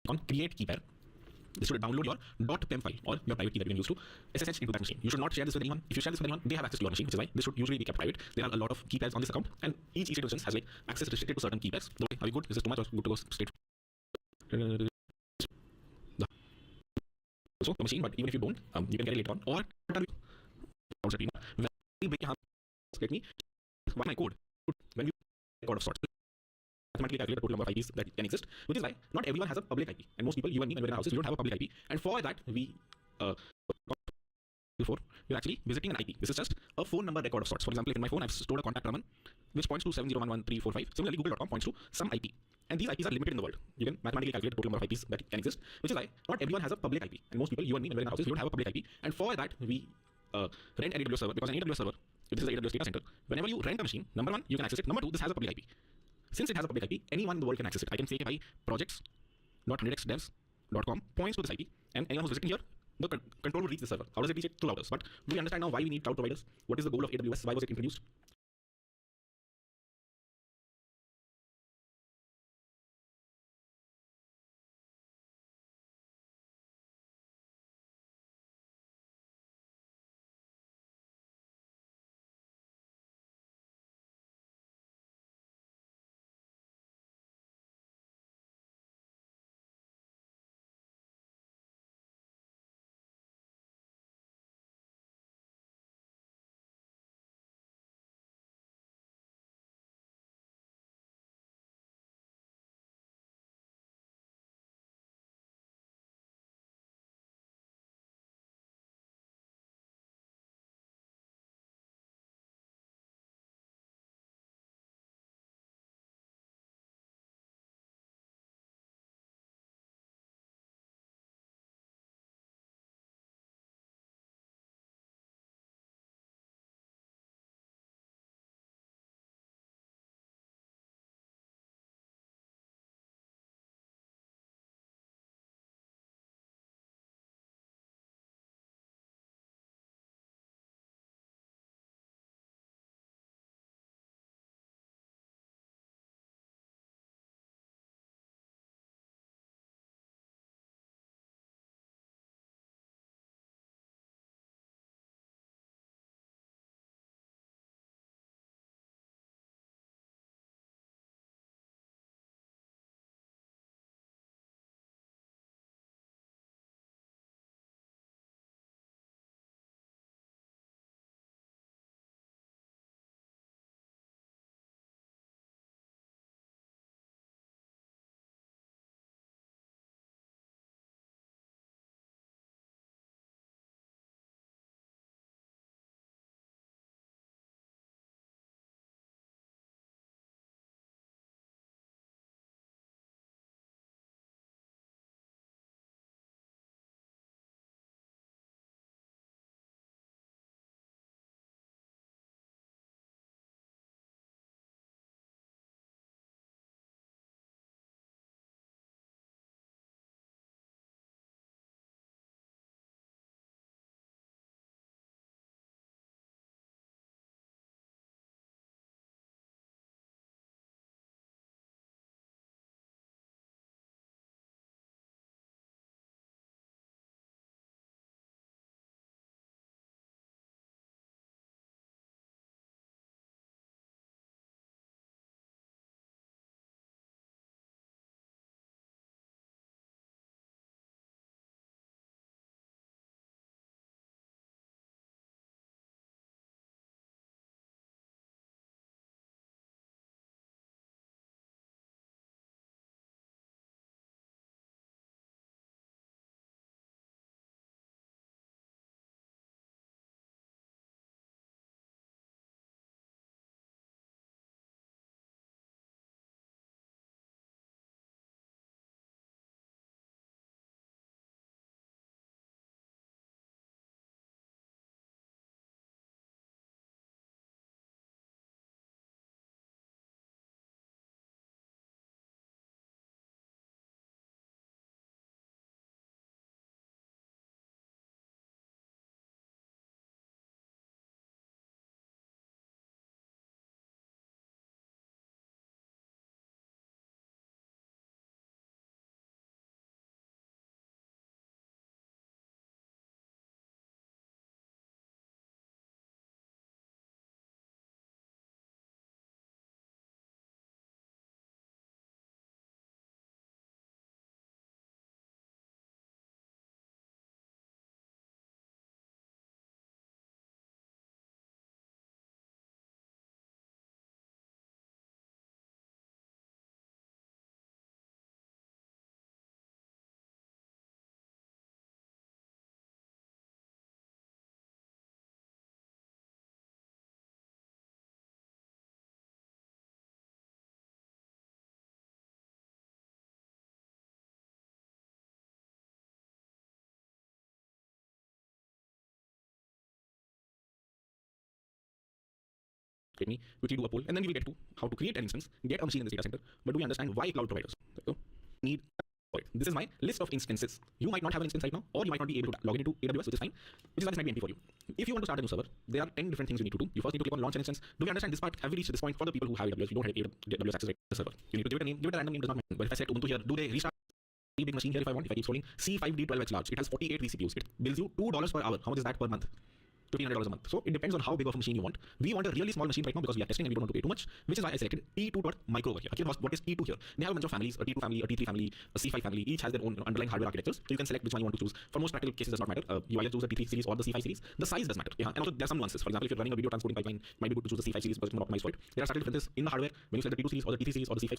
on create key pair. This should download your .pem file or your private key that you can use to SSH into that machine. You should not share this with anyone. If you share this with anyone, they have access to your machine, which is why this should usually be kept private. There are a lot of key pairs on this account, and each instance has like access restricted to certain key pairs. Okay, are we good? Is this too much or good to go straight? So the machine, but even if you don't, you can get it later on. Or let me why my code when you record of sorts. Automatically calculate the total number of IPs that can exist, which is why not everyone has a public IP, and most people, you and me, when we're in houses, we don't have a public IP, and for that we before you're actually visiting an IP. This is just a phone number record of sorts. For example, in my phone, I've stored a contact number which points to 70111345. Similarly, Google.com points to some IP, and these IPs are limited in the world. You can mathematically calculate the total number of IPs that can exist, which is why not everyone has a public IP, and most people, you and me, when we're in houses, we don't have a public IP, and for that we rent an AWS server, because an AWS server, this is the AWS data center. Whenever you rent a machine, number one, you can access it. Number two, this has a public IP. Since it has a public IP, anyone in the world can access it. I can say by projects.1OOxDevs.com points to this IP, and anyone who's visiting here, the control will reach the server. How does it reach it? Through routers. But do we understand now why we need cloud providers? What is the goal of AWS? Why was it introduced? Get me, quickly do a poll, and then we will get to how to create an instance, get a machine in this data center. But do we understand why cloud providers need for it? This is my list of instances. You might not have an instance right now, or you might not be able to log into AWS, which is fine, which is why this might be empty for you. If you want to start a new server, there are 10 different things you need to do. You first need to click on launch an instance. Do we understand this part? Have we reached this point for the people who have AWS? You don't have AWS access right to the server. You need to give it a name. Give it a random name, does not matter. But if I set Ubuntu here, do they restart a big machine here if I want? If I keep scrolling, C5D12X large. It has 48 vCPUs. It bills you $2 per hour. How much is that per month? $1,500 a month. So it depends on how big of a machine you want. We want a really small machine right now because we are testing and we don't want to pay too much, which is why I selected T2.micro over here. Again, what is T2 here? They have a bunch of families, a T2 family, a T3 family, a C5 family. Each has their own underlying hardware architectures. So you can select which one you want to choose. For most practical cases, does not matter. You either choose the T3 series or the C5 series. The size does matter. Yeah. And also there are some nuances. For example, if you're running a video transporting pipeline, it might be good to choose the C5 series because it's more optimized for it. There are subtle differences in the hardware when you select the T2 series or the T3 series or the C5.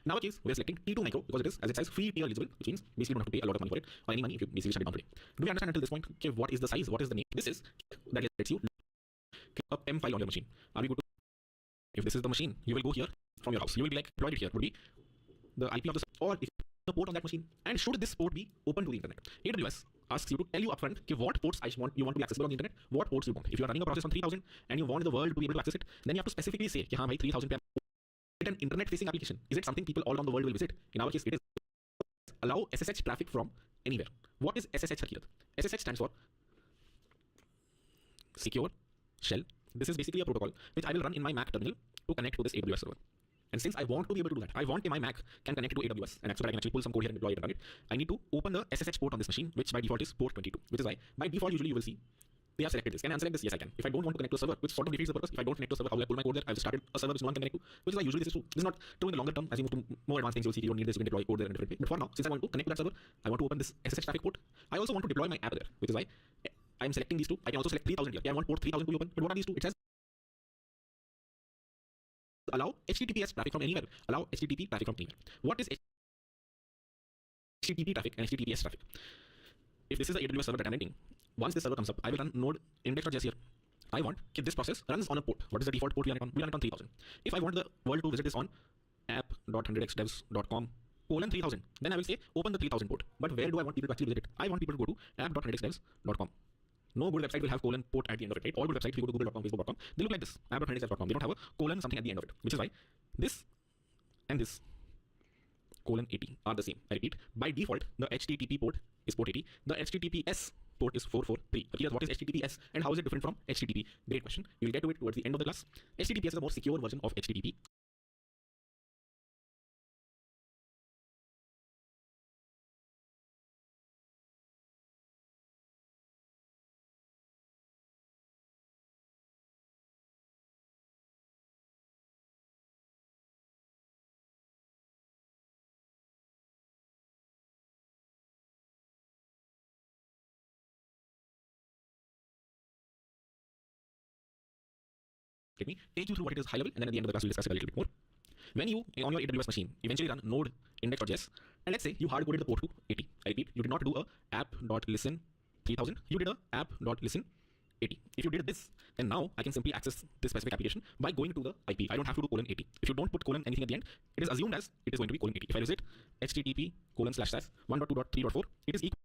Now, case we are selecting T2 micro because it is, as it says, free tier eligible, which means basically you don't have to pay a lot of money for it or any money if you basically shut it down today. Do we understand until this point? Okay, what is the size? What is the name? This is that lets you a PEM file on your machine. Are we good to? If this is the machine, you will go here from your house. You will be like, deployed it here would be the IP of the or if the port on that machine. And should this port be open to the internet? AWS asks you to tell you upfront what ports you want to be accessible on the internet, what ports you want. If you are running a process on 3000 and you want the world to be able to access it, then you have to specifically say, yeah, 3000 PEM. An internet-facing application. Is it something people all around the world will visit? In our case, it is. Allow SSH traffic from anywhere. What is SSH, Hakirat? SSH stands for Secure Shell. This is basically a protocol which I will run in my Mac terminal to connect to this AWS server. And since I want to be able to do that, I want my Mac can connect to AWS, and so that I can actually pull some code here and deploy it and run it. I need to open the SSH port on this machine, which by default is port 22, which is why by default usually you will see they have selected this. Can I unselect this? Yes, I can. If I don't want to connect to a server, which sort of defeats the purpose. If I don't connect to a server, how will I pull my code there? I've started a server which no one can connect to, which is why usually this is true. This is not true in the longer term. As you move to more advanced things, you'll see you don't need this, you can deploy code there in a different way. But for now, since I want to connect to that server, I want to open this SSH traffic port. I also want to deploy my app there, which is why I'm selecting these two. I can also select 3000 here. Yeah, I want port 3000 to be open. But what are these two? It says allow HTTPS traffic from anywhere. Allow HTTP traffic from anywhere. What is HTTP traffic and HTTPS traffic? If this is the AWS server that I'm renting, once this server comes up, I will run node index.js here. I want if this process runs on a port. What is the default port we run it on? We run it on 3000. If I want the world to visit this on app.1OOxDevs.com:3000, then I will say open the 3000 port. But where do I want people to actually visit it? I want people to go to app.1OOxDevs.com. No good website will have colon port at the end of it, right? All good websites, if you go to google.com, facebook.com, they look like this, app.1OOxDevs.com. They don't have a colon something at the end of it, which is why this and this colon 80 are the same. I repeat, by default, the HTTP port is port 80. The HTTPS port is 443. Here, what is HTTPS and how is it different from HTTP? Great question. You'll get to it towards the end of the class. HTTPS is a more secure version of HTTP. Let me take you through what it is high level, and then at the end of the class we'll discuss it a little bit more. When you, on your AWS machine, eventually run node index.js, and let's say you hard coded the port to 80. I repeat, you did not do a app.listen 3000, you did a app.listen 80. If you did this, then now I can simply access this specific application by going to the IP. I don't have to do colon 80. If you don't put colon anything at the end, it is assumed as it is going to be colon 80. If I visit http ://1.2.3.4, it is equal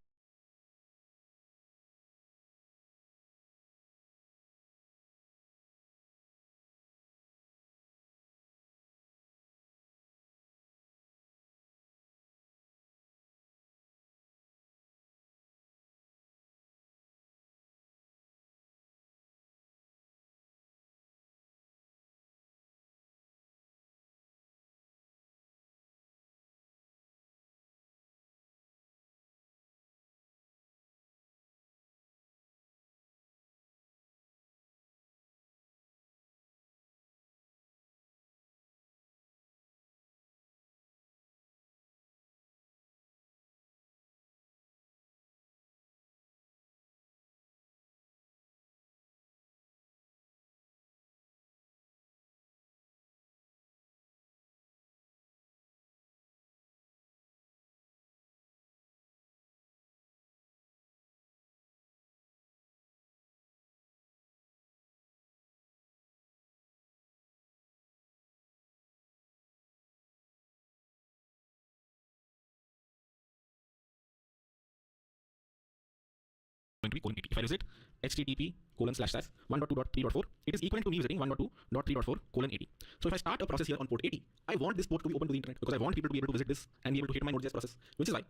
going to be colon 80. If I visit http ://1.2.3.4, it is equivalent to me visiting 1.2.3.4 colon 80. So if I start a process here on port 80, I want this port to be open to the internet because I want people to be able to visit this and be able to hit my Node.js process, which is why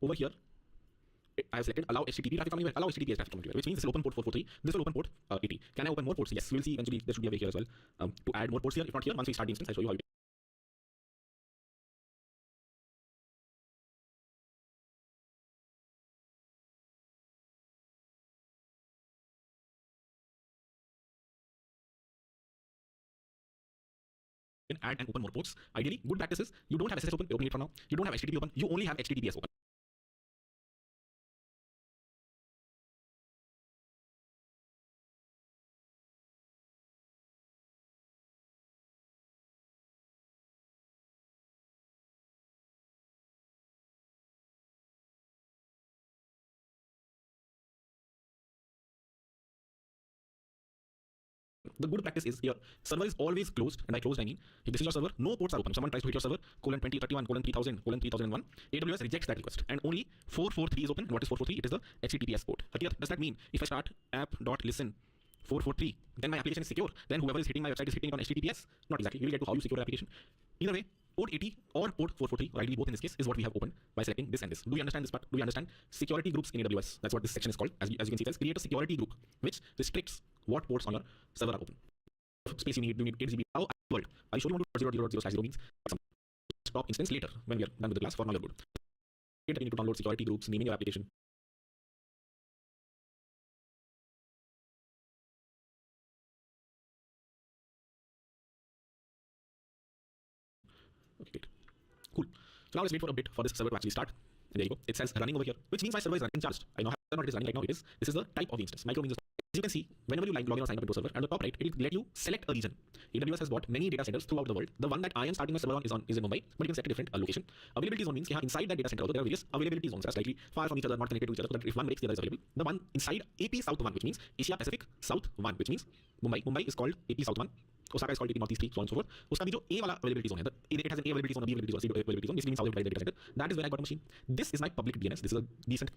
over here I have selected allow HTTP traffic from anywhere, allow HTTPS traffic from anywhere, which means this will open port 443, this will open port 80. Can I open more ports? Yes, we'll see eventually. There should be a way here as well to add more ports here. If not here, once we start the instance, I'll show you how you can add and open more ports. Ideally, good practice is you don't have SSH open, open it for now. You don't have HTTP open, you only have HTTPS open. The good practice is your server is always closed, and by closed I mean if this is your server, no ports are open. Someone tries to hit your server, colon 2031, colon 3000, colon 3001, AWS rejects that request, and only 443 is open. And what is 443? It is the HTTPS port. Here, does that mean if I start app.listen 443, then my application is secure? Then whoever is hitting my website is hitting it on HTTPS? Not exactly. We'll get to how you secure your application. Either way, port 80 or port 443, or ideally both in this case, is what we have opened by selecting this and this. Do you understand this part? Do you understand security groups in AWS? That's what this section is called. As you can see, it says create a security group which restricts what ports on your server are open. Space you need, do you need 8 GB? How world? I show you want to 0.0.0/0 means some stop instance later when we are done with the class. For now, you're good. You need to download security groups, naming your application. Okay, great. Cool. So now let's wait for a bit for this server to actually start. And there you go. It says running over here, which means my server is running charged. I know how it is running right now. This is the type of the instance. Micro means as you can see, whenever you log in or sign up into a server, at the top right, it will let you select a region. AWS has bought many data centers throughout the world. The one that I am starting my server on is in Mumbai, but you can set a different location. Availability zone means inside that data center, although there are various availability zones that are slightly far from each other, not connected to each other, so that if one breaks, the other is available. The one inside AP South 1, which means Asia Pacific South 1, which means Mumbai. Mumbai is called AP South 1. Osaka is called TP Northeast 3, so on and so forth. उसका भी जो A वाला availability zone है, it has an A availability zone, a B availability zone, C availability zone, basically means South Data Center. That is where I got a machine. This is my public DNS. This is a decent,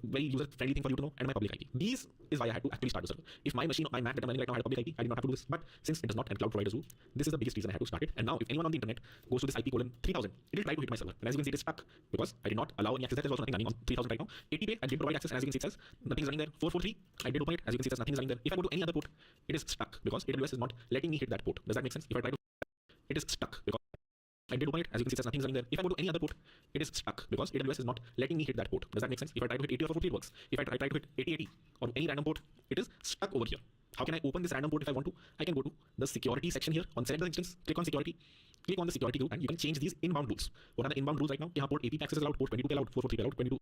very user-friendly thing for you to know, and my public IP. These is why I had to actually start the server. If my machine, my Mac that I'm running right now had a public IP, I did not have to do this. But since it does not, and cloud providers do, this is the biggest reason I had to start it. And now, if anyone on the internet goes to this IP colon 3000, it will try to hit my server. And as you can see, it is stuck because I did not allow any access. There is also nothing running on 3000 right now. 80 I did provide access, and as you can see, it says nothing is running there. 443, I did open it. As you can see, it says nothing is running there. If I go to any other port, it is stuck because AWS is not letting me hit that port. Does that make sense? If I try to, it is stuck because I did open it. As you can see, it says nothing is running there. If I go to any other port, it is stuck because AWS is not letting me hit that port. Does that make sense? If I try to hit 80 or 443, it works. If I try to hit 8080 or any random port, it is stuck over here. How can I open this random port if I want to? I can go to the security section here on select the instance, click on security, click on the security group, and you can change these inbound rules. What are the inbound rules right now? Here port 80 access is allowed, port 22 allowed, 443 allowed, 22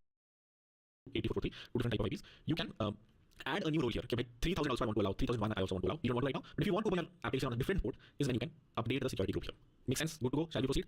80 443, two different type of IPs. You can add a new role here. Okay, 3000 also I want to allow, 3001 I also want to allow. You don't want to right now, but if you want to open your application on a different port, is when you can update the security group here. Make sense? Good to go? Shall we proceed?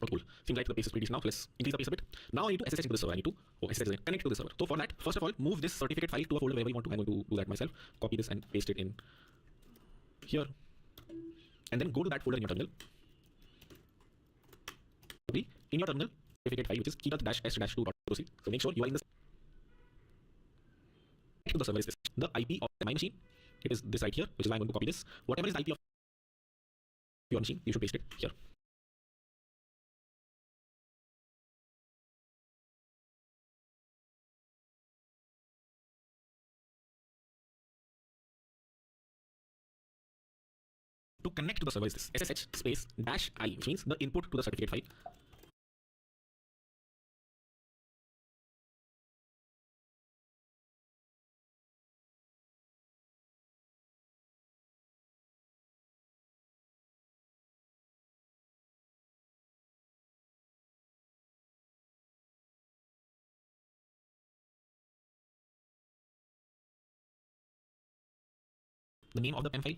Okay, cool. Seems like the pace is pretty decent now. Let's increase the pace a bit. Now I need to SSH into the server. I need to SSH connect to the server. So for that, first of all, move this certificate file to a folder wherever you want to. I'm going to do that myself. Copy this and paste it in here. And then go to that folder in your terminal. In your terminal, certificate file, which is keynote-s-2.proceed. So make sure you are in the to the server is this. The IP of my machine, it is this right here, which is why I'm going to copy this. Whatever is the IP of your machine, you should paste it here. To connect to the server is this SSH space dash I, which means the input to the certificate file. The name of the PEM file,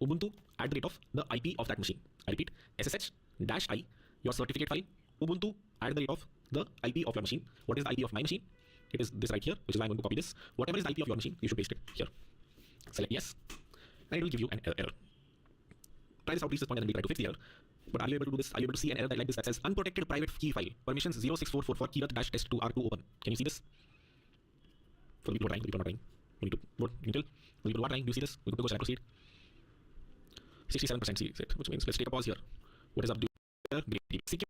Ubuntu at the rate of the IP of that machine. I repeat, SSH dash I, your certificate file, Ubuntu at the rate of the IP of your machine. What is the IP of my machine? It is this right here, which is why I'm going to copy this. Whatever is the IP of your machine, you should paste it here. Select yes, and it will give you an error. Try this out, reach this point, and then we try to fix the error. But are you able to do this? Are you able to see an error like this that says unprotected private key file, permissions 06444 keynote-test2 R2 open? Can you see this? For the people who are trying, we need to vote Intel. For the people who are trying, do you see this? We go, shall I proceed? 67% sees it, which means let's take a pause here. What is up? great. Secure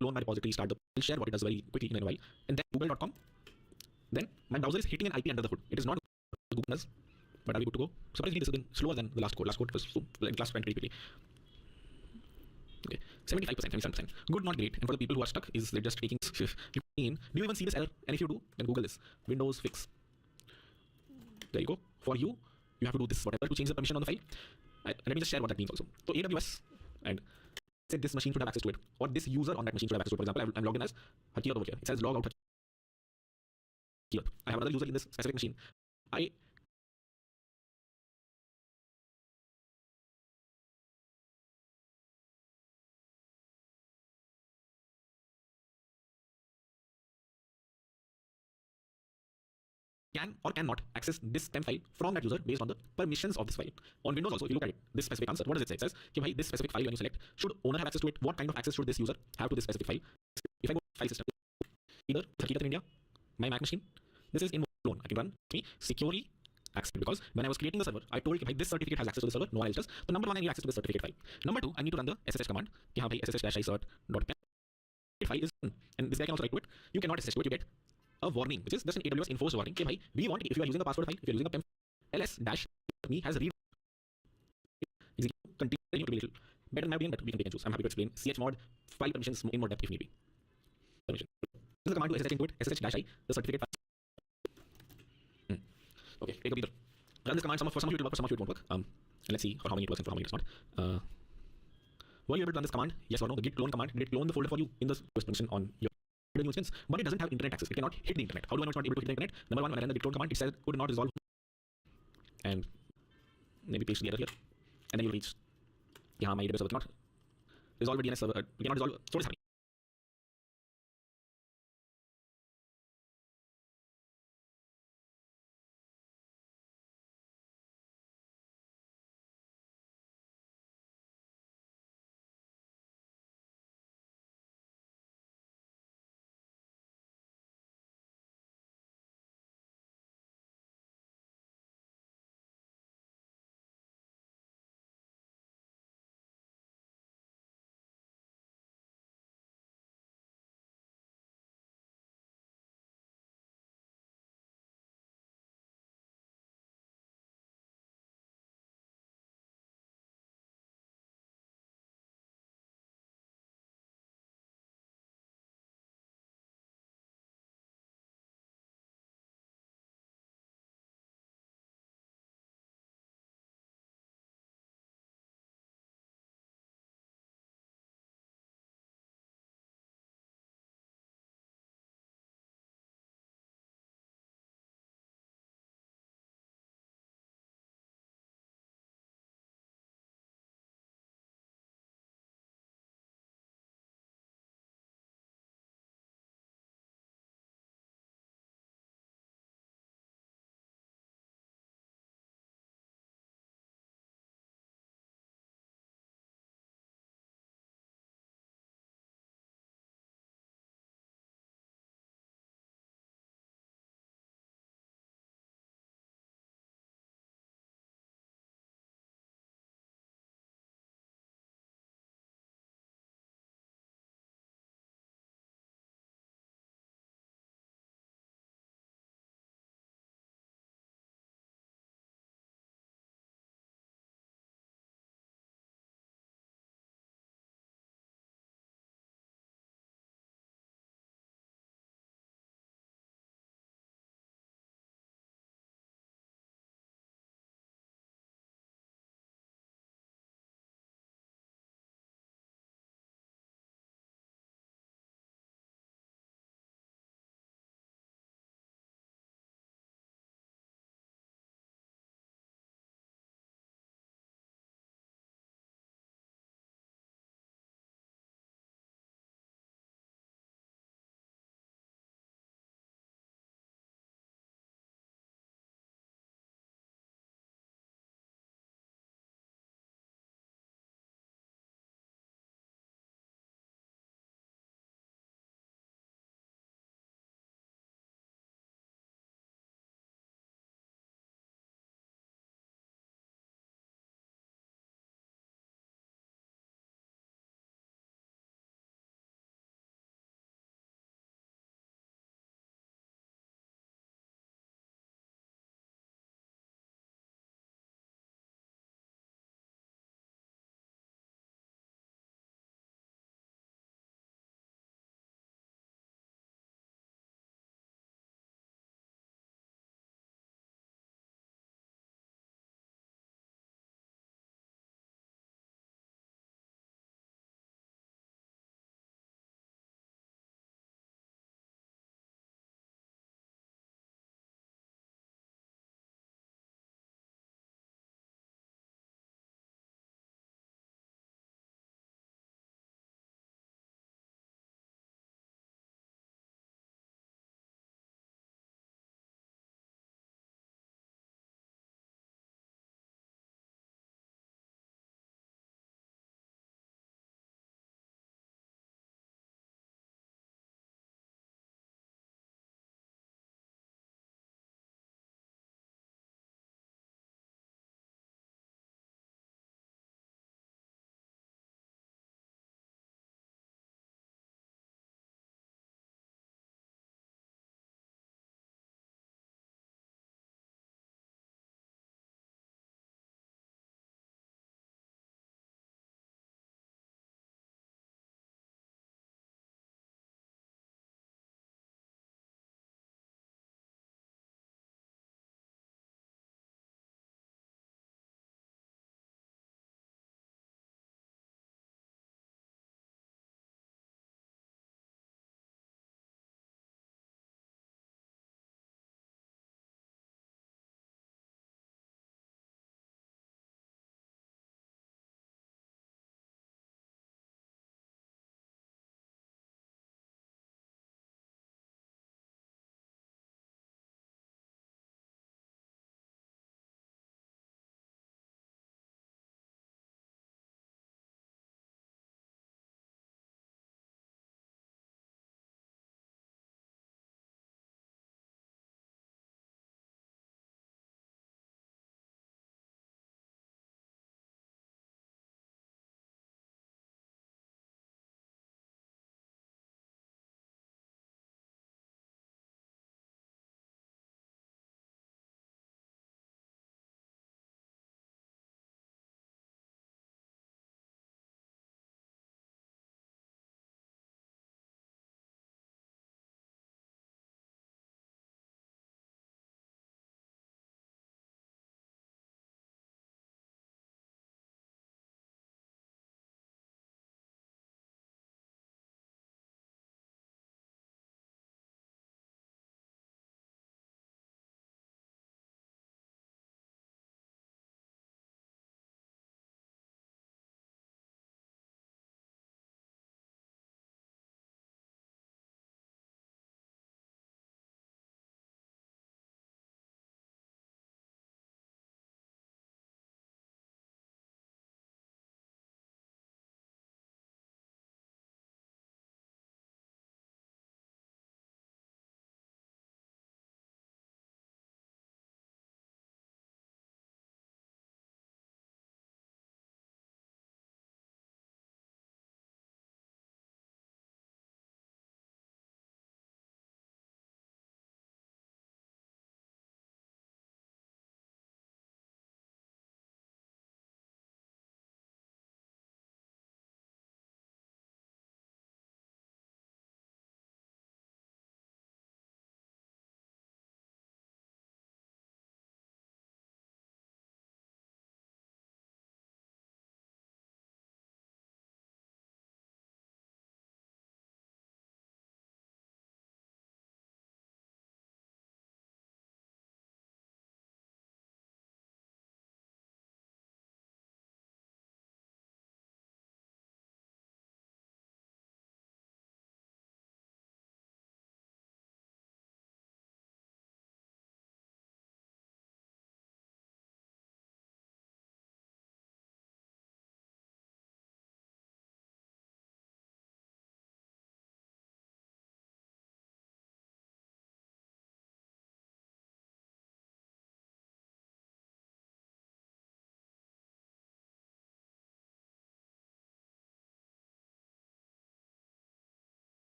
loan my repository, start the, I'll share what it does very quickly in a while. And then google.com. Then my browser is hitting an IP under the hood. It is not Google does, but are we good to go? Surprisingly, this has been slower than the last code. Last code was like last went pretty quickly. Okay, 75%, 77%. Good, not great. And for the people who are stuck, is they're just taking 15. Do you even see this error? And if you do, then Google this. Windows fix. There you go. For you, you have to do this whatever to change the permission on the file. Let me just share what that means also. So AWS and say this machine should have access to it, or this user on that machine should have access to it. For example, I'm logged in as Hakir over here. It says log out Hakir. I have another user in this specific machine. I can or cannot access this temp file from that user based on the permissions of this file. On Windows also, if you look at it, this specific answer, what does it say? It says, okay, this specific file, when you select, should owner have access to it? What kind of access should this user have to this specific file? If I go to file system, either Hakikat in India, my Mac machine, this is in alone. I can run me securely access, because when I was creating the server, I told this certificate has access to the server, no one else does. So number one, I need access to the certificate file. Number two, I need to run the SSH command. ssh-i-cert.pem file is done. And this guy can also write to it. You cannot SSH to it, you get a warning, which is just an AWS enforced warning. Okay, we want it, if you are using a password file, if you're using a PEM, ls-me has read continue to be a little better than my opinion, but we can take and choose. I'm happy to explain chmod file permissions in more depth if need be. Permission. This is a command to SSH into it, ssh-i, the certificate file. Okay, take a breather. Run this command. For some of you it will work, for some of you it won't work. And let's see for how many it works and for how many it's not. Were you able to run this command? Yes or no? The git clone command, did it clone the folder for you in the function on your instance? But it doesn't have internet access. It cannot hit the internet. How do I know it's not able to hit the internet? Number one, when I ran the git clone command, it said could not resolve. And maybe paste the error here. And then you'll reach, yeah, my AWS server cannot resolve a DNS server. Cannot resolve. So what is happening?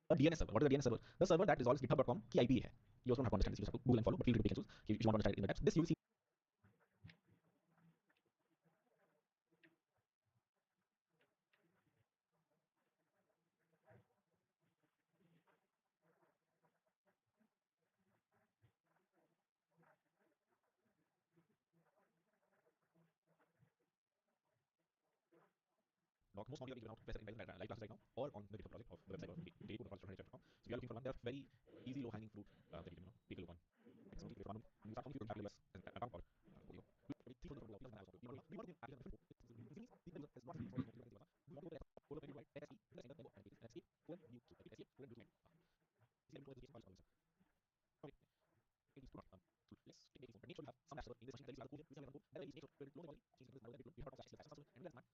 A DNS server. What is a DNS server? The server that resolves github.com की IP है. You also don't have to understand this. You just have to Google and follow, but feel free to pick and choose if you want to understand it in the depth. This you will see. Most normally you can press it in live classes right now or on the GitHub project of the website of day2.com. So you are looking for one. They're very easy, low hanging fruit that you can take a look on. Like some people you start from you can US as an account or you know, maybe 3,000 people now. We want to application different. It means there's not free for you. We want to follow the right SE, let's end up and escape, go and you keep escape, go and do it. See the education policy. Okay. It is too much. Let's take it. Make sure you have some dashboard in this machine. There is a code. We have a code. Then make sure to load the change this now. We have a process and that's not.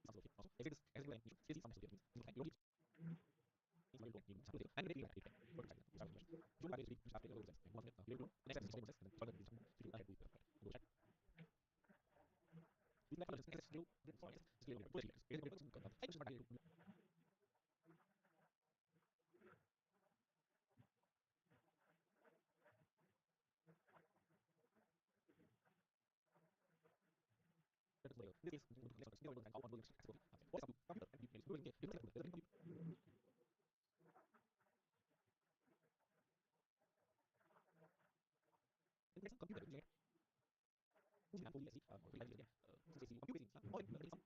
Also, exit this as well. You see some message. You don't and maybe you can go to you can just after the and one minute you do next step process and further this you can go check you never just still sorry still push it is it I just want to this is still and how one will access what is computer and you can do it you can computer using Apple ESC computing or some party some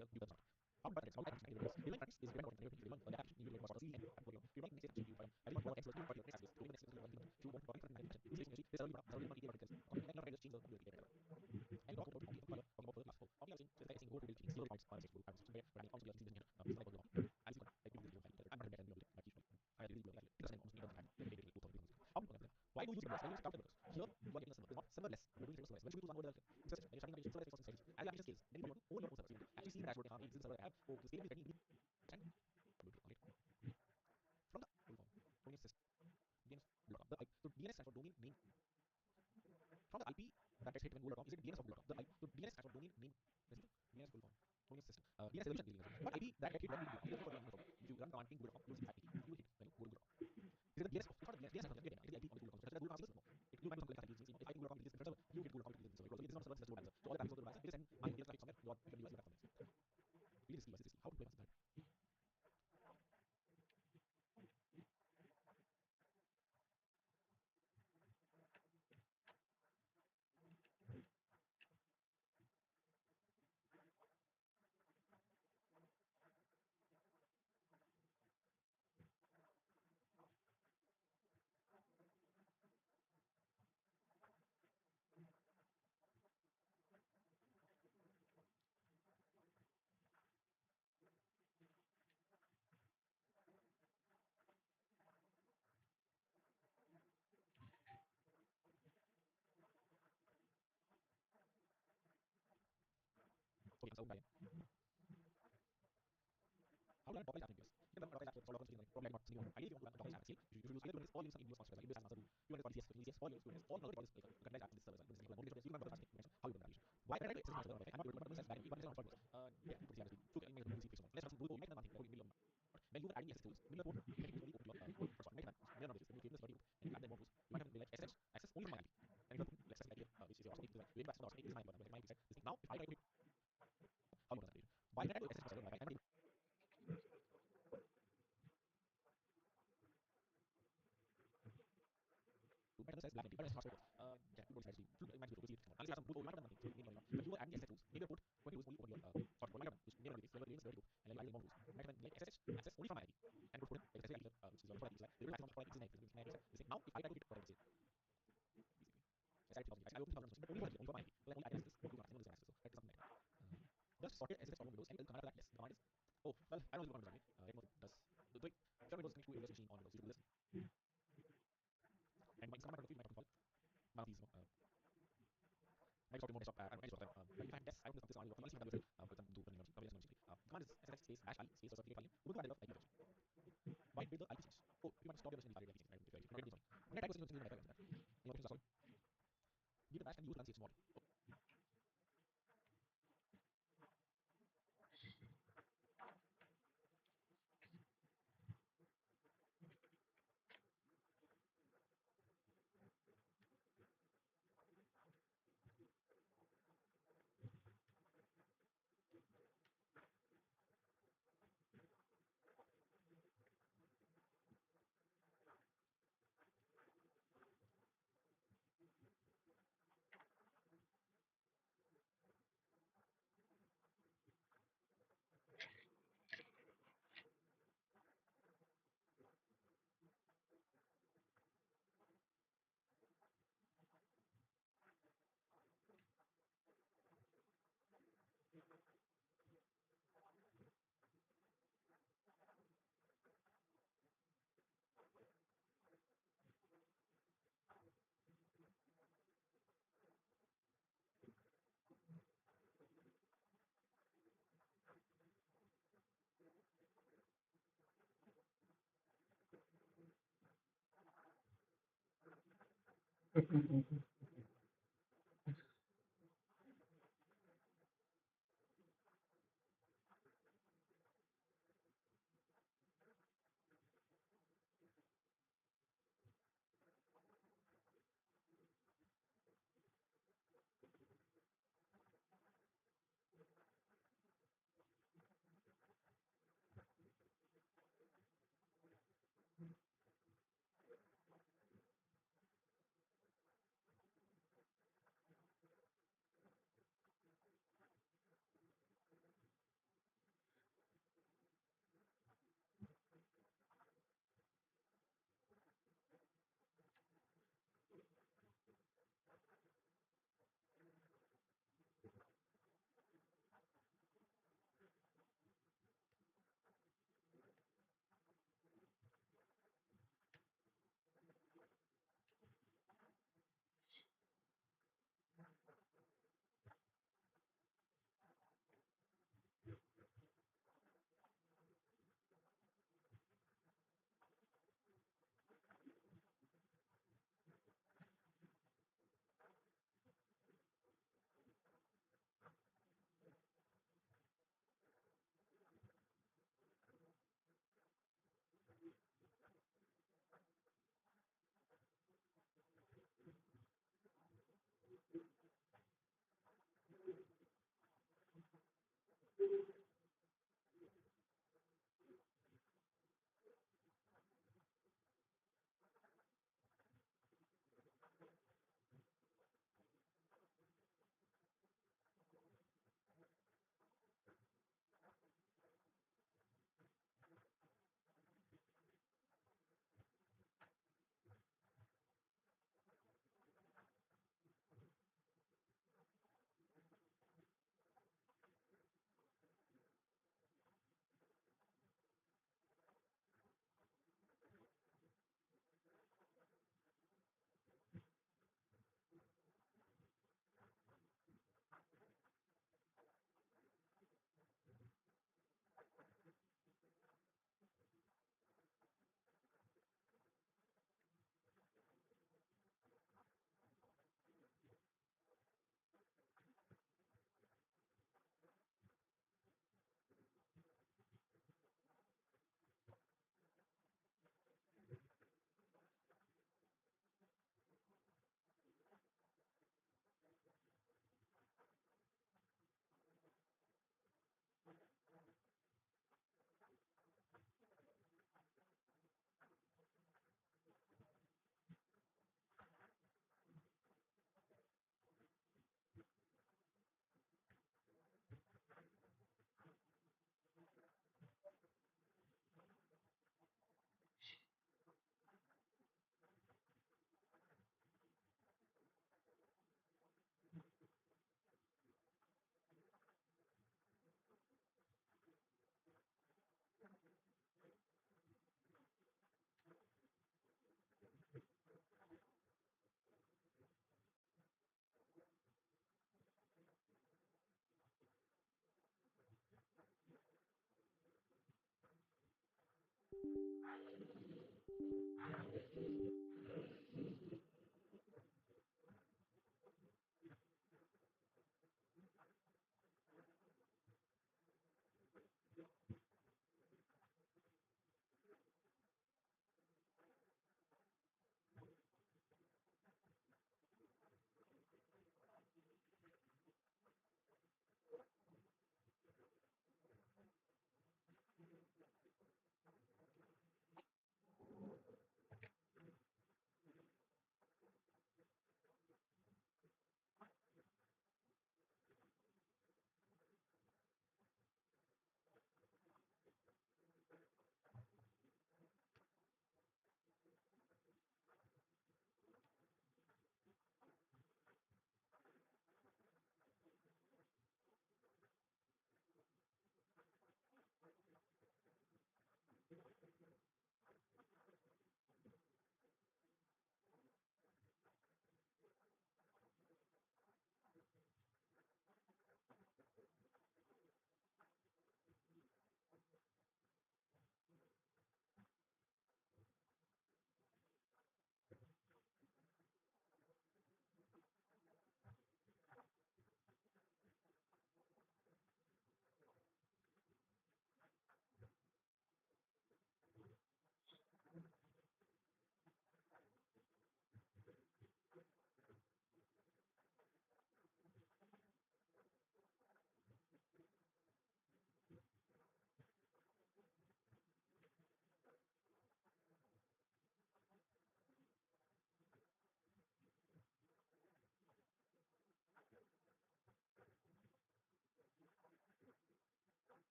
computer how about how is very important is very important you want that you want to see and you want to see I want to expert you want to access to next you want to find this is this only because and not just change the computer and talk about the color of the last all the other things go to the things 0 points for this I'm very running on the things here I see I do this I'm not better than I really like it doesn't almost need that why do you use the why use counter here you are getting a server not serverless you're doing serverless when you choose one over the system you're starting by serverless stage as application skills then you own your own server actually see the dashboard this is the server I have so the scale is ready and from the domain system DNS the so DNS stands for domain name from the IP that gets hit when Google.com is it DNS of Google.com so DNS stands for domain name DNS full form domain system DNS solution dealing but IP that gets hit when Google.com if you run command ping Google.com you'll see IP you hit when Google.com is it DNS of not DNS of the IP on Google.com so Google.com is it you might not if I Google.com is this server you get Google.com is this server so it is not server that's so all the apps go to the browser and I just like somewhere you can use that we just see how to play that by how to run Docker apps? You can run Docker apps with sort of probably not single. Ideally, you want to run Docker apps. You should use Kubernetes or use some EBS constructs. EBS answer to Kubernetes or ECS, or use Kubernetes, all other devices like Kubernetes apps in this server. Kubernetes is only you can run Docker apps. How you run that? Why can I do access my server? I'm not going to run back. Even on first. Yeah, put the CRC. Look, I mean, use it. Let's run some Google. Make nothing. When you are adding access tools, middle port, you can use only open your first one. Make that. Middle notices. Then you keep this and you add them more tools. You might have like SSH access only from my IP. And if you have access like here, which is your option, you have access to this is my IP set. This thing. Now, if I try to how you run that? Why can I do access my server? I'm better says black and better says yeah, people decide to fluke manage to proceed. Unless you have some good old nothing, so maybe but you were adding access tools, maybe a port when you use only on your short port, which never is level is 32, and then you add more tools. Right, then like SSH access only from my IP, and put like SSH ID, which is your IP, like the maximum for like is 9, this now if I try to hit what I say, basically. I open the but only for my IP, like only I access, or do not access, so that is something like that. Just socket SSH from Windows and command that less. The command is oh well I don't know what I'm doing. It does the doing if Windows connect to a virtual machine on Windows, you do this. And my command my call one of these maybe talk more desktop I don't know desktop but if I have tests I don't know this on your phone for example do running command is // space dash I space or certificate file ubuntu I love IP version why build the IP change oh if you want to stop your version if I IP change right if you not when I type something in my background you know sorry give the dash and use pronunciation model.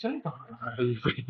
चल कहाँ है ये?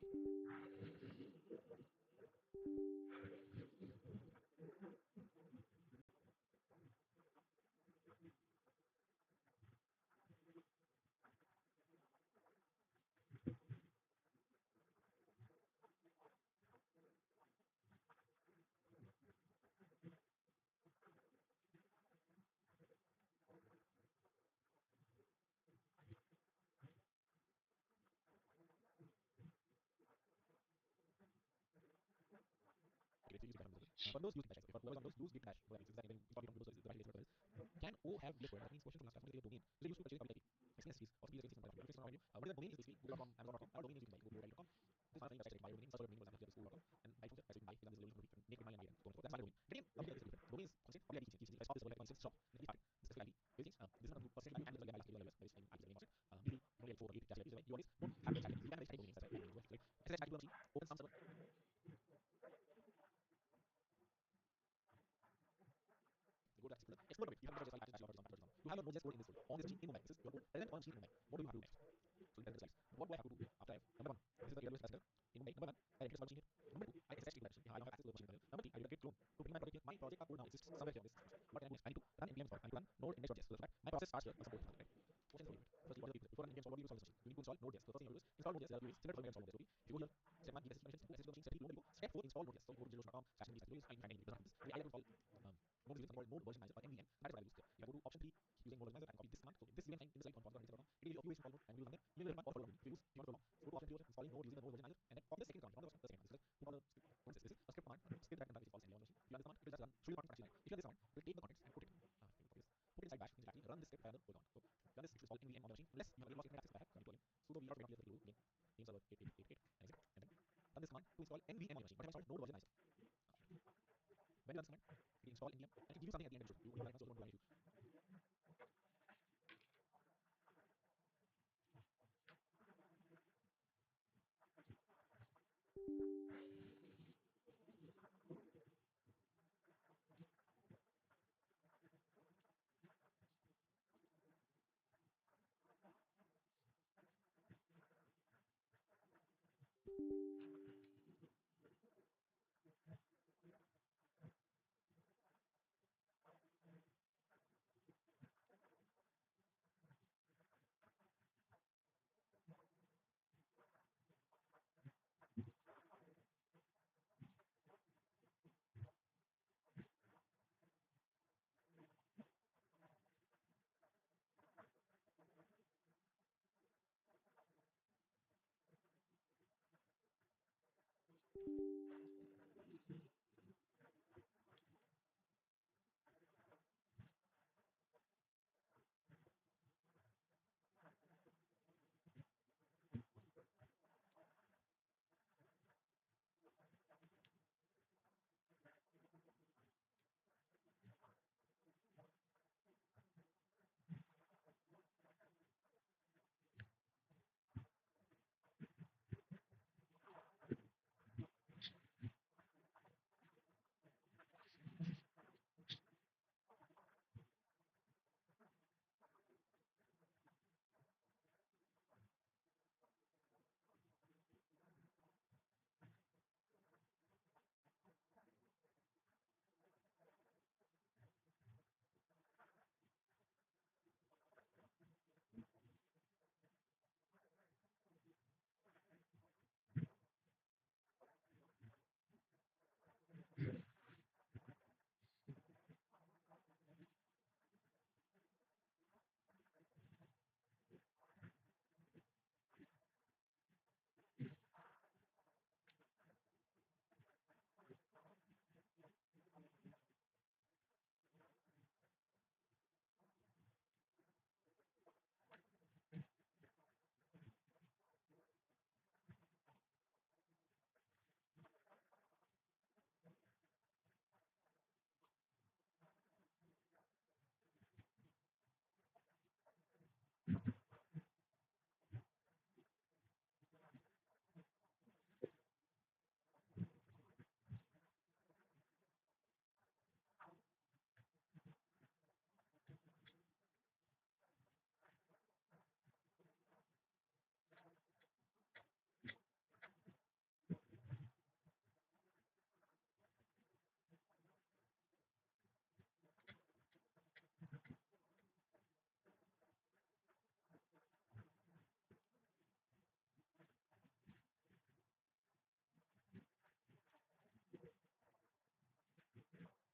Okay, so use Git for those using bash, for whoever on those use Git bash, whatever it is that install Windows services, the right services. Can O have BS word? That means question from last class. What is the domain? So they used to purchase public IP. Expenses or speed expenses on the menu. What is the domain is basically Google.com, Amazon.com. Our domain is using by Google.com. This is not saying that I buy domain. First domain was after school.com, and by choosing by example, this is a from make my and so on. So that's my domain. Again, public IP is different. Domain is constant. Public IP is I stop this word like shop. And if this is IP. Basically, this is not a percent IP and this is like IP is usually only like 4 or 8 that's like you always don't have the chat. You can have domains that's right. Like SSH machine, open some server. Go to explore a bit. You have just like you have a Node.js code in this folder. On this machine in Mumbai. This is your code present on machine in Mumbai. What do you have to do next? So you can decide. What do I have to do after I have number one? This is the AWS cluster in Mumbai. Number one, I register my machine here. Number two, I access to the machine. I don't have access to the machine. Number three, I will get clone to bring my project here. My project code now exists somewhere here on this system. What can I do next? I need to run npm install. I need to run node index.js. So my process starts here. Support right? Question for you. First, what are the people? Before running npm install, what do you install this machine? You need to install Node.js. So first thing you do is install Node.js. There are similar to install Node.js. Okay? If you go here, step one, give access permissions. Access the machine. Step two, Node. Step four, install Node.js. So you go to digitalocean.com/node. I find any doesn't have this. I have to install Node is called Node version manager or NVM. That is what I use there. If I go to option 3 using Node version manager and copy this command. So this you can find in the site on Postgres.com. It is always install Node and use them. You will run or follow. If you use you want to follow. So go to option 3 installing Node using the Node version manager and then copy the second command. The second command. This is like this is a script command. Script that can run if false on machine. If you run this command, it will just run through the contents actually. If you run this command, it will take the contents and put it. Put it inside bash. Means actually run this script further. Hold on. So run this. It will install NVM on the machine unless you have lost internet access back. So you sudo vr again. Name server 8888 and exit and then run this command to install NVM on the machine. But I installed Node version manager. When you run this command, we install NVM and it will give you something at the end. You will have so don't do anything.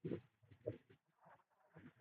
Exit from the scene and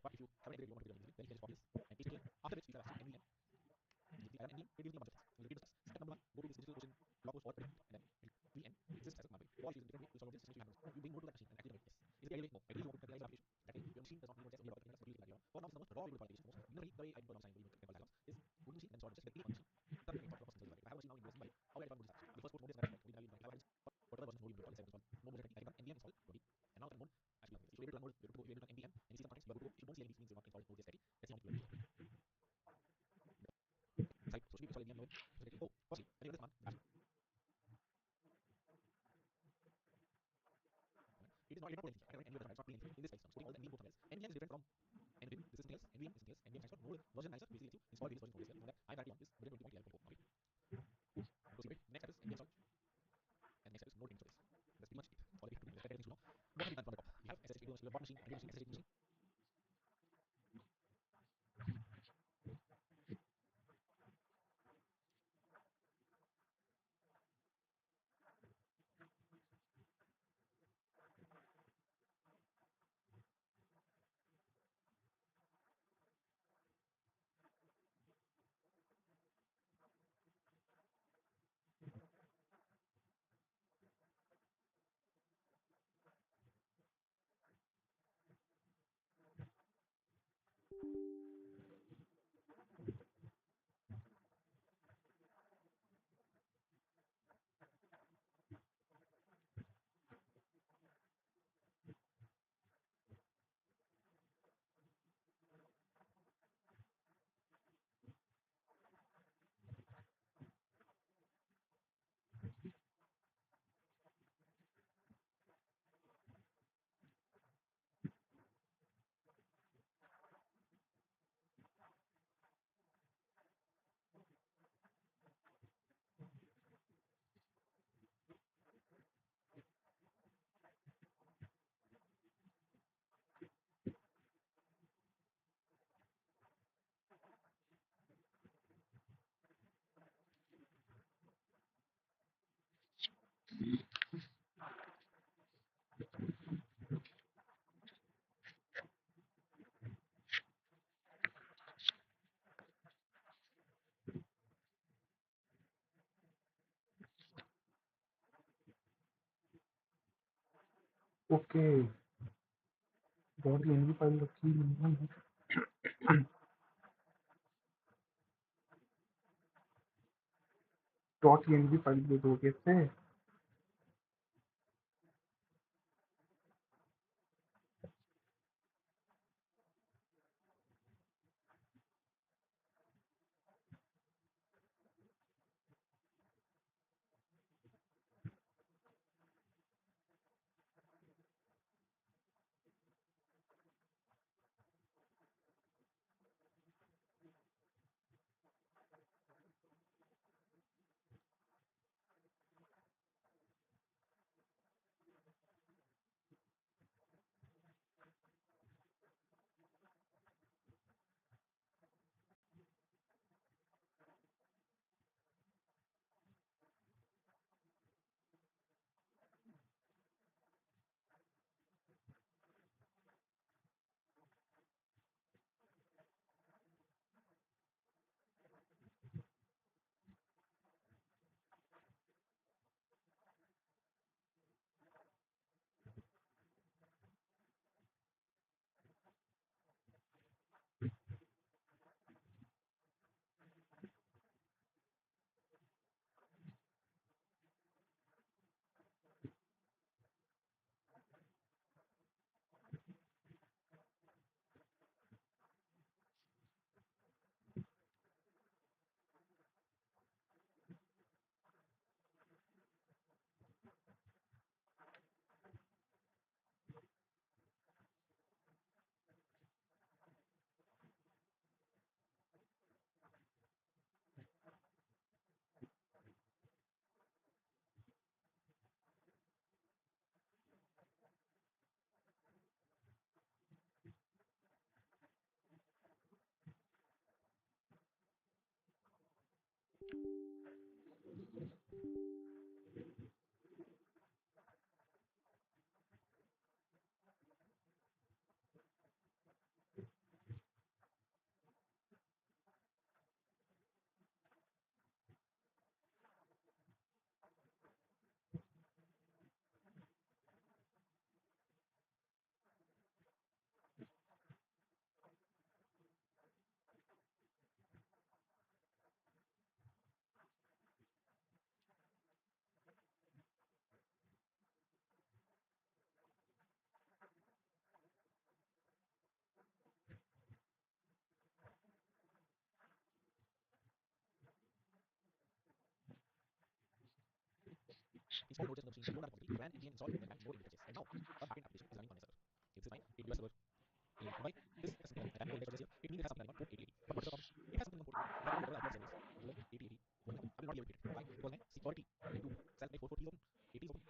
but if you have an editor you want to create immediately, then you can just copy this and paste it here. After which you have access to NVM. You can add NVM, it gives you a bunch of things. We'll repeat the steps. Step number one, go to this digital ocean blog post or predict, and then VM exists as a command. All using different way to solve this. You bring more to that machine and activate it. Yes. Is it the ideal way? No. Ideally, you want to materialize the application. That way, your machine does not need just only about the or we go to qualification most. Generally, the way I do design the diagrams is go to machine and solve just like the machine. That makes the process easier. If I have a machine now in USB, how I define mode is the first mode is right. Originally, I have whatever version mode you install inside install. No mode is I can run npm install 20. And now the mode actually if you're able to run mode, you're able to go, you're able to run npm and you see some context, you are good to go. If you don't see any means you're not installed node yet. Let's see how many you site. So should we install npm node? Oh, firstly, when you run this command, dash. It is not pulling anything. I can run any other command. It's not pulling anything. In this case, I'm putting all the nvim code files. Nvim is different from nvim. This is something else. Nvim is something else. Nvim stands for node version manager. Basically, lets you install various versions of node here. From that, I'm directly on this version 20.11.4. Okay. Proceed. Next step is nvim install. And next step is node install. That's pretty much it. All we have to do. Let's get everything to know. What have we done from the top? We have SSH machine, bot machine, machine, SSH machine. Okay, बहुत ही NV file रखी है .env file दे दो कैसे Install the Node.js on the machine, load the repository, ran npm install, then add node image.js. And now a backend application is running on my server. Okay, this is my AWS server. Why this has something I have node image.js here? It means it has something running on port 8080. But what is the problem? It has something on port 8080. If I go to the servers, colon 8080, colon number, I will not be able to get it. Why? Because my security to self make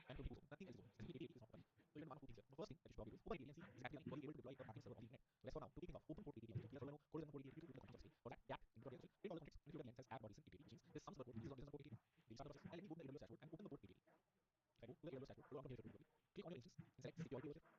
440 is open, 80 is open, and 22 is open. Nothing else is open. Specifically 8080 is not open. So you can one of two things here. The first thing that you should probably do is open 8080 and see is it actually running. Was it able to deploy a backend server on the internet? Let's for now to keep things off. Open port 8080 and see. So I know code is on port 8080. Please open the context of for that cat in the context. Take all the context. And if you look at the length says app bodies in 8080, which means there's some server port. This is on port 8080. The restart the process. And let me go to the AWS dashboard and open the port 8080. If I go to the AWS dashboard, go on to here to click on your instance and select security over here.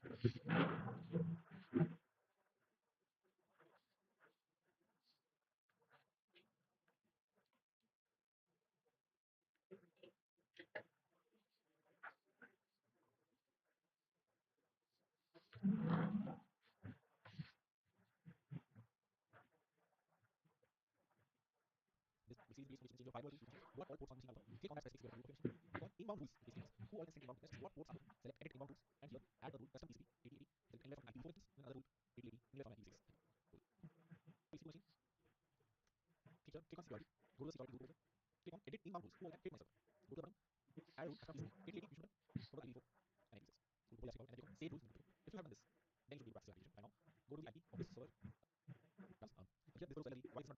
This series based on which your firewall rules, which what all ports on machine alpha. Click on that specific URL to open machine. Click on inbound rules, which means who all can send inbound requests, what ports are those. Select edit inbound rules, and here add the rule custom TCP 8080. Select anywhere from IPv4 instance, and another rule 8080 anywhere from IPv6. TCP machine. Click on security. Go to the security group over. Click on edit inbound rules. Who all can create my server. Go to the button. Add a rule custom TCP 8080. You should cover the IPv4 and IPv6. So go to and then click on save rules. If you have done this, then you should be able to access your application. Right now, go to the IP of this server. Here this will tell you why it's not.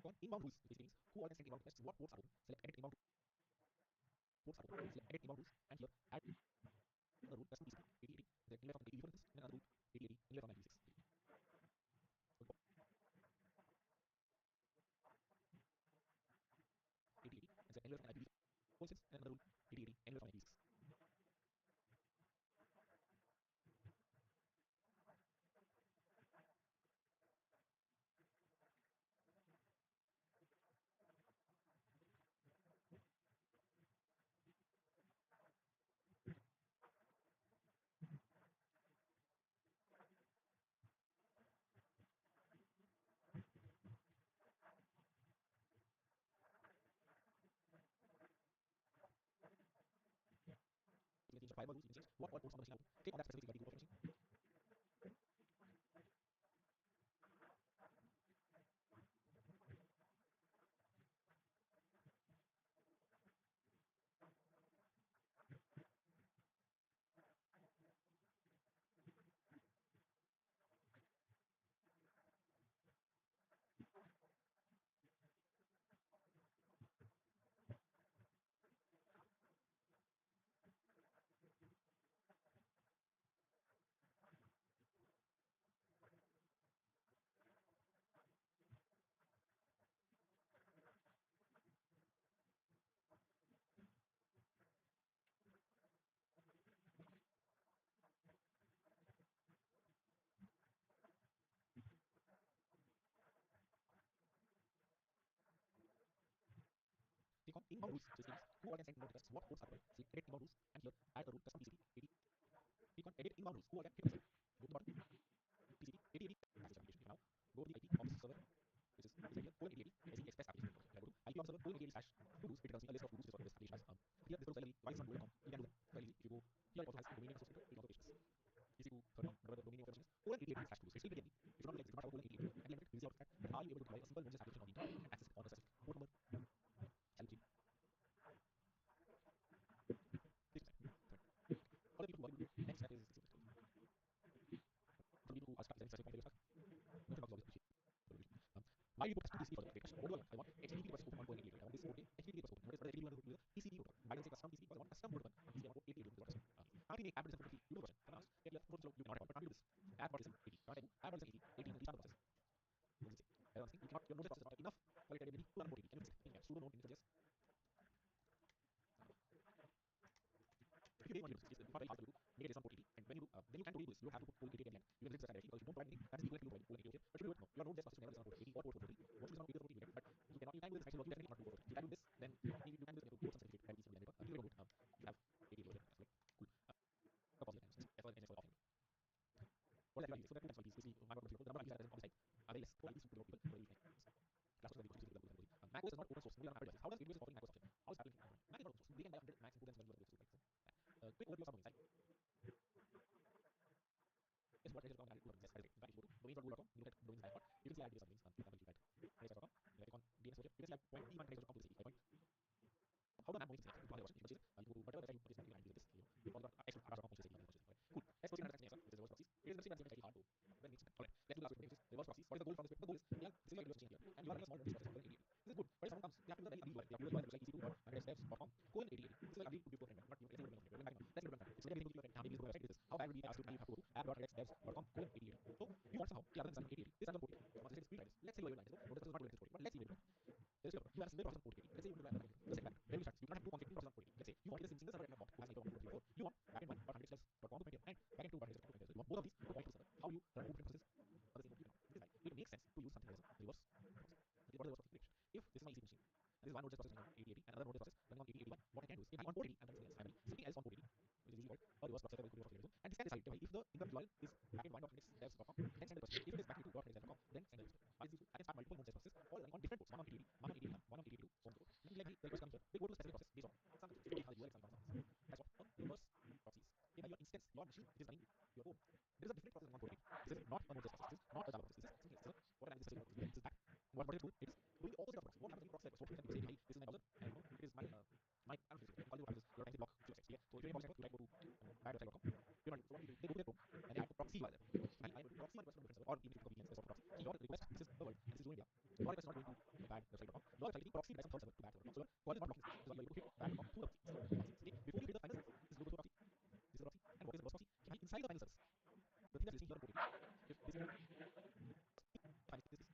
On inbound rules, which means who all can send inbound requests, what ports are open. Select edit inbound ports are open. Select edit inbound rules, and here add the rule custom TCP 8080. Select anywhere from IPv4 instance, and another rule 8080 anywhere from IPv6. So 8080 and select anywhere from IPv4 instance, and another rule 8080 anywhere from IPv6. So change the firewall rules, which means what all ports on the machine are open. Click on that specific security group of your machine. inbound rules, so statements, who all can send inbound requests, what ports are required, select edit inbound rules, and here add a rule custom TCP 80. Click on edit inbound rules, who all can hit on the site. Go to the bottom, TCP 8080 access application. Now go to the IP of this server, which is this here, colon 8080 SE express application. Here I go to IP of the server, colon 8080 slash to-dos. It tells me a list of to-dos for this application has. Here this tells me why it's not going on. You can do them very easy. If you go here, it also has domain name associated. It also pages EC213, whatever the domain name of your version is, colon 8080 slash to-dos. It's pretty handy. It should not be like this, it should not have a colon 8080. At the end of it, you will see out of that. And are you able to deploy a simple Node.js application on the internet and access it on a specific port number? Shall we see? This is all the people who do next step is so need to stuck is specific stuck. No can always appreciate. Why do you put custom TCP for the application? What do I want? HTTP request open 1.8. I want this port HTTP request open. What is the HTTP one? TCP protocol. Why do I say custom TCP? Because I want custom protocol. TCP on port 8080. I can make app design for you version. For now, get left you cannot record, but can't do this. App partition 80. Can't I do app partition 80 and restart the process? What does it say? I don't think you cannot your node process is not enough quality to run port 80. Can you fix it? You can sudo node init.js. If you really want to use this, it's not very hard to do. Make it on port 80, and when you then you can totally do this. You don't have to put port 80 at the end. You can just directly because you don't provide anything. That's equal to port 80 here. But you do it no. Your node.js process never is on port 80 or port 440. Once you is on 80 or 40, you get it. But you cannot. You can do this actually. You definitely cannot do 440. You can do this, then you can do this. You have to port some certificate. Have easy to do. You don't do it. You have 80 version. That's like cool. Pause it and just effort and effort off. What is that? So that two times basically one people. The number of users that is on the site are very less. For these people, for these things. Class of the Mac OS is not open source. We are not devices. How does AWS offering Mac OS option? How is Apple implementing? Mac is not open source. They can buy 100 Macs and put them as well. Quick overview of some inside. Yes, what is added to this? Back to domains.google.com. You look at domains dashboard. You can see I did some domains. For example, you at register.com. You click on DNS here. You can see I point e1register.com to the CE. How the map points is to version. You purchase it. You go whatever website you purchase, you can use this. You follow the extra.com purchase it. Cool. Let's proceed to the next thing, which is reverse proxies. It is very very hard to when it's alright. Let's do the last one, which is reverse proxies. What is the goal from this? The goal is yeah, this is like here, and you are running a small node process for 80. This is good. But if someone comes, they have to do the very ugly UI. They have to do the like EC2.1OOxDevs.com colon 8080. This is like ugly to be before not you. Let's see what let's get it. It's very good. How many website is this? How bad would be asked to you have to go to app.oxdevs.com colon 8080. So you want somehow yeah, other than 8080. This is on 40. So once I say screen this, let's say you like this. No, this is not going to 40. But let's see it. There's your you have a single process on 4080. Let's say you want to do that. Let's say back. When you start, you cannot have two conflicting processes on 4080. Let's say you want this single server and a bot as I go on 234. You want backend 1.100/.com to maintain and backend 2.100/.com. So you want both of these to point to the server. How you run two different processes on the same computer. This is right. It makes sense to use something as a reverse proxy. What is the reverse proxy prediction? If this is my EC machine, and this is one node process running on 8080 and another node process running on 8081, what I can do is if I on port 80 and then something else on port 80, which is usually called a reverse proxy, and this can decide if the incoming URL is backend 1.100/devs.com, then send the request. If it is backend 2.100/devs.com, then send the request. I can start multiple node processes all running on different ports, one on 8080, one on 8081, one on 8082, so on and so forth. Then let the request come here. They go to a specific process based on some controls. They have the URL example. That's what reverse proxies. In your instance, your machine is running your own. There is a different process in one port 80. This is not a node process. This is not a Java process. This is something else. What I'm discussing about this is back. What it is doing? It is doing the opposite of proxy. What happens in proxy? So you can say, hey, this is my browser, and it is my my I don't know, you call it your block to access. Yeah. So if you're in proxy network, you like go to bad.com. You're not. So what do? They go to their Chrome and they add the proxy UI there. And I will do proxy request from different server, or even if you copy VPNs, there's proxy. So your request, this is the world, and this is doing India. Your request is not going to bad.com. Your targeting proxy by some third server to bad.com. So your call is not blocking this. So you are able to hit bad.com through the proxy. Okay. Before you hit the final server, this is local proxy. This is a proxy. And what is the reverse proxy? Can be inside the final service. The thing that's listing here on port 80.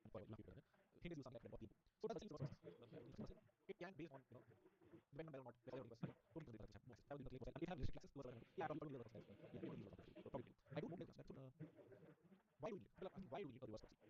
If this is Hint is used something like that. So does the process. It can based on depending on not whether it was don't even have most. Have it have restrict access to the yeah, probably the process. Yeah, maybe probably. I don't know that. So why do we need it? People are asking why do we need a reverse proxy?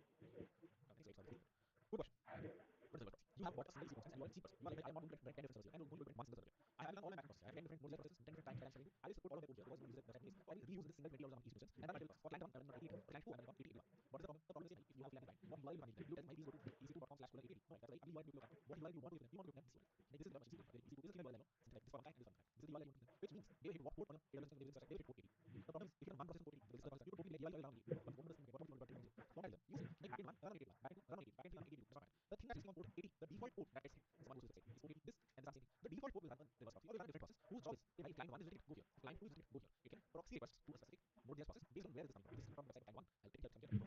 Good question. What is a proxy? You have bought a single sequence and you are in sequence. You are like, I'm not going to 10 different servers here. I'm going to one single server. I have done all my processes. I have 10 different modes processes, 10 different times that I'm sharing. I will support all of their code here because we use the case. So I will reuse this single 20 hours on each instance and run my process. For client 1, I'm not 80, for client 2, I'm not 80. What is the problem? The problem is if you have client what UI you run it, you tell my please go to ec2.com/80. No, that's right. UI you what UI you want to give them. You want to give them this one. This is the machine. This is the URL. Something like this for client and this one. This is the URL you want to give them. Which means they hit what port on a AWS they will hit port 80. The problem is if you have one process port 80, this is the process you totally like UI around it. But what does it mean? What do you want to do? Long time you say make backend 1 run on 80, backend 2 run on 80, backend 3 run on 80. That's fine. The thing that is on port 80, the default port that gets hit. Someone goes to say it's port 80 this and that's the default port will run on reverse proxy or will run a different process whose job is if client 1 is ready to go here, if client 2 is ready to go here, it can proxy request to a specific Node.js process based on where this is coming from. This is from website client 1. I'll take it from here.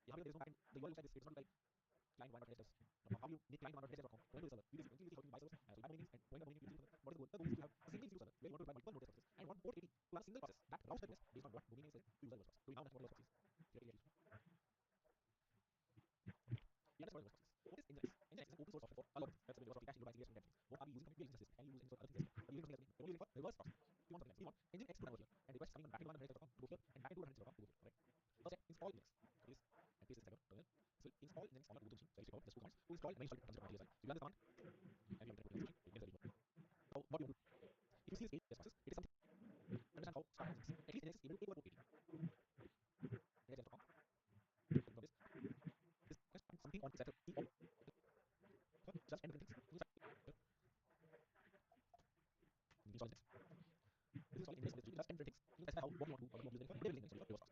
There is no backend. The UI looks like this. It's not like client 1.js. How you make client 1.js.com going to the server. We will see how you buy servers and so you have and point the domain what is the goal? The goal is to have a single server where you want to apply multiple Node.js processes and one port 80 to run a single process that routes the request based on what domain name is to use the reverse proxy. Do we now understand what reverse proxy is? Let's start with reverse proxies. What is Nginx? Nginx is an open source software for a lot of things. That's a reverse proxy, caching, loading, and things. What are we using? We are using this. Can you use other things? But you're using something else. We're using for reverse proxy. If you want something else, you want Nginx to run over here and request coming on backend 1.100.com to go here and backend 2.100.com to go here. Correct? First step, install Nginx. Copy this and paste this together. So install Nginx on your Ubuntu machine. So if you go, there's two commands. To install and install it comes from TSI. So you run this command, and you enter the instruction, you get the result. Now, what you want to do? If you see this page responses, it is something to understand how start functions. At least Nginx is able to take over port KD. Nginx.com. From this, something on its letter E of just enter things. You install Nginx. This is installing Nginx on this tree. Just enter things. You can specify how what you want to do, how you want to use it. They will link Nginx to your source.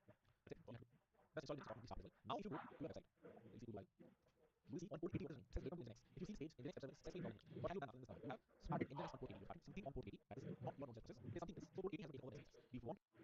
That's it. All you have to do. Just install Nginx.com and start as well. Now, if you go to your website, you'll see UI. You will see on port 80 what is running. It says welcome to Nginx. If you see this page, Nginx web server is successfully installed. What have you done after this now? You have started Nginx on port 80. You started something on port 80 that is not your own self process. It is something else. So port 80 has to take over this instance. If you want to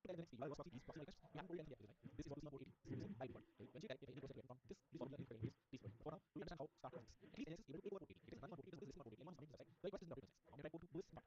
tell the next UI was proxy request, we haven't already anything yet, right? This is what we see on port 80. This is by default. When you type any process from this formula is creating this piece. For now, do you understand how start functions? At least Nginx is able to take over port 80. It is running on port 80. This is on port 80. Everyone's running this website. The request is in the operating system. Now, when I go to do this part,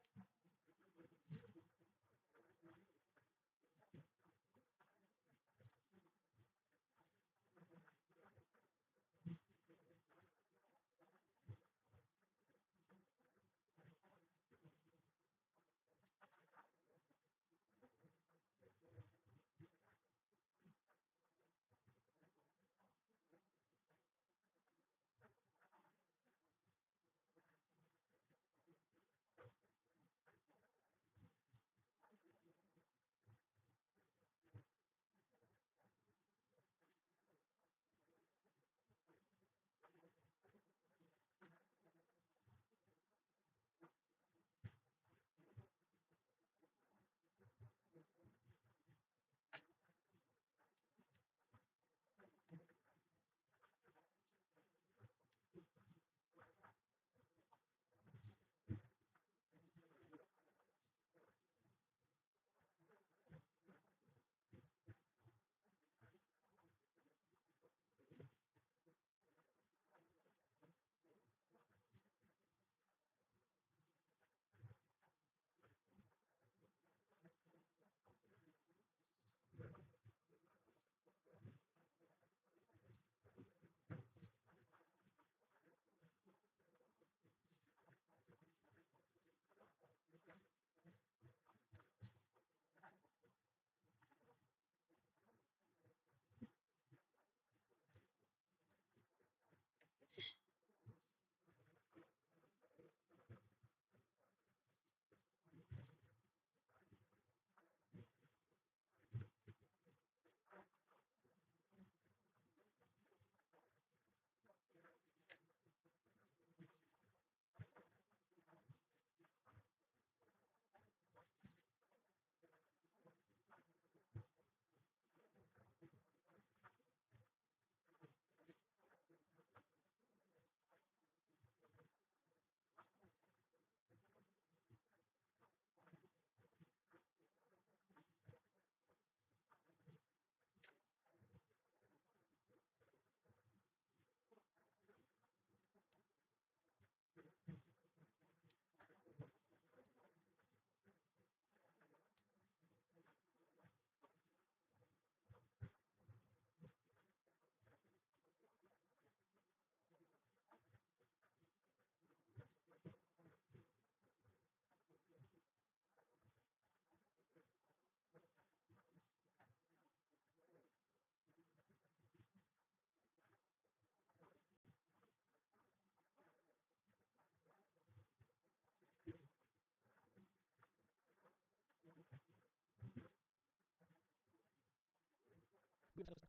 Do you understand?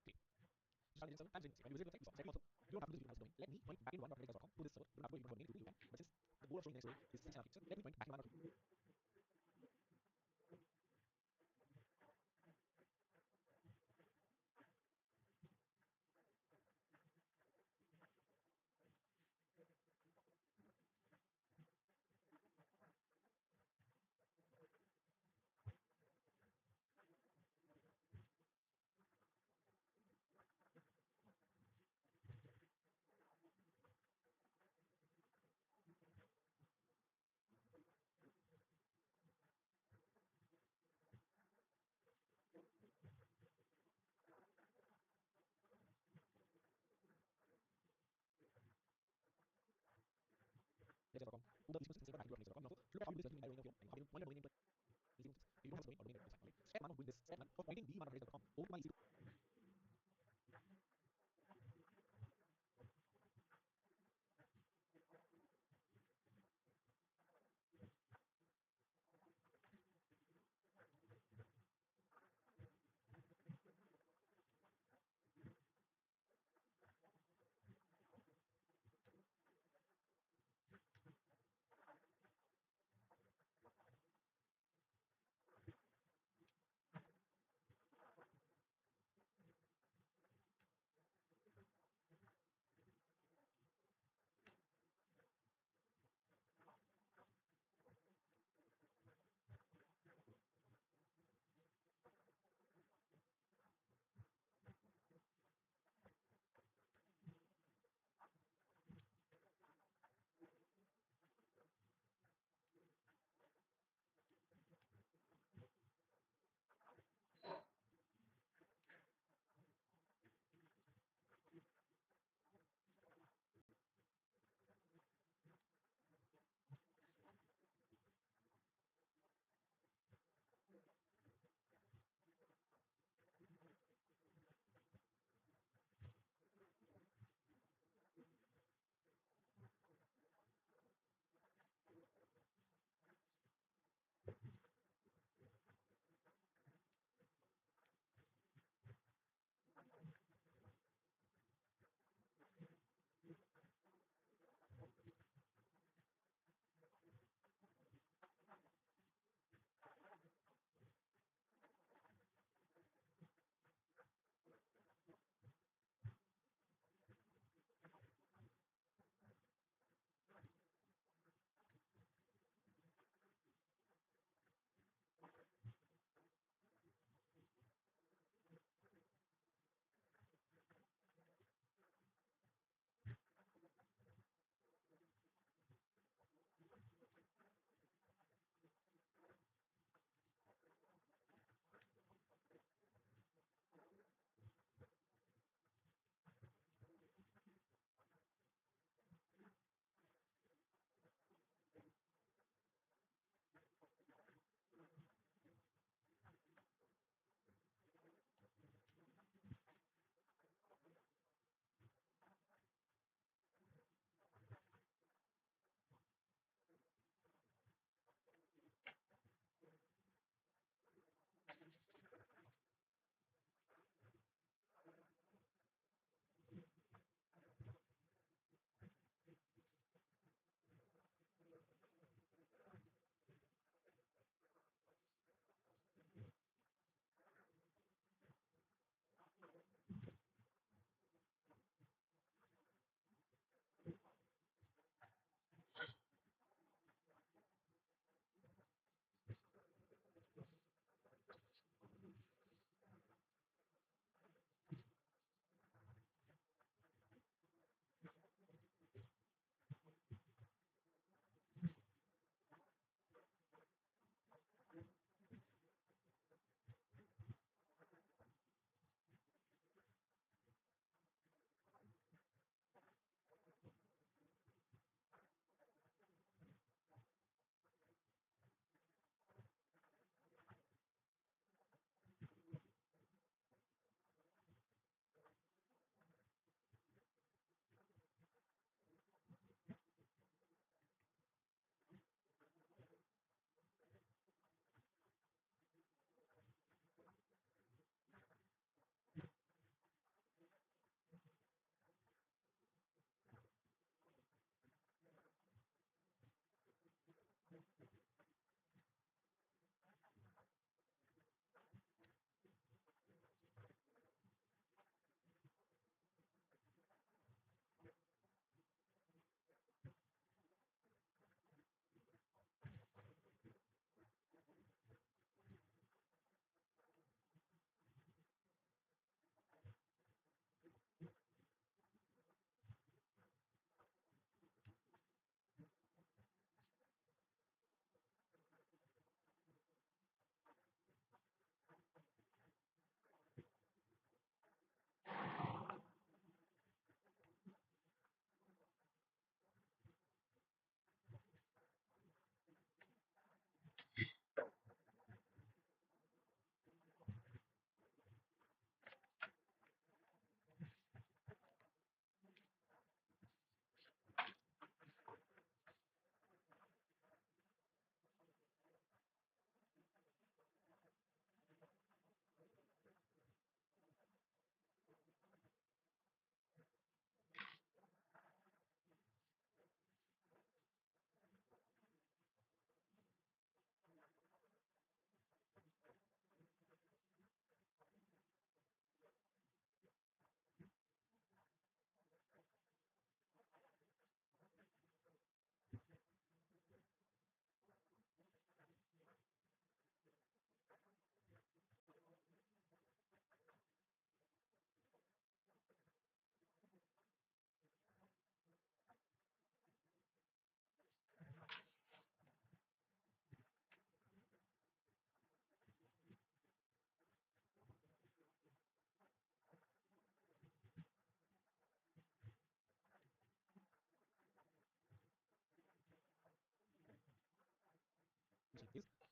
Okay. Start engine server. I'm saying, when you visit the website, setting also, you don't have to do this video domain. Let me point back into 1.com to this server. You don't have to go into 1.com again, you can. But since the goal of showing the next story is 6.5 pixels, let me point back into 1.com.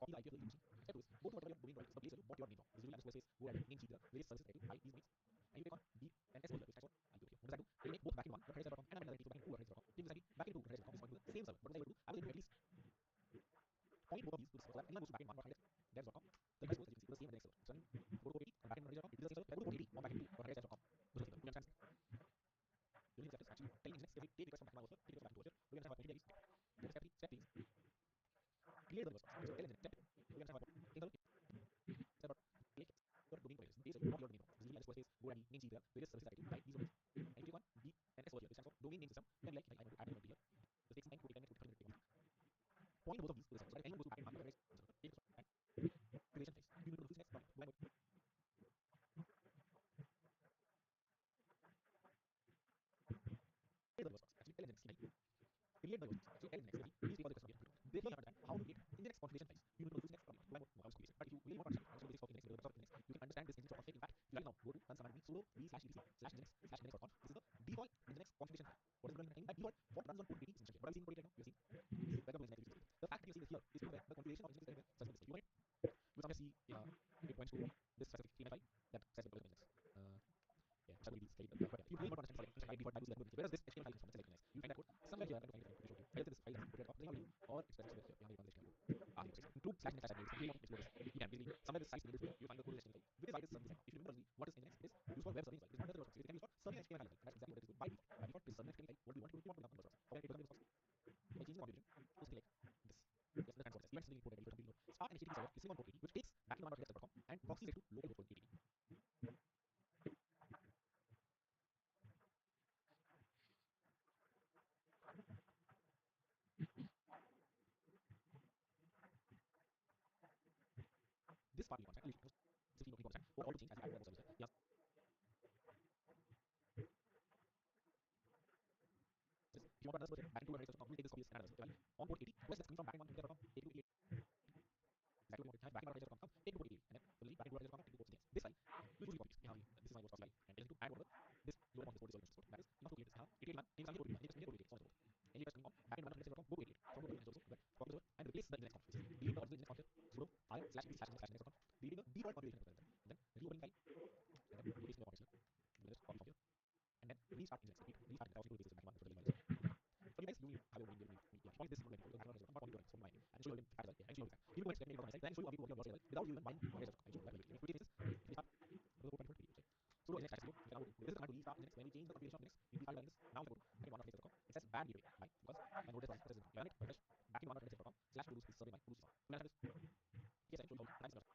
copy the IP of the machine. Step 2 is go to whatever your domain provides the place where you bought your name from. This is usually Squarespace, GoDaddy, Namecheap, the various services related by these domains. And you click on B and S folder, which stands for IP over here. What does that do? It will make both back in one, .redis.com, and another entity back in 2.redis.com. Take this IP back into redis.com is pointing to the same server. What was I able to do? I was able to at least point both of these to the server so that anyone goes to backend 1.redis.com, the device goes, as you can see, to the same as the next server. So if I go to port 80 on backend 1.redis.com, it is the same server. If I go to port 80 on backend 2.redis.com, do the same server. Do you understand? Using this step is actually telling Nginx if we take requests from backend 1 over, take requests from backend 2 over. Do you understand what point 80 is? Okay. Step 3 is clear the workspace. So tell Nginx step 2. Do you understand what internal step about create your domain providers, the base where you bought your domain from. This is usually like Squarespace, GoDaddy, Namecheap, various services related by these domains. And if you click on D and S over here, which stands for domain name system, then like I want to add an entity here. This takes 10 to 10 minutes to 10 minutes. Point both of these to the server so that if anyone goes to backend 1 or server, take this one and creation phase. You need to do this next from blank. Create the workspace. Actually tell Nginx email. Create the workspace. Actually tell Nginx email. Please take all the requests from here. They here you understand how to create Nginx configuration files. You need to know this next from blank mode. But if you really want to understand the basics of Nginx, you can understand this Nginx config. In fact, if you right now go to run command sudo v/etc/nginx/nginx.conf. This is the default Nginx configuration file. What is the running time? That default font runs on port 80 is installed. What are we seeing port 80 right now? We are seeing this is web of Nginx. The fact that you are seeing this here is proof that the configuration of Nginx is very such that you want it. You somewhere see it points to this specific HTML file that says the Nginx. Yeah, so maybe slightly but yeah, if you really want to understand sorry, by default values like where does this HTML file comes from? That's like nice. You find that code somewhere here. I'm going to find it to show you. Either this file that's put it up, or it's present somewhere here. Yeah, maybe on this HTML code. Ah, here include slash index slash if you want to explore this. You can basically somewhere this site enables here. You find the code is HTML file. With this file is some design. If you remember what is Nginx, it is used for web serving file. It is not the file. It can be used for serving HTML file. And that's exactly what it is by default. By default, it is serving HTML file. What do you want to do? You want to put down converts. How can I take the converts? By changing the configuration to something like this. Yes, the transport test. Event sending port 80 completely load. Spark and HTTP server is sitting on port 80, which takes back in one.redis.com and proxies it to local host 80. This part you understand. At least you don't understand what all to change as you add more services. Yes. If you want to another version, back into redis.com, we'll take this copy and another. On port 80, request that's coming from backend 1.redis.com, take it to 88. Exactly what it has backend 1.redis.com, take it to port 88, and then we'll backend 1.redis.com, take it to port 6. This file, you usually copy it. This is my WordPress file, and it is to add whatever this load on this port is also. That is, you have to create this. 88 man, name is port 88, name is port 88, so on and so forth. And you guys coming on backend 1.redis.com, go to 88. From local and also, but copy the and replace the Nginx config, which is delete the original Nginx config, sudo -/nginx/nginx.com, deleting the default configuration of the then reopening file, and then replacing the config. Do this copy from here, and then restart Nginx. Restart Nginx. I was going to replace this back one for the email. So you guys, you have your main point this simple method. I'm not going to so mine and show you factors like and show you that. You go and explain about myself, then show you how to work without you even buying what is it. I show you that. If we change this, if we start the whole point okay. So do Nginx you can this is going to restart Nginx when we change the configuration of Nginx. You define this. Now if I go to backend1.redis.com, it says bad gateway. Why? Because I know this process is wrong. Run it refresh backend1.redis.com/todos is serving my todos file. You understand this? Yes, I show you how to run.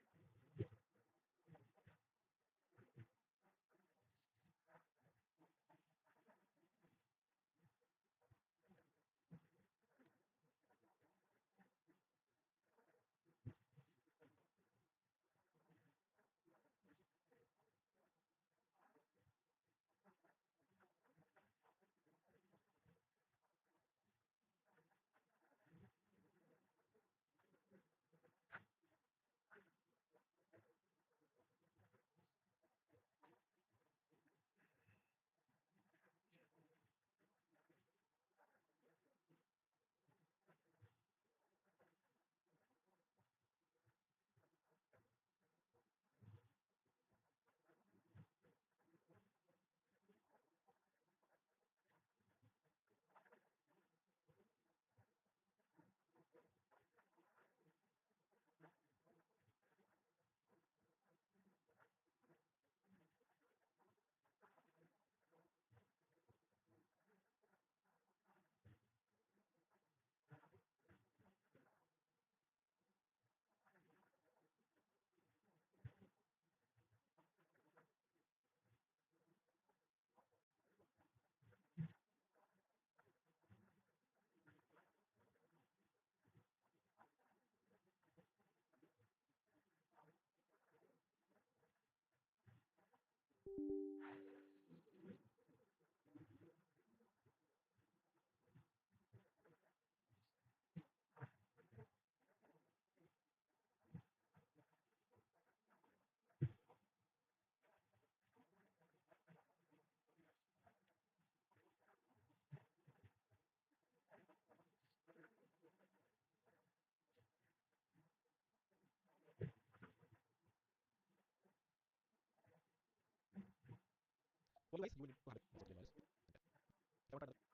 otherwise you will need to have such device.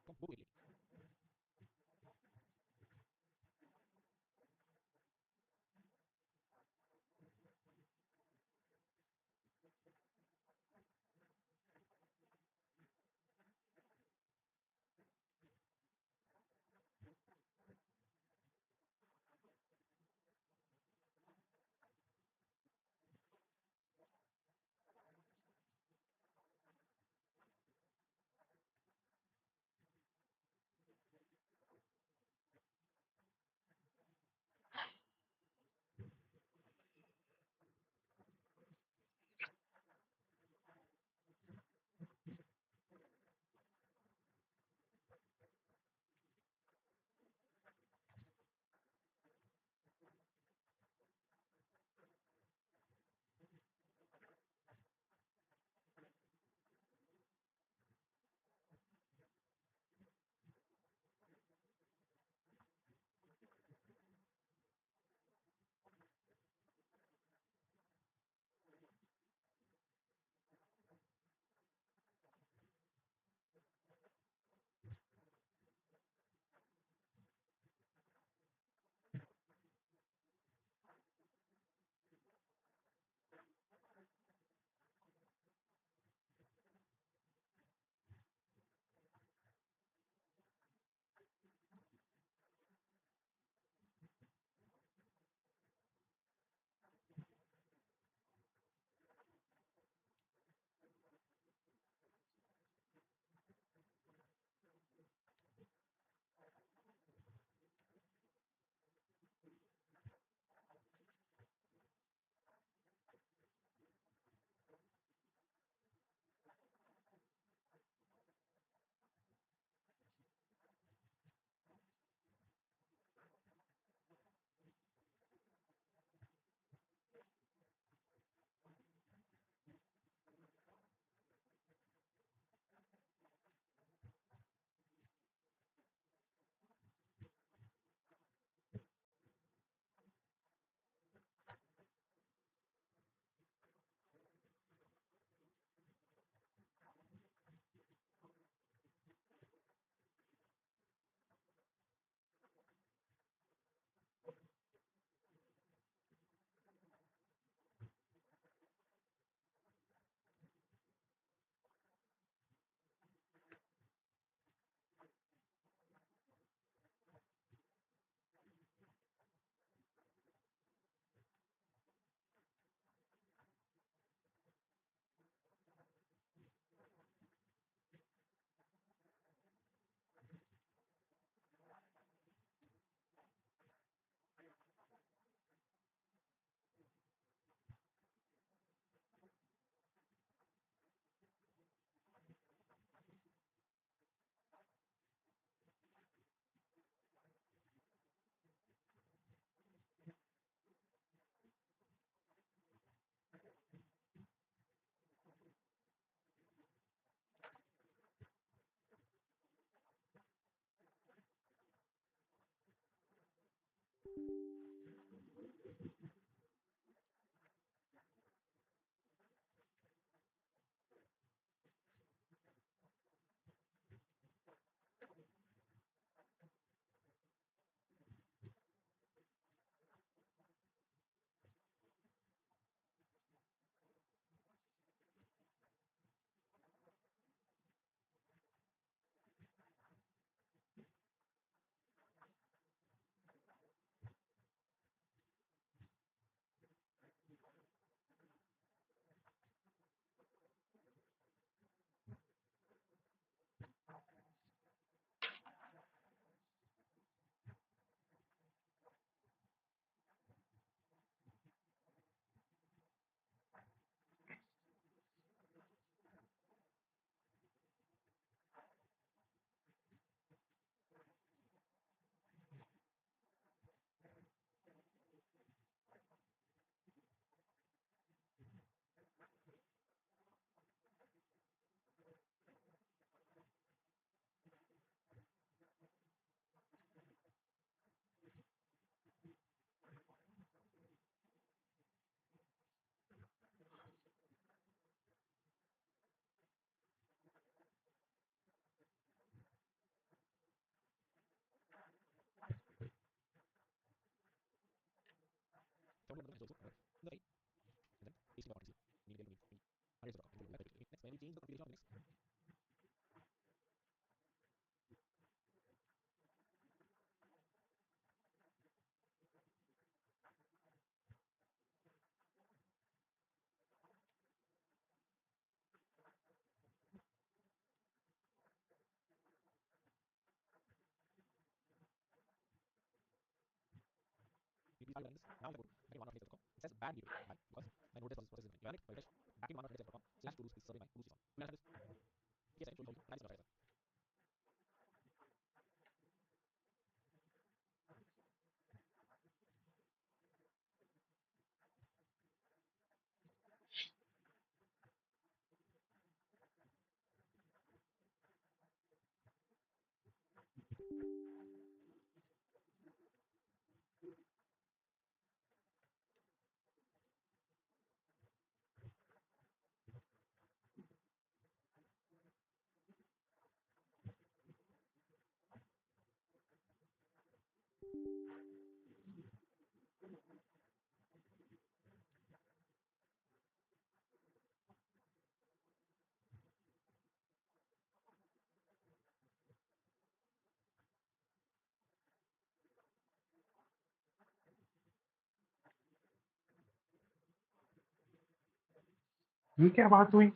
Come go quickly. also the right, and then pasting the content here. Need hundreds of content. Next, when we change the configuration of Linux, we started running this. Now I'm going to go back in 1.ookdevs.com. It says bad gateway. Why? Because my node process is running. You run it, refresh, back in 1.ookdevs.com /tools is serving my tools JSON. We run this. Yes, I show you how to manage the. ये क्या बात हुई?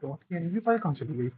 तो N V file कहाँ चली गई?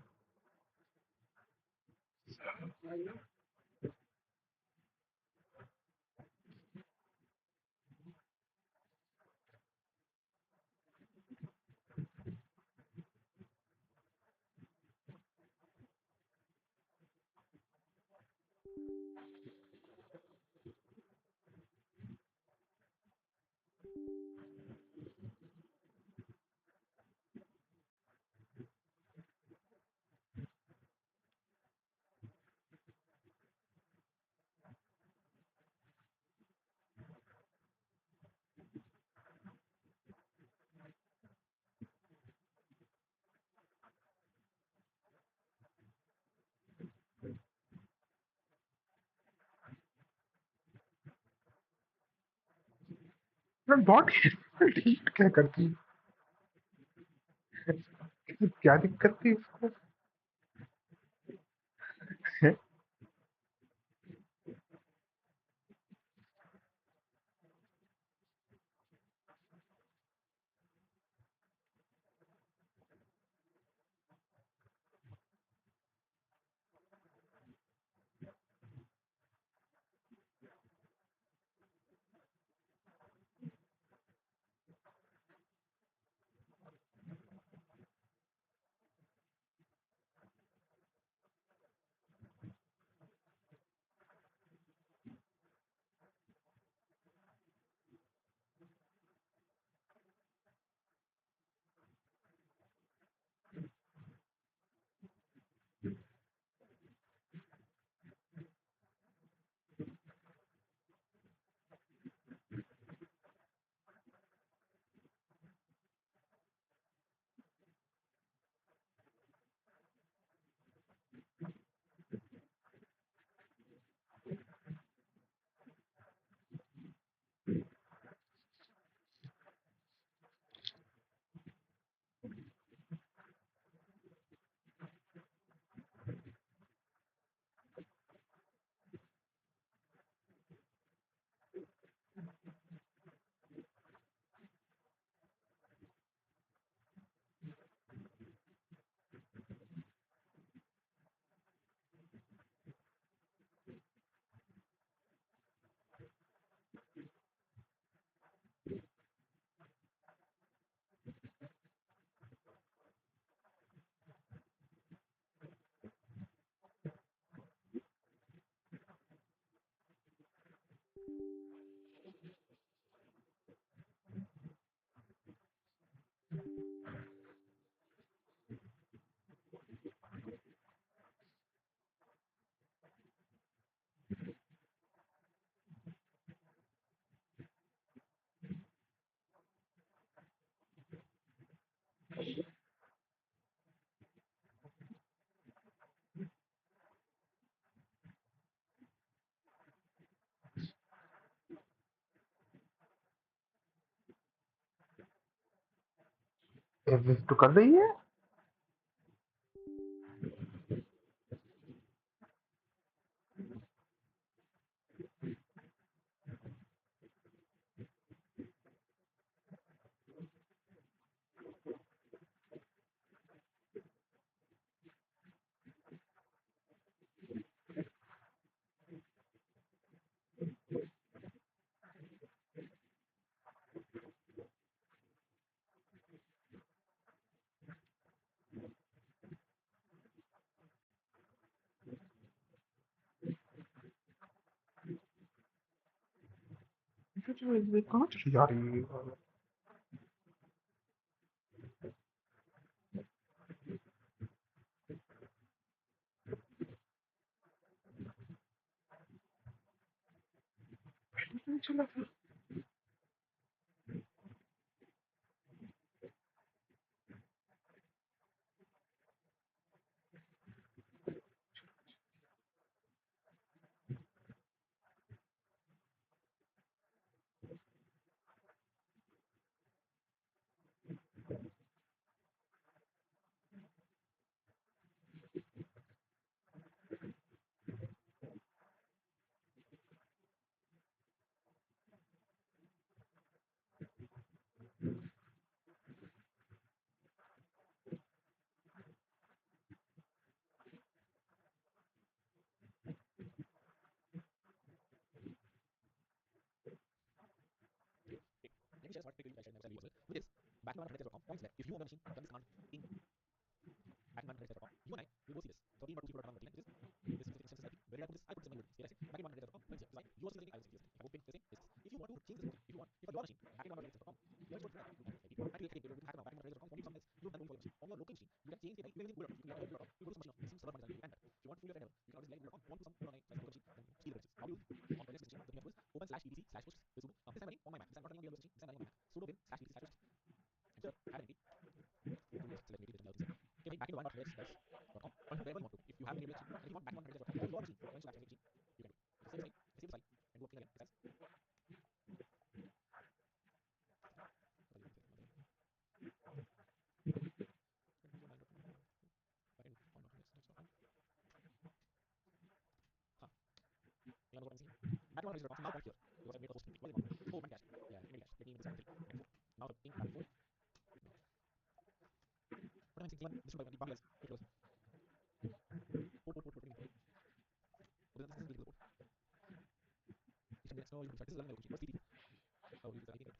Dot delete क्या करती है? क्या दिक्कत थी इसको? एग्जिस्ट तो कर रही है। कहाँ चली जा रही है? चला Let me share a smart trick with you I shared in my website video as well, which is batman100.com points that if you on the machine run this command ping batman100.com, you and I will both see this. So ping .2 command line, this is instance IP. Where did I put this? I put this in my URL. Here I say backend100.com points here. This is fine. You also say anything, I will say this. If I go ping the same, this. If you want to change this machine, if you want, if on your machine backend100.com, you have to go to that. You can IP and create backend100.com, only something else. You don't have to for your machine. On your local machine, you can change the IP. You can use Google.com. You can use Google.com. You go to some machine of the same server manager. You can that. If you want full your vendor, you can always like Google.com. Want to some online like local machine, then steal the machines. How do you on the next machine? The method is open/etc/push with sudo. This I'm running on my Mac. This I'm not running on the machine. This I'm running on my Mac. Sudo bin/etc/push. And sure, have an entry. Select maybe the things here. Okay, make backend one.devs.com or wherever you want to. If you have any machine, and if you want backend100.com on your machine, when you access the machine, you can do it. Save the file, and do a thing again. It says, backend100.com now point here because I made the host name. What do you want? Oh, my cache. Yeah, maybe cache. Let me this one three. Now the thing back 4. What am I saying? This should be back as it was. Port. This is the port. It should be next. No, you can try. This is running my local machine. What's TT? Oh, you can right.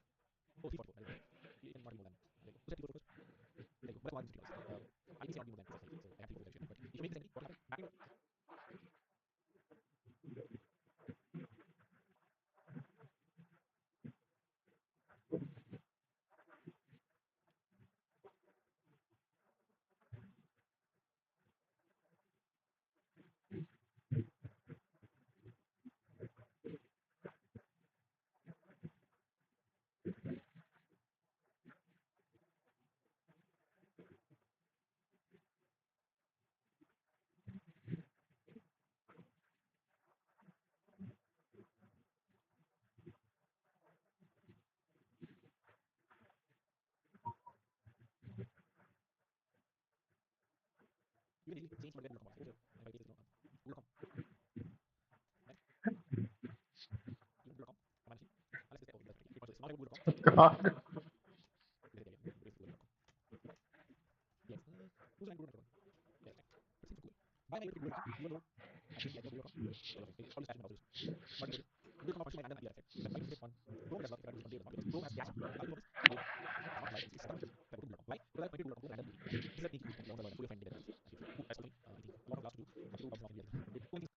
Oh, 344. There you go. You can not be more than. There you go. Just 344 first. There you go. But that's why I'm using I can see not be more than 6. So I have 344 there. But you should make this empty. What happened? Backend. You can easily change what Google.com. Suppose my case is Google.com. Then even Google.com on my machine. Unless this is because it's not about Google.com. Yes. Who's running Google.com? Yes, right. But simple Google. Why am I able to Google account? Even though I think like Google.com. It's all this fashion browsers. But Google.com function might random IP, right? That might say one. Chrome does not. If I run this one, because Chrome has cache. The IP of this Chrome. It's not live. It's stuck. So I go to Google.com. Why? Because I pointed Google.com to randomly. And this is a sneaky tool. Don't learn. Full your friend did it. Who has told me? I think a lot of labs to do. After 2 browsers, not really. Two things.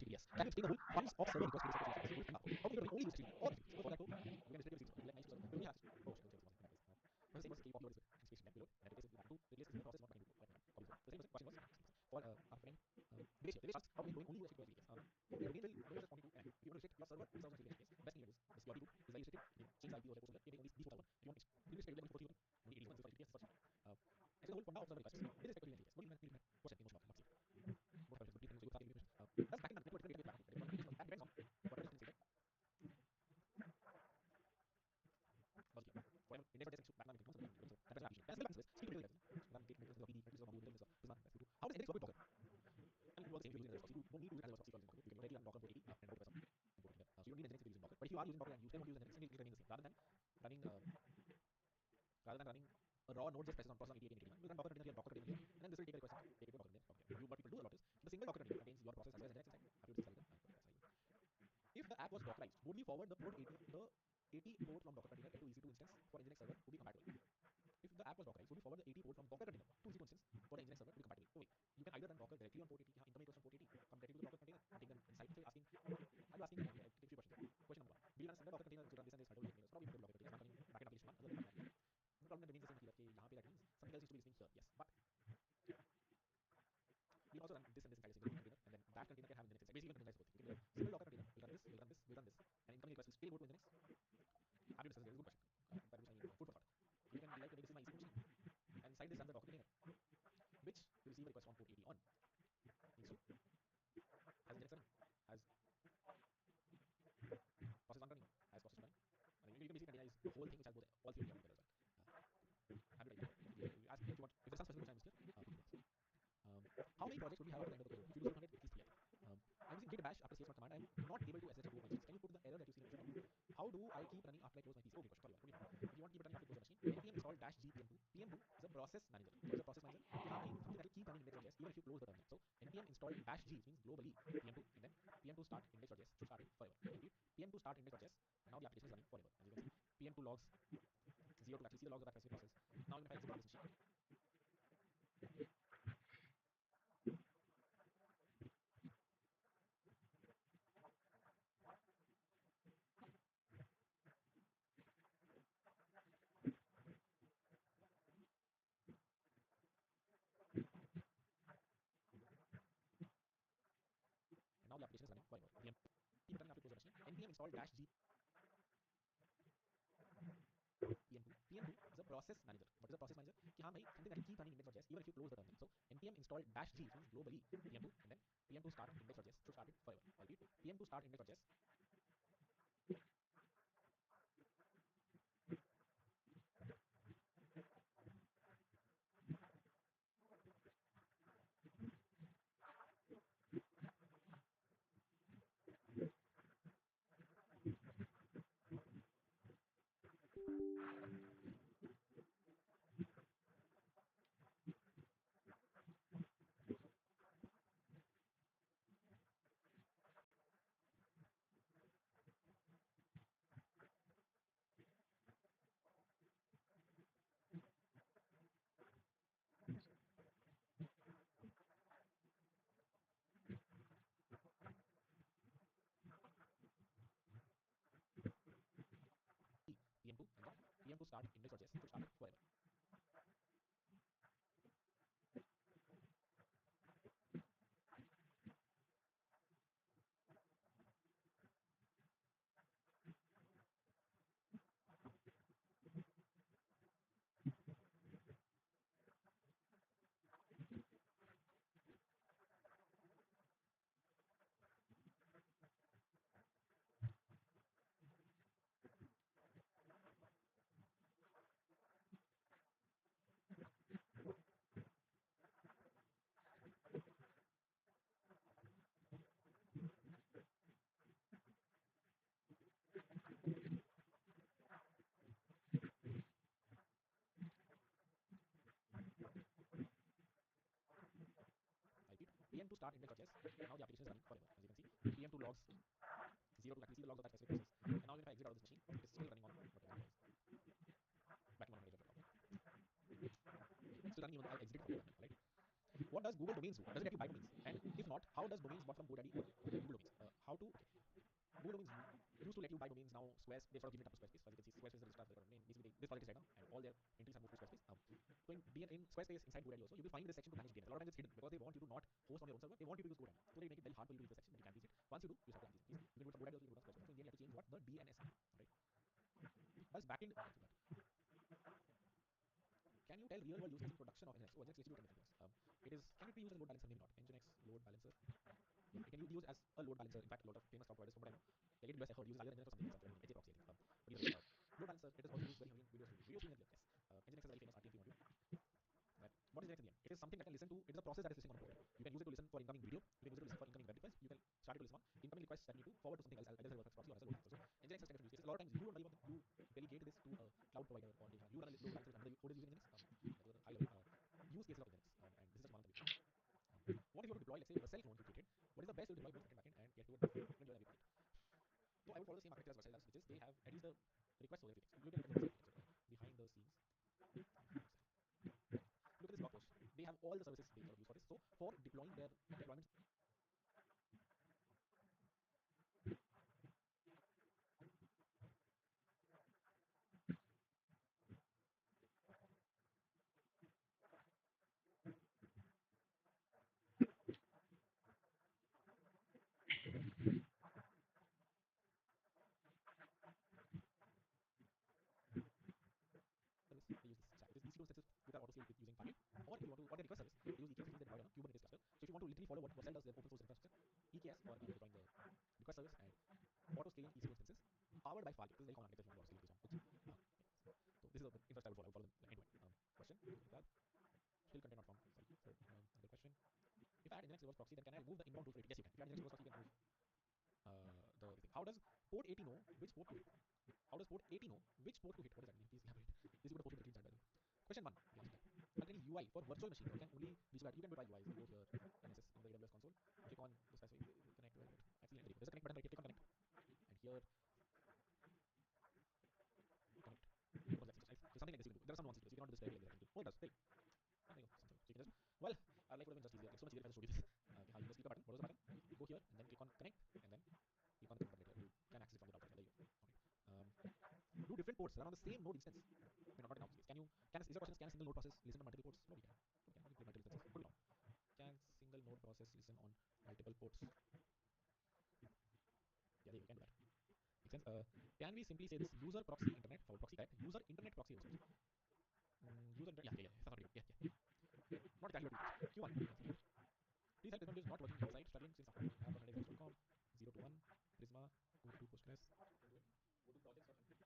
TPS. Can you explain the whole once off server request to the server? This is the whole thing. How can you only use streaming or anything? Suppose for that, we can restrict the like nice server. We only have this. Oh, shit, okay, okay, okay. First thing was copy over this and space that below. And replace it with two. Replace this process not going to do. Copy over. The same question was for our friend. Base here. Base how we going only use HTTP VPS. The again will no just pointing to and if you want to restrict your server, 2003 HTTPS. Best thing is the security tool is very restricted. You change the IP or the post. You only default one. If you want to restrict it, only 81 HTTPS first. And so the whole from now server requests. This is security VPS. What do you mean? What's that emotion of not safe? What are the things you have? That's backend network depends on what is the state. are using Docker and you still want to use Nginx, it remains the same. Rather than running a raw node just presses on process on 88 and 89, you run Docker container here, Docker container here, and then this will take a request and take it to Docker container. Docker container. What people do a lot is the single Docker container contains your process as well as Nginx inside. Happy to see Saligan. If the app was Dockerized, would we forward the 80 port from Docker container into EC2 instance for Nginx server to be compatible? If the app was Dockerized, would we forward the 80 port from Docker container to EC2 instance for the Nginx server to be compatible? So wait, you can either run Docker directly on port 80, incoming request on port 80, come directly to the Docker container and take them inside. So asking, okay, I'll be asking you take a few questions. Question number one: will you run single Docker container to run this and this multiple Docker containers? Probably multiple Docker containers. One running backend application one, other running front end. The problem remains the same here. यहाँ पे that means something else needs to be listening here. Yes, but we'll also run this and this inside a single container, and then that container can have Nginx inside. Basically, we can containerize both things. We can be like single Docker container will run this, will run this, will run this, and incoming request will still go to Nginx. Happy to discuss this. Good question. That was food for thought. You can be like, okay, this is my EC2 machine, and inside this runs the Docker container, which will receive a request on port 80 on. Needs to has Nginx running, has process 1 running, has process 2 running. I mean, you can basically containerize the whole thing, which has both all three of them as well. Happy to you ask if you want. If there's some specific time is here, please do this. How many projects would we have after the end of the code? If you do 700, at least 3. I'm using git bash after ch command. I'm not able to SSH to both machines. Can you put the error that you see in the machine? How do I keep running after I close my PC? Okay, question. Sorry, okay. If you want to keep running after you close your machine, npm install -g pm2. pm2 is a process manager. What is a process manager? Something that will keep running index.js even if you close the terminal. So npm install -g means globally pm2, and then pm2 start index.js should start it forever. Repeat, pm2 start index.js, and now the application is running forever. As you can see, pm2 logs 0 to actually see the logs of that specific process. Now even if I exit out of this machine, and now the application is running forever. Keep running after you close the machine. npm install -g pm2. pm2 is a process manager. What is a process manager? कि हाँ भाई, something that will keep running index.js even if you close the terminal. So npm install -g means globally pm2, and then pm2 start index.js should start it forever. I repeat, pm2 start index.js. pm2, and then pm2 start index.js should start it forever. I repeat, pm2 start index.js, and now the application is running forever. As you can see, pm2 logs 0 to actually see the logs of that specific process. And now even if I exit out of this machine, it is still running on whatever it was. Back to 100 still running even though I exited from the terminal, right? What does Google Domains do? Does it let you buy domains? And if not, how does domains bought from GoDaddy work? Google Domains. How to? Okay. Google Domains used to let you buy domains. Now Squarespace, they've sort of given it up to Squarespace. So as you can see, Squarespace is the registrar for the domain. Basically, this project is right now, and all their entries are moved to Squarespace. So in Squarespace inside GoDaddy also, you will find this section to manage DNS. A lot of times it's hidden because they want you to not host on your own server. They want you to use GoDaddy. So they make it very hard for you to use the section, but you can use it. Once you do, you start to use it. You can do it from GoDaddy also, you can do it from Squarespace. So in the end, you have to change what the DNS name, right? Does backend? Can you tell real world use case in production of Nginx? So Nginx lets you do 10 different things. It is, can it be used as a load balancer? Maybe not. Nginx load balancer. Yeah, it can be used as a load balancer. In fact, a lot of famous cloud providers, from what I know, like AWS, I heard, uses either Nginx or something else. Edge proxy, I think. But either way, load balancer. It is also used very heavily in video streaming. Video streaming, yes. Nginx is a very famous RTF module. That, what is Nginx in the end? It is something that can listen to. It is a process that is listening on a port. You can use it to listen for incoming video. You can use it to listen for incoming web requests. You can start it to listen on incoming requests that need to forward to something else, either as a proxy or as a load balancer. So Nginx has 10 lot of times you don't worry about that. You delegate this to a cloud provider, or you run a load balancer under the code is using Nginx. That is a high level use cases of Nginx, and this is just one of the use. What if you want to deploy, let's say, Vercel clone you created? What is the best way to deploy both front and backend and get to a enjoy every project? So I would follow the same architecture as Vercel does, which is they have at least the request for everything. So look at the Vercel architecture behind the scenes. Look at this blog post. They have all the services they use for this. So for deploying their deployments, service, they use this stack, which is EC2 instances with our autoscale with using Fargate. Or if you want to, or their request service, they use EKS, which means they deploy on a Kubernetes cluster. So if you want to literally follow what Vercel does, their open source infrastructure, EKS for deploying the request service and auto-scaling EC2 instances powered by Fargate. This is very common architecture if you want to auto-scale based on which. So this is the infrastructure I would follow them end-to-end. Question, still content not found. Sorry. So another question. If I add Nginx reverse proxy, then can I remove the inbound rules for it? Yes, you can. If you add Nginx reverse proxy, you can remove the thing. How does port 80 know which port to hit? How does port 80 know which port to hit? What does that mean? Please elaborate. This is going to post in the green chat, by the way. Question 1. We answered that. Alternate UI for virtual machine. You can only reach that. You can do it by UIs. You go here, NSS in the AWS console. Click on the specific connect. Actually, there's a connect button right here. Click on connect. And here, connect. So something like this you can do. There are some nuances to this. You cannot do this directly like this. Oh, it does. Hey. Oh, there you go. So you can just, well, our life would have been just easier. Like so much easier if I just showed you this. How you just click a button. What is the button? Go here and then click on connect and then click on the connect button right here. You can access it from the browser. There you go. Okay. Do different ports run on the same node instance? I mean, not in our case. Is your question, can a single node process listen to multiple ports? No, we can. We can create multiple instances. Put it on. Can single node process listen on multiple ports? Yeah, you can do that. Makes sense. Can we simply say this user proxy internet for proxy type user internet proxy host? User internet. Yeah. That's not pretty good. Yeah. Not exactly what we use. Q1. Please help. Prisma is not working inside. Struggling since after app.netexams.com 0 to 1 Prisma move to Postgres. Go to projects or something.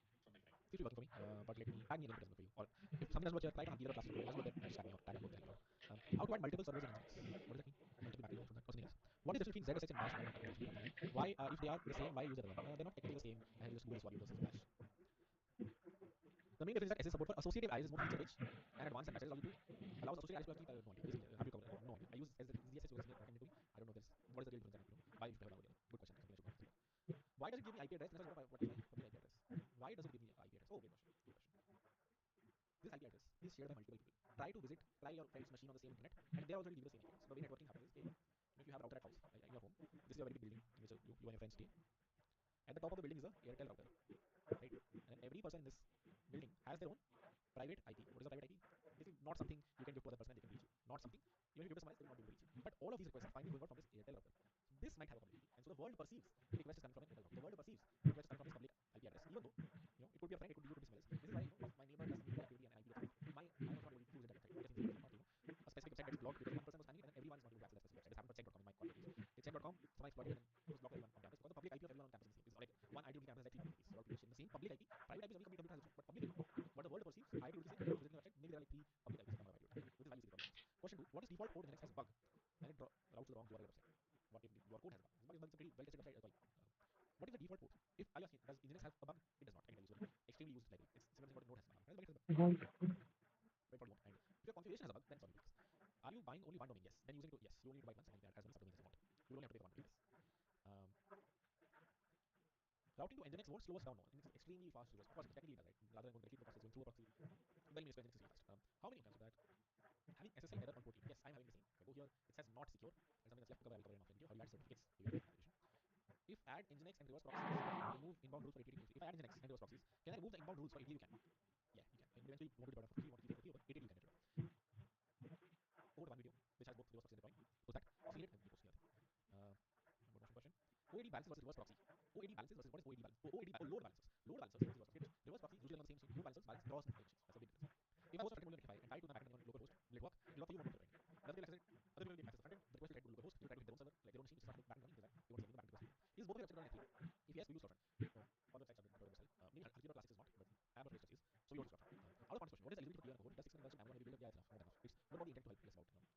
Seems to be working for me, but let me tag me again if it doesn't work for you. Or if something doesn't work here, try to have the other classes to just go there and tag me or tag both. How to add multiple servers in Nginx? What does that mean? Multiple backend from that or something else. What is the difference between ZSH and Bash? Why, if they are the same, why use the other one? They're not technically the same. I have just Google this one versus Bash. The main difference is that SS support for associative IS is more feature rich and advanced, and Bash allows you to allows associative IS to keep no idea. Basically, have you covered? No idea. I use ZSH to associate backend. I don't know what is the real difference. Why you should have one or the other. Good question. Something I should know. Why does it give me IP address? What is my public IP address? Why does it give me IP address? Oh, great question. Good question. This IP address is shared by multiple people. Try your friend's machine on the same internet, and they're already give the same IP address. The way networking happens is, if you have a router at house, in your home, this is a very big building in which you and your friends stay. At the top of the building is a Airtel router, right? And then every person in this building has their own private IP. What is a private IP? Basically, not something you can give to other person and they can reach you. Not something, even if you give to someone else, they will not be able to reach you. But all of these requests are finally going out from this Airtel router. So this might have a public IP. And so the world perceives the request is coming from an Airtel router. The world perceives the request is coming from this public IP address, even though it could be a friend, it could be someone else. This is why if my neighbor does some illegal activity and an IP gets blocked, I was not able to use it at that website. What if not, a specific website gets blocked because one person was spamming it and then everyone is not able to access that specific website. This happened for check.com in my corporate use. Check.com, someone exploited it and it was blocked everyone on campus because the public IP of everyone on campus is the same. It's like one IEEE campus has like 3 public IPs. So all people share the same public IP. Private IP is only company has it, but public IP. What the world perceives, I do the same. Visiting the website, maybe there are like 3 public IPs on my IP. This is why you see the problem. Question 2: what is default port in Linux has a bug and it routes to the wrong URL website? What if your code has a bug? This bug is a pretty well tested website as well. What is the default port? If are you asking, does Nginx have a bug? It does not. I can tell you, it's extremely used library. It's similar thing what Node has a bug. But it has a bug. Wait for you want. And if your configuration has a bug, then sorry. Are you buying only one domain? Yes. Then using it to yes. You only need to buy once and you can add as many subdomains as you want. You only have to pay for one domain. Yes. Routing to Nginx won't slow us down. No, it's extremely fast users. Of course, technically it does, right? Rather than going directly to the process, going through a proxy, very many Nginx is really fast. How many times of that? Having SSL error on port 80. Yes, I'm having the same. If I go here, it says not secure. That's something that's left because I will cover in after video. How you add certificates to your validation. If add Nginx and reverse proxies, remove inbound rules for 80. If I add Nginx and reverse proxies, can I remove the inbound rules for 80? You can. Yeah, you can. And eventually, you want to deploy for 3, you want to keep it for 80, you can deploy. Go to one video which has both reverse proxy and deploying. Post that, see it, and you post the other thing. More question. OAD balances versus reverse proxy. OAD balances versus what is OAD balance? Load balancers. Load balancers versus reverse proxy. Reverse proxy is usually on the same machine. Load balancers balance across multiple machines. That's a big difference. If I host a front-end rectifier and tie to my backend on local host, will it work? Will it work for you? Won't work. Other people access it. Other people get access to front-end. The request will try to local host. They will try to hit their own server, like their own machine, to start the backend running. They want to send the backend request. Is both of your websites running F3? If yes, we use storefront. No, all websites are deployed website. Maybe Architecture Classics is not, but App.Research is. So we use storefront. Out of question, what is the eligibility for tier and cohort? It does 6 months Amazon maybe build up. Yeah, it's enough. More than enough. It's what about the intent to help less about?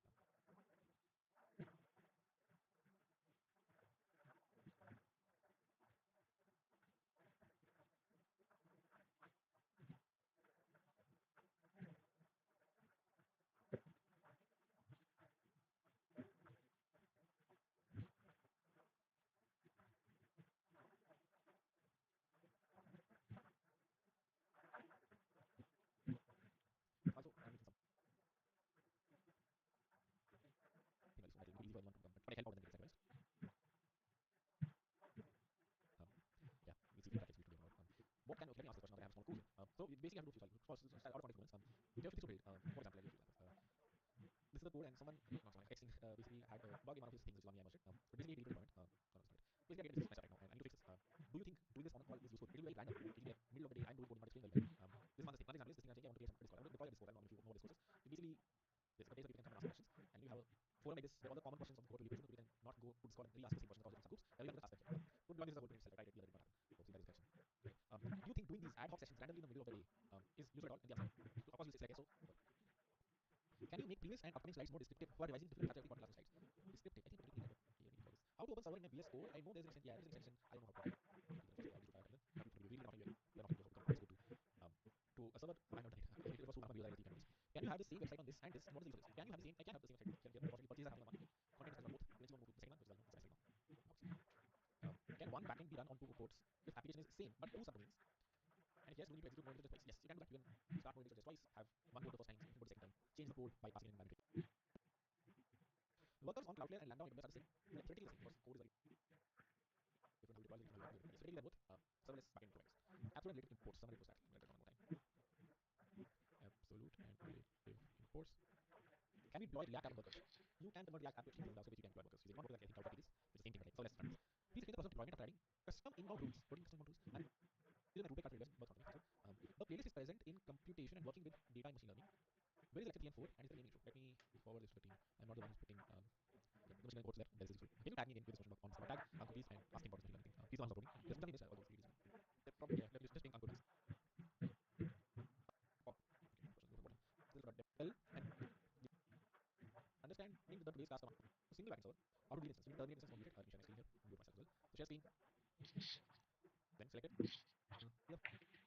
code and someone, not someone, texting, basically had a bug in one of his things, which is one I merged. But basically, he deleted the deployment. No, it's not. Basically, I get this mess up right now, and I need to fix this. Do you think doing this on a call is useful? It will be very random. It will be like middle of the day. I'm doing coding, but it's going very well. This is one thing. Another example is this thing I'm changing. I want to create some Discord. I want to deploy a Discord. I don't know if you know what Discord is. It basically this, but basically you can come and ask questions, and you have a forum like this where all the common questions of the code will be present. We can not go to Discord and re-ask the same questions across different subgroups. Everyone will just ask them. Would join this as a whole thing itself, right? It will not happen. So see that is the question. Okay. Do you think doing these ad hoc sessions randomly in the middle of the day is useful at all? And the answer, of course, you say like so. Can you make previous and upcoming slides more descriptive while revising different structure of slides? Descriptive. I think particularly here for this. How to open server in a VS Code? I know there's an extension. Yeah, there's an extension. I don't know how to. Really not here. We're not here. Let's go to a server. I'm not done it. It was too much. Can you have the same website on this and this? What is the use of this? Can you have the same? I can have the same website. Here, unfortunately, purchases happening on one. Content is on both. Let's go to the second one, which is well known. It's now. Can one backend be run on two ports if application is same but two subdomains? And if yes, do you need to execute more integers twice? Yes, you can do that. You can start more integers twice, have one code the first time, second code the second time, change the code by passing in manually. Workers on Cloudflare and Lambda on AWS are the same. Well, theoretically the same because code is very different. How we deploy them, yes, theoretically they're both serverless backend providers. Absolute and relative imports. Summary post that. I'm going to try one more time. Absolute and relative imports. Can we deploy React app on workers? You can convert React app to HTML browser which you can deploy workers using one worker that I think Cloudflare is, which is the same thing but like serverless frontends. Please explain the process of deployment after adding custom inbound rules, loading custom inbound rules, and my Ruby Cloudflare works on it. The playlist is present in computation and working with data and machine learning. Where is lecture 3 and 4 and is the naming issue? Let me forward this to the team. I'm not the one who's putting the machine learning codes there. That is useful. Can you tag me again with this question on the tag Uncle please and ask him about this machine learning thing? He's the one who's uploading. There's something in this. All those videos. Probably yeah. Let me just ping Uncle once. Oh, okay. Question number 1. This is about well and understanding the today's class command. Single backend server. How to delete instance? We need terminate instance completed. Let me share my screen here. Do it myself as well. So share screen. Then select it. Here.